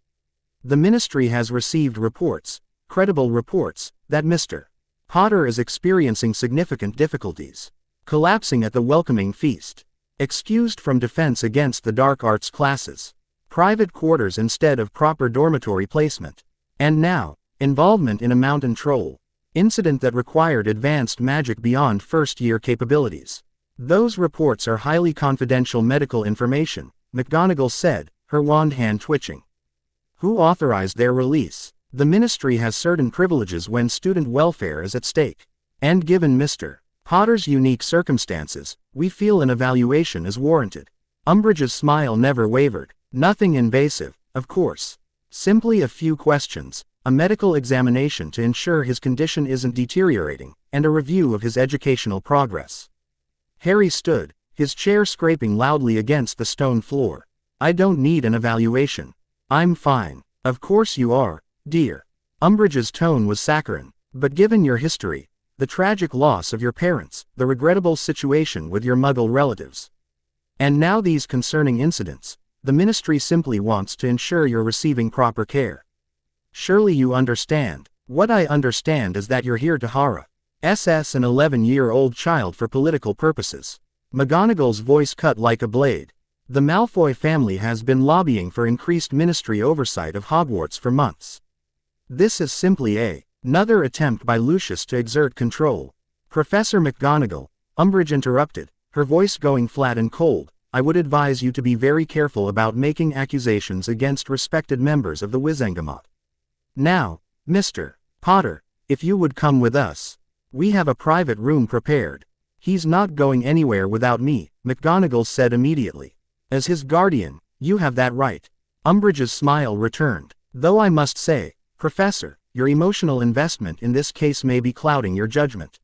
The ministry has received reports, credible reports, that Mr. Potter is experiencing significant difficulties. Collapsing at the welcoming feast. Excused from defense against the dark arts classes. Private quarters instead of proper dormitory placement. And now, involvement in a mountain troll. Incident that required advanced magic beyond first-year capabilities. Those reports are highly confidential medical information, McGonagall said, her wand hand twitching. Who authorized their release? The ministry has certain privileges when student welfare is at stake. And given Mr. Potter's unique circumstances, we feel an evaluation is warranted. Umbridge's smile never wavered. Nothing invasive, of course. Simply a few questions, a medical examination to ensure his condition isn't deteriorating, and a review of his educational progress. Harry stood, his chair scraping loudly against the stone floor. I don't need an evaluation. I'm fine. Of course you are, dear. Umbridge's tone was saccharine. But given your history, the tragic loss of your parents, the regrettable situation with your Muggle relatives, and now these concerning incidents, the ministry simply wants to ensure you're receiving proper care. Surely you understand. What I understand is that you're here to harass an 11-year-old child for political purposes. McGonagall's voice cut like a blade. The Malfoy family has been lobbying for increased ministry oversight of Hogwarts for months. This is simply another attempt by Lucius to exert control. Professor McGonagall, Umbridge interrupted, her voice going flat and cold, I would advise you to be very careful about making accusations against respected members of the Wizengamot. Now, Mr. Potter, if you would come with us. We have a private room prepared. He's not going anywhere without me, McGonagall said immediately. As his guardian, you have that right. Umbridge's smile returned. Though I must say, Professor, your emotional investment in this case may be clouding your judgment.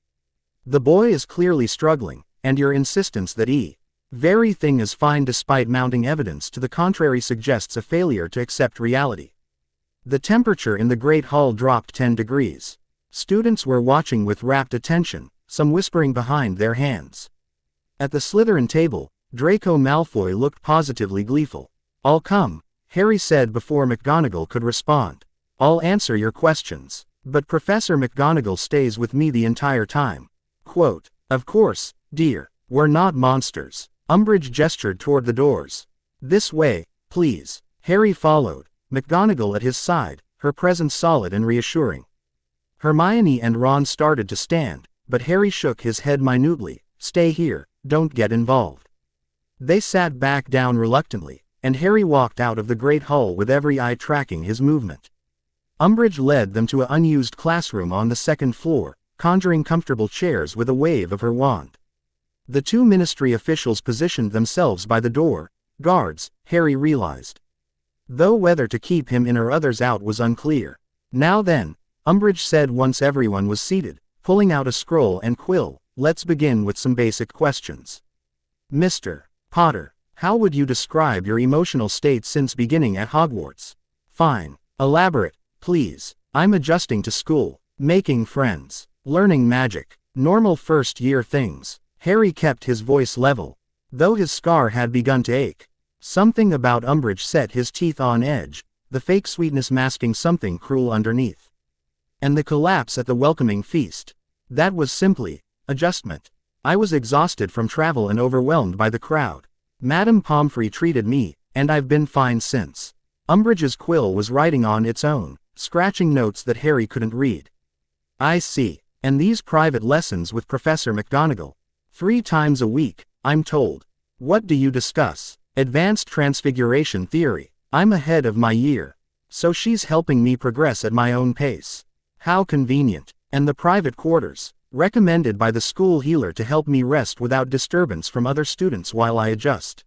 The boy is clearly struggling, and your insistence that very thing is fine despite mounting evidence to the contrary suggests a failure to accept reality. The temperature in the Great Hall dropped 10 degrees. Students were watching with rapt attention, some whispering behind their hands. At the Slytherin table, Draco Malfoy looked positively gleeful. I'll come, Harry said before McGonagall could respond. I'll answer your questions. But Professor McGonagall stays with me the entire time. Quote, of course, dear, we're not monsters. Umbridge gestured toward the doors. This way, please. Harry followed, McGonagall at his side, her presence solid and reassuring. Hermione and Ron started to stand, but Harry shook his head minutely. Stay here, don't get involved. They sat back down reluctantly, and Harry walked out of the Great Hall with every eye tracking his movement. Umbridge led them to an unused classroom on the second floor, conjuring comfortable chairs with a wave of her wand. The two ministry officials positioned themselves by the door, guards, Harry realized. Though whether to keep him in or others out was unclear. Now then, Umbridge said once everyone was seated, pulling out a scroll and quill, let's begin with some basic questions. Mr. Potter, how would you describe your emotional state since beginning at Hogwarts? Fine. Elaborate, please. I'm adjusting to school, making friends, learning magic, normal first-year things. Harry kept his voice level, though his scar had begun to ache. Something about Umbridge set his teeth on edge, the fake sweetness masking something cruel underneath. And the collapse at the welcoming feast. That was simply adjustment. I was exhausted from travel and overwhelmed by the crowd. Madame Pomfrey treated me, and I've been fine since. Umbridge's quill was writing on its own, scratching notes that Harry couldn't read. I see. And these private lessons with Professor McGonagall. 3 times a week, I'm told. What do you discuss? Advanced transfiguration theory. I'm ahead of my year. So she's helping me progress at my own pace. How convenient. And the private quarters, recommended by the school healer to help me rest without disturbance from other students while I adjust.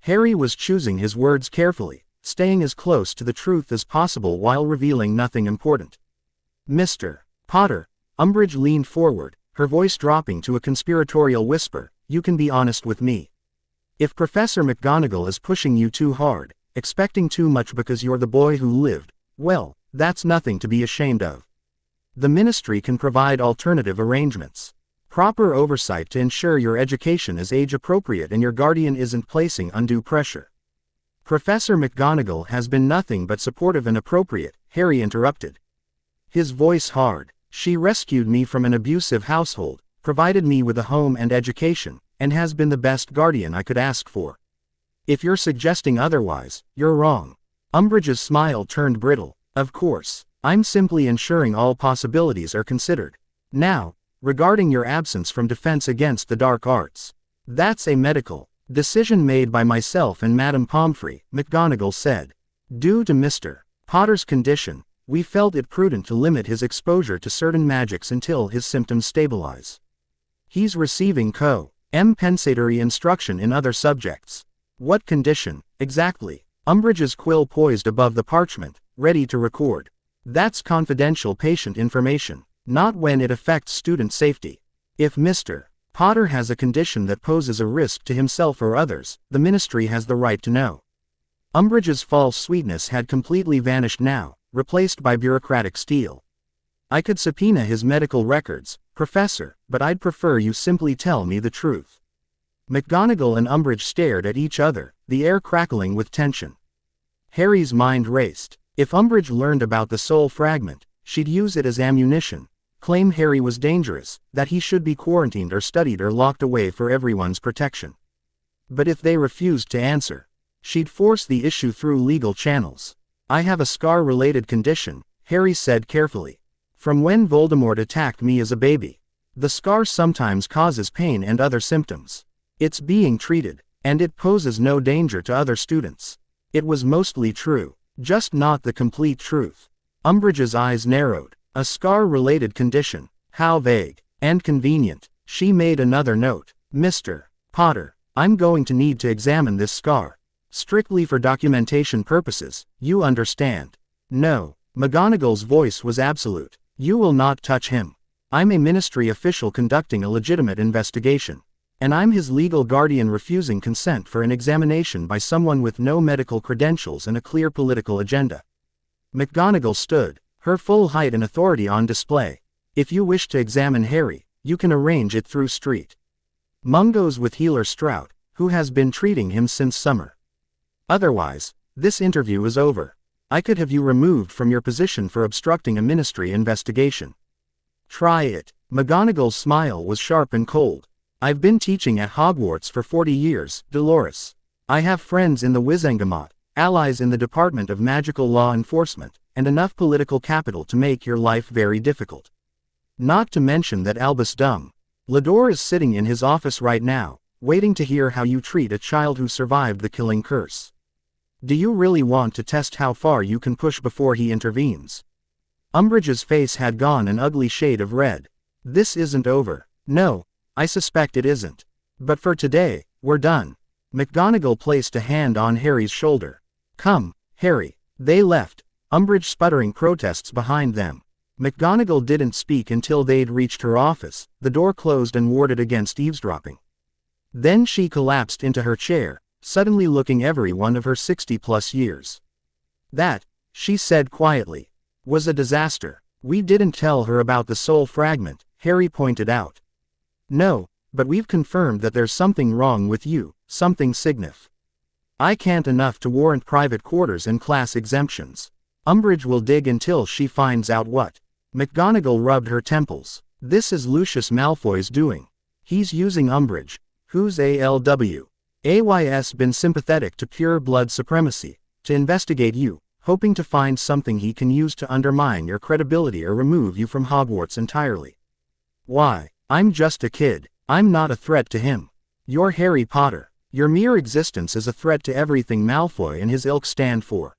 Harry was choosing his words carefully, staying as close to the truth as possible while revealing nothing important. Mr. Potter, Umbridge leaned forward, her voice dropping to a conspiratorial whisper, you can be honest with me. If Professor McGonagall is pushing you too hard, expecting too much because you're the boy who lived, well, that's nothing to be ashamed of. The ministry can provide alternative arrangements. Proper oversight to ensure your education is age-appropriate and your guardian isn't placing undue pressure. Professor McGonagall has been nothing but supportive and appropriate, Harry interrupted. His voice hard. She rescued me from an abusive household, provided me with a home and education, and has been the best guardian I could ask for. If you're suggesting otherwise, you're wrong. Umbridge's smile turned brittle. Of course, I'm simply ensuring all possibilities are considered. Now, regarding your absence from Defense Against the Dark Arts. That's a medical decision made by myself and Madame Pomfrey, McGonagall said. Due to Mr. Potter's condition, we felt it prudent to limit his exposure to certain magics until his symptoms stabilize. He's receiving compensatory instruction in other subjects. What condition, exactly? Umbridge's quill poised above the parchment, ready to record. That's confidential patient information, not when it affects student safety. If Mr. Potter has a condition that poses a risk to himself or others, the ministry has the right to know. Umbridge's false sweetness had completely vanished now, replaced by bureaucratic steel. I could subpoena his medical records, Professor, but I'd prefer you simply tell me the truth. McGonagall and Umbridge stared at each other, the air crackling with tension. Harry's mind raced. If Umbridge learned about the soul fragment, she'd use it as ammunition, claim Harry was dangerous, that he should be quarantined or studied or locked away for everyone's protection. But if they refused to answer, she'd force the issue through legal channels. I have a scar-related condition, Harry said carefully. From when Voldemort attacked me as a baby. The scar sometimes causes pain and other symptoms. It's being treated, and it poses no danger to other students. It was mostly true, just not the complete truth. Umbridge's eyes narrowed. A scar-related condition. How vague and convenient. She made another note. Mr. Potter, I'm going to need to examine this scar. Strictly for documentation purposes, you understand. No. McGonagall's voice was absolute. You will not touch him. I'm a ministry official conducting a legitimate investigation. And I'm his legal guardian refusing consent for an examination by someone with no medical credentials and a clear political agenda. McGonagall stood, her full height and authority on display. If you wish to examine Harry, you can arrange it through Street Mungo's with Healer Strout, who has been treating him since summer. Otherwise, this interview is over. I could have you removed from your position for obstructing a ministry investigation. Try it. McGonagall's smile was sharp and cold. I've been teaching at Hogwarts for 40 years, Dolores. I have friends in the Wizengamot, allies in the Department of Magical Law Enforcement, and enough political capital to make your life very difficult. Not to mention that Albus Dumbledore is sitting in his office right now, waiting to hear how you treat a child who survived the killing curse. Do you really want to test how far you can push before he intervenes? Umbridge's face had gone an ugly shade of red. This isn't over. No, I suspect it isn't. But for today, we're done. McGonagall placed a hand on Harry's shoulder. Come, Harry. They left, Umbridge sputtering protests behind them. McGonagall didn't speak until they'd reached her office, the door closed and warded against eavesdropping. Then she collapsed into her chair, suddenly looking every one of her 60-plus years. That, she said quietly, was a disaster. We didn't tell her about the soul fragment, Harry pointed out. No, but we've confirmed that there's something wrong with you, something signif. I can't enough to warrant private quarters and class exemptions. Umbridge will dig until she finds out what. McGonagall rubbed her temples. This is Lucius Malfoy's doing. He's using Umbridge, who's AYS been sympathetic to pure blood supremacy, to investigate you, hoping to find something he can use to undermine your credibility or remove you from Hogwarts entirely. Why? I'm just a kid. I'm not a threat to him. You're Harry Potter. Your mere existence is a threat to everything Malfoy and his ilk stand for.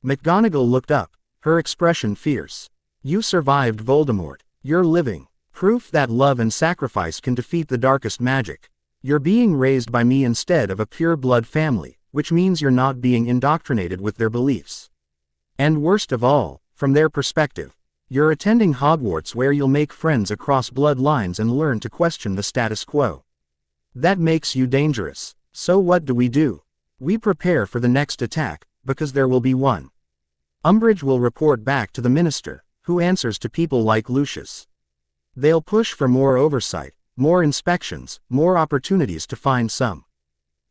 McGonagall looked up, her expression fierce. You survived Voldemort. You're living proof that love and sacrifice can defeat the darkest magic. You're being raised by me instead of a pure-blood family, which means you're not being indoctrinated with their beliefs. And worst of all, from their perspective, you're attending Hogwarts where you'll make friends across bloodlines and learn to question the status quo. That makes you dangerous. So what do? We prepare for the next attack, because there will be one. Umbridge will report back to the minister, who answers to people like Lucius. They'll push for more oversight, more inspections, more opportunities to find some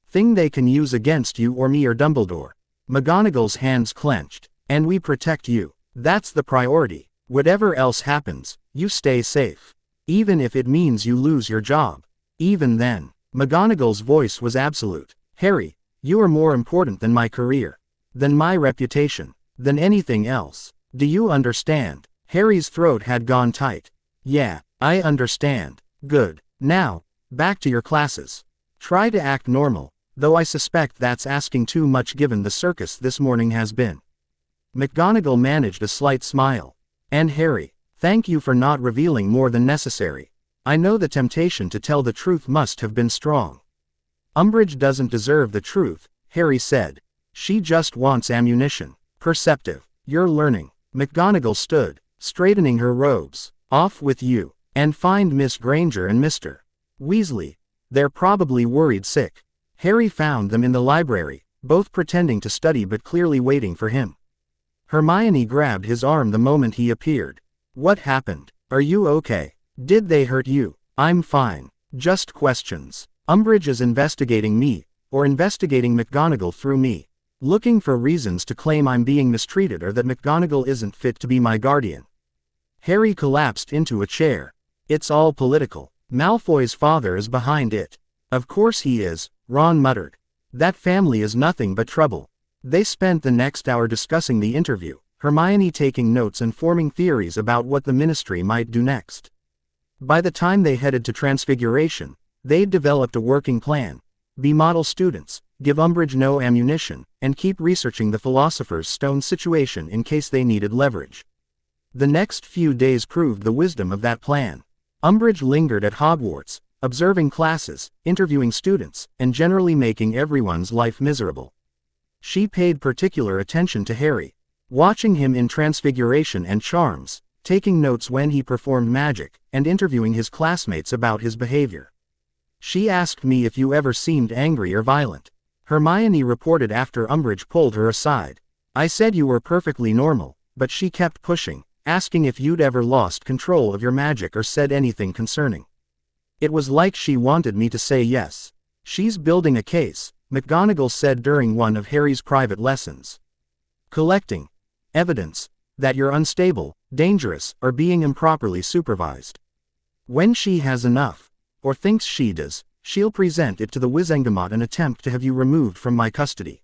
thing they can use against you or me or Dumbledore. McGonagall's hands clenched. And we protect you. That's the priority. Whatever else happens, you stay safe. Even if it means you lose your job. Even then, McGonagall's voice was absolute. Harry, you are more important than my career. Than my reputation. Than anything else. Do you understand? Harry's throat had gone tight. Yeah, I understand. Good. Now, back to your classes. Try to act normal, though I suspect that's asking too much given the circus this morning has been. McGonagall managed a slight smile. And Harry, thank you for not revealing more than necessary. I know the temptation to tell the truth must have been strong. Umbridge doesn't deserve the truth, Harry said. She just wants ammunition. Perceptive. You're learning. McGonagall stood, straightening her robes. Off with you. And find Miss Granger and Mr. Weasley. They're probably worried sick. Harry found them in the library, both pretending to study but clearly waiting for him. Hermione grabbed his arm the moment he appeared. What happened? Are you okay? Did they hurt you? I'm fine. Just questions. Umbridge is investigating me, or investigating McGonagall through me. Looking for reasons to claim I'm being mistreated or that McGonagall isn't fit to be my guardian. Harry collapsed into a chair. It's all political. Malfoy's father is behind it. Of course he is, Ron muttered. That family is nothing but trouble. They spent the next hour discussing the interview, Hermione taking notes and forming theories about what the ministry might do next. By the time they headed to Transfiguration, they'd developed a working plan. Be model students, give Umbridge no ammunition, and keep researching the Philosopher's Stone situation in case they needed leverage. The next few days proved the wisdom of that plan. Umbridge lingered at Hogwarts, observing classes, interviewing students, and generally making everyone's life miserable. She paid particular attention to Harry, watching him in Transfiguration and Charms, taking notes when he performed magic, and interviewing his classmates about his behavior. She asked me if you ever seemed angry or violent. Hermione reported after Umbridge pulled her aside. I said you were perfectly normal, but she kept pushing, asking if you'd ever lost control of your magic or said anything concerning. It was like she wanted me to say yes. She's building a case, McGonagall said during one of Harry's private lessons. Collecting evidence that you're unstable, dangerous, or being improperly supervised. When she has enough, or thinks she does, she'll present it to the Wizengamot and attempt to have you removed from my custody.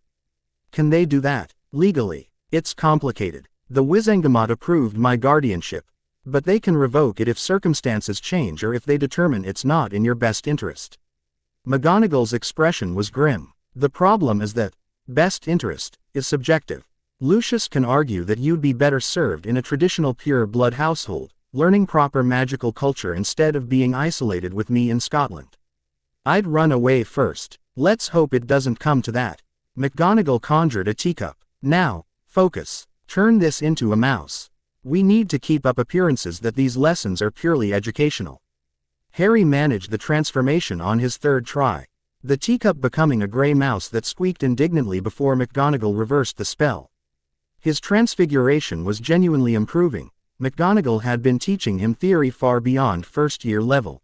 Can they do that? Legally, it's complicated. The Wizengamot approved my guardianship, but they can revoke it if circumstances change or if they determine it's not in your best interest. McGonagall's expression was grim. The problem is that best interest is subjective. Lucius can argue that you'd be better served in a traditional pure-blood household, learning proper magical culture instead of being isolated with me in Scotland. I'd run away first. Let's hope it doesn't come to that. McGonagall conjured a teacup. Now, focus. Turn this into a mouse. We need to keep up appearances that these lessons are purely educational. Harry managed the transformation on his third try, the teacup becoming a gray mouse that squeaked indignantly before McGonagall reversed the spell. His transfiguration was genuinely improving. McGonagall had been teaching him theory far beyond first-year level.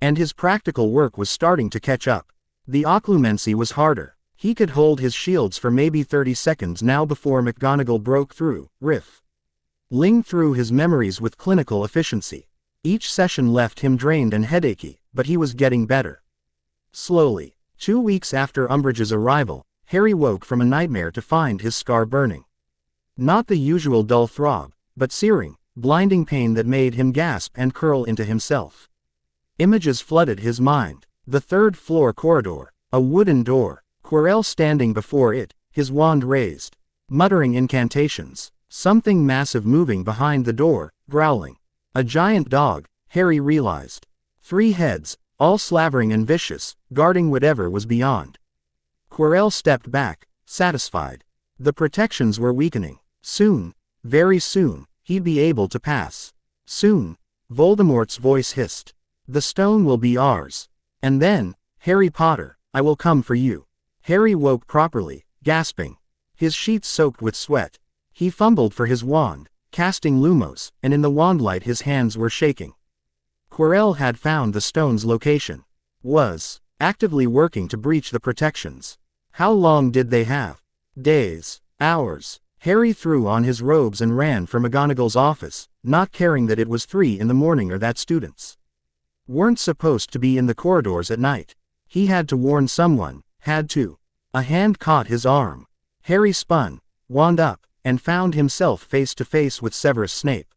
And his practical work was starting to catch up. The occlumency was harder. He could hold his shields for maybe 30 seconds now before McGonagall broke through, Ling through his memories with clinical efficiency. Each session left him drained and headachy, but he was getting better. Slowly. 2 weeks after Umbridge's arrival, Harry woke from a nightmare to find his scar burning. Not the usual dull throb, but searing, blinding pain that made him gasp and curl into himself. Images flooded his mind. The third-floor corridor. A wooden door. Quirrell standing before it, his wand raised. Muttering incantations. Something massive moving behind the door, growling. A giant dog, Harry realized. 3 heads, all slavering and vicious, guarding whatever was beyond. Quirrell stepped back, satisfied. The protections were weakening. Soon, very soon, he'd be able to pass. Soon, Voldemort's voice hissed. The stone will be ours. And then, Harry Potter, I will come for you. Harry woke properly, gasping. His sheets soaked with sweat. He fumbled for his wand, casting Lumos, and in the wandlight his hands were shaking. Quirrell had found the stone's location. Was actively working to breach the protections. How long did they have? Days. Hours. Harry threw on his robes and ran for McGonagall's office, not caring that it was 3 in the morning or that students weren't supposed to be in the corridors at night. He had to warn someone, had to. A hand caught his arm. Harry spun, wand up, and found himself face to face with Severus Snape.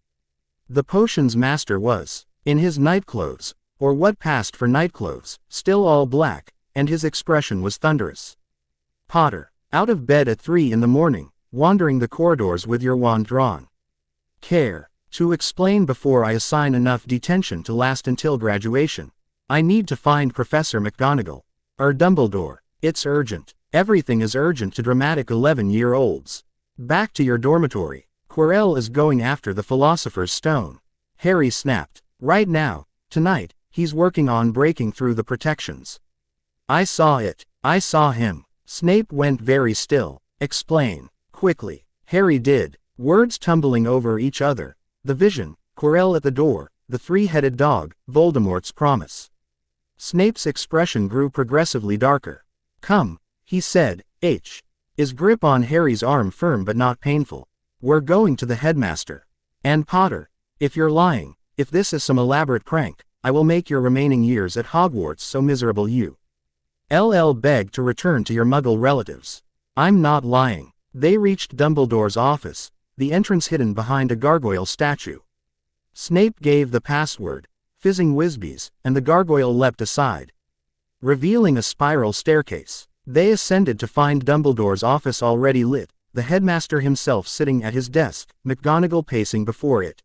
The potions master was in his nightclothes, or what passed for nightclothes, still all black, and his expression was thunderous. Potter, out of bed at 3 in the morning, wandering the corridors with your wand drawn. Care to explain before I assign enough detention to last until graduation. I need to find Professor McGonagall. Dumbledore, it's urgent. Everything is urgent to dramatic 11-year-olds. Back to your dormitory. Quirrell is going after the Philosopher's Stone. Harry snapped. Right now, tonight, he's working on breaking through the protections. I saw it. I saw him. Snape went very still. Explain. Quickly. Harry did. Words tumbling over each other. The vision, Quirrell at the door, the 3-headed dog, Voldemort's promise. Snape's expression grew progressively darker. Come, he said, his grip on Harry's arm firm but not painful. We're going to the headmaster. And Potter, if you're lying, if this is some elaborate prank, I will make your remaining years at Hogwarts so miserable you beg to return to your Muggle relatives. I'm not lying. They reached Dumbledore's office, the entrance hidden behind a gargoyle statue. Snape gave the password, fizzing whizbees, and the gargoyle leapt aside, revealing a spiral staircase. They ascended to find Dumbledore's office already lit, the headmaster himself sitting at his desk, McGonagall pacing before it.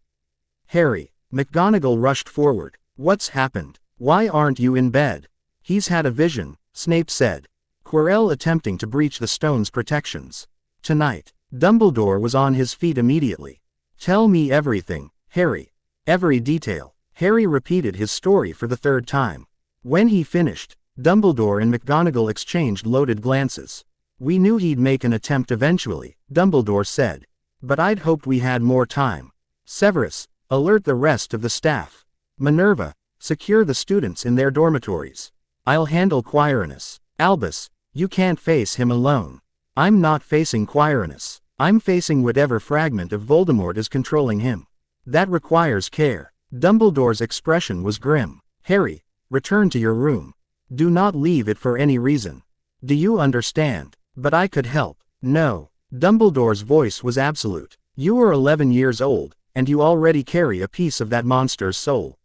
Harry, McGonagall rushed forward. What's happened? Why aren't you in bed? He's had a vision, Snape said. Quirrell attempting to breach the stone's protections. Tonight. Dumbledore was on his feet immediately. Tell me everything, Harry. Every detail. Harry repeated his story for the 3rd time. When he finished, Dumbledore and McGonagall exchanged loaded glances. We knew he'd make an attempt eventually, Dumbledore said. But I'd hoped we had more time. Severus, alert the rest of the staff. Minerva, secure the students in their dormitories. I'll handle Quirinus. Albus, you can't face him alone. I'm not facing Quirinus. I'm facing whatever fragment of Voldemort is controlling him. That requires care. Dumbledore's expression was grim. Harry, return to your room. Do not leave it for any reason. Do you understand? But I could help. No. Dumbledore's voice was absolute. You are 11 years old, and you already carry a piece of that monster's soul.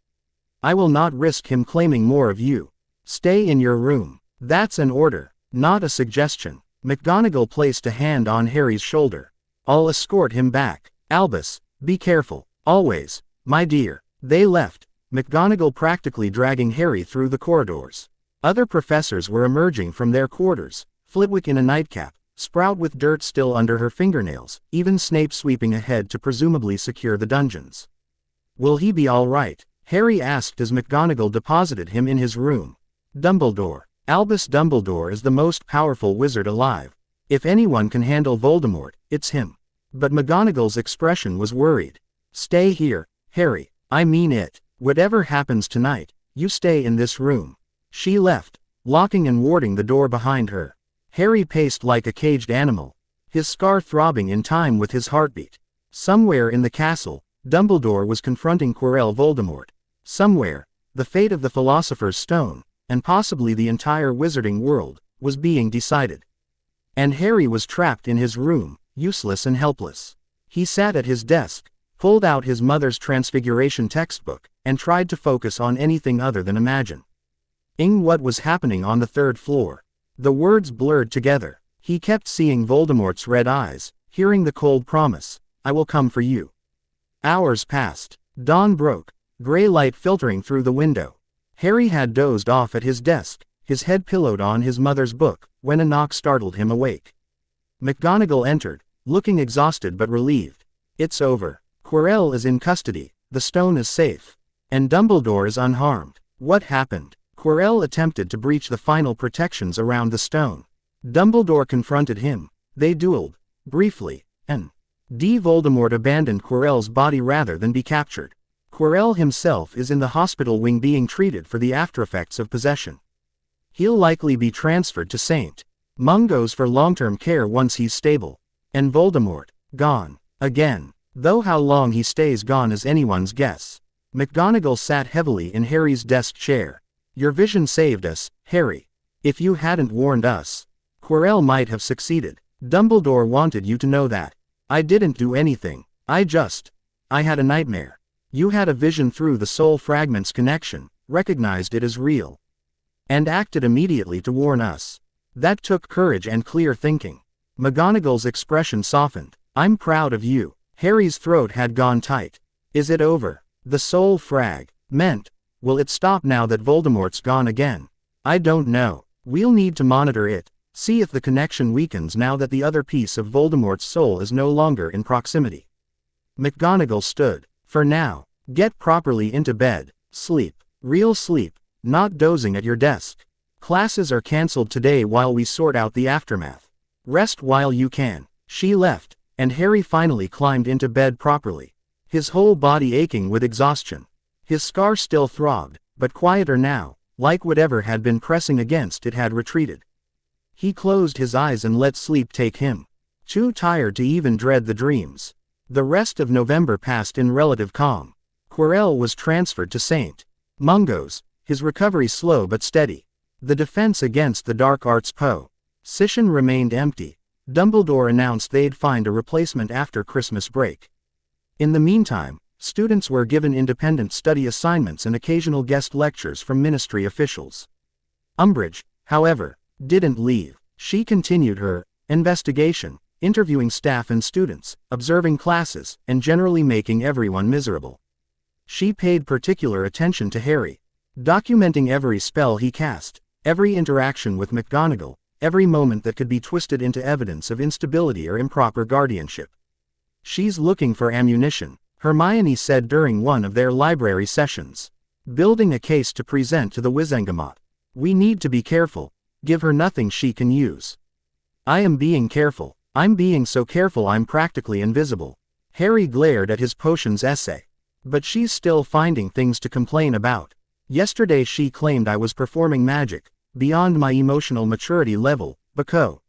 I will not risk him claiming more of you. Stay in your room. That's an order, not a suggestion. McGonagall placed a hand on Harry's shoulder. I'll escort him back. Albus, be careful. Always, my dear. They left, McGonagall practically dragging Harry through the corridors. Other professors were emerging from their quarters, Flitwick in a nightcap, Sprout with dirt still under her fingernails, even Snape sweeping ahead to presumably secure the dungeons. Will he be all right? Harry asked as McGonagall deposited him in his room. Dumbledore. Albus Dumbledore is the most powerful wizard alive. If anyone can handle Voldemort, it's him. But McGonagall's expression was worried. Stay here, Harry. I mean it. Whatever happens tonight, you stay in this room. She left, locking and warding the door behind her. Harry paced like a caged animal, his scar throbbing in time with his heartbeat. Somewhere in the castle, Dumbledore was confronting Quirrell Voldemort. Somewhere, the fate of the Philosopher's Stone, and possibly the entire wizarding world, was being decided. And Harry was trapped in his room, useless and helpless. He sat at his desk, pulled out his mother's Transfiguration textbook, and tried to focus on anything other than imagine. What was happening on the third floor? The words blurred together. He kept seeing Voldemort's red eyes, hearing the cold promise, "I will come for you." Hours passed. Dawn broke, gray light filtering through the window. Harry had dozed off at his desk, his head pillowed on his mother's book, when a knock startled him awake. McGonagall entered, looking exhausted but relieved. "It's over. Quirrell is in custody, the stone is safe. And Dumbledore is unharmed." "What happened?" Quirrell attempted to breach the final protections around the stone. Dumbledore confronted him. They dueled, briefly, and Voldemort abandoned Quirrell's body rather than be captured. Quirrell himself is in the hospital wing being treated for the aftereffects of possession. He'll likely be transferred to St. Mungo's for long-term care once he's stable. And Voldemort, gone. Again. Though how long he stays gone is anyone's guess. McGonagall sat heavily in Harry's desk chair. "Your vision saved us, Harry. If you hadn't warned us, Quirrell might have succeeded. Dumbledore wanted you to know that. I didn't do anything. I had a nightmare. You had a vision through the soul fragments connection, recognized it as real, and acted immediately to warn us. That took courage and clear thinking." McGonagall's expression softened. "I'm proud of you." Harry's throat had gone tight. "Is it over? The soul frag meant, will it stop now that Voldemort's gone again? I don't know. We'll need to monitor it, see if the connection weakens now that the other piece of Voldemort's soul is no longer in proximity." McGonagall stood. "For now, get properly into bed. Sleep. Real sleep, not dozing at your desk. Classes are cancelled today while we sort out the aftermath. Rest while you can." She left, and Harry finally climbed into bed properly, his whole body aching with exhaustion. His scar still throbbed, but quieter now, like whatever had been pressing against it had retreated. He closed his eyes and let sleep take him, too tired to even dread the dreams. The rest of November passed in relative calm. Quirrell was transferred to St. Mungo's, his recovery slow but steady. The defense against the dark arts position remained empty. Dumbledore announced they'd find a replacement after Christmas break. In the meantime, students were given independent study assignments and occasional guest lectures from ministry officials. Umbridge, however, didn't leave. She continued her investigation, interviewing staff and students, observing classes, and generally making everyone miserable. She paid particular attention to Harry, documenting every spell he cast, every interaction with McGonagall, every moment that could be twisted into evidence of instability or improper guardianship. "She's looking for ammunition," Hermione said during one of their library sessions. "Building a case to present to the Wizengamot. We need to be careful, give her nothing she can use." "I am being careful. I'm being so careful I'm practically invisible." Harry glared at his potions essay. "But she's still finding things to complain about. Yesterday she claimed I was performing magic, beyond my emotional maturity level, because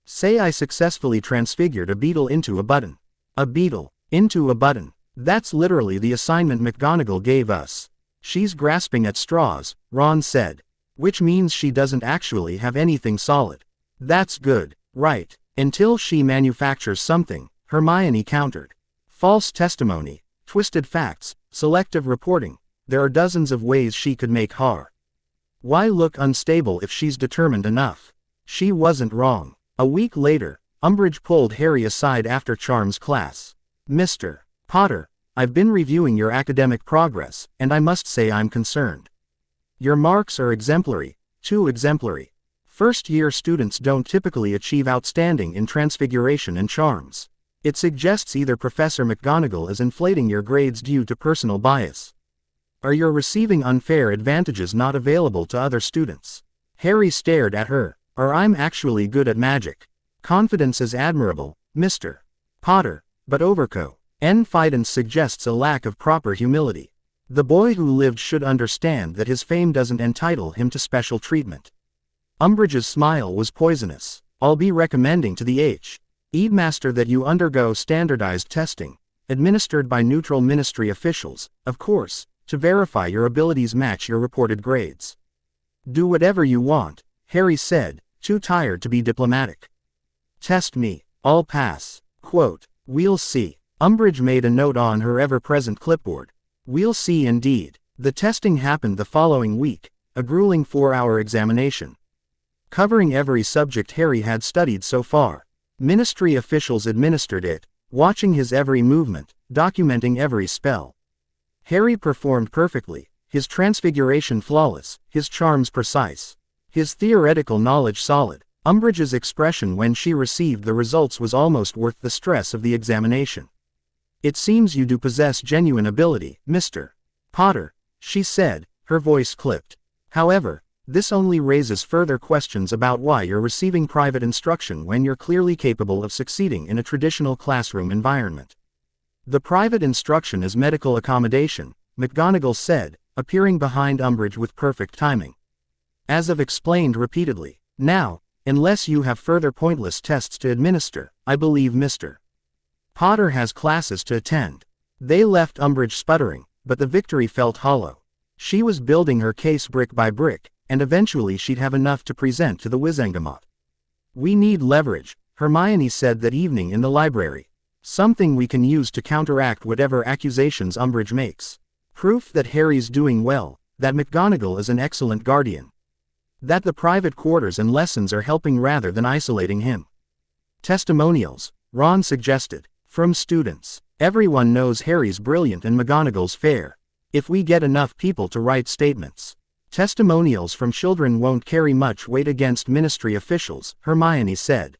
say I successfully transfigured a beetle into a button." "A beetle into a button. That's literally the assignment McGonagall gave us." "She's grasping at straws," Ron said. "Which means she doesn't actually have anything solid." "That's good, right? Until she manufactures something," Hermione countered. "False testimony, twisted facts, selective reporting. There are dozens of ways she could make Har. Why look unstable if she's determined enough?" She wasn't wrong. A week later, Umbridge pulled Harry aside after Charms class. "Mr. Potter, I've been reviewing your academic progress, and I must say I'm concerned. Your marks are exemplary, too exemplary. First-year students don't typically achieve outstanding in Transfiguration and Charms. It suggests either Professor McGonagall is inflating your grades due to personal bias, or you're receiving unfair advantages not available to other students." Harry stared at her. "Or I'm actually good at magic. Confidence is admirable, Mr. Potter, but overconfidence suggests a lack of proper humility. The boy who lived should understand that his fame doesn't entitle him to special treatment." Umbridge's smile was poisonous. "I'll be recommending to the Headmaster that you undergo standardized testing, administered by neutral ministry officials, of course, to verify your abilities match your reported grades." "Do whatever you want," Harry said, too tired to be diplomatic. "Test me. I'll pass." Quote, "We'll see." Umbridge made a note on her ever-present clipboard. "We'll see indeed." The testing happened the following week, a grueling 4-hour examination. Covering every subject Harry had studied so far. Ministry officials administered it, watching his every movement, documenting every spell. Harry performed perfectly, his transfiguration flawless, his charms precise, his theoretical knowledge solid. Umbridge's expression when she received the results was almost worth the stress of the examination. "It seems you do possess genuine ability, Mr. Potter," she said, her voice clipped. "However, this only raises further questions about why you're receiving private instruction when you're clearly capable of succeeding in a traditional classroom environment." "The private instruction is medical accommodation," McGonagall said, appearing behind Umbridge with perfect timing. "As I've explained repeatedly. Now, unless you have further pointless tests to administer, I believe Mr. Potter has classes to attend." They left Umbridge sputtering, but the victory felt hollow. She was building her case brick by brick, and eventually she'd have enough to present to the Wizengamot. "We need leverage," Hermione said that evening in the library. "Something we can use to counteract whatever accusations Umbridge makes. Proof that Harry's doing well, that McGonagall is an excellent guardian, that the private quarters and lessons are helping rather than isolating him." "Testimonials," Ron suggested, "from students. Everyone knows Harry's brilliant and McGonagall's fair. If we get enough people to write statements." "Testimonials from children won't carry much weight against ministry officials," Hermione said.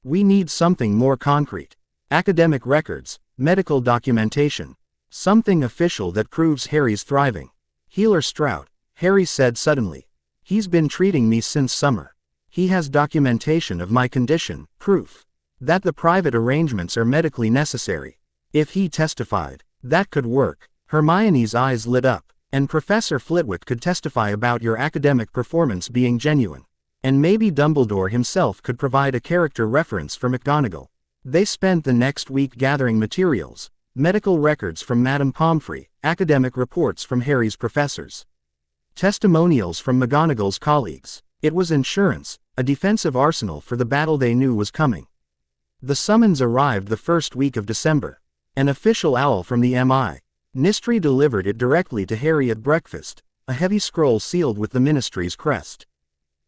"We need something more concrete. Academic records, medical documentation. Something official that proves Harry's thriving." "Healer Strout," Harry said suddenly. "He's been treating me since summer. He has documentation of my condition, proof that the private arrangements are medically necessary. If he testified, that could work." Hermione's eyes lit up. "And Professor Flitwick could testify about your academic performance being genuine. And maybe Dumbledore himself could provide a character reference for McGonagall." They spent the next week gathering materials, medical records from Madame Pomfrey, academic reports from Harry's professors, testimonials from McGonagall's colleagues. It was insurance, a defensive arsenal for the battle they knew was coming. The summons arrived the first week of December. An official owl from the Ministry delivered it directly to Harry at breakfast, a heavy scroll sealed with the ministry's crest.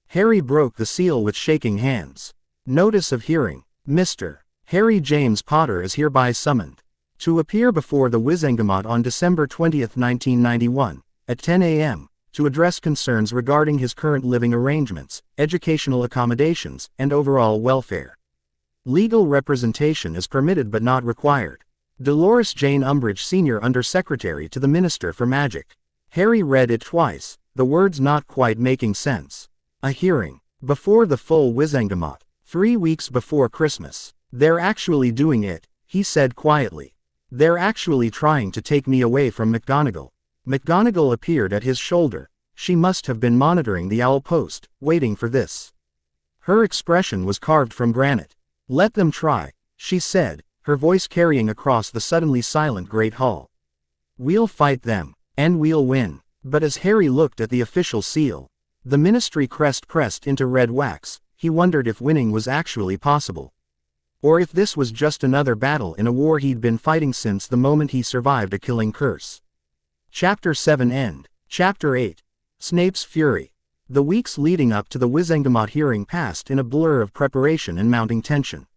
Harry broke the seal with shaking hands. "Notice of hearing. Mr. Harry James Potter is hereby summoned to appear before the Wizengamot on December 20, 1991, at 10 a.m., to address concerns regarding his current living arrangements, educational accommodations, and overall welfare. Legal representation is permitted but not required. Dolores Jane Umbridge, Senior Under-Secretary to the Minister for Magic." Harry read it twice, the words not quite making sense. "A hearing. Before the full Wizengamot. 3 weeks before Christmas. They're actually doing it," he said quietly. "They're actually trying to take me away from McGonagall." McGonagall appeared at his shoulder. She must have been monitoring the owl post, waiting for this. Her expression was carved from granite. "Let them try," she said, her voice carrying across the suddenly silent Great Hall. "We'll fight them, and we'll win." But as Harry looked at the official seal, the ministry crest pressed into red wax, he wondered if winning was actually possible. Or if this was just another battle in a war he'd been fighting since the moment he survived a killing curse. Chapter 7 End. Chapter 8. Snape's Fury. The weeks leading up to the Wizengamot hearing passed in a blur of preparation and mounting tension.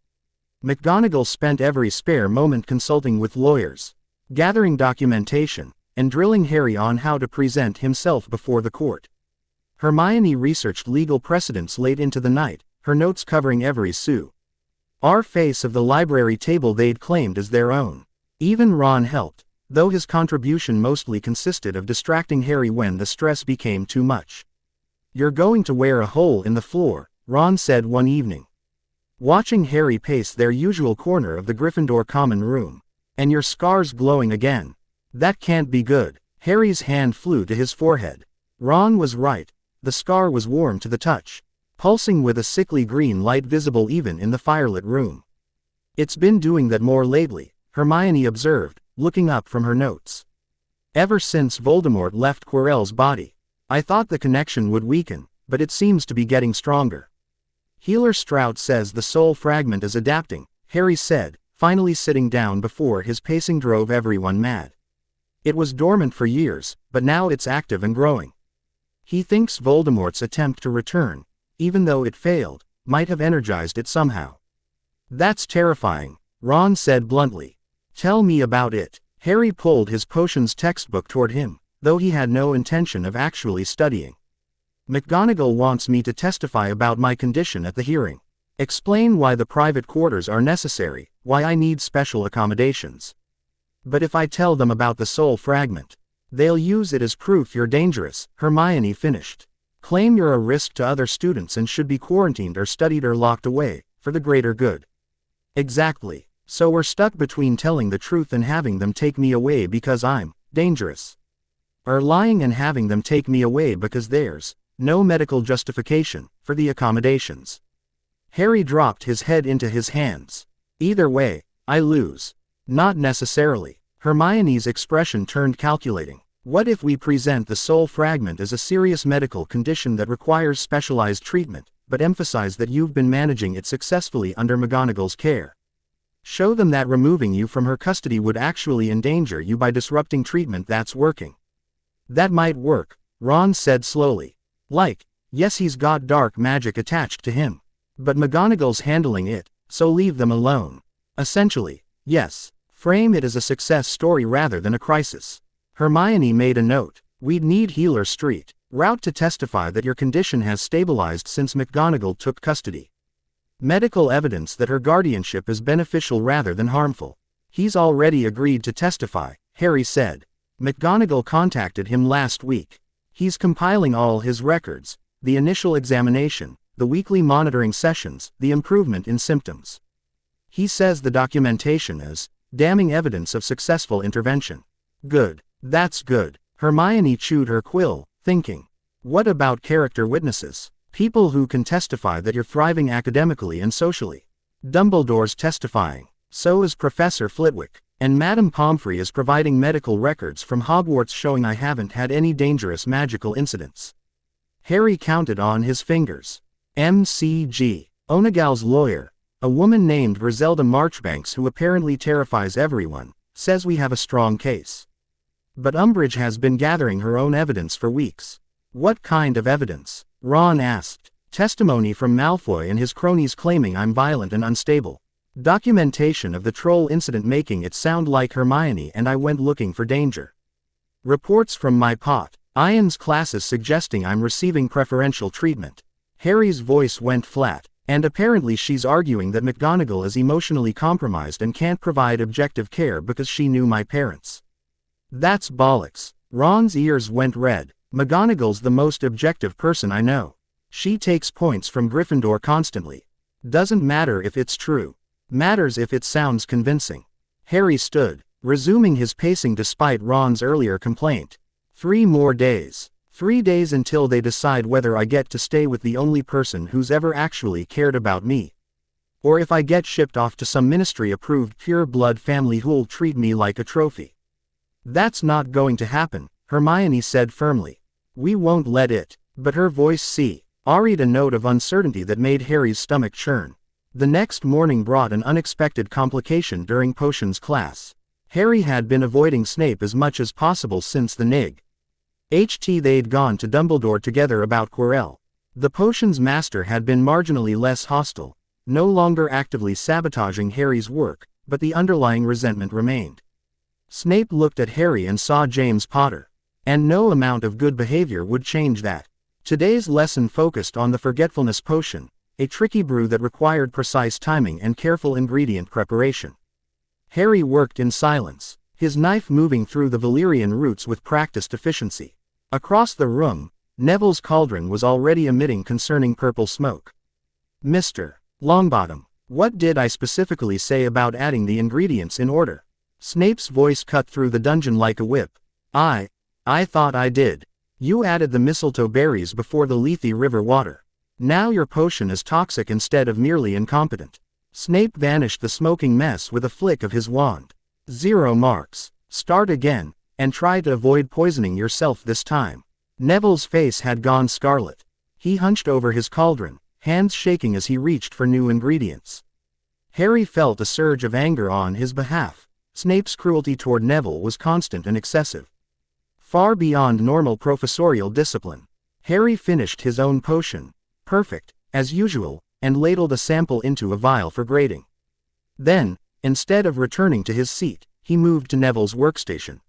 McGonagall spent every spare moment consulting with lawyers, gathering documentation, and drilling Harry on how to present himself before the court. Hermione researched legal precedents late into the night, her notes covering every face of the library table they'd claimed as their own. Even Ron helped, though his contribution mostly consisted of distracting Harry when the stress became too much. "You're going to wear a hole in the floor," Ron said one evening, watching Harry pace their usual corner of the Gryffindor common room. "And your scar's glowing again. That can't be good." Harry's hand flew to his forehead. Ron was right. The scar was warm to the touch, pulsing with a sickly green light visible even in the firelit room. "It's been doing that more lately," Hermione observed, looking up from her notes. "Ever since Voldemort left Quirrell's body. I thought the connection would weaken, but it seems to be getting stronger." "Healer Strout says the soul fragment is adapting," Harry said, finally sitting down before his pacing drove everyone mad. "It was dormant for years, but now it's active and growing." He thinks Voldemort's attempt to return, even though it failed, might have energized it somehow. That's terrifying, Ron said bluntly. Tell me about it. Harry pulled his potions textbook toward him, though he had no intention of actually studying. McGonagall wants me to testify about my condition at the hearing. Explain why the private quarters are necessary, why I need special accommodations. But if I tell them about the soul fragment, they'll use it as proof you're dangerous, Hermione finished. Claim you're a risk to other students and should be quarantined or studied or locked away, for the greater good. Exactly. So we're stuck between telling the truth and having them take me away because I'm dangerous. Or lying and having them take me away because there's no medical justification for the accommodations. Harry dropped his head into his hands. Either way, I lose. Not necessarily. Hermione's expression turned calculating. What if we present the soul fragment as a serious medical condition that requires specialized treatment, but emphasize that you've been managing it successfully under McGonagall's care? Show them that removing you from her custody would actually endanger you by disrupting treatment that's working. That might work, Ron said slowly. Yes, he's got dark magic attached to him. But McGonagall's handling it, so leave them alone. Essentially, yes. Frame it as a success story rather than a crisis. Hermione made a note. We'd need Healer Street route to testify that your condition has stabilized since McGonagall took custody. Medical evidence that her guardianship is beneficial rather than harmful. He's already agreed to testify, Harry said. McGonagall contacted him last week. He's compiling all his records, the initial examination, the weekly monitoring sessions, the improvement in symptoms. He says the documentation is damning evidence of successful intervention. Good. That's good. Hermione chewed her quill, thinking. What about character witnesses? People who can testify that you're thriving academically and socially. Dumbledore's testifying. So is Professor Flitwick. And Madame Pomfrey is providing medical records from Hogwarts showing I haven't had any dangerous magical incidents. Harry counted on his fingers. McGonagall. McGonagall's lawyer, a woman named Griselda Marchbanks who apparently terrifies everyone, says we have a strong case. But Umbridge has been gathering her own evidence for weeks. What kind of evidence? Ron asked. Testimony from Malfoy and his cronies claiming I'm violent and unstable. Documentation of the troll incident making it sound like Hermione and I went looking for danger. Reports from my pot. Ian's classes suggesting I'm receiving preferential treatment. Harry's voice went flat. And apparently she's arguing that McGonagall is emotionally compromised and can't provide objective care because she knew my parents. That's bollocks. Ron's ears went red. McGonagall's the most objective person I know. She takes points from Gryffindor constantly. Doesn't matter if it's true. Matters if it sounds convincing. Harry stood, resuming his pacing despite Ron's earlier complaint. 3 more days. 3 days until they decide whether I get to stay with the only person who's ever actually cared about me. Or if I get shipped off to some ministry-approved pure-blood family who'll treat me like a trophy. That's not going to happen, Hermione said firmly. We won't let it. But her voice carried a note of uncertainty that made Harry's stomach churn. The next morning brought an unexpected complication during potions class. Harry had been avoiding Snape as much as possible since the they'd gone to Dumbledore together about Quirrell. The potions master had been marginally less hostile, no longer actively sabotaging Harry's work, but the underlying resentment remained. Snape looked at Harry and saw James Potter. And no amount of good behavior would change that. Today's lesson focused on the forgetfulness potion, a tricky brew that required precise timing and careful ingredient preparation. Harry worked in silence, his knife moving through the valerian roots with practiced efficiency. Across the room, Neville's cauldron was already emitting concerning purple smoke. Mr. Longbottom, what did I specifically say about adding the ingredients in order? Snape's voice cut through the dungeon like a whip. I thought I did. You added the mistletoe berries before the Lethe River water. Now your potion is toxic instead of merely incompetent. Snape vanished the smoking mess with a flick of his wand. 0 marks. Start again, and try to avoid poisoning yourself this time. Neville's face had gone scarlet. He hunched over his cauldron, hands shaking as he reached for new ingredients. Harry felt a surge of anger on his behalf. Snape's cruelty toward Neville was constant and excessive. Far beyond normal professorial discipline. Harry finished his own potion, perfect, as usual, and ladled a sample into a vial for grading. Then, instead of returning to his seat, he moved to Neville's workstation.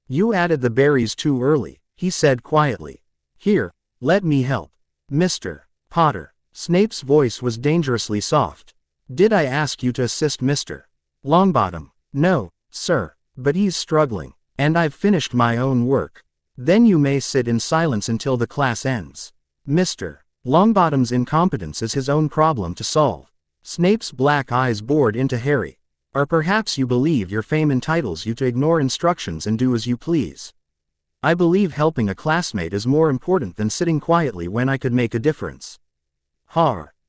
"You added the berries too early," he said quietly. "Here, let me help. Mr. Potter." Snape's voice was dangerously soft. "Did I ask you to assist Mr. Longbottom?" "No, sir, but he's struggling, and I've finished my own work." "Then you may sit in silence until the class ends. Mr. Longbottom's incompetence is his own problem to solve." Snape's black eyes bored into Harry. "Or perhaps you believe your fame entitles you to ignore instructions and do as you please. I believe helping a classmate is more important than sitting quietly when I could make a difference."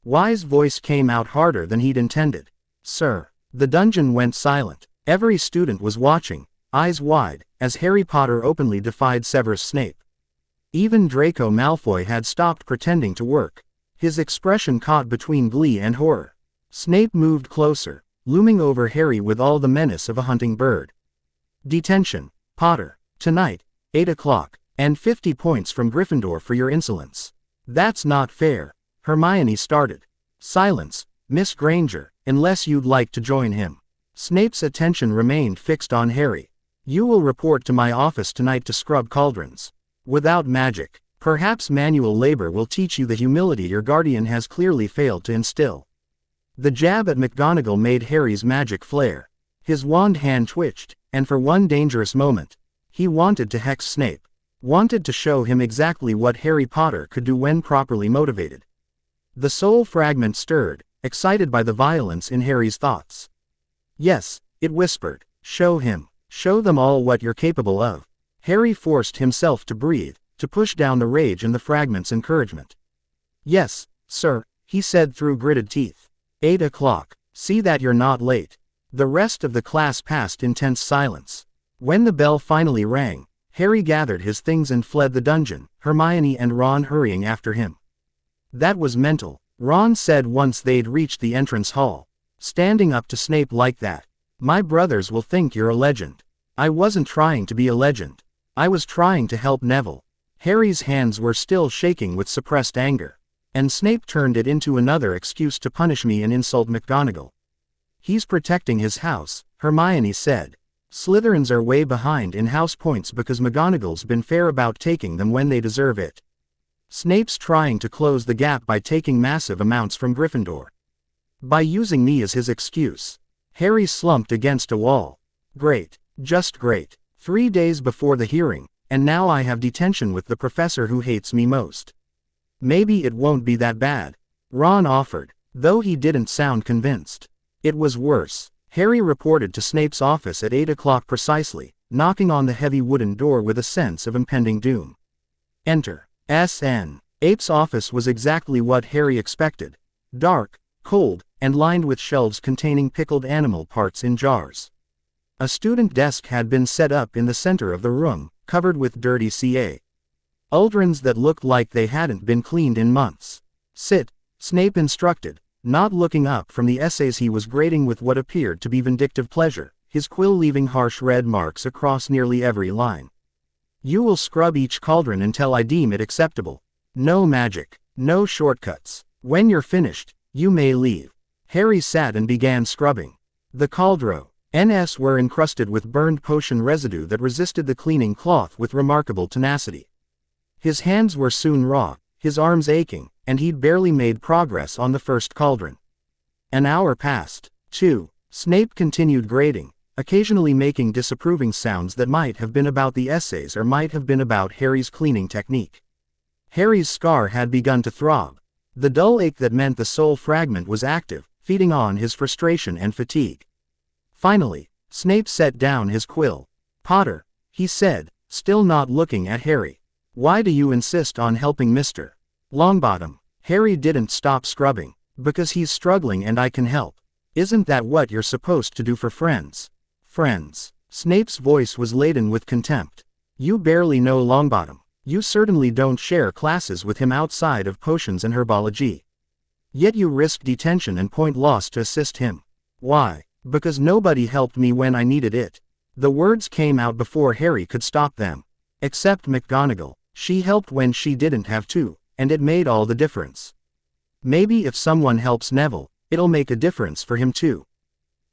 Wise voice came out harder than he'd intended. "Sir." The dungeon went silent. Every student was watching, eyes wide, as Harry Potter openly defied Severus Snape. Even Draco Malfoy had stopped pretending to work, his expression caught between glee and horror. Snape moved closer, looming over Harry with all the menace of a hunting bird. "Detention, Potter. Tonight, 8 o'clock, and 50 points from Gryffindor for your insolence." "That's not fair," Hermione started. "Silence, Miss Granger, unless you'd like to join him." Snape's attention remained fixed on Harry. "You will report to my office tonight to scrub cauldrons. Without magic, perhaps manual labor will teach you the humility your guardian has clearly failed to instill." The jab at McGonagall made Harry's magic flare. His wand hand twitched, and for one dangerous moment, he wanted to hex Snape. Wanted to show him exactly what Harry Potter could do when properly motivated. The soul fragment stirred, excited by the violence in Harry's thoughts. "Yes," it whispered, "show him. Show them all what you're capable of." Harry forced himself to breathe, to push down the rage in the fragment's encouragement. "Yes, sir," he said through gritted teeth. 8 o'clock. See that you're not late." The rest of the class passed in tense silence. When the bell finally rang, Harry gathered his things and fled the dungeon, Hermione and Ron hurrying after him. "That was mental," Ron said once they'd reached the entrance hall. "Standing up to Snape like that. My brothers will think you're a legend." "I wasn't trying to be a legend. I was trying to help Neville." Harry's hands were still shaking with suppressed anger. "And Snape turned it into another excuse to punish me and insult McGonagall." "He's protecting his house," Hermione said. "Slytherins are way behind in house points because McGonagall's been fair about taking them when they deserve it. Snape's trying to close the gap by taking massive amounts from Gryffindor. By using me as his excuse." Harry slumped against a wall. "Great. Just great. 3 days before the hearing, and now I have detention with the professor who hates me most. Maybe it won't be that bad," Ron offered, though he didn't sound convinced. "It was worse." Harry reported to Snape's office at 8 o'clock precisely, knocking on the heavy wooden door with a sense of impending doom. "Enter." S.N. Ape's office was exactly what Harry expected. Dark, cold, and lined with shelves containing pickled animal parts in jars. A student desk had been set up in the center of the room, covered with dirty CA Aldrins that looked like they hadn't been cleaned in months. "Sit," Snape instructed, not looking up from the essays he was grading with what appeared to be vindictive pleasure, his quill leaving harsh red marks across nearly every line. "You will scrub each cauldron until I deem it acceptable. No magic, no shortcuts. When you're finished, you may leave." Harry sat and began scrubbing. The cauldrons were encrusted with burned potion residue that resisted the cleaning cloth with remarkable tenacity. His hands were soon raw, his arms aching, and he'd barely made progress on the first cauldron. An hour passed. 2. Snape continued grading, occasionally making disapproving sounds that might have been about the essays or might have been about Harry's cleaning technique. Harry's scar had begun to throb. The dull ache that meant the soul fragment was active, feeding on his frustration and fatigue. Finally, Snape set down his quill. "Potter," he said, still not looking at Harry. "Why do you insist on helping Mr. Longbottom?" Harry didn't stop scrubbing. "Because he's struggling and I can help. Isn't that what you're supposed to do for friends?" "Friends?" Snape's voice was laden with contempt. "You barely know Longbottom. You certainly don't share classes with him outside of potions and herbology. Yet you risk detention and point loss to assist him. Why?" "Because nobody helped me when I needed it." The words came out before Harry could stop them. "Except McGonagall," She helped when she didn't have to, and it made all the difference. Maybe if someone helps Neville, it'll make a difference for him too.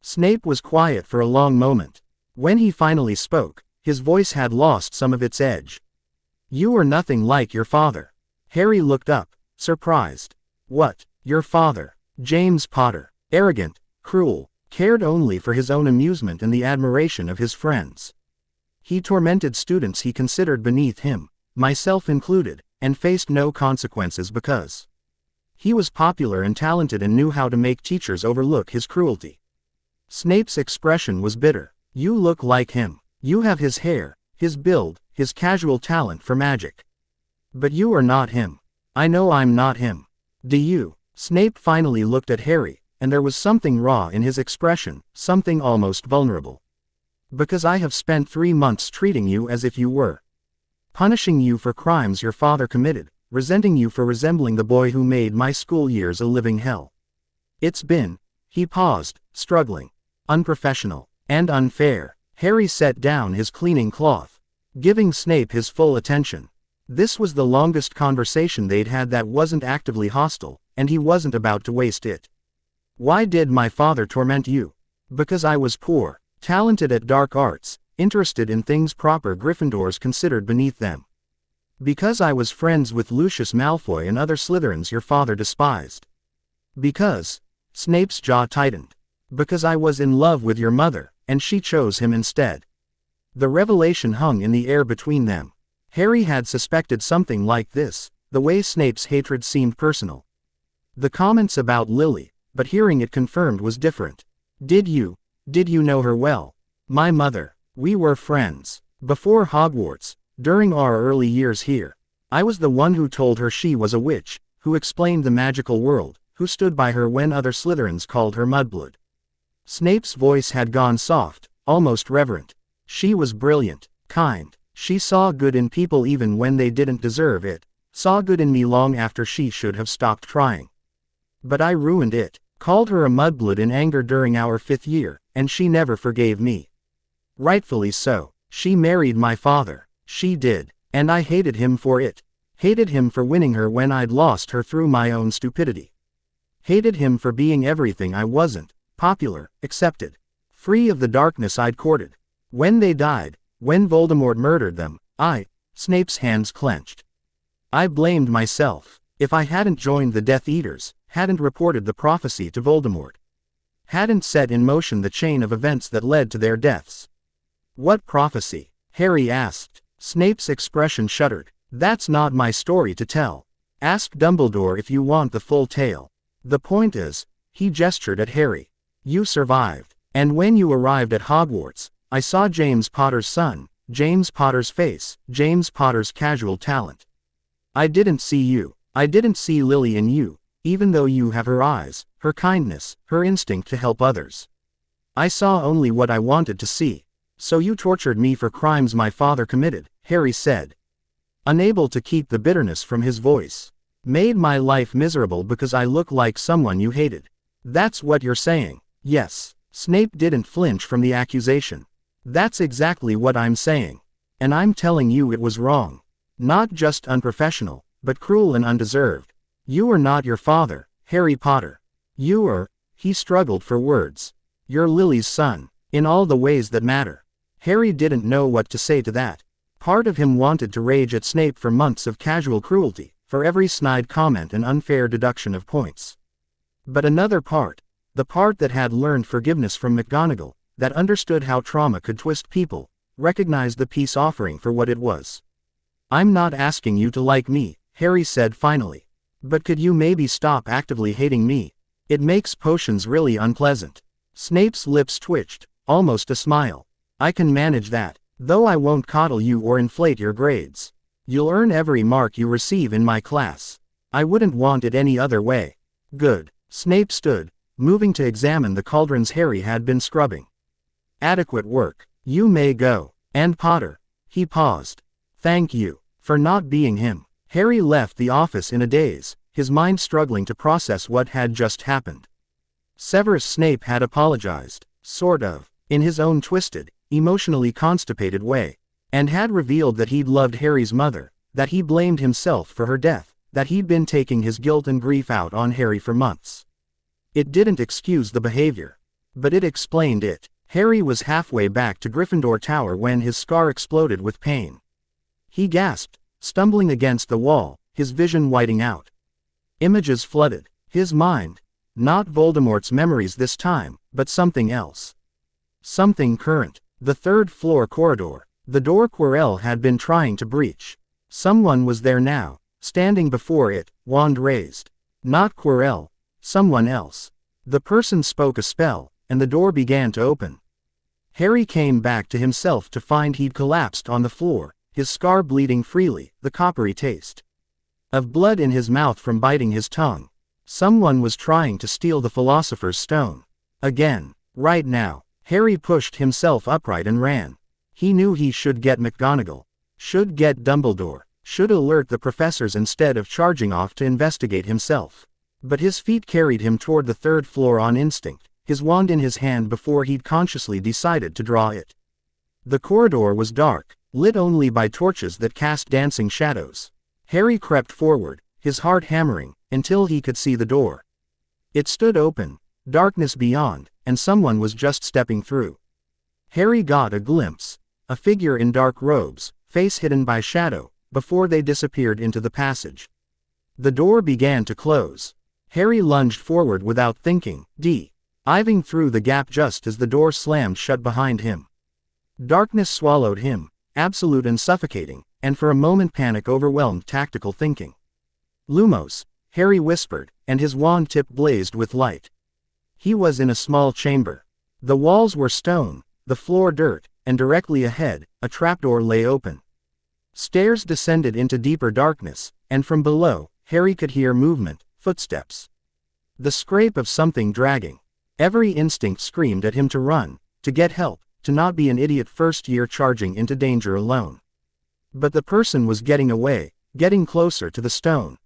Snape was quiet for a long moment. When he finally spoke, his voice had lost some of its edge. You are nothing like your father. Harry looked up, surprised. What, your father? James Potter. Arrogant, cruel, cared only for his own amusement and the admiration of his friends. He tormented students he considered beneath him, myself included, and faced no consequences because he was popular and talented and knew how to make teachers overlook his cruelty. Snape's expression was bitter. You look like him. You have his hair, his build, his casual talent for magic. But you are not him. I know I'm not him. Do you? Snape finally looked at Harry, and there was something raw in his expression, something almost vulnerable. Because I have spent 3 months treating you as if you were. Punishing you for crimes your father committed, resenting you for resembling the boy who made my school years a living hell. It's been, he paused, struggling, unprofessional, and unfair. Harry set down his cleaning cloth, giving Snape his full attention. This was the longest conversation they'd had that wasn't actively hostile, and he wasn't about to waste it. Why did my father torment you? Because I was poor, talented at dark arts, interested in things proper Gryffindors considered beneath them. Because I was friends with Lucius Malfoy and other Slytherins your father despised. Because, Snape's jaw tightened. Because I was in love with your mother, and she chose him instead. The revelation hung in the air between them. Harry had suspected something like this, the way Snape's hatred seemed personal. The comments about Lily, but hearing it confirmed was different. Did you know her well? My mother. We were friends. Before Hogwarts, during our early years here. I was the one who told her she was a witch, who explained the magical world, who stood by her when other Slytherins called her mudblood. Snape's voice had gone soft, almost reverent. She was brilliant, kind. She saw good in people even when they didn't deserve it, saw good in me long after she should have stopped trying. But I ruined it, called her a mudblood in anger during our 5th year, and she never forgave me. Rightfully so. She married my father. She did. And I hated him for it. Hated him for winning her when I'd lost her through my own stupidity. Hated him for being everything I wasn't, popular, accepted, free of the darkness I'd courted. When they died, when Voldemort murdered them, Snape's hands clenched. I blamed myself. If I hadn't joined the Death Eaters, hadn't reported the prophecy to Voldemort, hadn't set in motion the chain of events that led to their deaths. What prophecy? Harry asked. Snape's expression shuddered. That's not my story to tell. Ask Dumbledore if you want the full tale. The point is, he gestured at Harry. You survived. And when you arrived at Hogwarts, I saw James Potter's son, James Potter's face, James Potter's casual talent. I didn't see you. I didn't see Lily in you, even though you have her eyes, her kindness, her instinct to help others. I saw only what I wanted to see. So you tortured me for crimes my father committed, Harry said, unable to keep the bitterness from his voice. Made my life miserable because I look like someone you hated. That's what you're saying. Yes. Snape didn't flinch from the accusation. That's exactly what I'm saying. And I'm telling you it was wrong. Not just unprofessional, but cruel and undeserved. You are not your father, Harry Potter. You are, he struggled for words. You're Lily's son, in all the ways that matter. Harry didn't know what to say to that. Part of him wanted to rage at Snape for months of casual cruelty, for every snide comment and unfair deduction of points. But another part, the part that had learned forgiveness from McGonagall, that understood how trauma could twist people, recognized the peace offering for what it was. I'm not asking you to like me, Harry said finally. But could you maybe stop actively hating me? It makes potions really unpleasant. Snape's lips twitched, almost a smile. I can manage that, though I won't coddle you or inflate your grades. You'll earn every mark you receive in my class. I wouldn't want it any other way. Good. Snape stood, moving to examine the cauldrons Harry had been scrubbing. Adequate work. You may go. And Potter. He paused. Thank you for not being him. Harry left the office in a daze, his mind struggling to process what had just happened. Severus Snape had apologized, sort of, in his own twisted, emotionally constipated way, and had revealed that he'd loved Harry's mother, that he blamed himself for her death, that he'd been taking his guilt and grief out on Harry for months. It didn't excuse the behavior, but it explained it. Harry was halfway back to Gryffindor Tower when his scar exploded with pain. He gasped, stumbling against the wall, his vision whiting out. Images flooded his mind. Not Voldemort's memories this time, but something else. Something current. The third-floor corridor. The door Quirrell had been trying to breach. Someone was there now, standing before it, wand raised. Not Quirrell. Someone else. The person spoke a spell, and the door began to open. Harry came back to himself to find he'd collapsed on the floor, his scar bleeding freely, the coppery taste of blood in his mouth from biting his tongue. Someone was trying to steal the Philosopher's Stone. Again. Right now. Harry pushed himself upright and ran. He knew he should get McGonagall. Should get Dumbledore. Should alert the professors instead of charging off to investigate himself. But his feet carried him toward the third floor on instinct, his wand in his hand before he'd consciously decided to draw it. The corridor was dark, lit only by torches that cast dancing shadows. Harry crept forward, his heart hammering, until he could see the door. It stood open, darkness beyond, and someone was just stepping through. Harry got a glimpse, a figure in dark robes, face hidden by shadow, before they disappeared into the passage. The door began to close. Harry lunged forward without thinking, diving through the gap just as the door slammed shut behind him. Darkness swallowed him, absolute and suffocating, and for a moment panic overwhelmed tactical thinking. Lumos, Harry whispered, and his wand tip blazed with light. He was in a small chamber. The walls were stone, the floor dirt, and directly ahead, a trapdoor lay open. Stairs descended into deeper darkness, and from below, Harry could hear movement, footsteps. The scrape of something dragging. Every instinct screamed at him to run, to get help, to not be an idiot first year charging into danger alone. But the person was getting away, getting closer to the stone.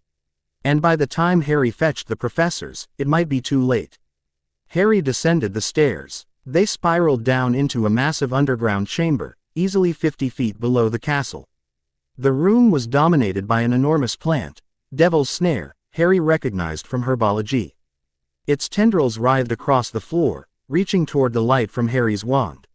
And by the time Harry fetched the professors, it might be too late. Harry descended the stairs. They spiraled down into a massive underground chamber, easily 50 feet below the castle. The room was dominated by an enormous plant, Devil's Snare, Harry recognized from herbology. Its tendrils writhed across the floor, reaching toward the light from Harry's wand.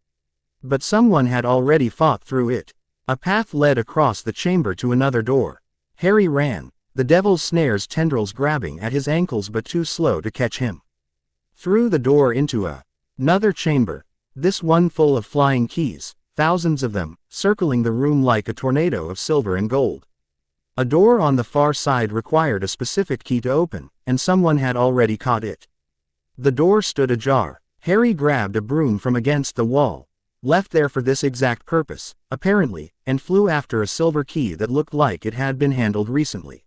But someone had already fought through it. A path led across the chamber to another door. Harry ran, the Devil's Snare's tendrils grabbing at his ankles but too slow to catch him. Through the door into another chamber, this one full of flying keys, thousands of them, circling the room like a tornado of silver and gold. A door on the far side required a specific key to open, and someone had already caught it. The door stood ajar. Harry grabbed a broom from against the wall, left there for this exact purpose, apparently, and flew after a silver key that looked like it had been handled recently.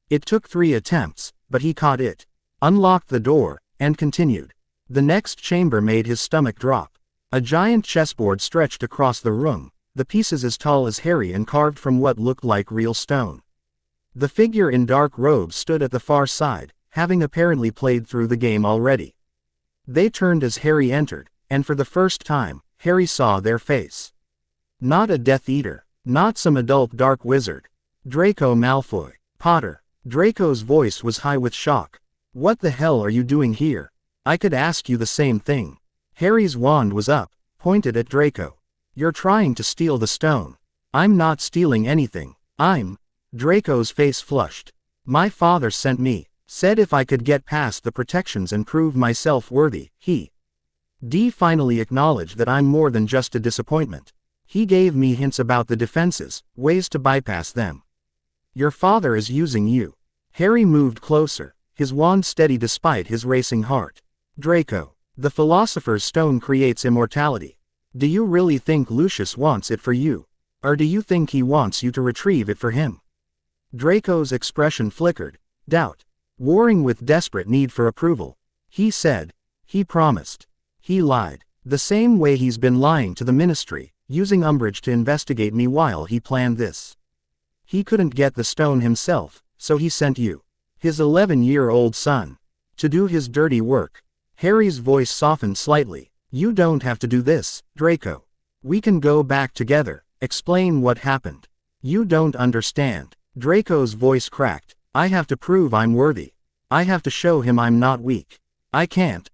It took 3 attempts, but he caught it, unlocked the door, and continued. The next chamber made his stomach drop. A giant chessboard stretched across the room, the pieces as tall as Harry and carved from what looked like real stone. The figure in dark robes stood at the far side, having apparently played through the game already. They turned as Harry entered, and for the first time, Harry saw their face. Not a Death Eater, not some adult dark wizard. Draco Malfoy. Potter. Draco's voice was high with shock. What the hell are you doing here? I could ask you the same thing. Harry's wand was up, pointed at Draco. You're trying to steal the stone. I'm not stealing anything. Draco's face flushed. My father sent me, said if I could get past the protections and prove myself worthy, he finally acknowledged that I'm more than just a disappointment. He gave me hints about the defenses, ways to bypass them. Your father is using you. Harry moved closer, his wand steady despite his racing heart. Draco, the Philosopher's Stone creates immortality. Do you really think Lucius wants it for you? Or do you think he wants you to retrieve it for him? Draco's expression flickered, doubt, warring with desperate need for approval. He said, he promised. He lied, the same way he's been lying to the Ministry, using Umbridge to investigate me while he planned this. He couldn't get the stone himself, so he sent you, his 11-year-old son, to do his dirty work. Harry's voice softened slightly. You don't have to do this, Draco. We can go back together, explain what happened. You don't understand. Draco's voice cracked. I have to prove I'm worthy. I have to show him I'm not weak. I can't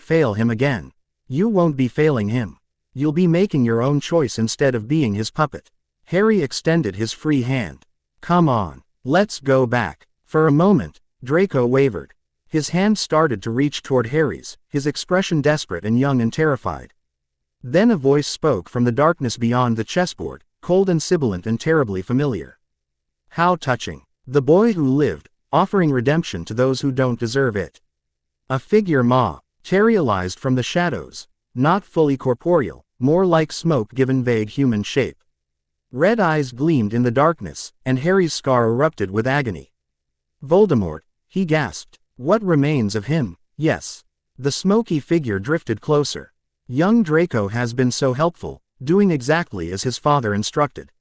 fail him again. You won't be failing him. You'll be making your own choice instead of being his puppet. Harry extended his free hand. Come on, let's go back. For a moment, Draco wavered. His hand started to reach toward Harry's, his expression desperate and young and terrified. Then a voice spoke from the darkness beyond the chessboard, cold and sibilant and terribly familiar. How touching. The boy who lived, offering redemption to those who don't deserve it. A figure materialized from the shadows, not fully corporeal, more like smoke given vague human shape. Red eyes gleamed in the darkness, and Harry's scar erupted with agony. Voldemort, he gasped. What remains of him? Yes. The smoky figure drifted closer. Young Draco has been so helpful, doing exactly as his father instructed.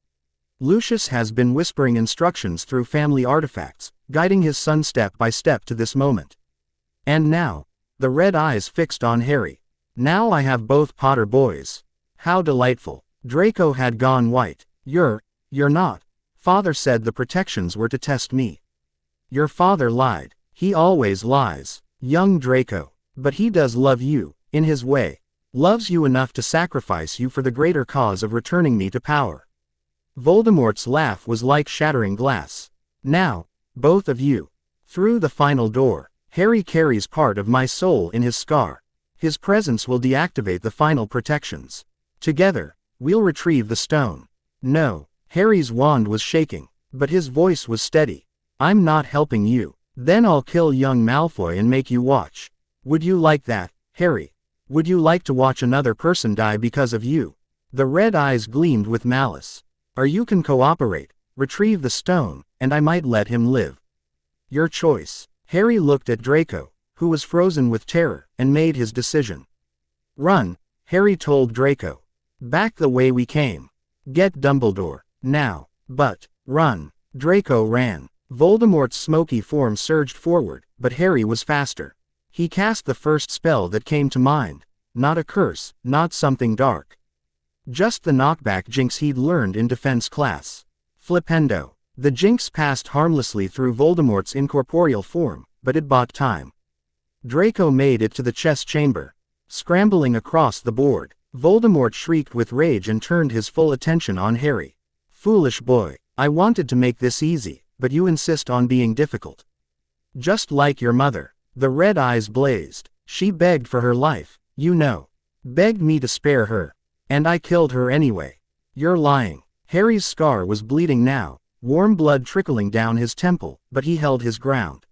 Lucius has been whispering instructions through family artifacts, guiding his son step by step to this moment. And now, the red eyes fixed on Harry. Now I have both Potter boys. How delightful. Draco had gone white. You're not. Father said the protections were to test me. Your father lied. He always lies. Young Draco. But he does love you, in his way. Loves you enough to sacrifice you for the greater cause of returning me to power. Voldemort's laugh was like shattering glass. Now, both of you. Through the final door, Harry carries part of my soul in his scar. His presence will deactivate the final protections. Together, we'll retrieve the stone. No, Harry's wand was shaking, but his voice was steady. I'm not helping you. Then I'll kill young Malfoy and make you watch. Would you like that, Harry? Would you like to watch another person die because of you? The red eyes gleamed with malice. Or you can cooperate, retrieve the stone, and I might let him live. Your choice. Harry looked at Draco, who was frozen with terror, and made his decision. Run, Harry told Draco. Back the way we came. Get Dumbledore, now. But, run. Draco ran. Voldemort's smoky form surged forward, but Harry was faster. He cast the first spell that came to mind. Not a curse, not something dark. Just the knockback jinx he'd learned in defense class. Flipendo. The jinx passed harmlessly through Voldemort's incorporeal form, but it bought time. Draco made it to the chess chamber. Scrambling across the board, Voldemort shrieked with rage and turned his full attention on Harry. Foolish boy, I wanted to make this easy, but you insist on being difficult. Just like your mother. The red eyes blazed. She begged for her life, you know. Begged me to spare her. And I killed her anyway. You're lying. Harry's scar was bleeding now, warm blood trickling down his temple, but he held his ground.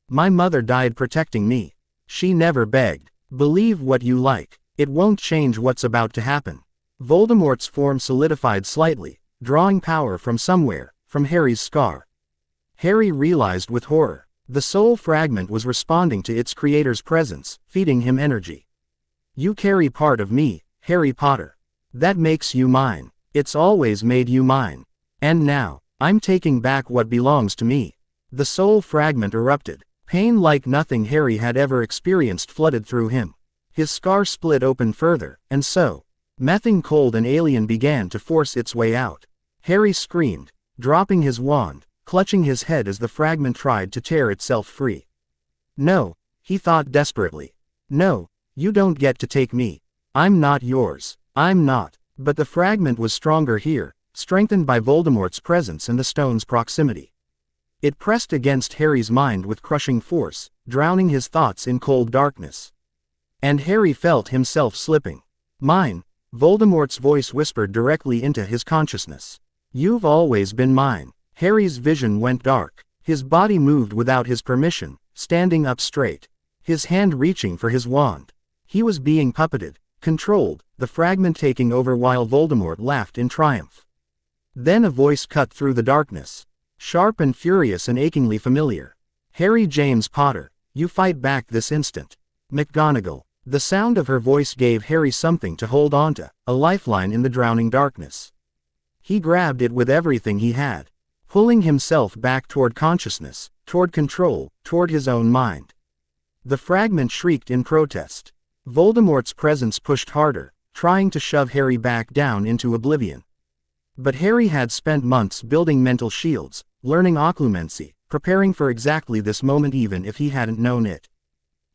My mother died protecting me. She never begged. Believe what you like. It won't change what's about to happen. Voldemort's form solidified slightly, drawing power from somewhere, from Harry's scar. Harry realized with horror. The soul fragment was responding to its creator's presence, feeding him energy. You carry part of me, Harry Potter. That makes you mine. It's always made you mine. And now, I'm taking back what belongs to me. The soul fragment erupted. Pain like nothing Harry had ever experienced flooded through him. His scar split open further, and so, nothing cold and alien began to force its way out. Harry screamed, dropping his wand, clutching his head as the fragment tried to tear itself free. No, he thought desperately. No, you don't get to take me. I'm not yours. I'm not. But the fragment was stronger here, strengthened by Voldemort's presence and the stone's proximity. It pressed against Harry's mind with crushing force, drowning his thoughts in cold darkness. And Harry felt himself slipping. Mine, Voldemort's voice whispered directly into his consciousness. You've always been mine. Harry's vision went dark. His body moved without his permission, standing up straight. His hand reaching for his wand. He was being puppeted, controlled, the fragment taking over while Voldemort laughed in triumph. Then a voice cut through the darkness. Sharp and furious and achingly familiar. Harry James Potter, you fight back this instant. McGonagall. The sound of her voice gave Harry something to hold onto, a lifeline in the drowning darkness. He grabbed it with everything he had. Pulling himself back toward consciousness, toward control, toward his own mind. The fragment shrieked in protest. Voldemort's presence pushed harder, trying to shove Harry back down into oblivion. But Harry had spent months building mental shields, learning occlumency, preparing for exactly this moment even if he hadn't known it.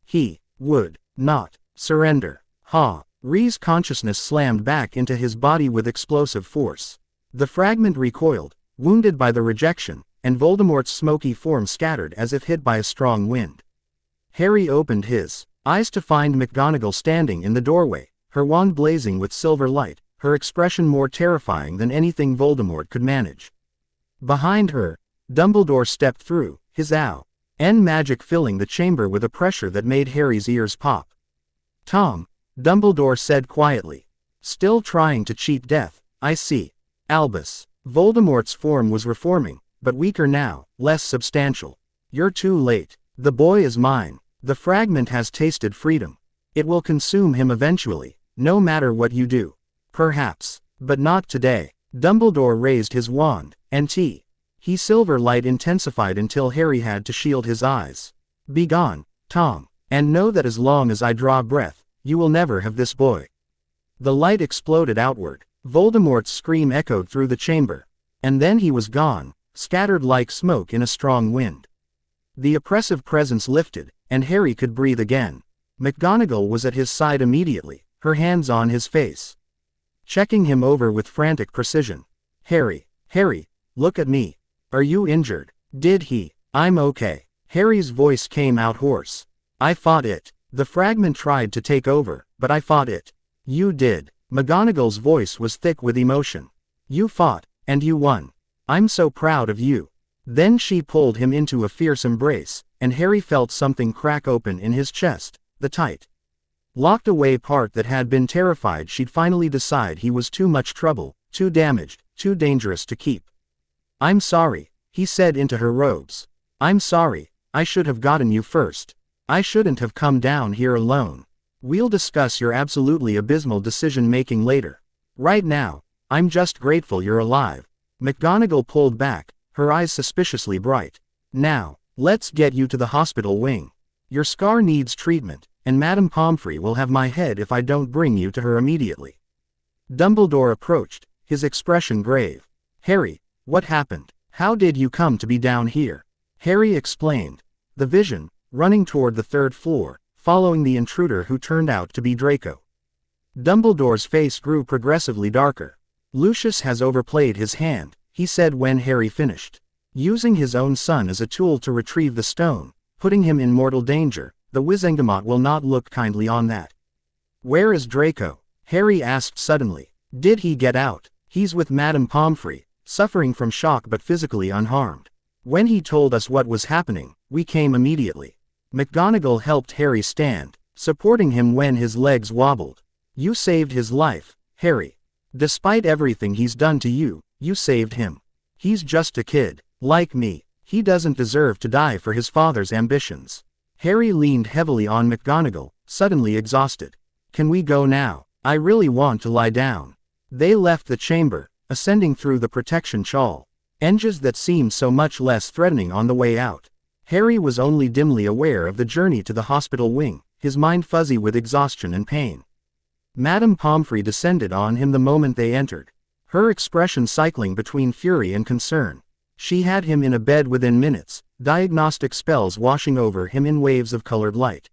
He would not surrender. Harry's consciousness slammed back into his body with explosive force. The fragment recoiled, wounded by the rejection, and Voldemort's smoky form scattered as if hit by a strong wind. Harry opened his eyes to find McGonagall standing in the doorway, her wand blazing with silver light, her expression more terrifying than anything Voldemort could manage. Behind her, Dumbledore stepped through, his magic filling the chamber with a pressure that made Harry's ears pop. "Tom," Dumbledore said quietly. "Still trying to cheat death, I see." Albus. Voldemort's form was reforming, but weaker now, less substantial. "You're too late. The boy is mine. The fragment has tasted freedom. It will consume him eventually, no matter what you do. Perhaps. But not today." Dumbledore raised his wand, and his silver light intensified until Harry had to shield his eyes. "Begone, Tom, and know that as long as I draw breath, you will never have this boy." The light exploded outward. Voldemort's scream echoed through the chamber. And then he was gone, scattered like smoke in a strong wind. The oppressive presence lifted, and Harry could breathe again. McGonagall was at his side immediately, her hands on his face, checking him over with frantic precision. Harry, look at me. Are you injured?" "I'm okay." Harry's voice came out hoarse. "I fought it. The fragment tried to take over, but I fought it." "You did." McGonagall's voice was thick with emotion. "You fought, and you won. I'm so proud of you." Then she pulled him into a fierce embrace, and Harry felt something crack open in his chest, the tight, locked away part that had been terrified she'd finally decide he was too much trouble, too damaged, too dangerous to keep. "I'm sorry," he said into her robes. "I'm sorry, I should have gotten you first. I shouldn't have come down here alone. We'll discuss your absolutely abysmal decision-making later. Right now, I'm just grateful you're alive." McGonagall pulled back, her eyes suspiciously bright. "Now, let's get you to the hospital wing. Your scar needs treatment, and Madame Pomfrey will have my head if I don't bring you to her immediately." Dumbledore approached, his expression grave. "Harry, what happened? How did you come to be down here?" Harry explained. The vision, running toward the third floor, following the intruder who turned out to be Draco. Dumbledore's face grew progressively darker. "Lucius has overplayed his hand," he said when Harry finished. "Using his own son as a tool to retrieve the stone, putting him in mortal danger, the Wizengamot will not look kindly on that." "Where is Draco?" Harry asked suddenly. "Did he get out?" "He's with Madame Pomfrey, suffering from shock but physically unharmed. When he told us what was happening, we came immediately." McGonagall helped Harry stand, supporting him when his legs wobbled. "You saved his life, Harry. Despite everything he's done to you, you saved him. He's just a kid, like me. He doesn't deserve to die for his father's ambitions." Harry leaned heavily on McGonagall, suddenly exhausted. "Can we go now? I really want to lie down." They left the chamber, ascending through the protection shawl, edges that seemed so much less threatening on the way out. Harry was only dimly aware of the journey to the hospital wing, his mind fuzzy with exhaustion and pain. Madame Pomfrey descended on him the moment they entered, her expression cycling between fury and concern. She had him in a bed within minutes, diagnostic spells washing over him in waves of colored light.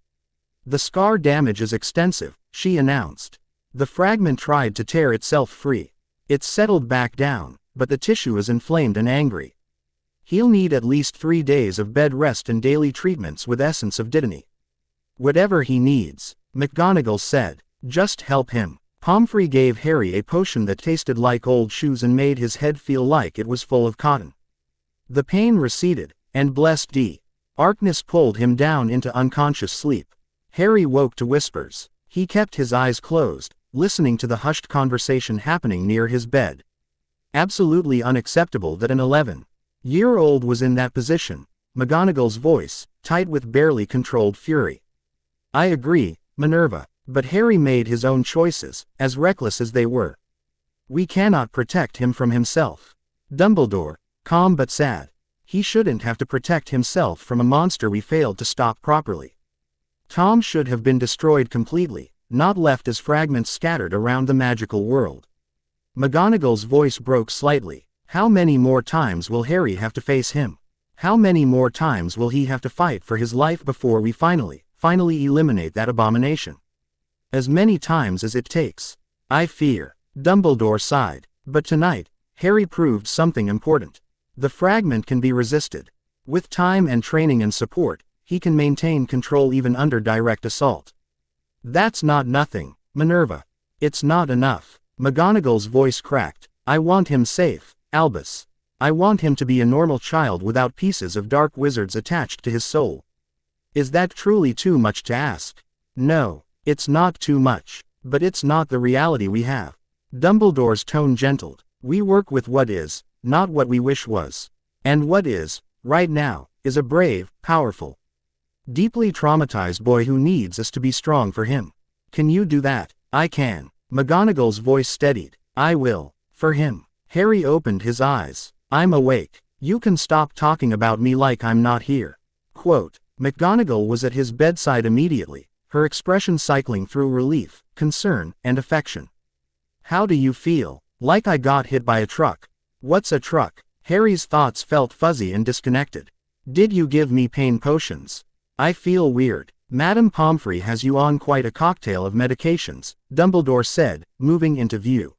"The scar damage is extensive," she announced. "The fragment tried to tear itself free. It's settled back down, but the tissue is inflamed and angry. He'll need at least 3 days of bed rest and daily treatments with essence of Dittany." "Whatever he needs," McGonagall said. "Just help him." Pomfrey gave Harry a potion that tasted like old shoes and made his head feel like it was full of cotton. The pain receded, and blessed darkness pulled him down into unconscious sleep. Harry woke to whispers. He kept his eyes closed, listening to the hushed conversation happening near his bed. Absolutely unacceptable that an 11-year-old was in that position, McGonagall's voice, tight with barely controlled fury. "I agree, Minerva, but Harry made his own choices, as reckless as they were. We cannot protect him from himself." Dumbledore, calm but sad. "He shouldn't have to protect himself from a monster we failed to stop properly. Tom should have been destroyed completely, not left as fragments scattered around the magical world." McGonagall's voice broke slightly. How many more times will Harry have to face him? How many more times will he have to fight for his life before we finally eliminate that abomination? As many times as it takes. I fear. Dumbledore sighed. But tonight, Harry proved something important. The fragment can be resisted. With time and training and support, he can maintain control even under direct assault. That's not nothing, Minerva. It's not enough. McGonagall's voice cracked. I want him safe, Albus. I want him to be a normal child without pieces of dark wizards attached to his soul. Is that truly too much to ask? No, it's not too much, but it's not the reality we have. Dumbledore's tone gentled. We work with what is, not what we wish was. And what is, right now, is a brave, powerful, deeply traumatized boy who needs us to be strong for him. Can you do that? I can. McGonagall's voice steadied. I will. For him. Harry opened his eyes. I'm awake. You can stop talking about me like I'm not here. Quote. McGonagall was at his bedside immediately, her expression cycling through relief, concern, and affection. How do you feel? Like I got hit by a truck. What's a truck? Harry's thoughts felt fuzzy and disconnected. Did you give me pain potions? I feel weird. Madame Pomfrey has you on quite a cocktail of medications, Dumbledore said, moving into view.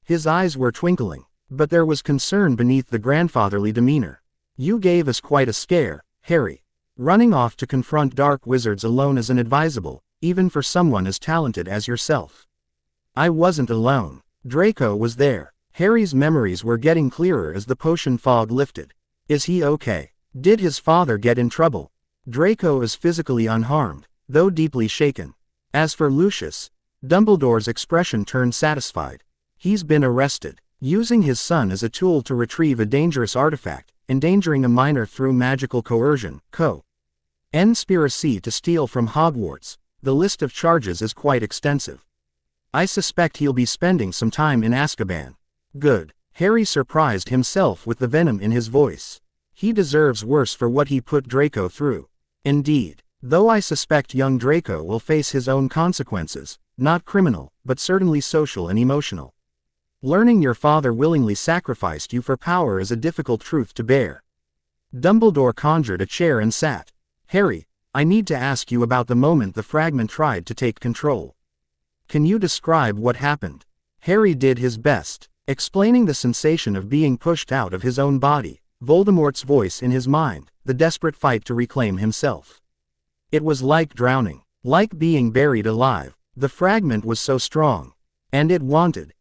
His eyes were twinkling, but there was concern beneath the grandfatherly demeanor. You gave us quite a scare, Harry. Running off to confront dark wizards alone is inadvisable, even for someone as talented as yourself. I wasn't alone. Draco was there. Harry's memories were getting clearer as the potion fog lifted. Is he okay? Did his father get in trouble? Draco is physically unharmed, though deeply shaken. As for Lucius, Dumbledore's expression turned satisfied. He's been arrested, using his son as a tool to retrieve a dangerous artifact, endangering a minor through magical coercion, conspiracy to steal from Hogwarts. The list of charges is quite extensive. I suspect he'll be spending some time in Azkaban. Good. Harry surprised himself with the venom in his voice. He deserves worse for what he put Draco through. Indeed. Though I suspect young Draco will face his own consequences, not criminal, but certainly social and emotional. Learning your father willingly sacrificed you for power is a difficult truth to bear. Dumbledore conjured a chair and sat. Harry, I need to ask you about the moment the fragment tried to take control. Can you describe what happened? Harry did his best, explaining the sensation of being pushed out of his own body, Voldemort's voice in his mind, the desperate fight to reclaim himself. It was like drowning, like being buried alive. The fragment was so strong. And it wanted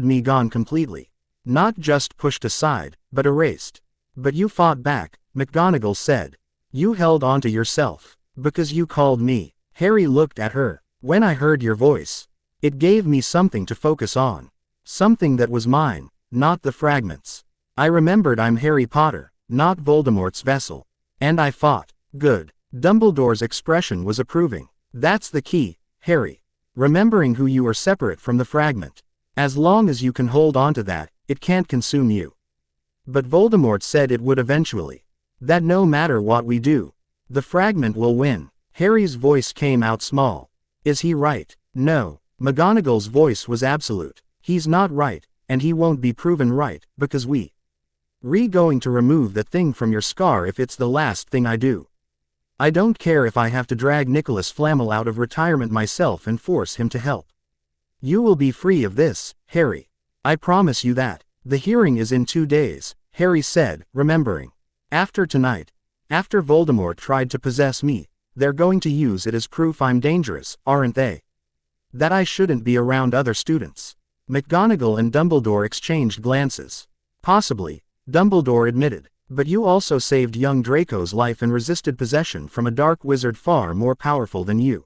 me gone completely. Not just pushed aside, but erased. But you fought back, McGonagall said. You held onto yourself. Because you called me. Harry looked at her. When I heard your voice, it gave me something to focus on. Something that was mine, not the fragments. I remembered I'm Harry Potter, not Voldemort's vessel. And I fought. Good. Dumbledore's expression was approving. That's the key, Harry. Remembering who you are separate from the fragment. As long as you can hold on to that, it can't consume you. But Voldemort said it would eventually. That no matter what we do, the fragment will win. Harry's voice came out small. Is he right? No. McGonagall's voice was absolute. He's not right, and he won't be proven right, because we're going to remove the thing from your scar if it's the last thing I do. I don't care if I have to drag Nicholas Flamel out of retirement myself and force him to help. You will be free of this, Harry. I promise you that. The hearing is in 2 days, Harry said, remembering. After tonight, after Voldemort tried to possess me, they're going to use it as proof I'm dangerous, aren't they? That I shouldn't be around other students. McGonagall and Dumbledore exchanged glances. Possibly, Dumbledore admitted. But you also saved young Draco's life and resisted possession from a dark wizard far more powerful than you.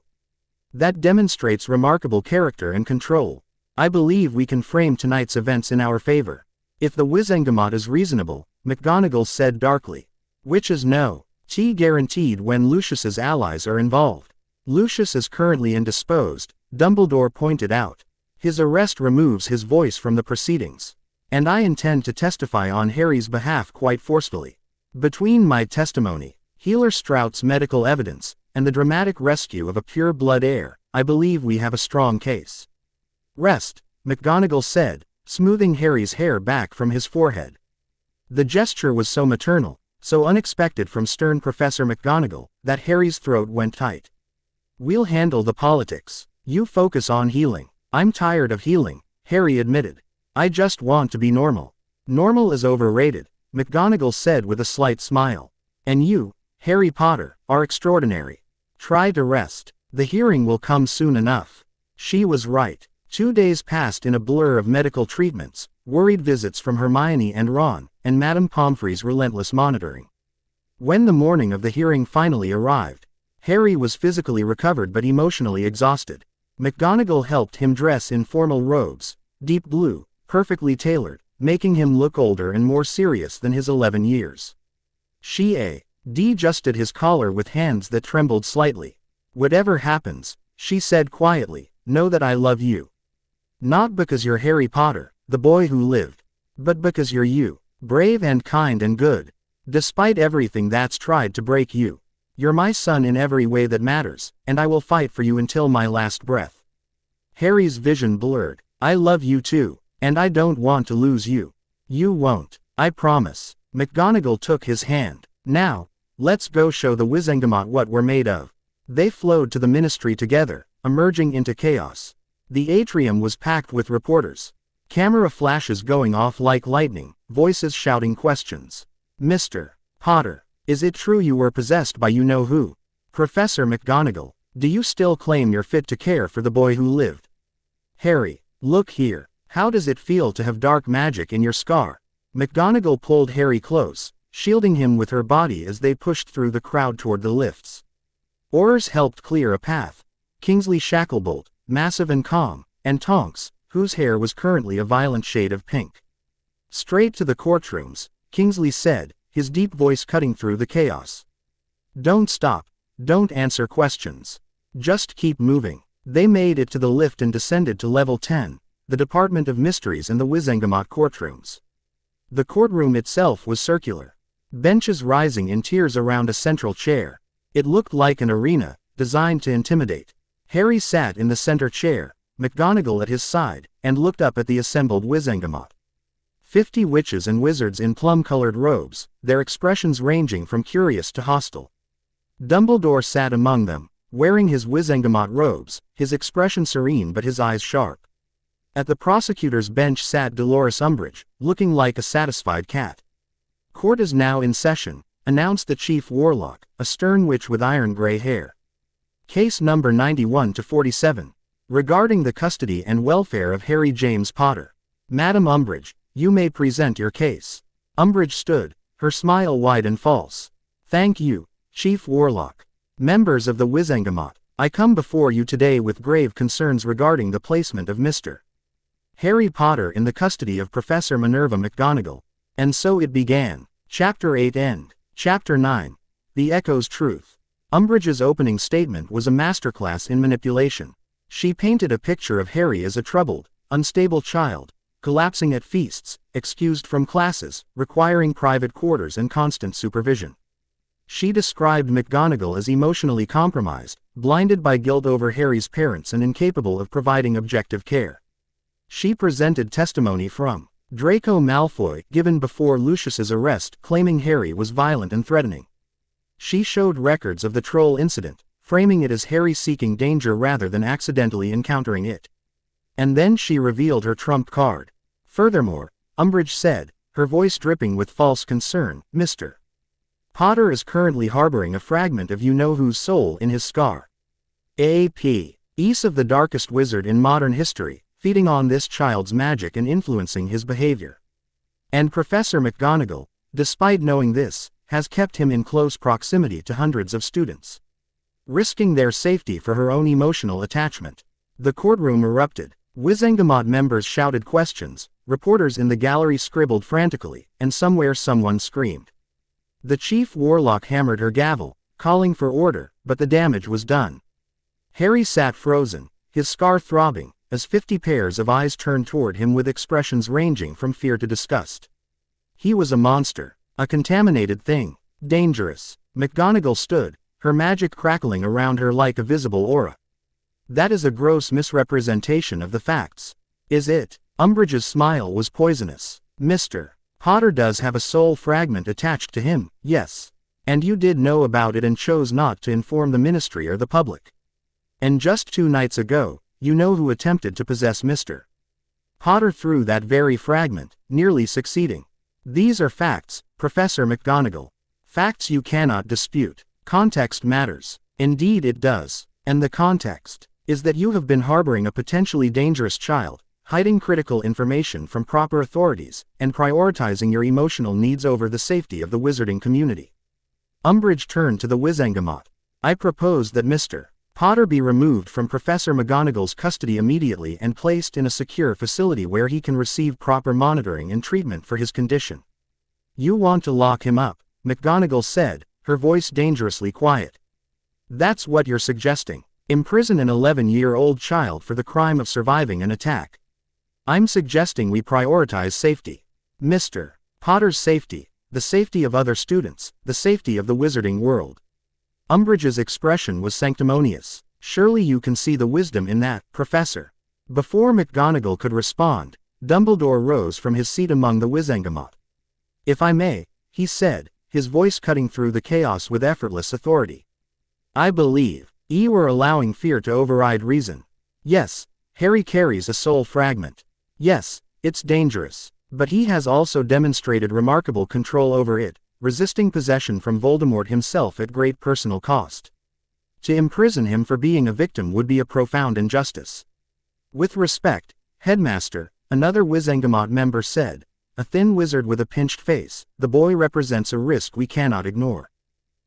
That demonstrates remarkable character and control. I believe we can frame tonight's events in our favor. If the Wizengamot is reasonable, McGonagall said darkly. Which is no. T guaranteed when Lucius's allies are involved. Lucius is currently indisposed, Dumbledore pointed out. His arrest removes his voice from the proceedings. And I intend to testify on Harry's behalf quite forcefully. Between my testimony, Healer Strout's medical evidence, and the dramatic rescue of a pure-blood heir, I believe we have a strong case. Rest, McGonagall said, smoothing Harry's hair back from his forehead. The gesture was so maternal, so unexpected from stern Professor McGonagall, that Harry's throat went tight. "We'll handle the politics. You focus on healing." "I'm tired of healing," Harry admitted. "I just want to be normal." "Normal is overrated," McGonagall said with a slight smile. "And you, Harry Potter, are extraordinary. Try to rest. The hearing will come soon enough." She was right. 2 days passed in a blur of medical treatments, worried visits from Hermione and Ron, and Madame Pomfrey's relentless monitoring. When the morning of the hearing finally arrived, Harry was physically recovered but emotionally exhausted. McGonagall helped him dress in formal robes, deep blue, perfectly tailored, making him look older and more serious than his 11 years. She adjusted his collar with hands that trembled slightly. "Whatever happens," she said quietly, "know that I love you. Not because you're Harry Potter, the boy who lived, but because you're you, brave and kind and good. Despite everything that's tried to break you. You're my son in every way that matters, and I will fight for you until my last breath." Harry's vision blurred. "I love you too, and I don't want to lose you." "You won't, I promise." McGonagall took his hand. "Now, let's go show the Wizengamot what we're made of." They flowed to the ministry together, emerging into chaos. The atrium was packed with reporters. Camera flashes going off like lightning, voices shouting questions. "Mr. Potter, is it true you were possessed by you-know-who? Professor McGonagall, do you still claim you're fit to care for the boy who lived? Harry, look here, how does it feel to have dark magic in your scar?" McGonagall pulled Harry close, shielding him with her body as they pushed through the crowd toward the lifts. Oars helped clear a path. Kingsley Shacklebolt, massive and calm, and Tonks, whose hair was currently a violent shade of pink. "Straight to the courtrooms," Kingsley said, his deep voice cutting through the chaos. "Don't stop, don't answer questions. Just keep moving." They made it to the lift and descended to level 10, the Department of Mysteries and the Wizengamot courtrooms. The courtroom itself was circular. Benches rising in tiers around a central chair. It looked like an arena, designed to intimidate. Harry sat in the center chair, McGonagall at his side, and looked up at the assembled Wizengamot. 50 witches and wizards in plum-colored robes, their expressions ranging from curious to hostile. Dumbledore sat among them, wearing his Wizengamot robes, his expression serene but his eyes sharp. At the prosecutor's bench sat Dolores Umbridge, looking like a satisfied cat. "Court is now in session," announced the chief warlock, a stern witch with iron-gray hair. "Case number 91 to 47. Regarding the custody and welfare of Harry James Potter. Madam Umbridge, you may present your case." Umbridge stood, her smile wide and false. "Thank you, Chief Warlock. Members of the Wizengamot, I come before you today with grave concerns regarding the placement of Mr. Harry Potter in the custody of Professor Minerva McGonagall." And so it began. Chapter 8 End. Chapter 9. The Echo's Truth. Umbridge's opening statement was a masterclass in manipulation. She painted a picture of Harry as a troubled, unstable child, collapsing at feasts, excused from classes, requiring private quarters and constant supervision. She described McGonagall as emotionally compromised, blinded by guilt over Harry's parents and incapable of providing objective care. She presented testimony from Draco Malfoy given before Lucius's arrest, claiming Harry was violent and threatening. She showed records of the troll incident, framing it as Harry seeking danger rather than accidentally encountering it. And then she revealed her trump card. Furthermore, Umbridge said, her voice dripping with false concern, "Mr. Potter is currently harboring a fragment of you-know-who's soul in his scar. A.P. Ease of the darkest wizard in modern history, feeding on this child's magic and influencing his behavior. And Professor McGonagall, despite knowing this, has kept him in close proximity to hundreds of students, risking their safety for her own emotional attachment." The courtroom erupted. Wizengamot members shouted questions, reporters in the gallery scribbled frantically, and somewhere someone screamed. The chief warlock hammered her gavel, calling for order, but the damage was done. Harry sat frozen, his scar throbbing, as 50 pairs of eyes turned toward him with expressions ranging from fear to disgust. He was a monster, a contaminated thing, dangerous. McGonagall stood, her magic crackling around her like a visible aura. "That is a gross misrepresentation of the facts." "Is it?" Umbridge's smile was poisonous. Mr. Potter does have a soul fragment attached to him, yes. And you did know about it and chose not to inform the Ministry or the public. And just 2 nights ago, you know who attempted to possess Mr. Potter through that very fragment, nearly succeeding. These are facts, Professor McGonagall. Facts you cannot dispute. Context matters. Indeed it does. And the context is that you have been harboring a potentially dangerous child, hiding critical information from proper authorities, and prioritizing your emotional needs over the safety of the wizarding community. Umbridge turned to the Wizengamot. I propose that Mr. Potter be removed from Professor McGonagall's custody immediately and placed in a secure facility where he can receive proper monitoring and treatment for his condition. You want to lock him up, McGonagall said, her voice dangerously quiet. That's what you're suggesting. Imprison an 11-year-old child for the crime of surviving an attack. I'm suggesting we prioritize safety. Mr. Potter's safety, the safety of other students, the safety of the wizarding world. Umbridge's expression was sanctimonious. Surely you can see the wisdom in that, Professor. Before McGonagall could respond, Dumbledore rose from his seat among the Wizengamot. If I may, he said, his voice cutting through the chaos with effortless authority. I believe you are allowing fear to override reason. Yes, Harry carries a soul fragment. Yes, it's dangerous. But he has also demonstrated remarkable control over it, resisting possession from Voldemort himself at great personal cost. To imprison him for being a victim would be a profound injustice. With respect, Headmaster, another Wizengamot member said, a thin wizard with a pinched face, the boy represents a risk we cannot ignore.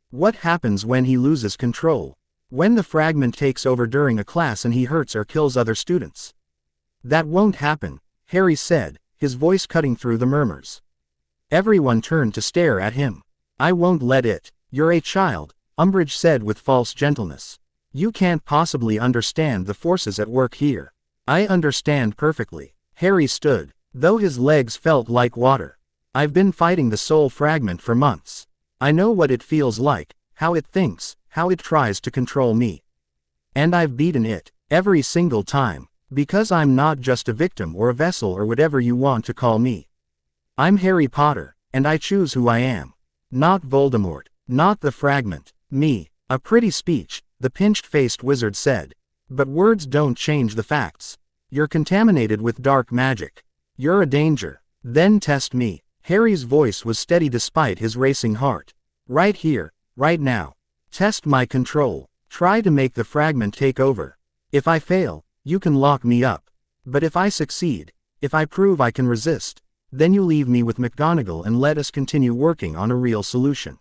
What happens when he loses control? When the fragment takes over during a class and he hurts or kills other students? That won't happen, Harry said, his voice cutting through the murmurs. Everyone turned to stare at him. I won't let it. You're a child, Umbridge said with false gentleness. You can't possibly understand the forces at work here. I understand perfectly. Harry stood, though his legs felt like water. I've been fighting the soul fragment for months. I know what it feels like, how it thinks, how it tries to control me. And I've beaten it, every single time. Because I'm not just a victim or a vessel or whatever you want to call me. I'm Harry Potter, and I choose who I am. Not Voldemort, not the fragment, me. A pretty speech, the pinched-faced wizard said. But words don't change the facts. You're contaminated with dark magic. You're a danger. Then test me. Harry's voice was steady despite his racing heart. Right here, right now. Test my control. Try to make the fragment take over. If I fail, you can lock me up. But if I succeed, if I prove I can resist, then you leave me with McGonagall and let us continue working on a real solution.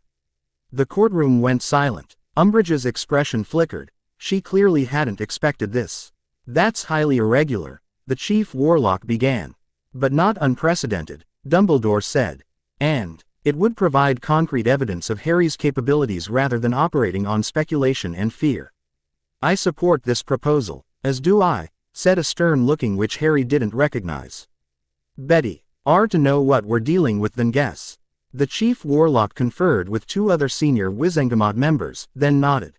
The courtroom went silent. Umbridge's expression flickered. She clearly hadn't expected this. That's highly irregular, the chief warlock began. But not unprecedented, Dumbledore said. And it would provide concrete evidence of Harry's capabilities rather than operating on speculation and fear. I support this proposal. As do I, said a stern looking which Harry didn't recognize. Betty, are to know what we're dealing with then guess. The chief warlock conferred with 2 other senior Wizengamot members, then nodded.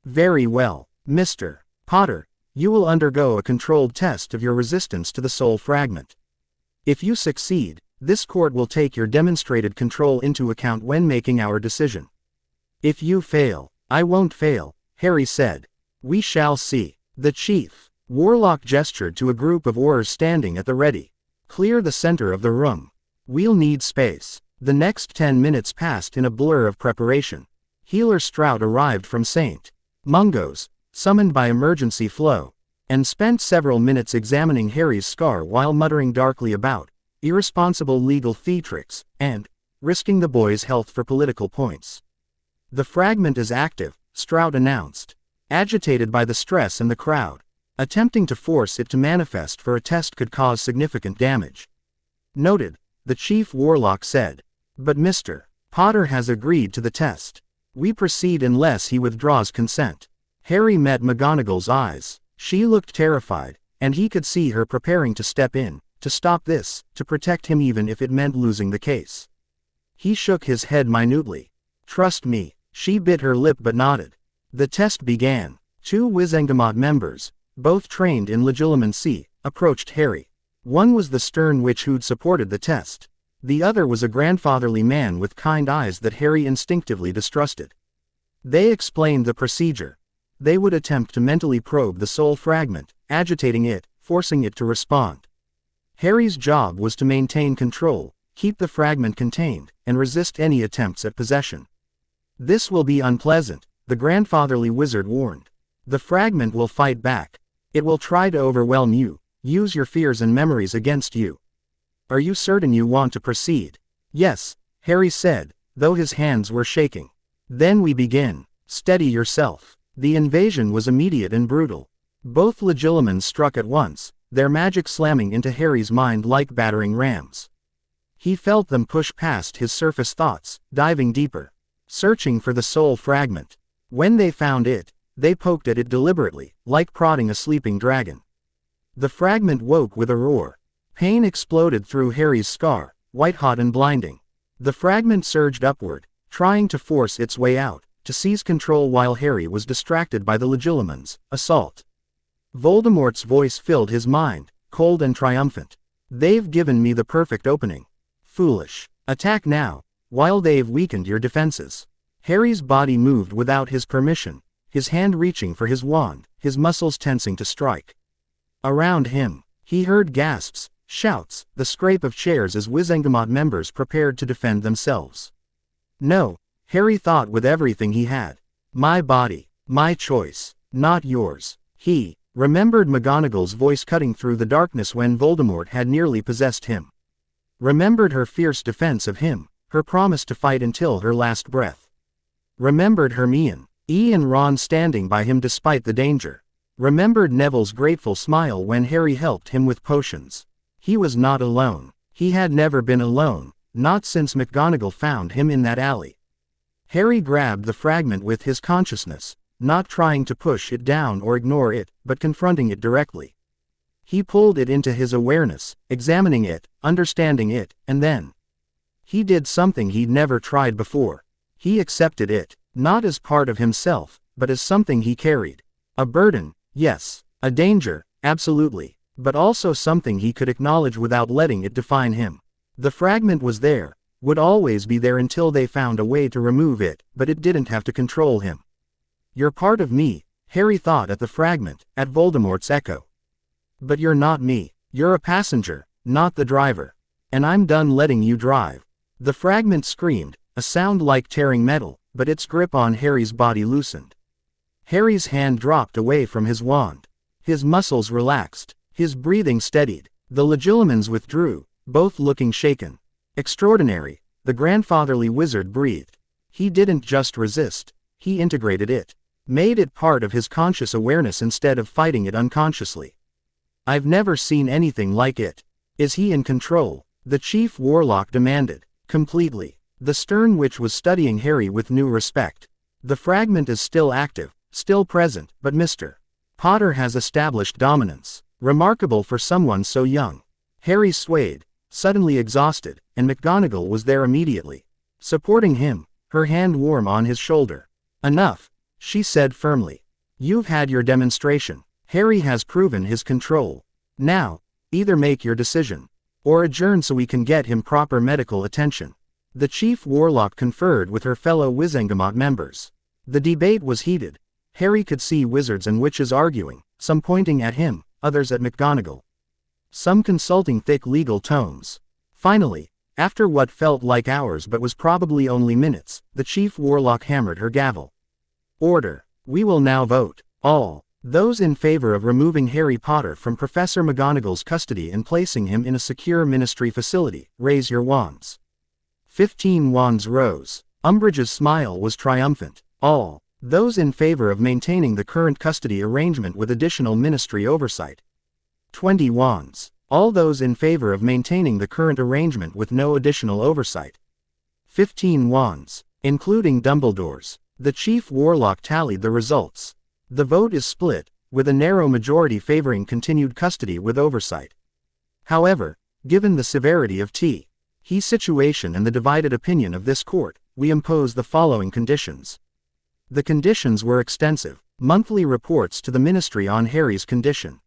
Very well, Mr. Potter, you will undergo a controlled test of your resistance to the soul fragment. If you succeed, this court will take your demonstrated control into account when making our decision. If you fail, I won't fail, Harry said. We shall see. The chief warlock gestured to a group of Aurors standing at the ready. Clear the center of the room. We'll need space. The next 10 minutes passed in a blur of preparation. Healer Strout arrived from St. Mungo's, summoned by emergency flow, and spent several minutes examining Harry's scar while muttering darkly about irresponsible legal theatrics and risking the boy's health for political points. The fragment is active, Strout announced. Agitated by the stress in the crowd. Attempting to force it to manifest for a test could cause significant damage. Noted, the chief warlock said. But Mr. Potter has agreed to the test. We proceed unless he withdraws consent. Harry met McGonagall's eyes. She looked terrified, and he could see her preparing to step in, to stop this, to protect him even if it meant losing the case. He shook his head minutely. Trust me, she bit her lip but nodded. The test began. 2 Wizengamot members, both trained in legilimency, approached Harry. One was the stern witch who'd supported the test. The other was a grandfatherly man with kind eyes that Harry instinctively distrusted. They explained the procedure. They would attempt to mentally probe the soul fragment, agitating it, forcing it to respond. Harry's job was to maintain control, keep the fragment contained, and resist any attempts at possession. This will be unpleasant, the grandfatherly wizard warned. The fragment will fight back. It will try to overwhelm you, use your fears and memories against you. Are you certain you want to proceed? Yes, Harry said, though his hands were shaking. Then we begin. Steady yourself. The invasion was immediate and brutal. Both legilimens struck at once, their magic slamming into Harry's mind like battering rams. He felt them push past his surface thoughts, diving deeper, searching for the soul fragment. When they found it, they poked at it deliberately, like prodding a sleeping dragon. The fragment woke with a roar. Pain exploded through Harry's scar, white-hot and blinding. The fragment surged upward, trying to force its way out, to seize control while Harry was distracted by the legilimens' assault. Voldemort's voice filled his mind, cold and triumphant. They've given me the perfect opening. Foolish. Attack now, while they've weakened your defenses. Harry's body moved without his permission, his hand reaching for his wand, his muscles tensing to strike. Around him, he heard gasps, shouts, the scrape of chairs as Wizengamot members prepared to defend themselves. No, Harry thought with everything he had. My body, my choice, not yours. He remembered McGonagall's voice cutting through the darkness when Voldemort had nearly possessed him. Remembered her fierce defense of him, her promise to fight until her last breath. Remembered Hermione and Ron standing by him despite the danger. Remembered Neville's grateful smile when Harry helped him with potions. He was not alone. He had never been alone, not since McGonagall found him in that alley. Harry grabbed the fragment with his consciousness, not trying to push it down or ignore it, but confronting it directly. He pulled it into his awareness, examining it, understanding it, and then he did something he'd never tried before. He accepted it, not as part of himself, but as something he carried. A burden, yes. A danger, absolutely. But also something he could acknowledge without letting it define him. The fragment was there, would always be there until they found a way to remove it, but it didn't have to control him. You're part of me, Harry thought at the fragment, at Voldemort's echo. But you're not me. You're a passenger, not the driver. And I'm done letting you drive. The fragment screamed, a sound like tearing metal, but its grip on Harry's body loosened. Harry's hand dropped away from his wand. His muscles relaxed. His breathing steadied. The legilimens withdrew, both looking shaken. Extraordinary, the grandfatherly wizard breathed. He didn't just resist, he integrated it. Made it part of his conscious awareness instead of fighting it unconsciously. I've never seen anything like it. Is he in control? The chief warlock demanded. Completely. The stern witch was studying Harry with new respect. The fragment is still active, still present, but Mr. Potter has established dominance. Remarkable for someone so young. Harry swayed, suddenly exhausted, and McGonagall was there immediately. Supporting him, her hand warm on his shoulder. Enough, she said firmly. You've had your demonstration. Harry has proven his control. Now, either make your decision, or adjourn so we can get him proper medical attention. The chief warlock conferred with her fellow Wizengamot members. The debate was heated. Harry could see wizards and witches arguing, some pointing at him, others at McGonagall. Some consulting thick legal tomes. Finally, after what felt like hours but was probably only minutes, the chief warlock hammered her gavel. Order. We will now vote. All those in favor of removing Harry Potter from Professor McGonagall's custody and placing him in a secure ministry facility, raise your wands. 15 wands rose. Umbridge's smile was triumphant. All those in favor of maintaining the current custody arrangement with additional ministry oversight. 20 wands. All those in favor of maintaining the current arrangement with no additional oversight. 15 wands, including Dumbledore's. The chief warlock tallied the results. The vote is split, with a narrow majority favoring continued custody with oversight. However, given the severity of T.'s situation and the divided opinion of this court, we impose the following conditions. The conditions were extensive. Monthly reports to the ministry on Harry's condition.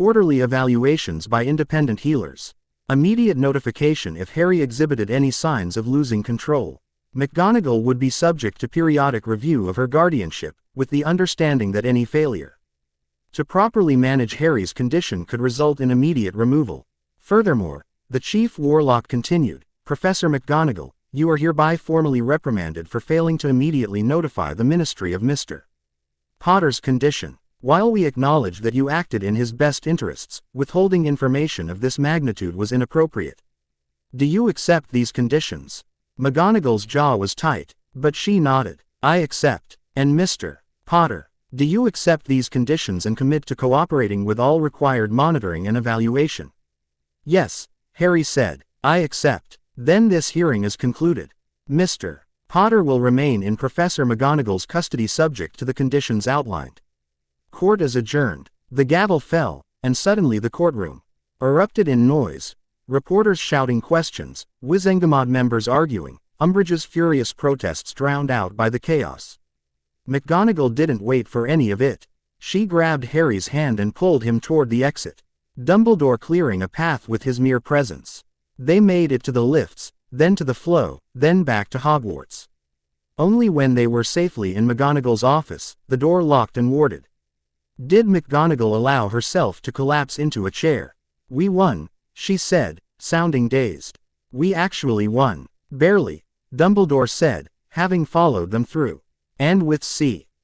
quarterly evaluations by independent healers. Immediate notification if Harry exhibited any signs of losing control. McGonagall would be subject to periodic review of her guardianship, with the understanding that any failure to properly manage Harry's condition could result in immediate removal. Furthermore, the Chief Warlock continued, Professor McGonagall, you are hereby formally reprimanded for failing to immediately notify the Ministry of Mr. Potter's condition. While we acknowledge that you acted in his best interests, withholding information of this magnitude was inappropriate. Do you accept these conditions? McGonagall's jaw was tight, but she nodded. I accept. And Mr. Potter, do you accept these conditions and commit to cooperating with all required monitoring and evaluation? Yes, Harry said. I accept. Then this hearing is concluded. Mr. Potter will remain in Professor McGonagall's custody subject to the conditions outlined. Court is adjourned. The gavel fell, and suddenly the courtroom erupted in noise. Reporters shouting questions, Wizengamot members arguing, Umbridge's furious protests drowned out by the chaos. McGonagall didn't wait for any of it. She grabbed Harry's hand and pulled him toward the exit, Dumbledore clearing a path with his mere presence. They made it to the lifts, then to the flow, then back to Hogwarts. Only when they were safely in McGonagall's office, the door locked and warded, did McGonagall allow herself to collapse into a chair. We won, she said, sounding dazed. We actually won. Barely, Dumbledore said, having followed them through. And with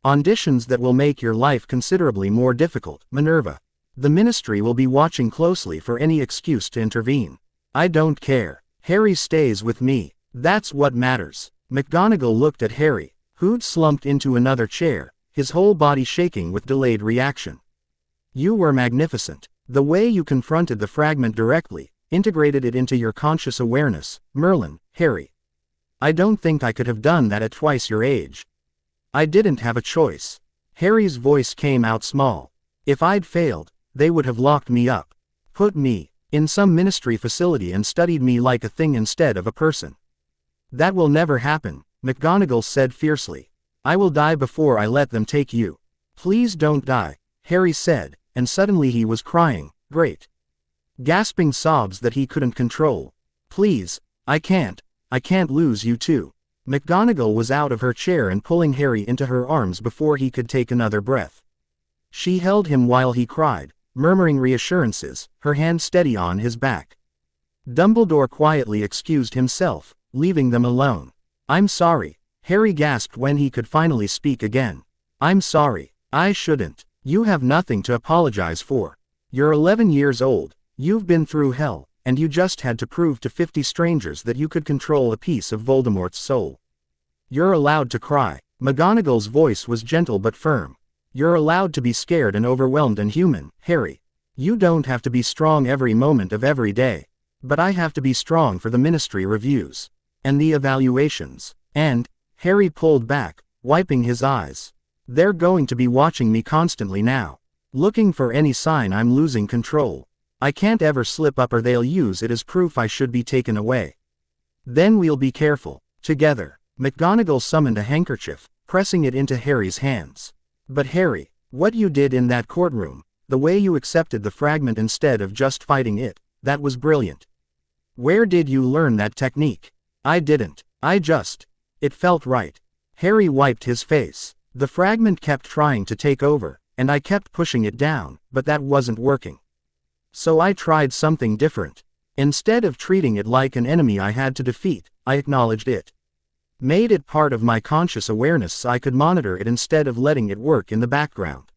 conditions that will make your life considerably more difficult, Minerva. The Ministry will be watching closely for any excuse to intervene. I don't care. Harry stays with me. That's what matters. McGonagall looked at Harry, who'd slumped into another chair, his whole body shaking with delayed reaction. You were magnificent. The way you confronted the fragment directly, integrated it into your conscious awareness, Merlin, Harry. I don't think I could have done that at twice your age. I didn't have a choice. Harry's voice came out small. If I'd failed, they would have locked me up. Put me in some ministry facility and studied me like a thing instead of a person. That will never happen, McGonagall said fiercely. I will die before I let them take you. Please don't die, Harry said, and suddenly he was crying, great, gasping sobs that he couldn't control. Please, I can't lose you too. McGonagall was out of her chair and pulling Harry into her arms before he could take another breath. She held him while he cried, murmuring reassurances, her hand steady on his back. Dumbledore quietly excused himself, leaving them alone. I'm sorry, Harry gasped when he could finally speak again. I'm sorry. I shouldn't. You have nothing to apologize for. You're 11 years old, you've been through hell, and you just had to prove to 50 strangers that you could control a piece of Voldemort's soul. You're allowed to cry. McGonagall's voice was gentle but firm. You're allowed to be scared and overwhelmed and human, Harry. You don't have to be strong every moment of every day. But I have to be strong for the ministry reviews. And the evaluations. And, Harry pulled back, wiping his eyes. They're going to be watching me constantly now. Looking for any sign I'm losing control. I can't ever slip up or they'll use it as proof I should be taken away. Then we'll be careful. Together. McGonagall summoned a handkerchief, pressing it into Harry's hands. But Harry, what you did in that courtroom, the way you accepted the fragment instead of just fighting it, that was brilliant. Where did you learn that technique? I didn't. It felt right. Harry wiped his face. The fragment kept trying to take over, and I kept pushing it down, but that wasn't working. So I tried something different. Instead of treating it like an enemy I had to defeat, I acknowledged it. Made it part of my conscious awareness so I could monitor it instead of letting it work in the background.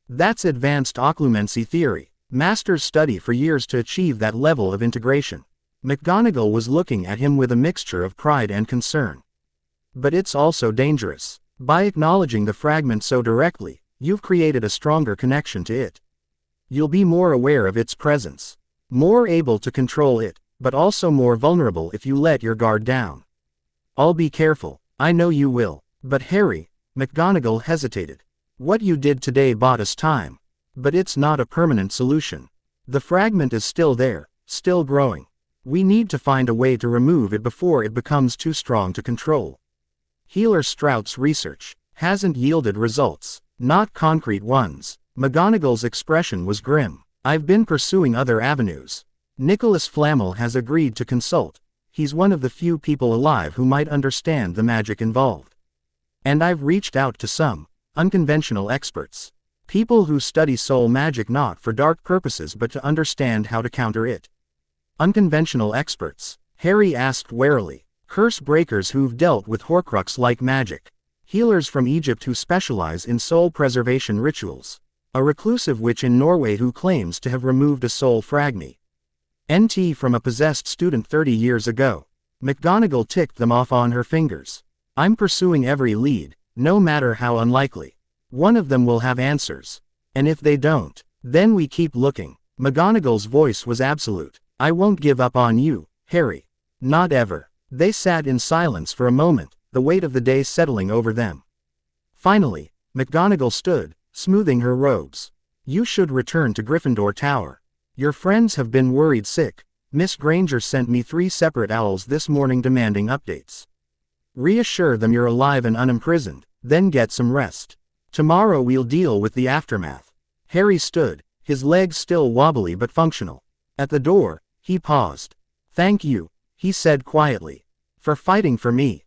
That's advanced occlumency theory. Masters study for years to achieve that level of integration. McGonagall was looking at him with a mixture of pride and concern. But it's also dangerous. By acknowledging the fragment so directly, you've created a stronger connection to it. You'll be more aware of its presence. More able to control it, but also more vulnerable if you let your guard down. I'll be careful. I know you will. But Harry, McGonagall hesitated. What you did today bought us time. But it's not a permanent solution. The fragment is still there, still growing. We need to find a way to remove it before it becomes too strong to control. Healer Strout's research hasn't yielded results, not concrete ones. McGonagall's expression was grim. I've been pursuing other avenues. Nicholas Flamel has agreed to consult. He's one of the few people alive who might understand the magic involved. And I've reached out to some unconventional experts. People who study soul magic not for dark purposes but to understand how to counter it. Unconventional experts? Harry asked warily. Curse breakers who've dealt with Horcrux-like magic. Healers from Egypt who specialize in soul preservation rituals. A reclusive witch in Norway who claims to have removed a soul fragment. NT from a possessed student 30 years ago. McGonagall ticked them off on her fingers. I'm pursuing every lead, no matter how unlikely. One of them will have answers. And if they don't, then we keep looking. McGonagall's voice was absolute. I won't give up on you, Harry. Not ever. They sat in silence for a moment, the weight of the day settling over them. Finally, McGonagall stood, smoothing her robes. You should return to Gryffindor Tower. Your friends have been worried sick. Miss Granger sent me 3 separate owls this morning demanding updates. Reassure them you're alive and unimprisoned, then get some rest. Tomorrow we'll deal with the aftermath. Harry stood, his legs still wobbly but functional. At the door, he paused. Thank you, he said quietly. For fighting for me,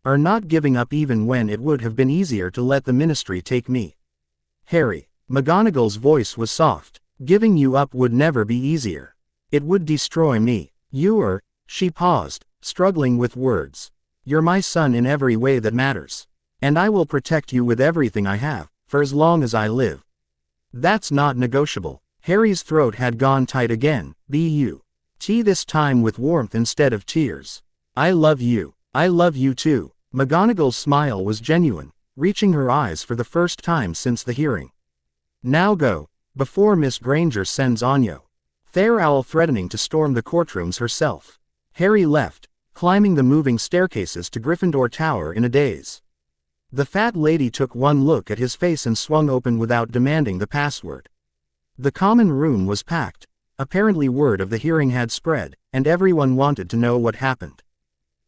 or not giving up even when it would have been easier to let the Ministry take me. Harry, McGonagall's voice was soft. Giving you up would never be easier. It would destroy me. She paused, struggling with words. You're my son in every way that matters. And I will protect you with everything I have, for as long as I live. That's not negotiable. Harry's throat had gone tight again. This time with warmth instead of tears. I love you. I love you too. McGonagall's smile was genuine, reaching her eyes for the first time since the hearing. Now go, before Miss Granger sends on you. Fair Owl threatening to storm the courtrooms herself. Harry left, climbing the moving staircases to Gryffindor Tower in a daze. The fat lady took one look at his face and swung open without demanding the password. The common room was packed. Apparently word of the hearing had spread, and everyone wanted to know what happened.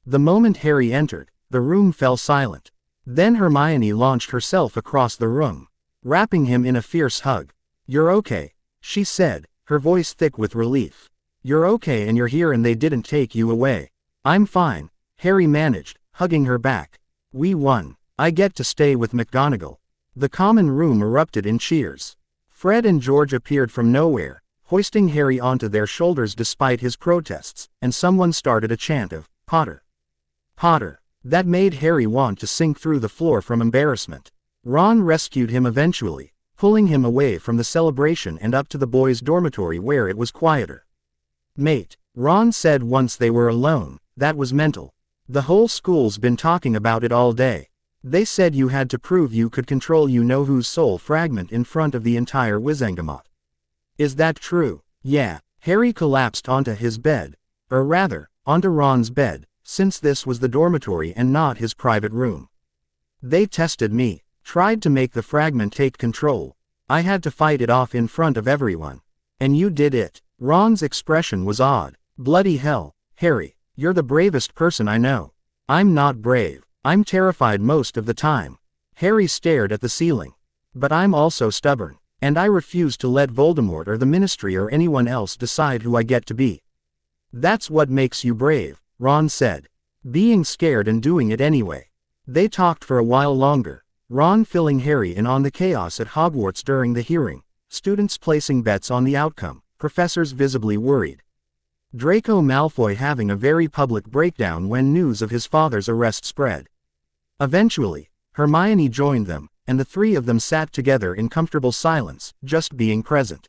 The moment Harry entered, the room fell silent. Then Hermione launched herself across the room, wrapping him in a fierce hug. You're okay, she said, her voice thick with relief. You're okay and you're here and they didn't take you away. I'm fine, Harry managed, hugging her back. We won. I get to stay with McGonagall. The common room erupted in cheers. Fred and George appeared from nowhere, hoisting Harry onto their shoulders despite his protests, and someone started a chant of, Potter. Potter. That made Harry want to sink through the floor from embarrassment. Ron rescued him eventually, pulling him away from the celebration and up to the boys' dormitory where it was quieter. Mate, Ron said once they were alone, that was mental. The whole school's been talking about it all day. They said you had to prove you could control you-know-whose soul fragment in front of the entire Wizengamot. Is that true? Yeah. Harry collapsed onto his bed. Or rather, onto Ron's bed, since this was the dormitory and not his private room. They tested me, tried to make the fragment take control. I had to fight it off in front of everyone. And you did it. Ron's expression was odd. Bloody hell, Harry, you're the bravest person I know. I'm not brave. I'm terrified most of the time. Harry stared at the ceiling. But I'm also stubborn, and I refuse to let Voldemort or the Ministry or anyone else decide who I get to be. That's what makes you brave, Ron said. Being scared and doing it anyway. They talked for a while longer, Ron filling Harry in on the chaos at Hogwarts during the hearing, students placing bets on the outcome, professors visibly worried. Draco Malfoy having a very public breakdown when news of his father's arrest spread. Eventually, Hermione joined them, and the 3 of them sat together in comfortable silence, just being present.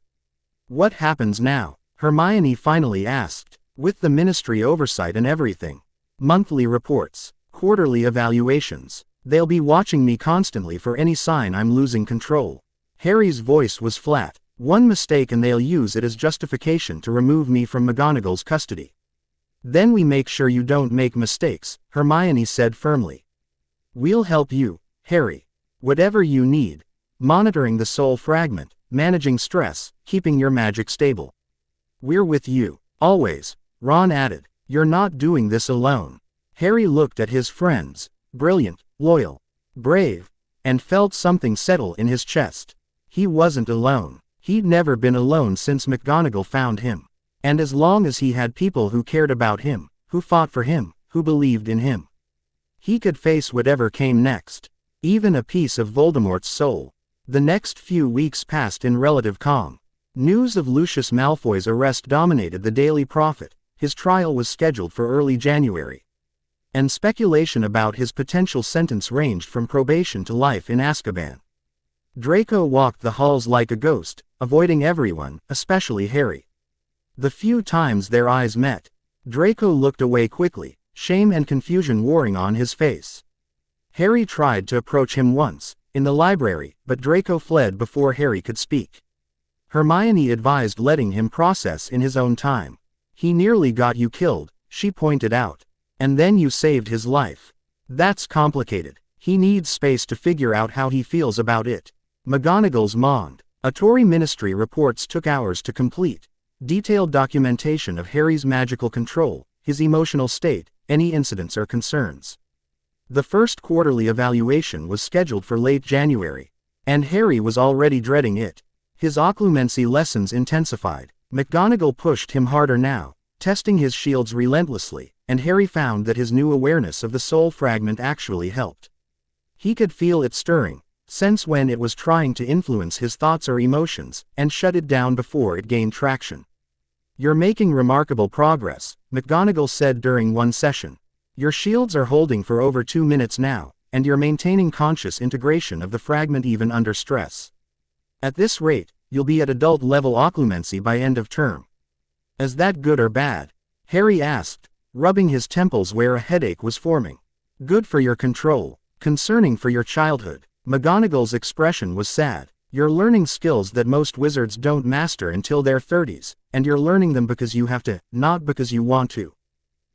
What happens now? Hermione finally asked. With the Ministry oversight and everything. Monthly reports, quarterly evaluations. They'll be watching me constantly for any sign I'm losing control. Harry's voice was flat. One mistake and they'll use it as justification to remove me from McGonagall's custody. Then we make sure you don't make mistakes, Hermione said firmly. We'll help you, Harry. Whatever you need. Monitoring the soul fragment, managing stress, keeping your magic stable. We're with you, always, Ron added. You're not doing this alone. Harry looked at his friends, brilliant, loyal, brave, and felt something settle in his chest. He wasn't alone. He'd never been alone since McGonagall found him. And as long as he had people who cared about him, who fought for him, who believed in him, he could face whatever came next. Even a piece of Voldemort's soul. The next few weeks passed in relative calm. News of Lucius Malfoy's arrest dominated the Daily Prophet. His trial was scheduled for early January. And speculation about his potential sentence ranged from probation to life in Azkaban. Draco walked the halls like a ghost, avoiding everyone, especially Harry. The few times their eyes met, Draco looked away quickly, shame and confusion warring on his face. Harry tried to approach him once, in the library, but Draco fled before Harry could speak. Hermione advised letting him process in his own time. He nearly got you killed, she pointed out. And then you saved his life. That's complicated. He needs space to figure out how he feels about it. McGonagall's moaned. A Tory ministry reports took hours to complete. Detailed documentation of Harry's magical control, his emotional state, any incidents or concerns. The first quarterly evaluation was scheduled for late January. And Harry was already dreading it. His occlumency lessons intensified. McGonagall pushed him harder now, testing his shields relentlessly. And Harry found that his new awareness of the soul fragment actually helped. He could feel it stirring, sense when it was trying to influence his thoughts or emotions, and shut it down before it gained traction. "You're making remarkable progress," McGonagall said during one session. "Your shields are holding for over 2 minutes now, and you're maintaining conscious integration of the fragment even under stress. At this rate, you'll be at adult level occlumency by end of term." "Is that good or bad?" Harry asked, rubbing his temples where a headache was forming. "Good for your control, concerning for your childhood." McGonagall's expression was sad. "You're learning skills that most wizards don't master until their 30s, and you're learning them because you have to, not because you want to.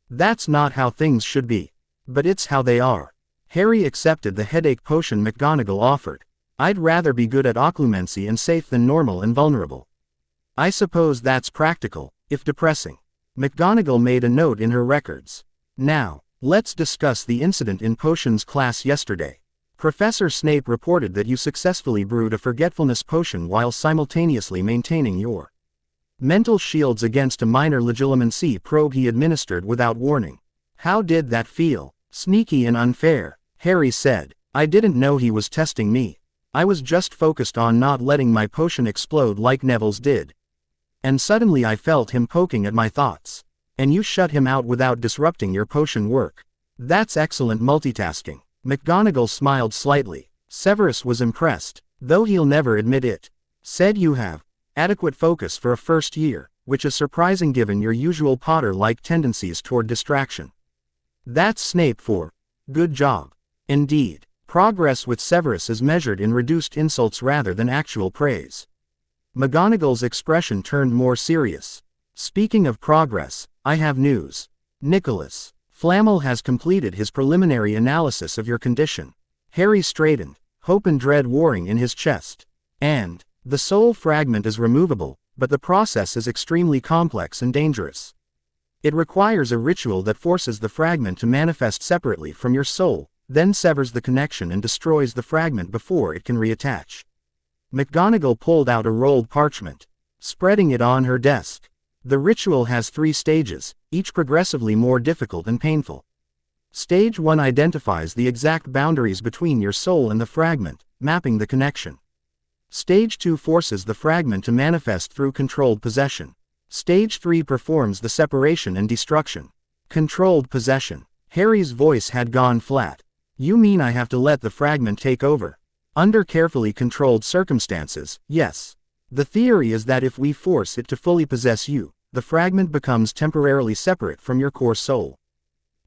That's not how things should be. But it's how they are." Harry accepted the headache potion McGonagall offered. "I'd rather be good at occlumency and safe than normal and vulnerable." "I suppose that's practical, if depressing." McGonagall made a note in her records. "Now, let's discuss the incident in potions class yesterday. Professor Snape reported that you successfully brewed a forgetfulness potion while simultaneously maintaining your mental shields against a minor legilimency probe he administered without warning. How did that feel?" "Sneaky and unfair," Harry said. "I didn't know he was testing me. I was just focused on not letting my potion explode like Neville's did. And suddenly I felt him poking at my thoughts. And you shut him out without disrupting your potion work. That's excellent multitasking." McGonagall smiled slightly. Severus was impressed, though he'll never admit it. "Said you have adequate focus for a first year, which is surprising given your usual Potter-like tendencies toward distraction." "That's Snape for good job." "Indeed. Progress with Severus is measured in reduced insults rather than actual praise." McGonagall's expression turned more serious. "Speaking of progress, I have news. Nicholas Flamel has completed his preliminary analysis of your condition." Harry straightened, hope and dread warring in his chest. "And the soul fragment is removable, but the process is extremely complex and dangerous. It requires a ritual that forces the fragment to manifest separately from your soul, then severs the connection and destroys the fragment before it can reattach." McGonagall pulled out a rolled parchment, spreading it on her desk. "The ritual has 3 stages, each progressively more difficult and painful. Stage 1 identifies the exact boundaries between your soul and the fragment, mapping the connection. Stage 2 forces the fragment to manifest through controlled possession. Stage 3 performs the separation and destruction." "Controlled possession." Harry's voice had gone flat. "You mean I have to let the fragment take over?" "Under carefully controlled circumstances, yes. The theory is that if we force it to fully possess you, the fragment becomes temporarily separate from your core soul.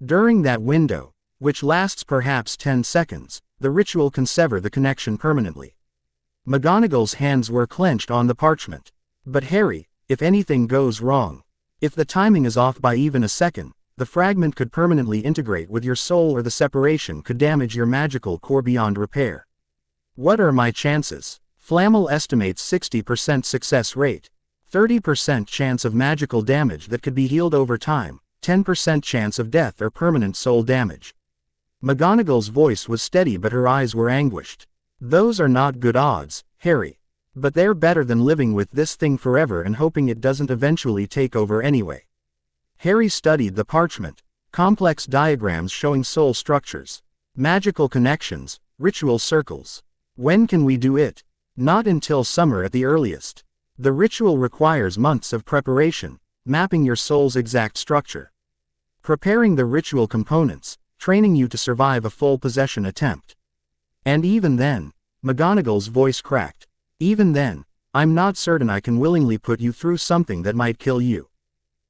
During that window, which lasts perhaps 10 seconds, the ritual can sever the connection permanently." McGonagall's hands were clenched on the parchment. "But Harry, if anything goes wrong, if the timing is off by even a second, the fragment could permanently integrate with your soul or the separation could damage your magical core beyond repair." "What are my chances?" Flamel estimates 60% success rate, 30% chance of magical damage that could be healed over time, 10% chance of death or permanent soul damage. McGonagall's voice was steady but her eyes were anguished. "Those are not good odds, Harry. But they're better than living with this thing forever and hoping it doesn't eventually take over anyway. Harry studied the parchment. Complex diagrams showing soul structures, magical connections, ritual circles. When can we do it? Not until summer at the earliest. The ritual requires months of preparation, mapping your soul's exact structure, preparing the ritual components, training you to survive a full possession attempt. And even then, McGonagall's voice cracked. Even then, I'm not certain I can willingly put you through something that might kill you.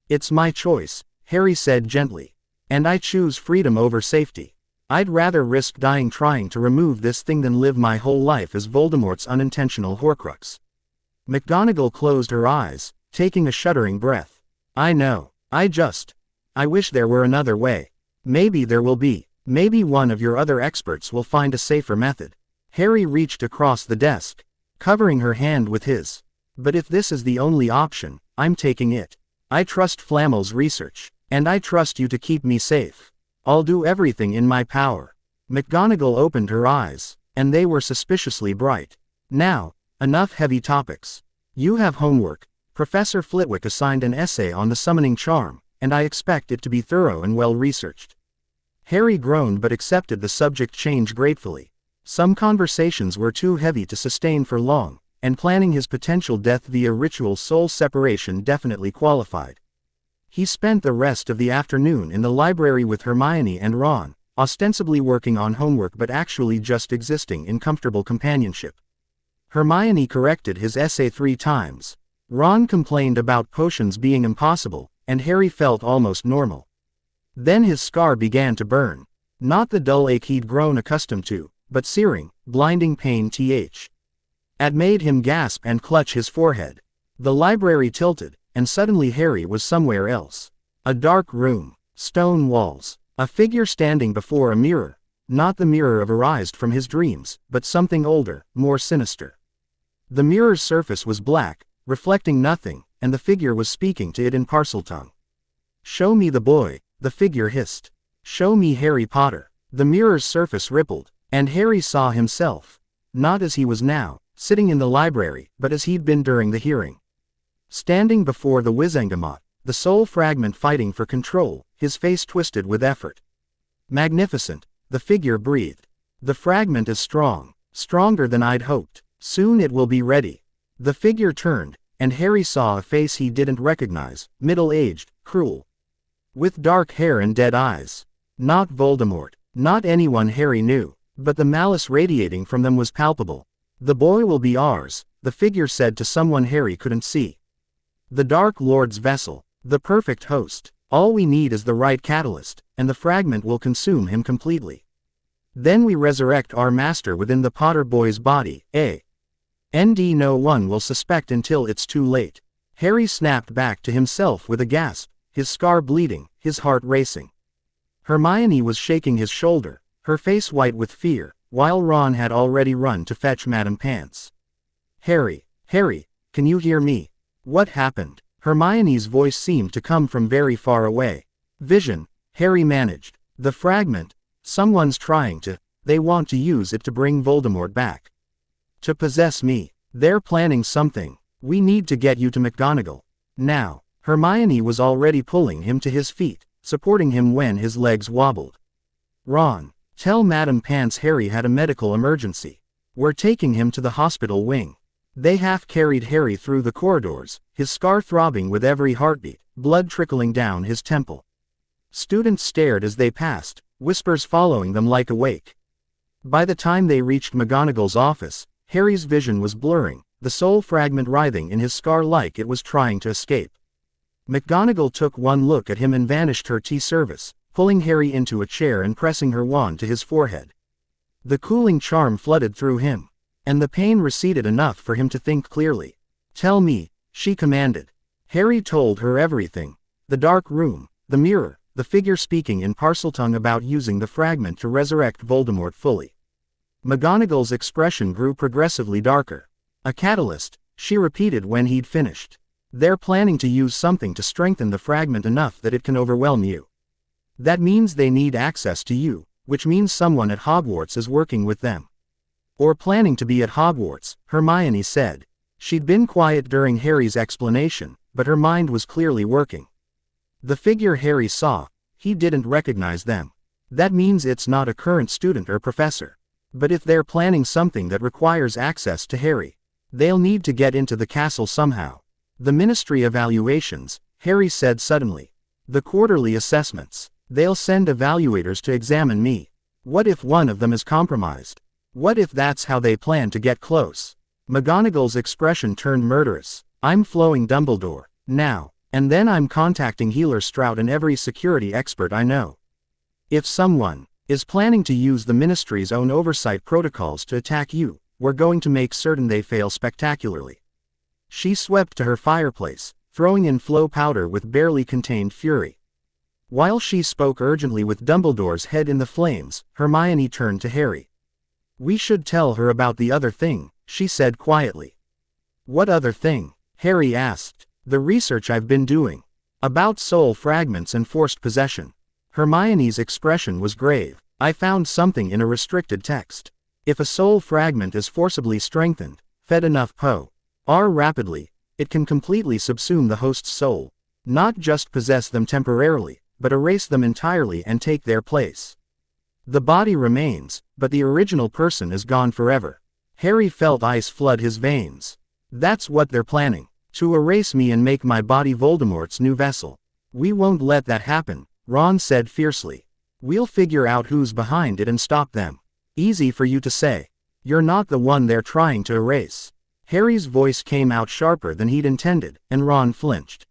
It's my choice, Harry said gently. And I choose freedom over safety. I'd rather risk dying trying to remove this thing than live my whole life as Voldemort's unintentional Horcrux. McGonagall closed her eyes, taking a shuddering breath. I know. I wish there were another way. Maybe there will be. Maybe one of your other experts will find a safer method. Harry reached across the desk, covering her hand with his. But if this is the only option, I'm taking it. I trust Flamel's research. And I trust you to keep me safe. I'll do everything in my power. McGonagall opened her eyes, and they were suspiciously bright. Now, enough heavy topics. You have homework. Professor Flitwick assigned an essay on the summoning charm, and I expect it to be thorough and well researched. Harry groaned but accepted the subject change gratefully. Some conversations were too heavy to sustain for long, and planning his potential death via ritual soul separation definitely qualified. He spent the rest of the afternoon in the library with Hermione and Ron, ostensibly working on homework but actually just existing in comfortable companionship. Hermione corrected his essay 3 times. Ron complained about potions being impossible, and Harry felt almost normal. Then his scar began to burn. Not the dull ache he'd grown accustomed to, but searing, blinding pain that made him gasp and clutch his forehead. The library tilted, and suddenly Harry was somewhere else. A dark room, stone walls, a figure standing before a mirror, not the mirror arised from his dreams, but something older, more sinister. The mirror's surface was black, reflecting nothing, and the figure was speaking to it in Parseltongue. Show me the boy, the figure hissed. Show me Harry Potter. The mirror's surface rippled, and Harry saw himself, not as he was now, sitting in the library, but as he'd been during the hearing. Standing before the Wizengamot, the soul fragment fighting for control, his face twisted with effort. Magnificent, the figure breathed. The fragment is strong, stronger than I'd hoped. Soon it will be ready. The figure turned, and Harry saw a face he didn't recognize, middle-aged, cruel, with dark hair and dead eyes. Not Voldemort, not anyone Harry knew, but the malice radiating from them was palpable. The boy will be ours, the figure said to someone Harry couldn't see. The Dark Lord's vessel, the perfect host. All we need is the right catalyst, and the fragment will consume him completely. Then we resurrect our master within the Potter boy's body, no one will suspect until it's too late. Harry snapped back to himself with a gasp, his scar bleeding, his heart racing. Hermione was shaking his shoulder, her face white with fear, while Ron had already run to fetch Madame Pants. Harry, can you hear me? What happened? Hermione's voice seemed to come from very far away. Vision, Harry managed. The fragment, someone's trying to, they want to use it to bring Voldemort back. To possess me. They're planning something. We need to get you to McGonagall. Now. Hermione was already pulling him to his feet, supporting him when his legs wobbled. Ron, tell Madame Pants Harry had a medical emergency. We're taking him to the hospital wing. They half-carried Harry through the corridors, his scar throbbing with every heartbeat, blood trickling down his temple. Students stared as they passed, whispers following them like a wake. By the time they reached McGonagall's office, Harry's vision was blurring, the soul fragment writhing in his scar like it was trying to escape. McGonagall took one look at him and vanished her tea service, pulling Harry into a chair and pressing her wand to his forehead. The cooling charm flooded through him, and the pain receded enough for him to think clearly. Tell me, she commanded. Harry told her everything. The dark room, the mirror, the figure speaking in Parseltongue about using the fragment to resurrect Voldemort fully. McGonagall's expression grew progressively darker. A catalyst, she repeated when he'd finished. They're planning to use something to strengthen the fragment enough that it can overwhelm you. That means they need access to you, which means someone at Hogwarts is working with them. Or planning to be at Hogwarts, Hermione said. She'd been quiet during Harry's explanation, but her mind was clearly working. The figure Harry saw, he didn't recognize them. That means it's not a current student or professor. But if they're planning something that requires access to Harry, they'll need to get into the castle somehow. The Ministry evaluations, Harry said suddenly. The quarterly assessments. They'll send evaluators to examine me. What if one of them is compromised? What if that's how they plan to get close? McGonagall's expression turned murderous. I'm flowing Dumbledore. Now. And then I'm contacting Healer Strout and every security expert I know. If someone is planning to use the Ministry's own oversight protocols to attack you, we're going to make certain they fail spectacularly. She swept to her fireplace, throwing in flow powder with barely contained fury. While she spoke urgently with Dumbledore's head in the flames, Hermione turned to Harry. We should tell her about the other thing, she said quietly. What other thing? Harry asked. The research I've been doing. About soul fragments and forced possession. Hermione's expression was grave. I found something in a restricted text. If a soul fragment is forcibly strengthened, fed enough po.r. rapidly, it can completely subsume the host's soul. Not just possess them temporarily, but erase them entirely and take their place. The body remains, but the original person is gone forever. Harry felt ice flood his veins. That's what they're planning. To erase me and make my body Voldemort's new vessel. We won't let that happen, Ron said fiercely. We'll figure out who's behind it and stop them. Easy for you to say. You're not the one they're trying to erase. Harry's voice came out sharper than he'd intended, and Ron flinched.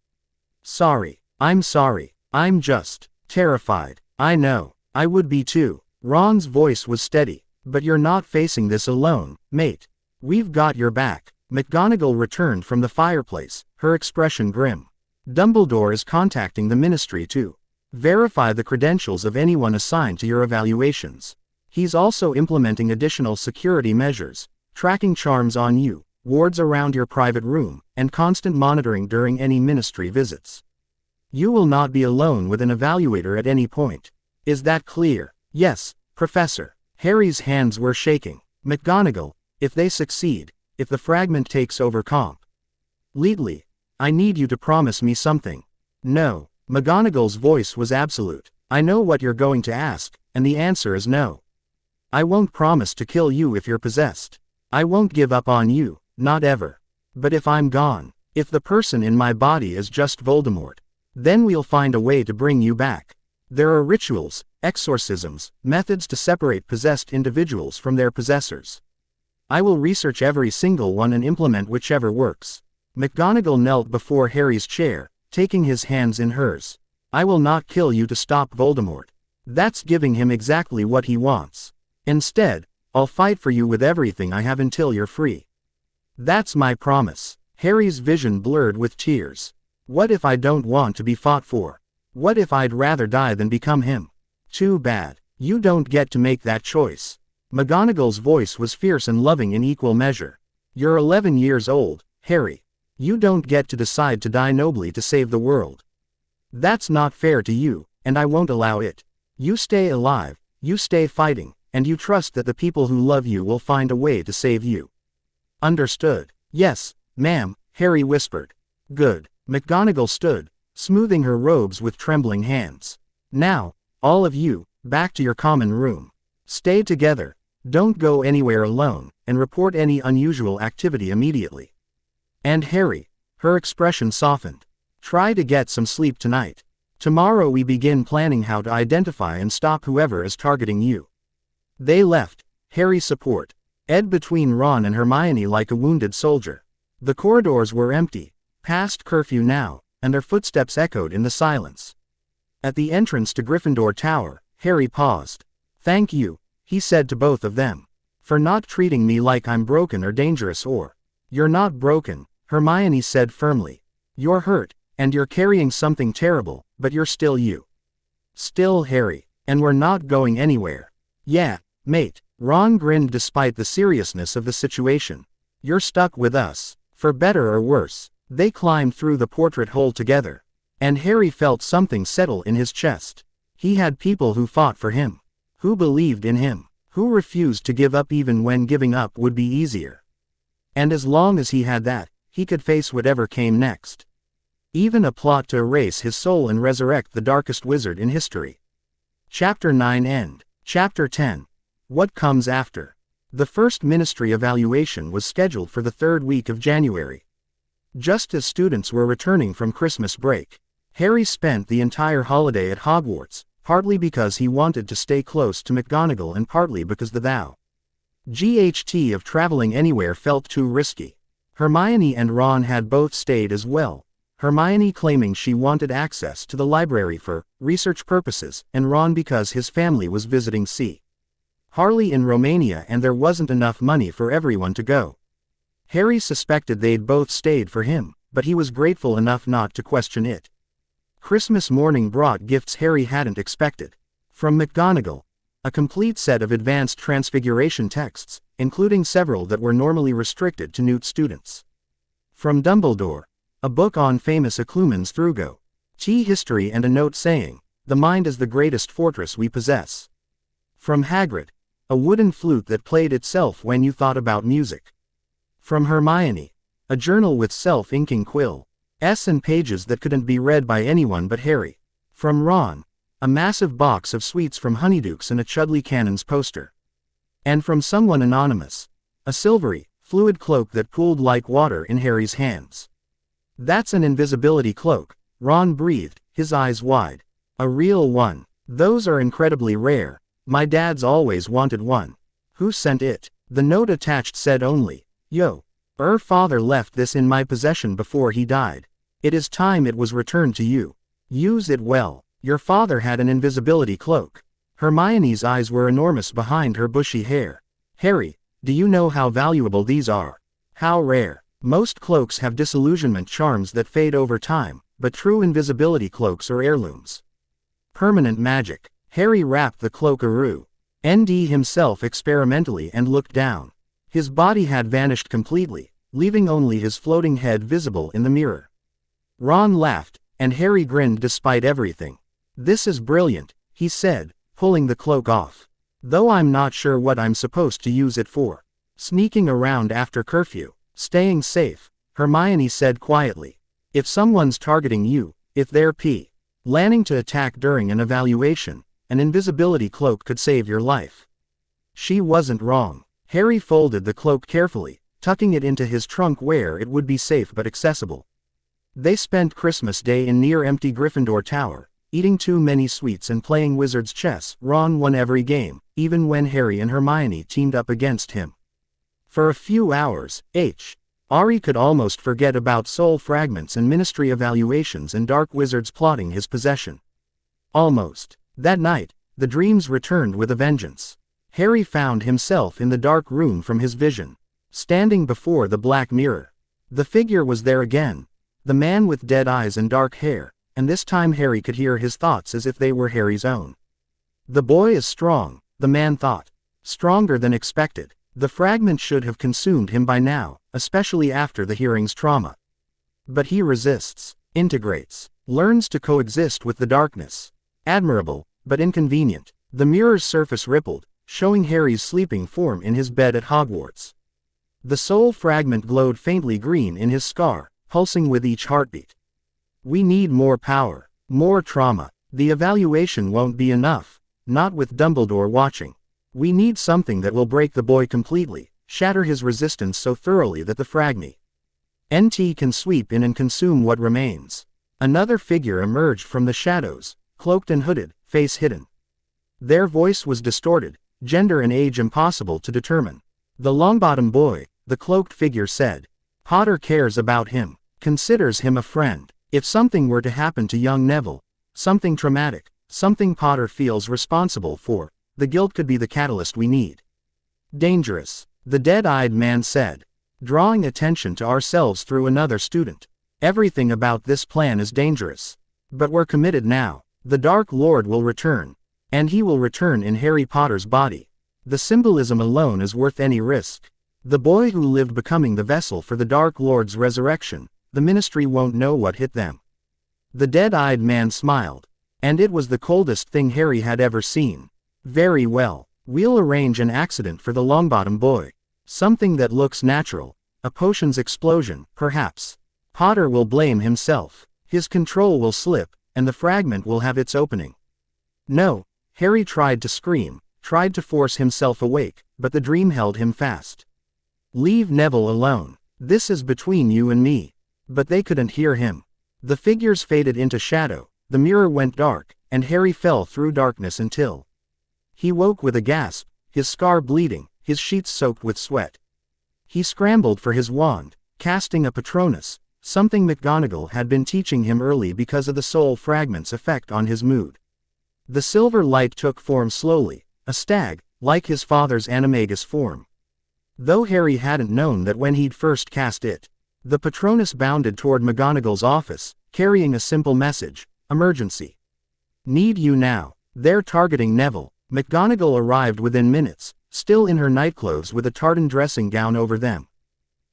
Sorry. I'm sorry. I'm just terrified. I know. I would be too. Ron's voice was steady. But you're not facing this alone, mate. We've got your back. McGonagall returned from the fireplace, her expression grim. Dumbledore is contacting the Ministry to verify the credentials of anyone assigned to your evaluations. He's also implementing additional security measures, tracking charms on you, wards around your private room, and constant monitoring during any Ministry visits. You will not be alone with an evaluator at any point. Is that clear? Yes, Professor. Harry's hands were shaking. McGonagall, if they succeed, if the fragment takes over completely, I need you to promise me something. No. McGonagall's voice was absolute. I know what you're going to ask, and the answer is no. I won't promise to kill you if you're possessed. I won't give up on you, not ever. But if I'm gone, if the person in my body is just Voldemort, then we'll find a way to bring you back. There are rituals, exorcisms, methods to separate possessed individuals from their possessors. I will research every single one and implement whichever works. McGonagall knelt before Harry's chair, taking his hands in hers. I will not kill you to stop Voldemort. That's giving him exactly what he wants. Instead, I'll fight for you with everything I have until you're free. That's my promise. Harry's vision blurred with tears. What if I don't want to be fought for? What if I'd rather die than become him? Too bad. You don't get to make that choice. McGonagall's voice was fierce and loving in equal measure. You're 11 years old, Harry. You don't get to decide to die nobly to save the world. That's not fair to you, and I won't allow it. You stay alive, you stay fighting, and you trust that the people who love you will find a way to save you. Understood? Yes, ma'am, Harry whispered. Good. McGonagall stood, smoothing her robes with trembling hands. Now, all of you, back to your common room. Stay together, don't go anywhere alone, and report any unusual activity immediately. And Harry, her expression softened. Try to get some sleep tonight. Tomorrow we begin planning how to identify and stop whoever is targeting you. They left, Harry's support, Ed between Ron and Hermione like a wounded soldier. The corridors were empty, past curfew now, and their footsteps echoed in the silence. At the entrance to Gryffindor Tower, Harry paused. Thank you, he said to both of them, for not treating me like I'm broken or dangerous or. You're not broken, Hermione said firmly. You're hurt, and you're carrying something terrible, but you're still you. Still Harry, and we're not going anywhere. Yeah, mate, Ron grinned despite the seriousness of the situation. You're stuck with us, for better or worse. They climbed through the portrait hole together. And Harry felt something settle in his chest. He had people who fought for him. Who believed in him. Who refused to give up even when giving up would be easier. And as long as he had that, he could face whatever came next. Even a plot to erase his soul and resurrect the darkest wizard in history. Chapter 9 End. Chapter 10. What Comes After. The first ministry evaluation was scheduled for the third week of January. Just as students were returning from Christmas break, Harry spent the entire holiday at Hogwarts, partly because he wanted to stay close to McGonagall and partly because the GHT of traveling anywhere felt too risky. Hermione and Ron had both stayed as well, Hermione claiming she wanted access to the library for research purposes, and Ron because his family was visiting Harley in Romania and there wasn't enough money for everyone to go. Harry suspected they'd both stayed for him, but he was grateful enough not to question it. Christmas morning brought gifts Harry hadn't expected. From McGonagall, a complete set of advanced transfiguration texts, including several that were normally restricted to Newt students. From Dumbledore, a book on famous Occlumens Thrugo, history and a note saying, "The mind is the greatest fortress we possess." From Hagrid, a wooden flute that played itself when you thought about music. From Hermione, a journal with self-inking quills and pages that couldn't be read by anyone but Harry. From Ron, a massive box of sweets from Honeydukes and a Chudley Cannons poster. And from someone anonymous, a silvery, fluid cloak that cooled like water in Harry's hands. "That's an invisibility cloak," Ron breathed, his eyes wide. "A real one. Those are incredibly rare. My dad's always wanted one." "Who sent it?" The note attached said only, "Yo. Father left this in my possession before he died. It is time it was returned to you. Use it well. Your father had an invisibility cloak." Hermione's eyes were enormous behind her bushy hair. "Harry, do you know how valuable these are? How rare. Most cloaks have disillusionment charms that fade over time, but true invisibility cloaks are heirlooms. Permanent magic." Harry wrapped the cloak around himself experimentally and looked down. His body had vanished completely, leaving only his floating head visible in the mirror. Ron laughed, and Harry grinned despite everything. "This is brilliant," he said, pulling the cloak off. "Though I'm not sure what I'm supposed to use it for." "Sneaking around after curfew. Staying safe," Hermione said quietly. "If someone's targeting you, if they're planning to attack during an evaluation, an invisibility cloak could save your life." She wasn't wrong. Harry folded the cloak carefully, tucking it into his trunk where it would be safe but accessible. They spent Christmas Day in near-empty Gryffindor Tower, eating too many sweets and playing wizard's chess. Ron won every game, even when Harry and Hermione teamed up against him. For a few hours, Harry could almost forget about soul fragments and ministry evaluations and dark wizards plotting his possession. Almost. That night, the dreams returned with a vengeance. Harry found himself in the dark room from his vision, standing before the black mirror. The figure was there again, the man with dead eyes and dark hair, and this time Harry could hear his thoughts as if they were Harry's own. "The boy is strong," the man thought. Stronger than expected. The fragment should have consumed him by now, especially after the hearing's trauma. But he resists, integrates, learns to coexist with the darkness. Admirable, but inconvenient. The mirror's surface rippled, showing Harry's sleeping form in his bed at Hogwarts. The soul fragment glowed faintly green in his scar, pulsing with each heartbeat. "We need more power, more trauma. The evaluation won't be enough, not with Dumbledore watching. We need something that will break the boy completely, shatter his resistance so thoroughly that the fragment can sweep in and consume what remains." Another figure emerged from the shadows, cloaked and hooded, face hidden. Their voice was distorted, gender and age impossible to determine. "The Longbottom boy," the cloaked figure said. "Potter cares about him, considers him a friend. If something were to happen to young Neville, something traumatic, something Potter feels responsible for, the guilt could be the catalyst we need." "Dangerous," the dead-eyed man said, drawing attention to ourselves through another student. "Everything about this plan is dangerous. But we're committed now. The Dark Lord will return. And he will return in Harry Potter's body. The symbolism alone is worth any risk. The boy who lived becoming the vessel for the Dark Lord's resurrection, the Ministry won't know what hit them." The dead-eyed man smiled. And it was the coldest thing Harry had ever seen. "Very well. We'll arrange an accident for the Longbottom boy. Something that looks natural. A potion's explosion, perhaps. Potter will blame himself. His control will slip, and the fragment will have its opening. No, Harry tried to scream, tried to force himself awake, but the dream held him fast. Leave Neville alone. This is between you and me. But they couldn't hear him. The figures faded into shadow, the mirror went dark, and Harry fell through darkness until he woke with a gasp, his scar bleeding, his sheets soaked with sweat. He scrambled for his wand, casting a Patronus, something McGonagall had been teaching him early because of the soul fragment's effect on his mood. The silver light took form slowly, a stag, like his father's animagus form. Though Harry hadn't known that when he'd first cast it. The Patronus bounded toward McGonagall's office, carrying a simple message: emergency. Need you now. They're targeting Neville. McGonagall arrived within minutes, still in her nightclothes with a tartan dressing gown over them.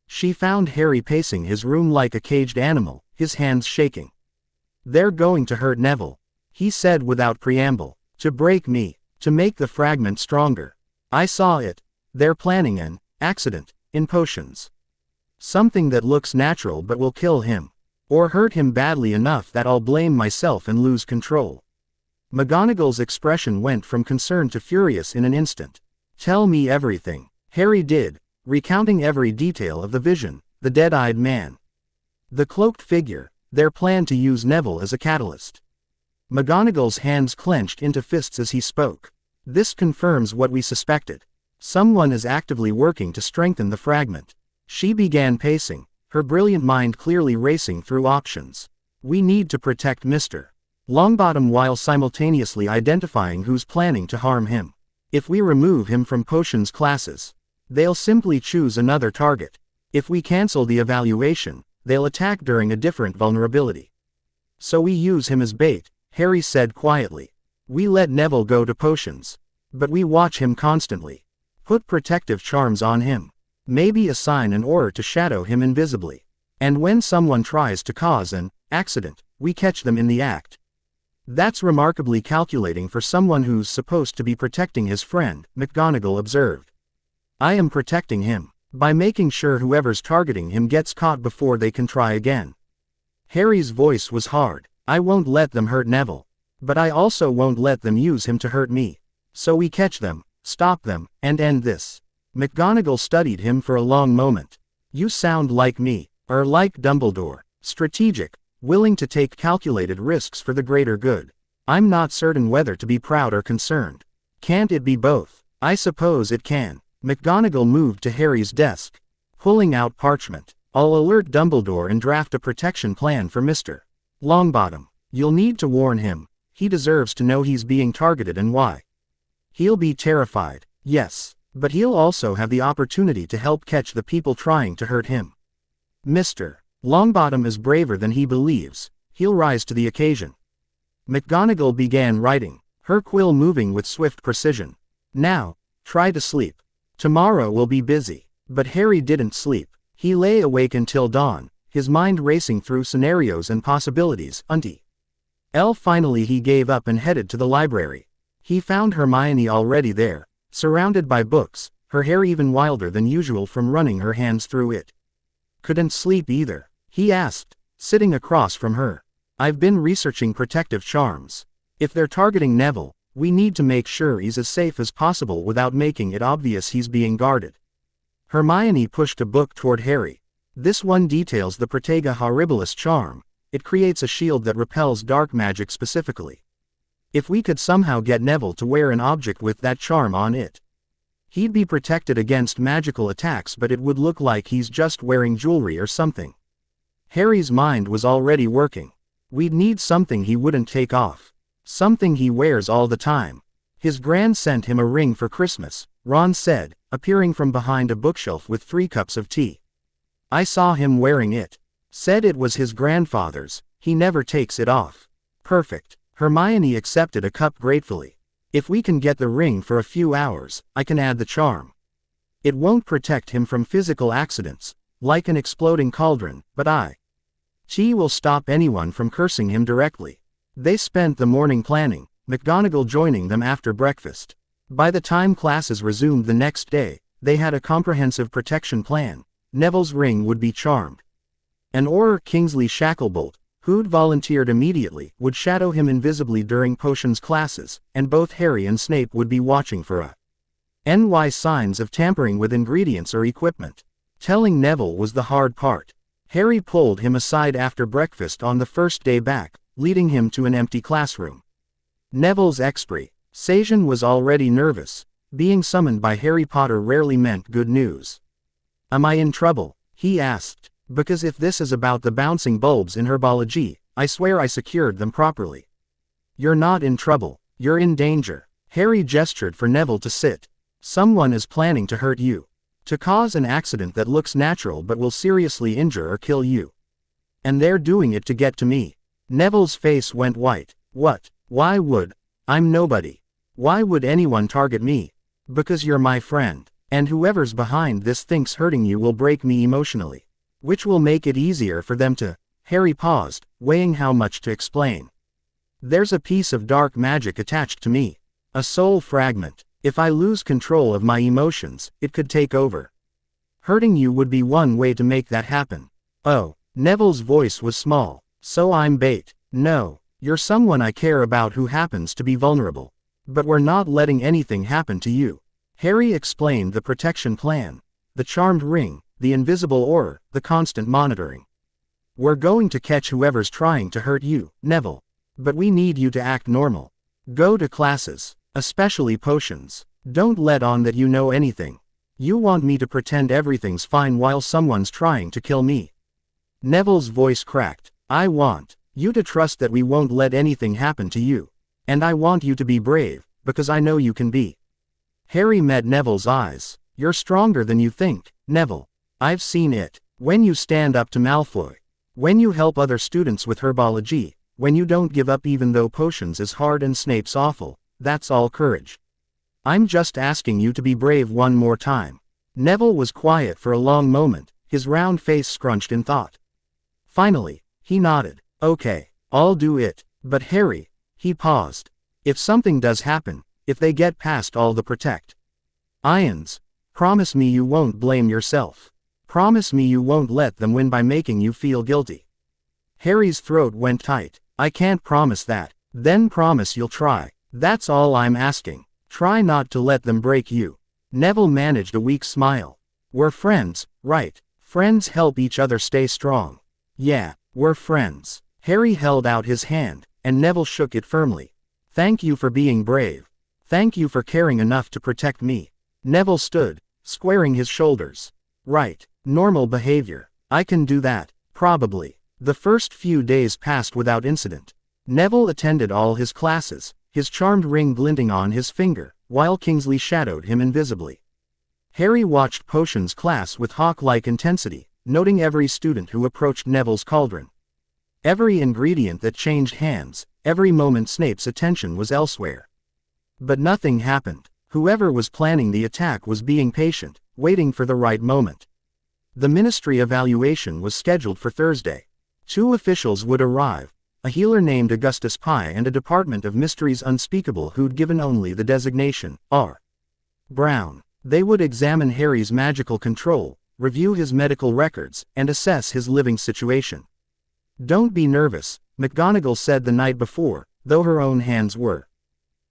She found Harry pacing his room like a caged animal, his hands shaking. They're going to hurt Neville, he said without preamble. To break me, to make the fragment stronger. I saw it. They're planning an accident in potions. Something that looks natural but will kill him. Or hurt him badly enough that I'll blame myself and lose control. McGonagall's expression went from concern to furious in an instant. Tell me everything. Harry did, recounting every detail of the vision, the dead-eyed man. The cloaked figure, their plan to use Neville as a catalyst. McGonagall's hands clenched into fists as he spoke. This confirms what we suspected. Someone is actively working to strengthen the fragment. She began pacing, her brilliant mind clearly racing through options. We need to protect Mr. Longbottom while simultaneously identifying who's planning to harm him. If we remove him from potions classes, they'll simply choose another target. If we cancel the evaluation, they'll attack during a different vulnerability. So we use him as bait, Harry said quietly. We let Neville go to potions. But we watch him constantly. Put protective charms on him. Maybe assign an aura to shadow him invisibly. And when someone tries to cause an accident, we catch them in the act. That's remarkably calculating for someone who's supposed to be protecting his friend, McGonagall observed. I am protecting him, by making sure whoever's targeting him gets caught before they can try again. Harry's voice was hard. I won't let them hurt Neville. But I also won't let them use him to hurt me. So we catch them, stop them, and end this. McGonagall studied him for a long moment. You sound like me, or like Dumbledore, strategic, willing to take calculated risks for the greater good. I'm not certain whether to be proud or concerned. Can't it be both? I suppose it can. McGonagall moved to Harry's desk, pulling out parchment. I'll alert Dumbledore and draft a protection plan for Mr. Longbottom. You'll need to warn him. He deserves to know he's being targeted and why. He'll be terrified, yes, but he'll also have the opportunity to help catch the people trying to hurt him. Mr. Longbottom is braver than he believes. He'll rise to the occasion. McGonagall began writing, her quill moving with swift precision. Now, try to sleep. Tomorrow will be busy. But Harry didn't sleep. He lay awake until dawn, his mind racing through scenarios and possibilities. Finally he gave up and headed to the library. He found Hermione already there, surrounded by books, her hair even wilder than usual from running her hands through it. Couldn't sleep either, he asked, sitting across from her. I've been researching protective charms. If they're targeting Neville, we need to make sure he's as safe as possible without making it obvious he's being guarded. Hermione pushed a book toward Harry. This one details the Protega Horribilis charm. It creates a shield that repels dark magic specifically. If we could somehow get Neville to wear an object with that charm on it, he'd be protected against magical attacks, but it would look like he's just wearing jewelry or something. Harry's mind was already working. We'd need something he wouldn't take off. Something he wears all the time. His gran sent him a ring for Christmas, Ron said, appearing from behind a bookshelf with 3 cups of tea. I saw him wearing it. Said it was his grandfather's, he never takes it off. Perfect. Hermione accepted a cup gratefully. If we can get the ring for a few hours, I can add the charm. It won't protect him from physical accidents, like an exploding cauldron, but She will stop anyone from cursing him directly. They spent the morning planning, McGonagall joining them after breakfast. By the time classes resumed the next day, they had a comprehensive protection plan, Neville's ring would be charmed. An Auror Kingsley Shacklebolt, who'd volunteered immediately, would shadow him invisibly during potions classes, and both Harry and Snape would be watching for NY signs of tampering with ingredients or equipment. Telling Neville was the hard part. Harry pulled him aside after breakfast on the first day back, leading him to an empty classroom. Neville's expectation was already nervous. Being summoned by Harry Potter rarely meant good news. "Am I in trouble?" he asked. "Because if this is about the bouncing bulbs in herbology, I swear I secured them properly." "You're not in trouble. You're in danger." Harry gestured for Neville to sit. "Someone is planning to hurt you. To cause an accident that looks natural but will seriously injure or kill you. And they're doing it to get to me." Neville's face went white. "What? Why would? I'm nobody. Why would anyone target me?" "Because you're my friend. And whoever's behind this thinks hurting you will break me emotionally. Which will make it easier for them to." Harry paused, weighing how much to explain. "There's a piece of dark magic attached to me. A soul fragment. If I lose control of my emotions, it could take over. Hurting you would be one way to make that happen." "Oh." Neville's voice was small. "So I'm bait." "No. You're someone I care about who happens to be vulnerable. But we're not letting anything happen to you." Harry explained the protection plan. The charmed ring, the invisible aura, the constant monitoring. "We're going to catch whoever's trying to hurt you, Neville. But we need you to act normal. Go to classes. Especially potions. Don't let on that you know anything. You want me to pretend everything's fine while someone's trying to kill me." Neville's voice cracked. "I want you to trust that we won't let anything happen to you. And I want you to be brave, because I know you can be." Harry met Neville's eyes. "You're stronger than you think, Neville. I've seen it. When you stand up to Malfoy. When you help other students with herbology. When you don't give up even though potions is hard and Snape's awful. That's all courage. I'm just asking you to be brave one more time." Neville was quiet for a long moment, his round face scrunched in thought. Finally, he nodded. "Okay, I'll do it. But Harry," he paused. "If something does happen, if they get past all the protect ions, promise me you won't blame yourself. Promise me you won't let them win by making you feel guilty." Harry's throat went tight. "I can't promise that." "Then promise you'll try. That's all I'm asking. Try not to let them break you." Neville managed a weak smile. "We're friends, right? Friends help each other stay strong." "Yeah, we're friends." Harry held out his hand, and Neville shook it firmly. "Thank you for being brave. Thank you for caring enough to protect me." Neville stood, squaring his shoulders. "Right, normal behavior. I can do that, probably." The first few days passed without incident. Neville attended all his classes, his charmed ring glinting on his finger, while Kingsley shadowed him invisibly. Harry watched potions class with hawk-like intensity, noting every student who approached Neville's cauldron. Every ingredient that changed hands, every moment Snape's attention was elsewhere. But nothing happened. Whoever was planning the attack was being patient, waiting for the right moment. The ministry evaluation was scheduled for Thursday. 2 officials would arrive. A healer named Augustus Pye and a Department of Mysteries Unspeakable who'd given only the designation, R. Brown. They would examine Harry's magical control, review his medical records, and assess his living situation. "Don't be nervous," McGonagall said the night before, though her own hands were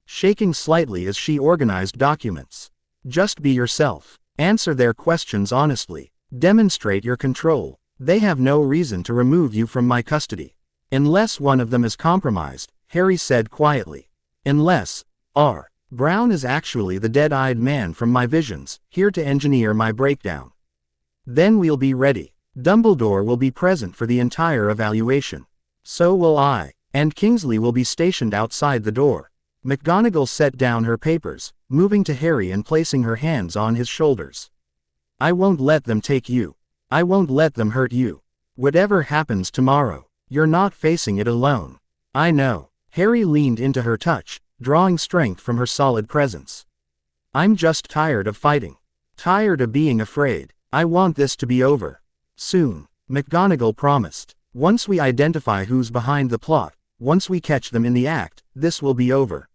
shaking slightly as she organized documents. "Just be yourself. Answer their questions honestly. Demonstrate your control. They have no reason to remove you from my custody. Unless one of them is compromised," Harry said quietly. "Unless R. Brown is actually the dead-eyed man from my visions, here to engineer my breakdown. Then we'll be ready. Dumbledore will be present for the entire evaluation. So will I. And Kingsley will be stationed outside the door." McGonagall set down her papers, moving to Harry and placing her hands on his shoulders. "I won't let them take you. I won't let them hurt you. Whatever happens tomorrow, you're not facing it alone. I know." Harry leaned into her touch, drawing strength from her solid presence. "I'm just tired of fighting. Tired of being afraid. I want this to be over. Soon," McGonagall promised. "Once we identify who's behind the plot, once we catch them in the act, this will be over.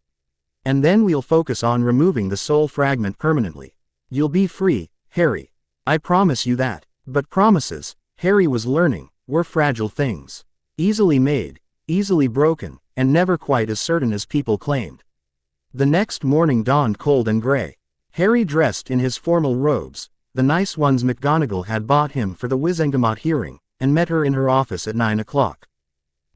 And then we'll focus on removing the soul fragment permanently. You'll be free, Harry. I promise you that." But promises, Harry was learning, were fragile things. Easily made, easily broken, and never quite as certain as people claimed. The next morning dawned cold and gray. Harry dressed in his formal robes, the nice ones McGonagall had bought him for the Wizengamot hearing, and met her in her office at 9 o'clock.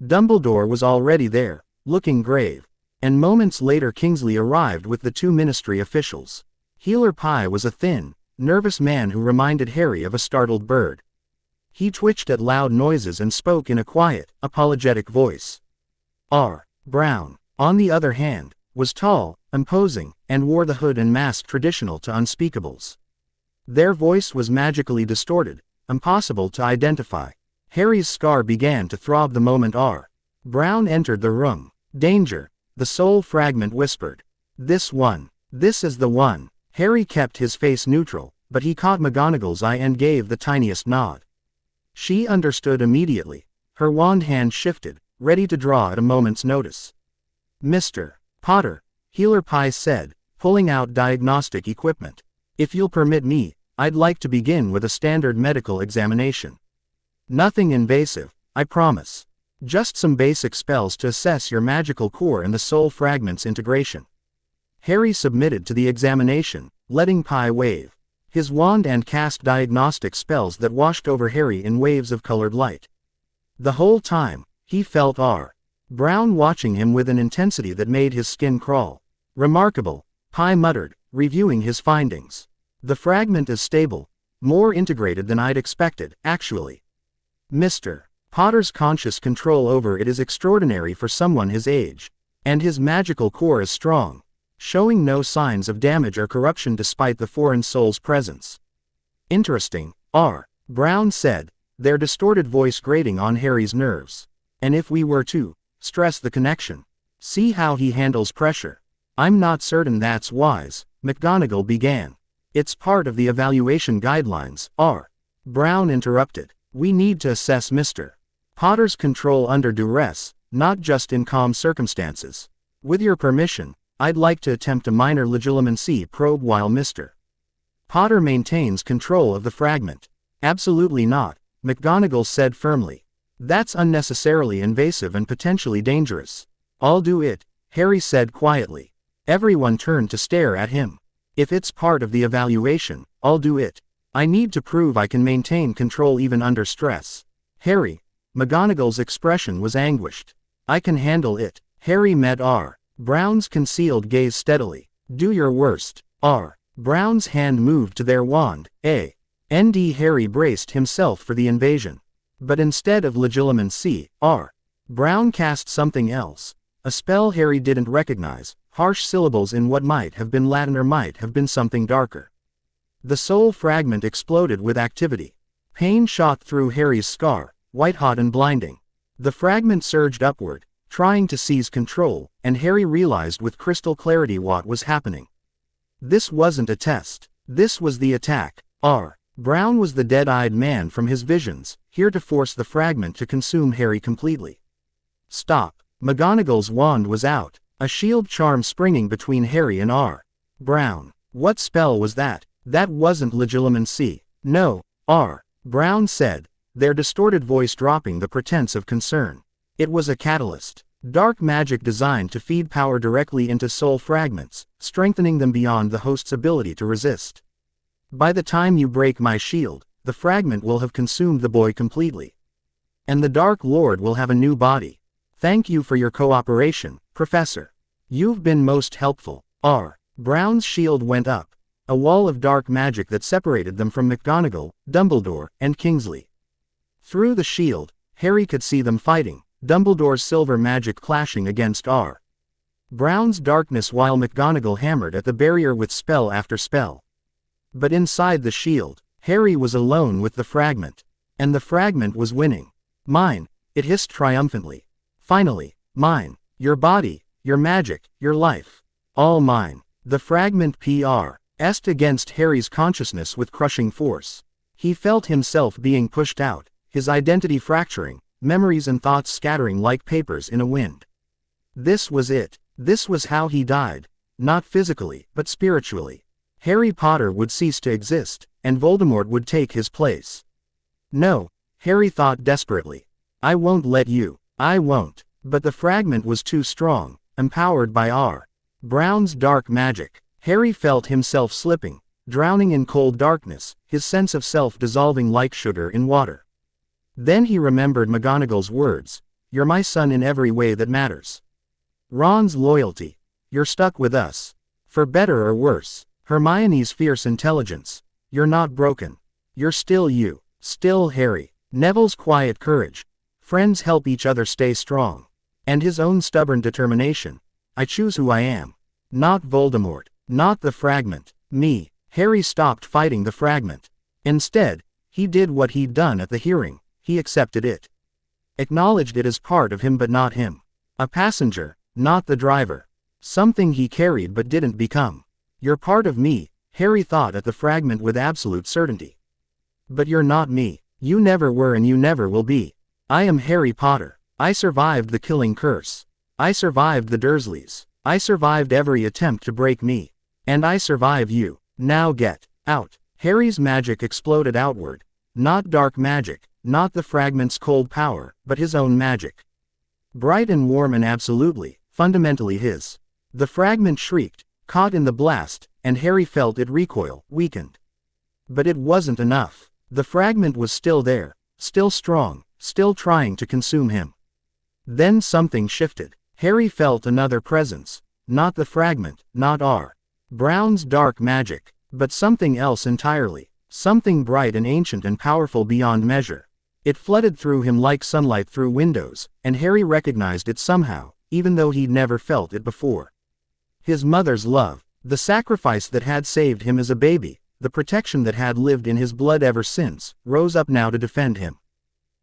Dumbledore was already there, looking grave, and moments later Kingsley arrived with the 2 ministry officials. Healer Pye was a thin, nervous man who reminded Harry of a startled bird. He twitched at loud noises and spoke in a quiet, apologetic voice. R. Brown, on the other hand, was tall, imposing, and wore the hood and mask traditional to unspeakables. Their voice was magically distorted, impossible to identify. Harry's scar began to throb the moment R. Brown entered the room. Danger, the soul fragment whispered. This one. This is the one. Harry kept his face neutral, but he caught McGonagall's eye and gave the tiniest nod. She understood immediately. Her wand hand shifted, ready to draw at a moment's notice. Mr. Potter, Healer Pye said, pulling out diagnostic equipment. If you'll permit me, I'd like to begin with a standard medical examination. Nothing invasive, I promise. Just some basic spells to assess your magical core and the soul fragment's integration. Harry submitted to the examination, letting Pye wave his wand and cast diagnostic spells that washed over Harry in waves of colored light. The whole time, he felt R. Brown watching him with an intensity that made his skin crawl. Remarkable, Pye muttered, reviewing his findings. The fragment is stable, more integrated than I'd expected, actually. Mr. Potter's conscious control over it is extraordinary for someone his age, and his magical core is strong, showing no signs of damage or corruption despite the foreign soul's presence. Interesting, R. Brown said, their distorted voice grating on Harry's nerves. And if we were to stress the connection, see how he handles pressure. I'm not certain that's wise, McGonagall began. It's part of the evaluation guidelines, R. Brown interrupted. We need to assess Mr. Potter's control under duress, not just in calm circumstances. With your permission, I'd like to attempt a minor legilimency probe while Mr. Potter maintains control of the fragment. Absolutely not, McGonagall said firmly. That's unnecessarily invasive and potentially dangerous. I'll do it, Harry said quietly. Everyone turned to stare at him. If it's part of the evaluation, I'll do it. I need to prove I can maintain control even under stress. Harry, McGonagall's expression was anguished. I can handle it. Harry met R. Brown's concealed gaze steadily. Do your worst. R. Brown's hand moved to their wand. Harry braced himself for the invasion. But instead of legilimency, R. Brown cast something else. A spell Harry didn't recognize, harsh syllables in what might have been Latin or might have been something darker. The soul fragment exploded with activity. Pain shot through Harry's scar, white-hot and blinding. The fragment surged upward, trying to seize control, and Harry realized with crystal clarity what was happening. This wasn't a test. This was the attack. R. Brown was the dead-eyed man from his visions, here to force the fragment to consume Harry completely. Stop. McGonagall's wand was out, a shield charm springing between Harry and R. Brown. What spell was that? That wasn't legilimency. No, R. Brown said, their distorted voice dropping the pretense of concern. It was a catalyst. Dark magic designed to feed power directly into soul fragments, strengthening them beyond the host's ability to resist. By the time you break my shield, the fragment will have consumed the boy completely. And the Dark Lord will have a new body. Thank you for your cooperation, Professor. You've been most helpful. R. Brown's shield went up, a wall of dark magic that separated them from McGonagall, Dumbledore, and Kingsley. Through the shield, Harry could see them fighting, Dumbledore's silver magic clashing against R. Brown's darkness while McGonagall hammered at the barrier with spell after spell. But inside the shield, Harry was alone with the fragment. And the fragment was winning. Mine, it hissed triumphantly. Finally, mine, your body, your magic, your life. All mine. The fragment pressed against Harry's consciousness with crushing force. He felt himself being pushed out, his identity fracturing, memories and thoughts scattering like papers in a wind. This was it. This was how he died. Not physically, but spiritually. Harry Potter would cease to exist, and Voldemort would take his place. No, Harry thought desperately. I won't let you. I won't. But the fragment was too strong, empowered by R. Brown's dark magic. Harry felt himself slipping, drowning in cold darkness, his sense of self dissolving like sugar in water. Then he remembered McGonagall's words, "You're my son in every way that matters." Ron's loyalty. "You're stuck with us. For better or worse." Hermione's fierce intelligence. "You're not broken. You're still you. Still Harry." Neville's quiet courage. "Friends help each other stay strong." And his own stubborn determination. "I choose who I am. Not Voldemort. Not the fragment. Me." Harry stopped fighting the fragment. Instead, he did what he'd done at the hearing. He accepted it. Acknowledged it as part of him but not him. A passenger, not the driver. Something he carried but didn't become. "You're part of me," Harry thought at the fragment with absolute certainty. "But you're not me. You never were and you never will be. I am Harry Potter. I survived the killing curse. I survived the Dursleys. I survived every attempt to break me. And I survive you. Now get out." Harry's magic exploded outward. Not dark magic, not the fragment's cold power, but his own magic. Bright and warm and absolutely, fundamentally his. The fragment shrieked, caught in the blast, and Harry felt it recoil, weakened. But it wasn't enough. The fragment was still there, still strong, still trying to consume him. Then something shifted. Harry felt another presence. Not the fragment, not R. Brown's dark magic, but something else entirely. Something bright and ancient and powerful beyond measure. It flooded through him like sunlight through windows, and Harry recognized it somehow, even though he'd never felt it before. His mother's love, the sacrifice that had saved him as a baby, the protection that had lived in his blood ever since, rose up now to defend him.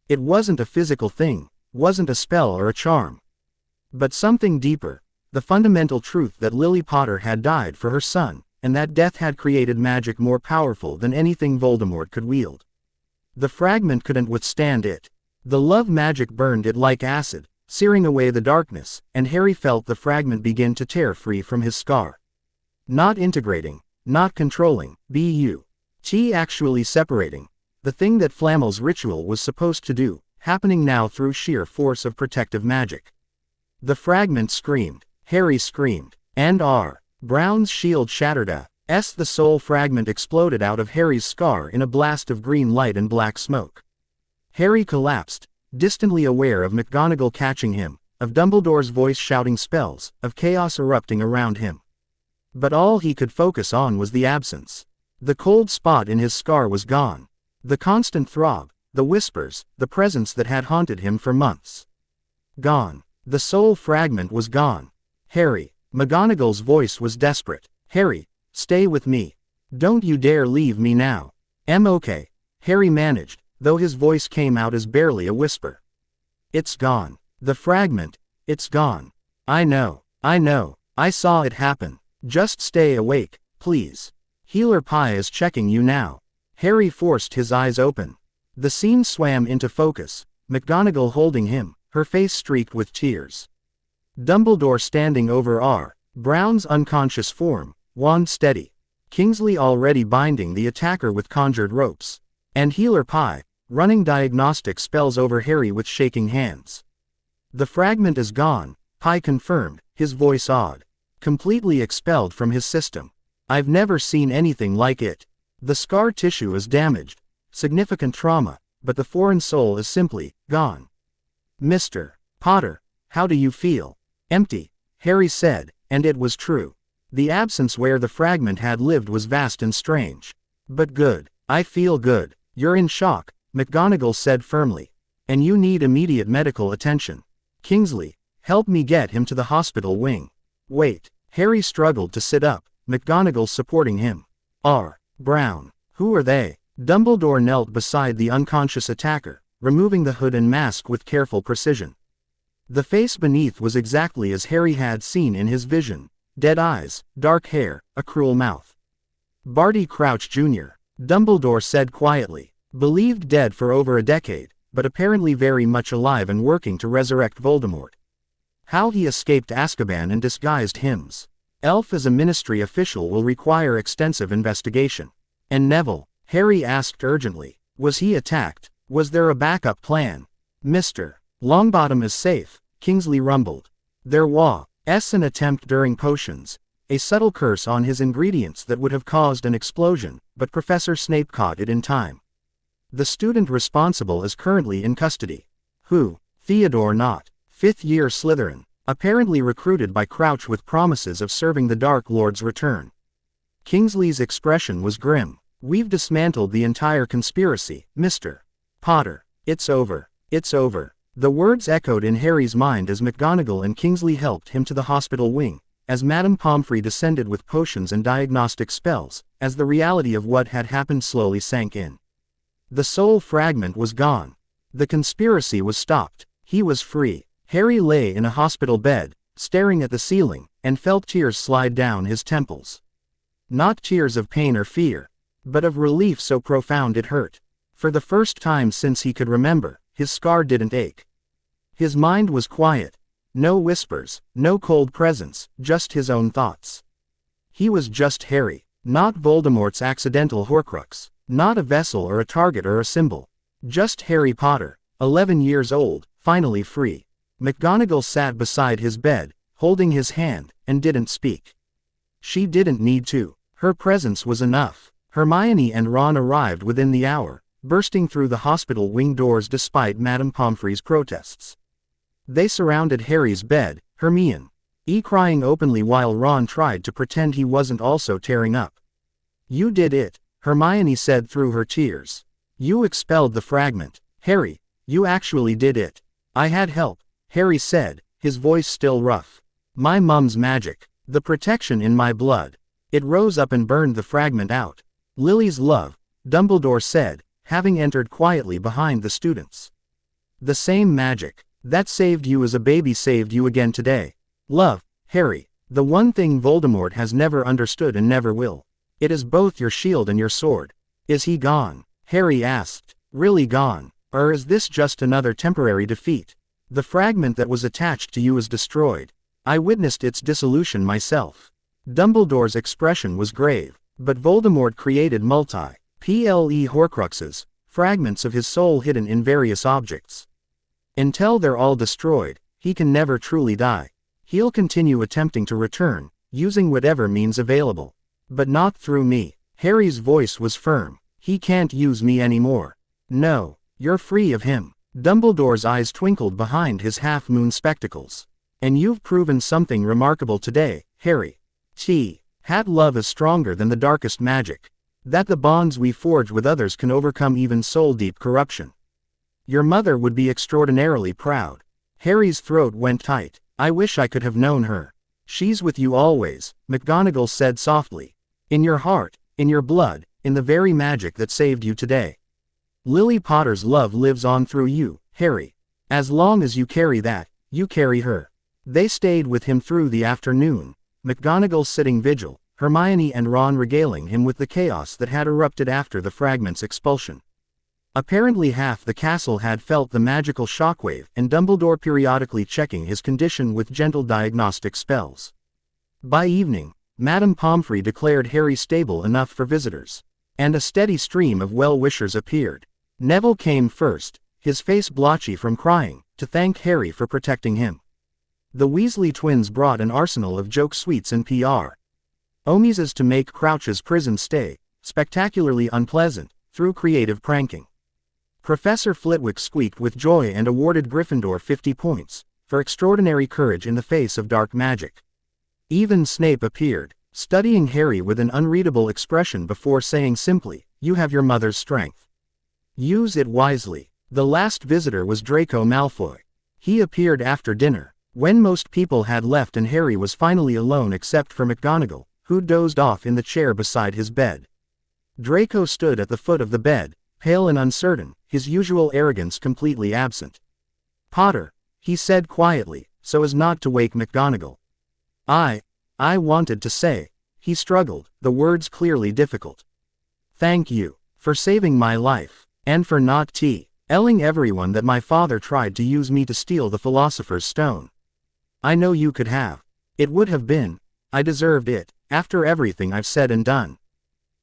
It wasn't a physical thing, wasn't a spell or a charm. But something deeper, the fundamental truth that Lily Potter had died for her son, and that death had created magic more powerful than anything Voldemort could wield. The fragment couldn't withstand it. The love magic burned it like acid, searing away the darkness, and Harry felt the fragment begin to tear free from his scar. Not integrating, not controlling, but actually separating. The thing that Flamel's ritual was supposed to do, happening now through sheer force of protective magic. The fragment screamed. Harry screamed. And R. Brown's shield shattered the soul fragment exploded out of Harry's scar in a blast of green light and black smoke. Harry collapsed, distantly aware of McGonagall catching him, of Dumbledore's voice shouting spells, of chaos erupting around him. But all he could focus on was the absence. The cold spot in his scar was gone. The constant throb, the whispers, the presence that had haunted him for months. Gone. The soul fragment was gone. "Harry." McGonagall's voice was desperate. "Harry, stay with me. Don't you dare leave me now." "I'm okay," Harry managed, though his voice came out as barely a whisper. "It's gone. The fragment, it's gone. I know. I saw it happen. Just stay awake, please. Healer Pie is checking you now." Harry forced his eyes open. The scene swam into focus, McGonagall holding him, her face streaked with tears. Dumbledore standing over R. Brown's unconscious form, wand steady. Kingsley already binding the attacker with conjured ropes. And Healer Pie, running diagnostic spells over Harry with shaking hands. "The fragment is gone," Pie confirmed, his voice awed. "Completely expelled from his system. I've never seen anything like it. The scar tissue is damaged. Significant trauma, but the foreign soul is simply gone." "Mr. Potter, how do you feel?" "Empty," Harry said, and it was true. The absence where the fragment had lived was vast and strange. "But good. I feel good." "You're in shock," McGonagall said firmly. "And you need immediate medical attention. Kingsley, help me get him to the hospital wing." "Wait." Harry struggled to sit up, McGonagall supporting him. R. Brown. Who are they? Dumbledore knelt beside the unconscious attacker, removing the hood and mask with careful precision. The face beneath was exactly as Harry had seen in his vision. Dead eyes, dark hair, a cruel mouth. "Barty Crouch Jr., Dumbledore said quietly. "Believed dead for over a decade, but apparently very much alive and working to resurrect Voldemort. How he escaped Azkaban and disguised hymns. Elf as a ministry official will require extensive investigation." "And Neville?" Harry asked urgently. "Was he attacked? Was there a backup plan? Mr. Longbottom is safe, Kingsley rumbled. There was an attempt during potions, a subtle curse on his ingredients that would have caused an explosion, but Professor Snape caught it in time. The student responsible is currently in custody. Who? Theodore Knott, 5th year Slytherin, apparently recruited by Crouch with promises of serving the Dark Lord's return. Kingsley's expression was grim. We've dismantled the entire conspiracy, Mr. Potter. It's over. It's over. The words echoed in Harry's mind as McGonagall and Kingsley helped him to the hospital wing, as Madame Pomfrey descended with potions and diagnostic spells, as the reality of what had happened slowly sank in. The soul fragment was gone. The conspiracy was stopped. He was free. Harry lay in a hospital bed, staring at the ceiling, and felt tears slide down his temples. Not tears of pain or fear, but of relief so profound it hurt. For the first time since he could remember, his scar didn't ache. His mind was quiet. No whispers, no cold presence, just his own thoughts. He was just Harry, not Voldemort's accidental Horcrux, not a vessel or a target or a symbol. Just Harry Potter, 11 years old, finally free. McGonagall sat beside his bed, holding his hand, and didn't speak. She didn't need to. Her presence was enough. Hermione and Ron arrived within the hour, bursting through the hospital wing doors despite Madame Pomfrey's protests. They surrounded Harry's bed, Hermione crying openly while Ron tried to pretend he wasn't also tearing up. You did it, Hermione said through her tears. You expelled the fragment. Harry, you actually did it. I had help, Harry said, his voice still rough. My mum's magic. The protection in my blood. It rose up and burned the fragment out. Lily's love, Dumbledore said, having entered quietly behind the students. The same magic that saved you as a baby saved you again today. Love, Harry, the one thing Voldemort has never understood and never will. It is both your shield and your sword. Is he gone? Harry asked. Really gone? Or is this just another temporary defeat? The fragment that was attached to you is destroyed. I witnessed its dissolution myself. Dumbledore's expression was grave, but Voldemort created multi-PLE Horcruxes, fragments of his soul hidden in various objects. Until they're all destroyed, he can never truly die. He'll continue attempting to return, using whatever means available. But not through me. Harry's voice was firm. He can't use me anymore. No, you're free of him. Dumbledore's eyes twinkled behind his half-moon spectacles. And you've proven something remarkable today, Harry. Hat love is stronger than the darkest magic. That the bonds we forge with others can overcome even soul-deep corruption. Your mother would be extraordinarily proud. Harry's throat went tight. I wish I could have known her. She's with you always, McGonagall said softly. In your heart, in your blood, in the very magic that saved you today. Lily Potter's love lives on through you, Harry. As long as you carry that, you carry her. They stayed with him through the afternoon, McGonagall sitting vigil, Hermione and Ron regaling him with the chaos that had erupted after the fragment's expulsion. Apparently half the castle had felt the magical shockwave, and Dumbledore periodically checking his condition with gentle diagnostic spells. By evening, Madame Pomfrey declared Harry stable enough for visitors, and a steady stream of well-wishers appeared. Neville came first, his face blotchy from crying, to thank Harry for protecting him. The Weasley twins brought an arsenal of joke sweets and PR. Omises to make Crouch's prison stay spectacularly unpleasant, through creative pranking. Professor Flitwick squeaked with joy and awarded Gryffindor 50 points, for extraordinary courage in the face of dark magic. Even Snape appeared, studying Harry with an unreadable expression before saying simply, "You have your mother's strength. Use it wisely." The last visitor was Draco Malfoy. He appeared after dinner, when most people had left and Harry was finally alone except for McGonagall, who dozed off in the chair beside his bed. Draco stood at the foot of the bed, pale and uncertain, his usual arrogance completely absent. "Potter," he said quietly, so as not to wake McGonagall. I wanted to say." He struggled, the words clearly difficult. "Thank you, for saving my life, and for not telling everyone that my father tried to use me to steal the Philosopher's Stone. I know you could have. It would have been. I deserved it, after everything I've said and done."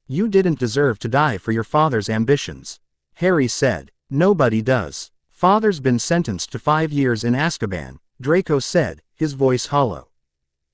"You didn't deserve to die for your father's ambitions," Harry said. Nobody does. Father's been sentenced to 5 years in Azkaban, Draco said, his voice hollow.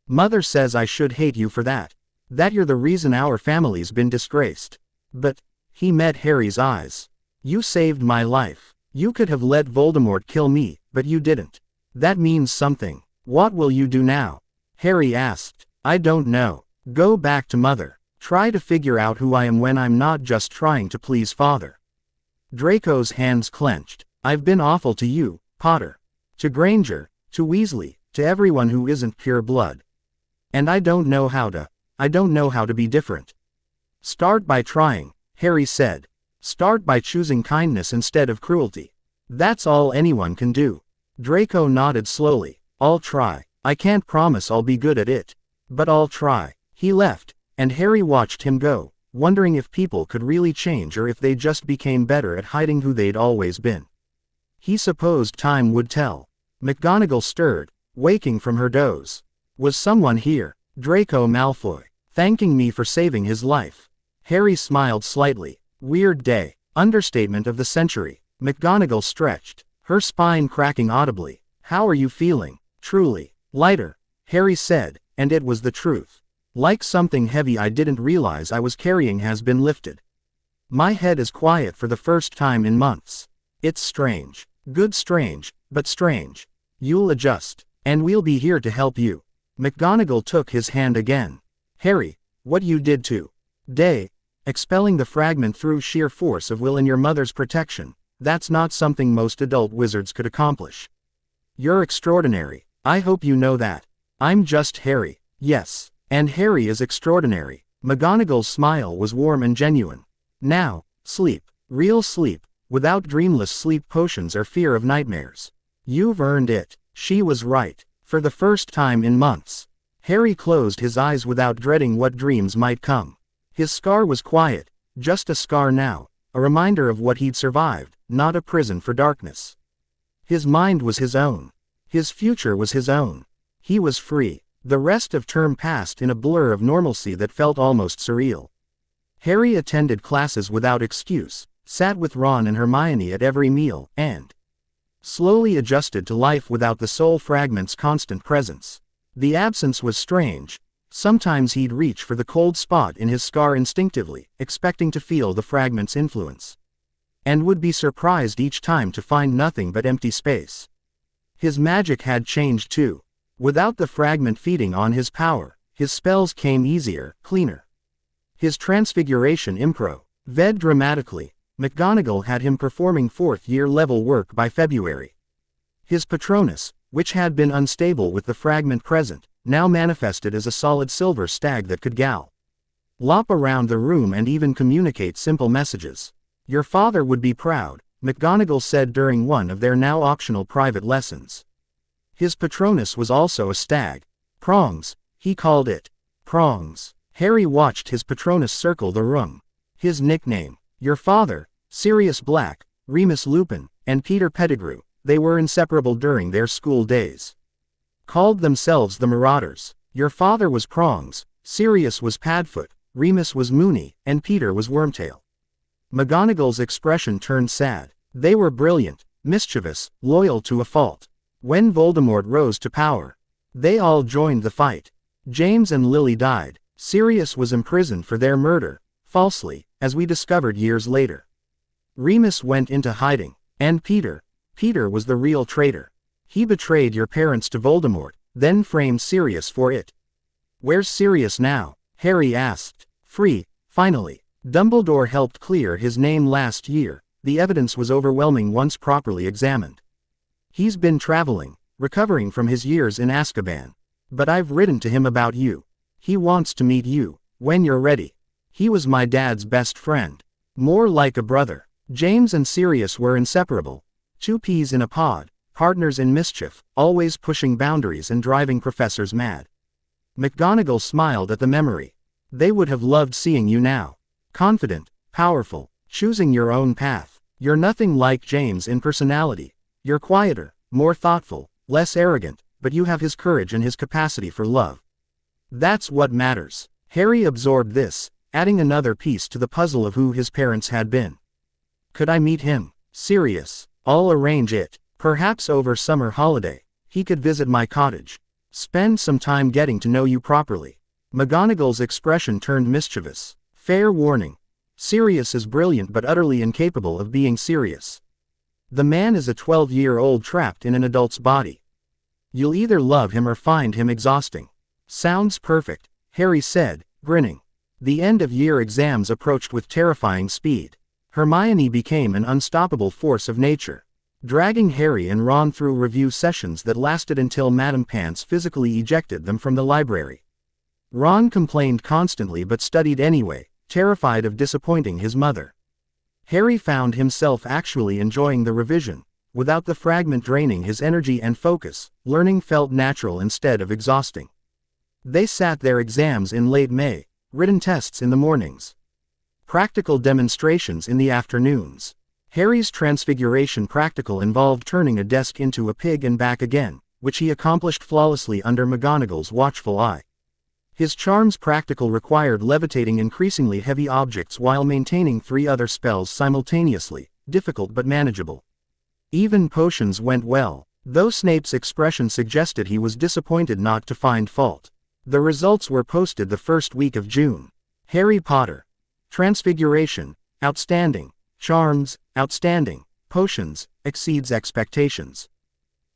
Mother says I should hate you for that. That you're the reason our family's been disgraced. But, he met Harry's eyes. You saved my life. You could have let Voldemort kill me, but you didn't. That means something. What will you do now? Harry asked. I don't know. Go back to Mother. Try to figure out who I am when I'm not just trying to please Father. Draco's hands clenched. I've been awful to you, Potter. To Granger, to Weasley, to everyone who isn't pure blood. And I don't know how to be different. Start by trying, Harry said. Start by choosing kindness instead of cruelty. That's all anyone can do. Draco nodded slowly. I'll try. I can't promise I'll be good at it. But I'll try. He left, and Harry watched him go, wondering if people could really change or if they just became better at hiding who they'd always been. He supposed time would tell. McGonagall stirred, waking from her doze. Was someone here? Draco Malfoy. Thanking me for saving his life. Harry smiled slightly. Weird day. Understatement of the century. McGonagall stretched, her spine cracking audibly. How are you feeling? Truly. Lighter, Harry said, and it was the truth. Like something heavy I didn't realize I was carrying has been lifted. My head is quiet for the first time in months. It's strange. Good strange, but strange. You'll adjust, and we'll be here to help you. McGonagall took his hand again. Harry, what you did to Day, expelling the fragment through sheer force of will in your mother's protection, that's not something most adult wizards could accomplish. You're extraordinary. I hope you know that. I'm just Harry. Yes, and Harry is extraordinary. McGonagall's smile was warm and genuine. Now, sleep. Real sleep, without dreamless sleep potions or fear of nightmares. You've earned it. She was right. For the first time in months. Harry closed his eyes without dreading what dreams might come. His scar was quiet, just a scar now, a reminder of what he'd survived, not a prison for darkness. His mind was his own. His future was his own. He was free. The rest of term passed in a blur of normalcy that felt almost surreal. Harry attended classes without excuse, sat with Ron and Hermione at every meal, and slowly adjusted to life without the soul fragment's constant presence. The absence was strange. Sometimes he'd reach for the cold spot in his scar instinctively, expecting to feel the fragment's influence. And would be surprised each time to find nothing but empty space. His magic had changed too. Without the fragment feeding on his power, his spells came easier, cleaner. His transfiguration ved dramatically. McGonagall had him performing 4th-year level work by February. His Patronus, which had been unstable with the fragment present, now manifested as a solid silver stag that could lop around the room and even communicate simple messages. Your father would be proud, McGonagall said during one of their now optional private lessons. His Patronus was also a stag. Prongs, he called it. Prongs. Harry watched his Patronus circle the room. His nickname. Your father, Sirius Black, Remus Lupin, and Peter Pettigrew, they were inseparable during their school days. Called themselves the Marauders. Your father was Prongs, Sirius was Padfoot, Remus was Moony, and Peter was Wormtail. McGonagall's expression turned sad. They were brilliant, mischievous, loyal to a fault. When Voldemort rose to power, they all joined the fight. James and Lily died. Sirius was imprisoned for their murder, falsely, as we discovered years later. Remus went into hiding, and Peter was the real traitor. He betrayed your parents to Voldemort, then framed Sirius for it. Where's Sirius now? Harry asked. Free, finally. Dumbledore helped clear his name last year. The evidence was overwhelming once properly examined. He's been traveling, recovering from his years in Azkaban. But I've written to him about you. He wants to meet you, when you're ready. He was my dad's best friend. More like a brother. James and Sirius were inseparable. 2 peas in a pod, partners in mischief, always pushing boundaries and driving professors mad. McGonagall smiled at the memory. They would have loved seeing you now. Confident, powerful, choosing your own path. You're nothing like James in personality. You're quieter, more thoughtful, less arrogant, but you have his courage and his capacity for love. That's what matters. Harry absorbed this, adding another piece to the puzzle of who his parents had been. Could I meet him? Sirius, I'll arrange it. Perhaps over summer holiday, he could visit my cottage. Spend some time getting to know you properly. McGonagall's expression turned mischievous. Fair warning. Sirius is brilliant but utterly incapable of being serious. The man is a 12-year-old trapped in an adult's body. You'll either love him or find him exhausting. Sounds perfect, Harry said, grinning. The end-of-year exams approached with terrifying speed. Hermione became an unstoppable force of nature, dragging Harry and Ron through review sessions that lasted until Madame Pants physically ejected them from the library. Ron complained constantly but studied anyway, terrified of disappointing his mother. Harry found himself actually enjoying the revision. Without the fragment draining his energy and focus, learning felt natural instead of exhausting. They sat their exams in late May, written tests in the mornings, practical demonstrations in the afternoons. Harry's transfiguration practical involved turning a desk into a pig and back again, which he accomplished flawlessly under McGonagall's watchful eye. His charms practical required levitating increasingly heavy objects while maintaining 3 other spells simultaneously, difficult but manageable. Even potions went well, though Snape's expression suggested he was disappointed not to find fault. The results were posted the first week of June. Harry Potter. Transfiguration, outstanding. Charms, outstanding. Potions, exceeds expectations.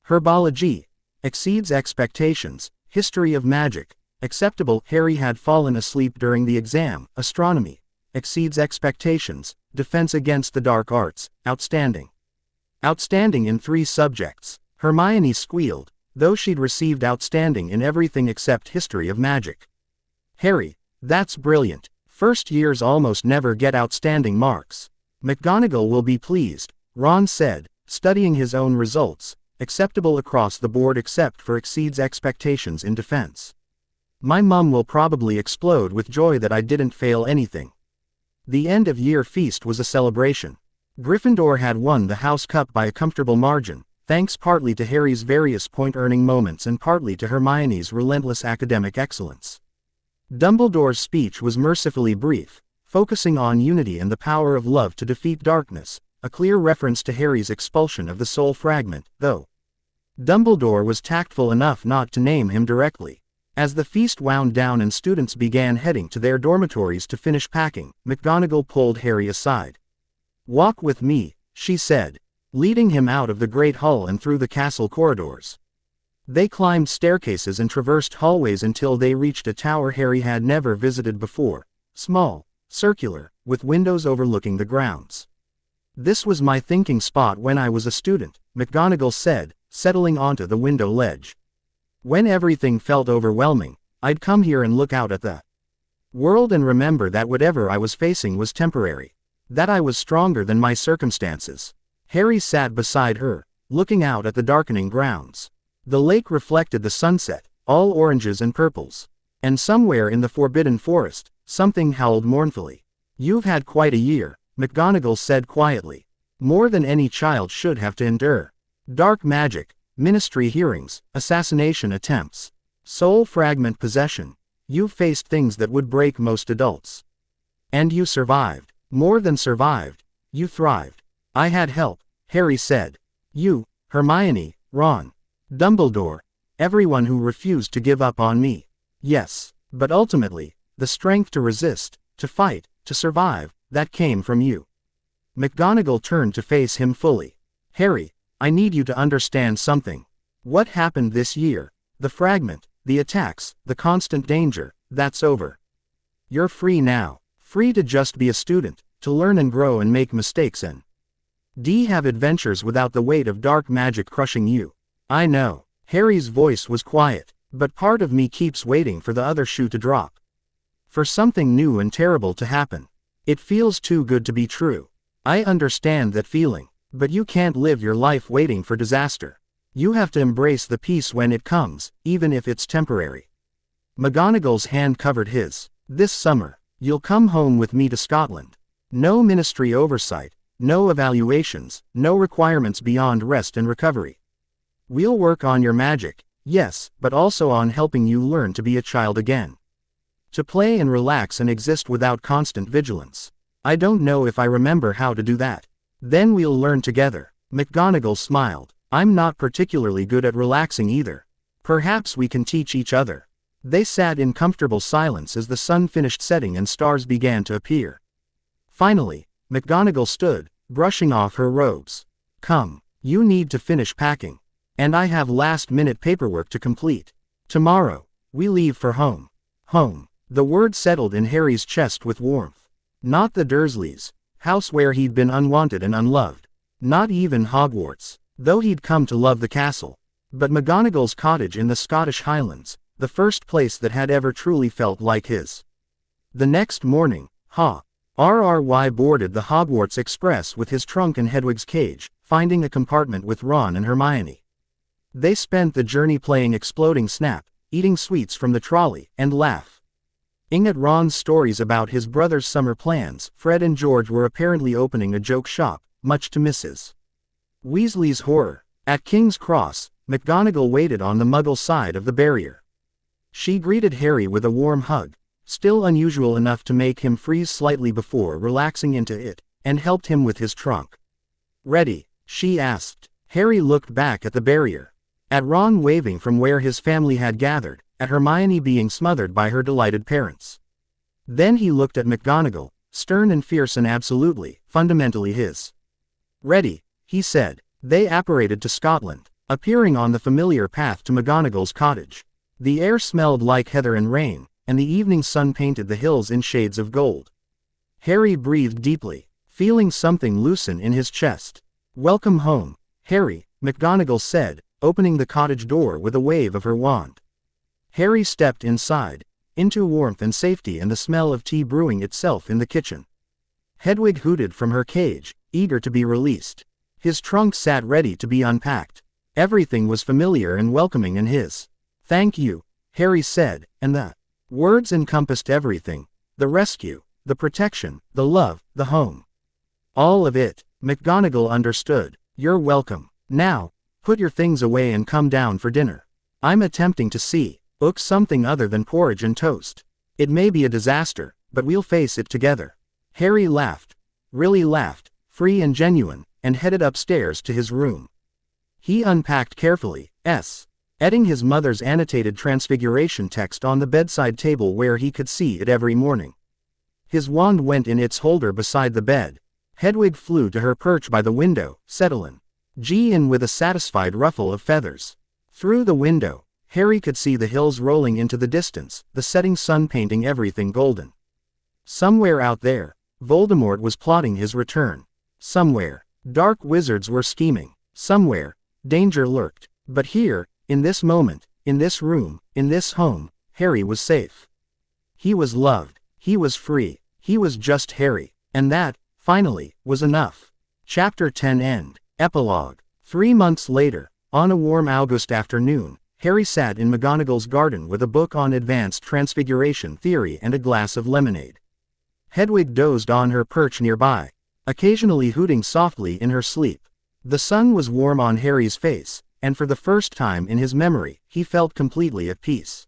Herbology, exceeds expectations. History of magic, acceptable. Harry had fallen asleep during the exam. Astronomy, exceeds expectations. Defense against the dark arts, outstanding. Outstanding in 3 subjects. Hermione squealed, though she'd received outstanding in everything except history of magic. Harry, that's brilliant. First years almost never get outstanding marks. McGonagall will be pleased, Ron said, studying his own results, acceptable across the board except for exceeds expectations in defense. My mum will probably explode with joy that I didn't fail anything. The end-of-year feast was a celebration. Gryffindor had won the House Cup by a comfortable margin, thanks partly to Harry's various point-earning moments and partly to Hermione's relentless academic excellence. Dumbledore's speech was mercifully brief, focusing on unity and the power of love to defeat darkness, a clear reference to Harry's expulsion of the soul fragment, though Dumbledore was tactful enough not to name him directly. As the feast wound down and students began heading to their dormitories to finish packing, McGonagall pulled Harry aside. "Walk with me," she said, leading him out of the great hall and through the castle corridors. They climbed staircases and traversed hallways until they reached a tower Harry had never visited before, small, circular, with windows overlooking the grounds. "This was my thinking spot when I was a student," McGonagall said, settling onto the window ledge. "When everything felt overwhelming, I'd come here and look out at the world and remember that whatever I was facing was temporary. That I was stronger than my circumstances." Harry sat beside her, looking out at the darkening grounds. The lake reflected the sunset, all oranges and purples. And somewhere in the Forbidden Forest, something howled mournfully. "You've had quite a year," McGonagall said quietly. "More than any child should have to endure. Dark magic, ministry hearings, assassination attempts, soul fragment possession. You've faced things that would break most adults. And you survived. More than survived. You thrived." "I had help," Harry said. "You, Hermione, Ron, Dumbledore, everyone who refused to give up on me. Yes, but ultimately, the strength to resist, to fight, to survive, that came from you." McGonagall turned to face him fully. "Harry, I need you to understand something. What happened this year, the fragment, the attacks, the constant danger, that's over. You're free now. Free to just be a student, to learn and grow and make mistakes and have adventures without the weight of dark magic crushing you." "I know." Harry's voice was quiet, "but part of me keeps waiting for the other shoe to drop. For something new and terrible to happen. It feels too good to be true. I understand that feeling, but you can't live your life waiting for disaster. You have to embrace the peace when it comes, even if it's temporary." McGonagall's hand covered his. "This summer, you'll come home with me to Scotland. No ministry oversight, no evaluations, no requirements beyond rest and recovery. We'll work on your magic, yes, but also on helping you learn to be a child again. To play and relax and exist without constant vigilance. I don't know if I remember how to do that." Then we'll learn together. McGonagall smiled. I'm not particularly good at relaxing either. Perhaps we can teach each other. They sat in comfortable silence as the sun finished setting and stars began to appear. Finally, McGonagall stood, brushing off her robes. Come, you need to finish packing. And I have last-minute paperwork to complete. Tomorrow, we leave for home. Home. The word settled in Harry's chest with warmth. Not the Dursleys' house where he'd been unwanted and unloved. Not even Hogwarts, though he'd come to love the castle. But McGonagall's cottage in the Scottish Highlands, the first place that had ever truly felt like his. The next morning, RRY boarded the Hogwarts Express with his trunk and Hedwig's cage, finding a compartment with Ron and Hermione. They spent the journey playing Exploding Snap, eating sweets from the trolley, and laughing at Ron's stories about his brother's summer plans. Fred and George were apparently opening a joke shop, much to Mrs. Weasley's horror. At King's Cross, McGonagall waited on the Muggle side of the barrier. She greeted Harry with a warm hug, still unusual enough to make him freeze slightly before relaxing into it, and helped him with his trunk. Ready? She asked. Harry looked back at the barrier. At Ron waving from where his family had gathered, at Hermione being smothered by her delighted parents. Then he looked at McGonagall, stern and fierce and absolutely, fundamentally his. Ready, he said. They apparated to Scotland, appearing on the familiar path to McGonagall's cottage. The air smelled like heather and rain, and the evening sun painted the hills in shades of gold. Harry breathed deeply, feeling something loosen in his chest. Welcome home, Harry, McGonagall said, opening the cottage door with a wave of her wand. Harry stepped inside, into warmth and safety and the smell of tea brewing itself in the kitchen. Hedwig hooted from her cage, eager to be released. His trunk sat ready to be unpacked. Everything was familiar and welcoming in his. Thank you, Harry said, and the words encompassed everything. The rescue, the protection, the love, the home. All of it. McGonagall understood. You're welcome. Now, put your things away and come down for dinner. I'm attempting to cook something other than porridge and toast. It may be a disaster, but we'll face it together. Harry laughed. Really laughed, free and genuine, and headed upstairs to his room. He unpacked carefully, etching his mother's annotated transfiguration text on the bedside table where he could see it every morning. His wand went in its holder beside the bed. Hedwig flew to her perch by the window, settling in with a satisfied ruffle of feathers. Through the window, Harry could see the hills rolling into the distance, the setting sun painting everything golden. Somewhere out there, Voldemort was plotting his return. Somewhere, dark wizards were scheming. Somewhere, danger lurked. But here, in this moment, in this room, in this home, Harry was safe. He was loved. He was free. He was just Harry. And that, finally, was enough. Chapter 10 End. Epilogue. 3 months later, on a warm August afternoon, Harry sat in McGonagall's garden with a book on advanced transfiguration theory and a glass of lemonade. Hedwig dozed on her perch nearby, occasionally hooting softly in her sleep. The sun was warm on Harry's face, and for the first time in his memory, he felt completely at peace.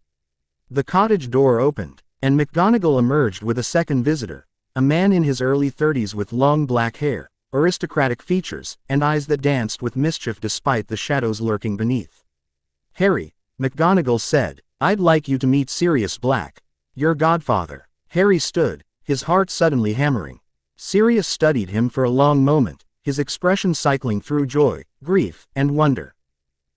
The cottage door opened, and McGonagall emerged with a second visitor, a man in his early 30s with long black hair, aristocratic features, and eyes that danced with mischief despite the shadows lurking beneath. Harry, McGonagall said, I'd like you to meet Sirius Black, your godfather. Harry stood, his heart suddenly hammering. Sirius studied him for a long moment, his expression cycling through joy, grief, and wonder.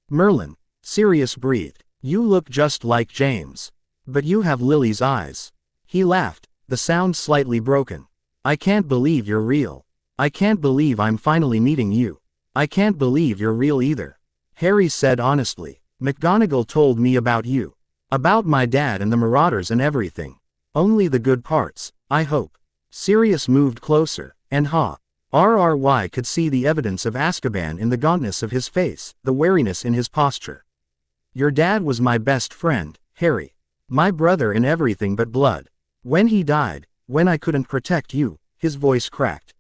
Merlin, Sirius breathed, you look just like James. But you have Lily's eyes. He laughed, the sound slightly broken. I can't believe you're real. I can't believe I'm finally meeting you. I can't believe you're real either. Harry said honestly. McGonagall told me about you. About my dad and the Marauders and everything. Only the good parts, I hope. Sirius moved closer, and RRY could see the evidence of Azkaban in the gauntness of his face, the wariness in his posture. Your dad was my best friend, Harry. My brother in everything but blood. When he died, when I couldn't protect you, his voice cracked.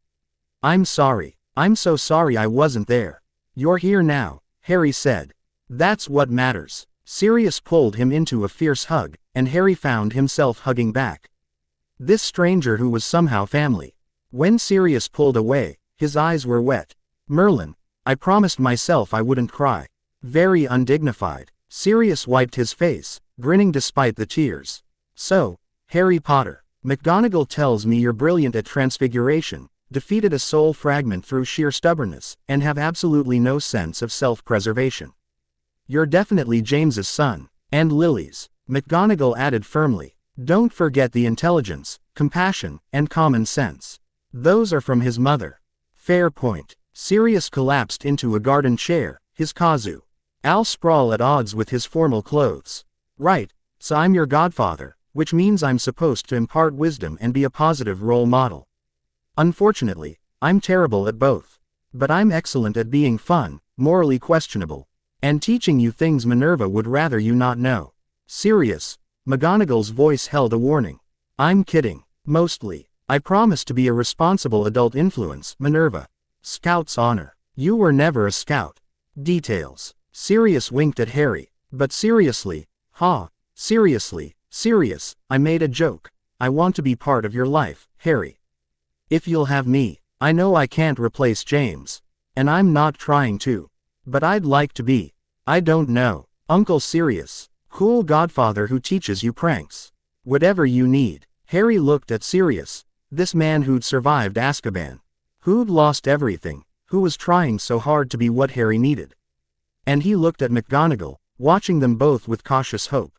I'm sorry. I'm so sorry I wasn't there. You're here now, Harry said. That's what matters. Sirius pulled him into a fierce hug, and Harry found himself hugging back. This stranger who was somehow family. When Sirius pulled away, His eyes were wet. Merlin, I promised myself I wouldn't cry. Very undignified. Sirius wiped his face, grinning despite the tears. So, Harry Potter, McGonagall tells me you're brilliant at transfiguration, defeated a soul fragment through sheer stubbornness, and have absolutely no sense of self-preservation. You're definitely James's son, and Lily's, McGonagall added firmly. Don't forget the intelligence, compassion, and common sense. Those are from his mother. Fair point. Sirius collapsed into a garden chair, his kazoo. Al sprawl at odds with his formal clothes. Right, so I'm your godfather, which means I'm supposed to impart wisdom and be a positive role model. Unfortunately, I'm terrible at both. But I'm excellent at being fun, morally questionable, and teaching you things Minerva would rather you not know. Sirius, McGonagall's voice held a warning. I'm kidding. Mostly. I promise to be a responsible adult influence, Minerva. Scout's honor. You were never a scout. Details. Sirius winked at Harry. But seriously, seriously, Sirius, I made a joke. I want to be part of your life, Harry. If you'll have me. I know I can't replace James. And I'm not trying to. But I'd like to be. I don't know. Uncle Sirius. Cool godfather who teaches you pranks. Whatever you need. Harry looked at Sirius. This man who'd survived Azkaban. Who'd lost everything. Who was trying so hard to be what Harry needed. And he looked at McGonagall, watching them both with cautious hope.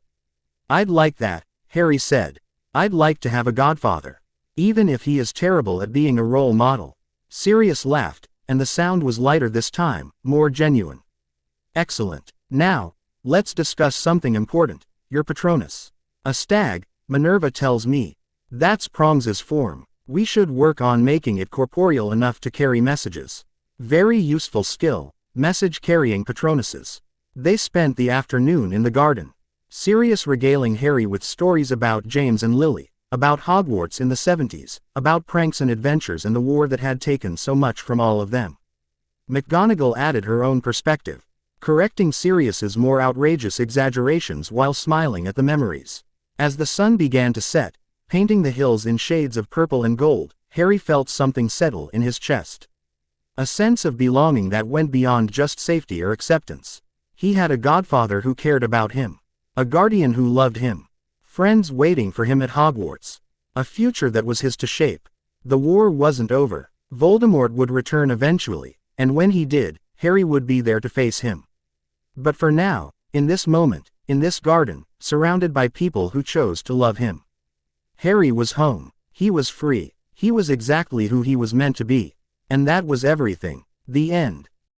I'd like that, Harry said. I'd like to have a godfather. Even if he is terrible at being a role model. Sirius laughed, and the sound was lighter this time, more genuine. Excellent. Now, let's discuss something important, your Patronus. A stag, Minerva tells me. That's Prongs's form. We should work on making it corporeal enough to carry messages. Very useful skill, message-carrying Patronuses. They spent the afternoon in the garden. Sirius regaling Harry with stories about James and Lily, about Hogwarts in the 70s, about pranks and adventures and the war that had taken so much from all of them. McGonagall added her own perspective, correcting Sirius's more outrageous exaggerations while smiling at the memories. As the sun began to set, painting the hills in shades of purple and gold, Harry felt something settle in his chest. A sense of belonging that went beyond just safety or acceptance. He had a godfather who cared about him. A guardian who loved him. Friends waiting for him at Hogwarts. A future that was his to shape. The war wasn't over. Voldemort would return eventually, and when he did, Harry would be there to face him. But for now, in this moment, in this garden, surrounded by people who chose to love him. Harry was home. He was free. He was exactly who he was meant to be. And that was everything. The end.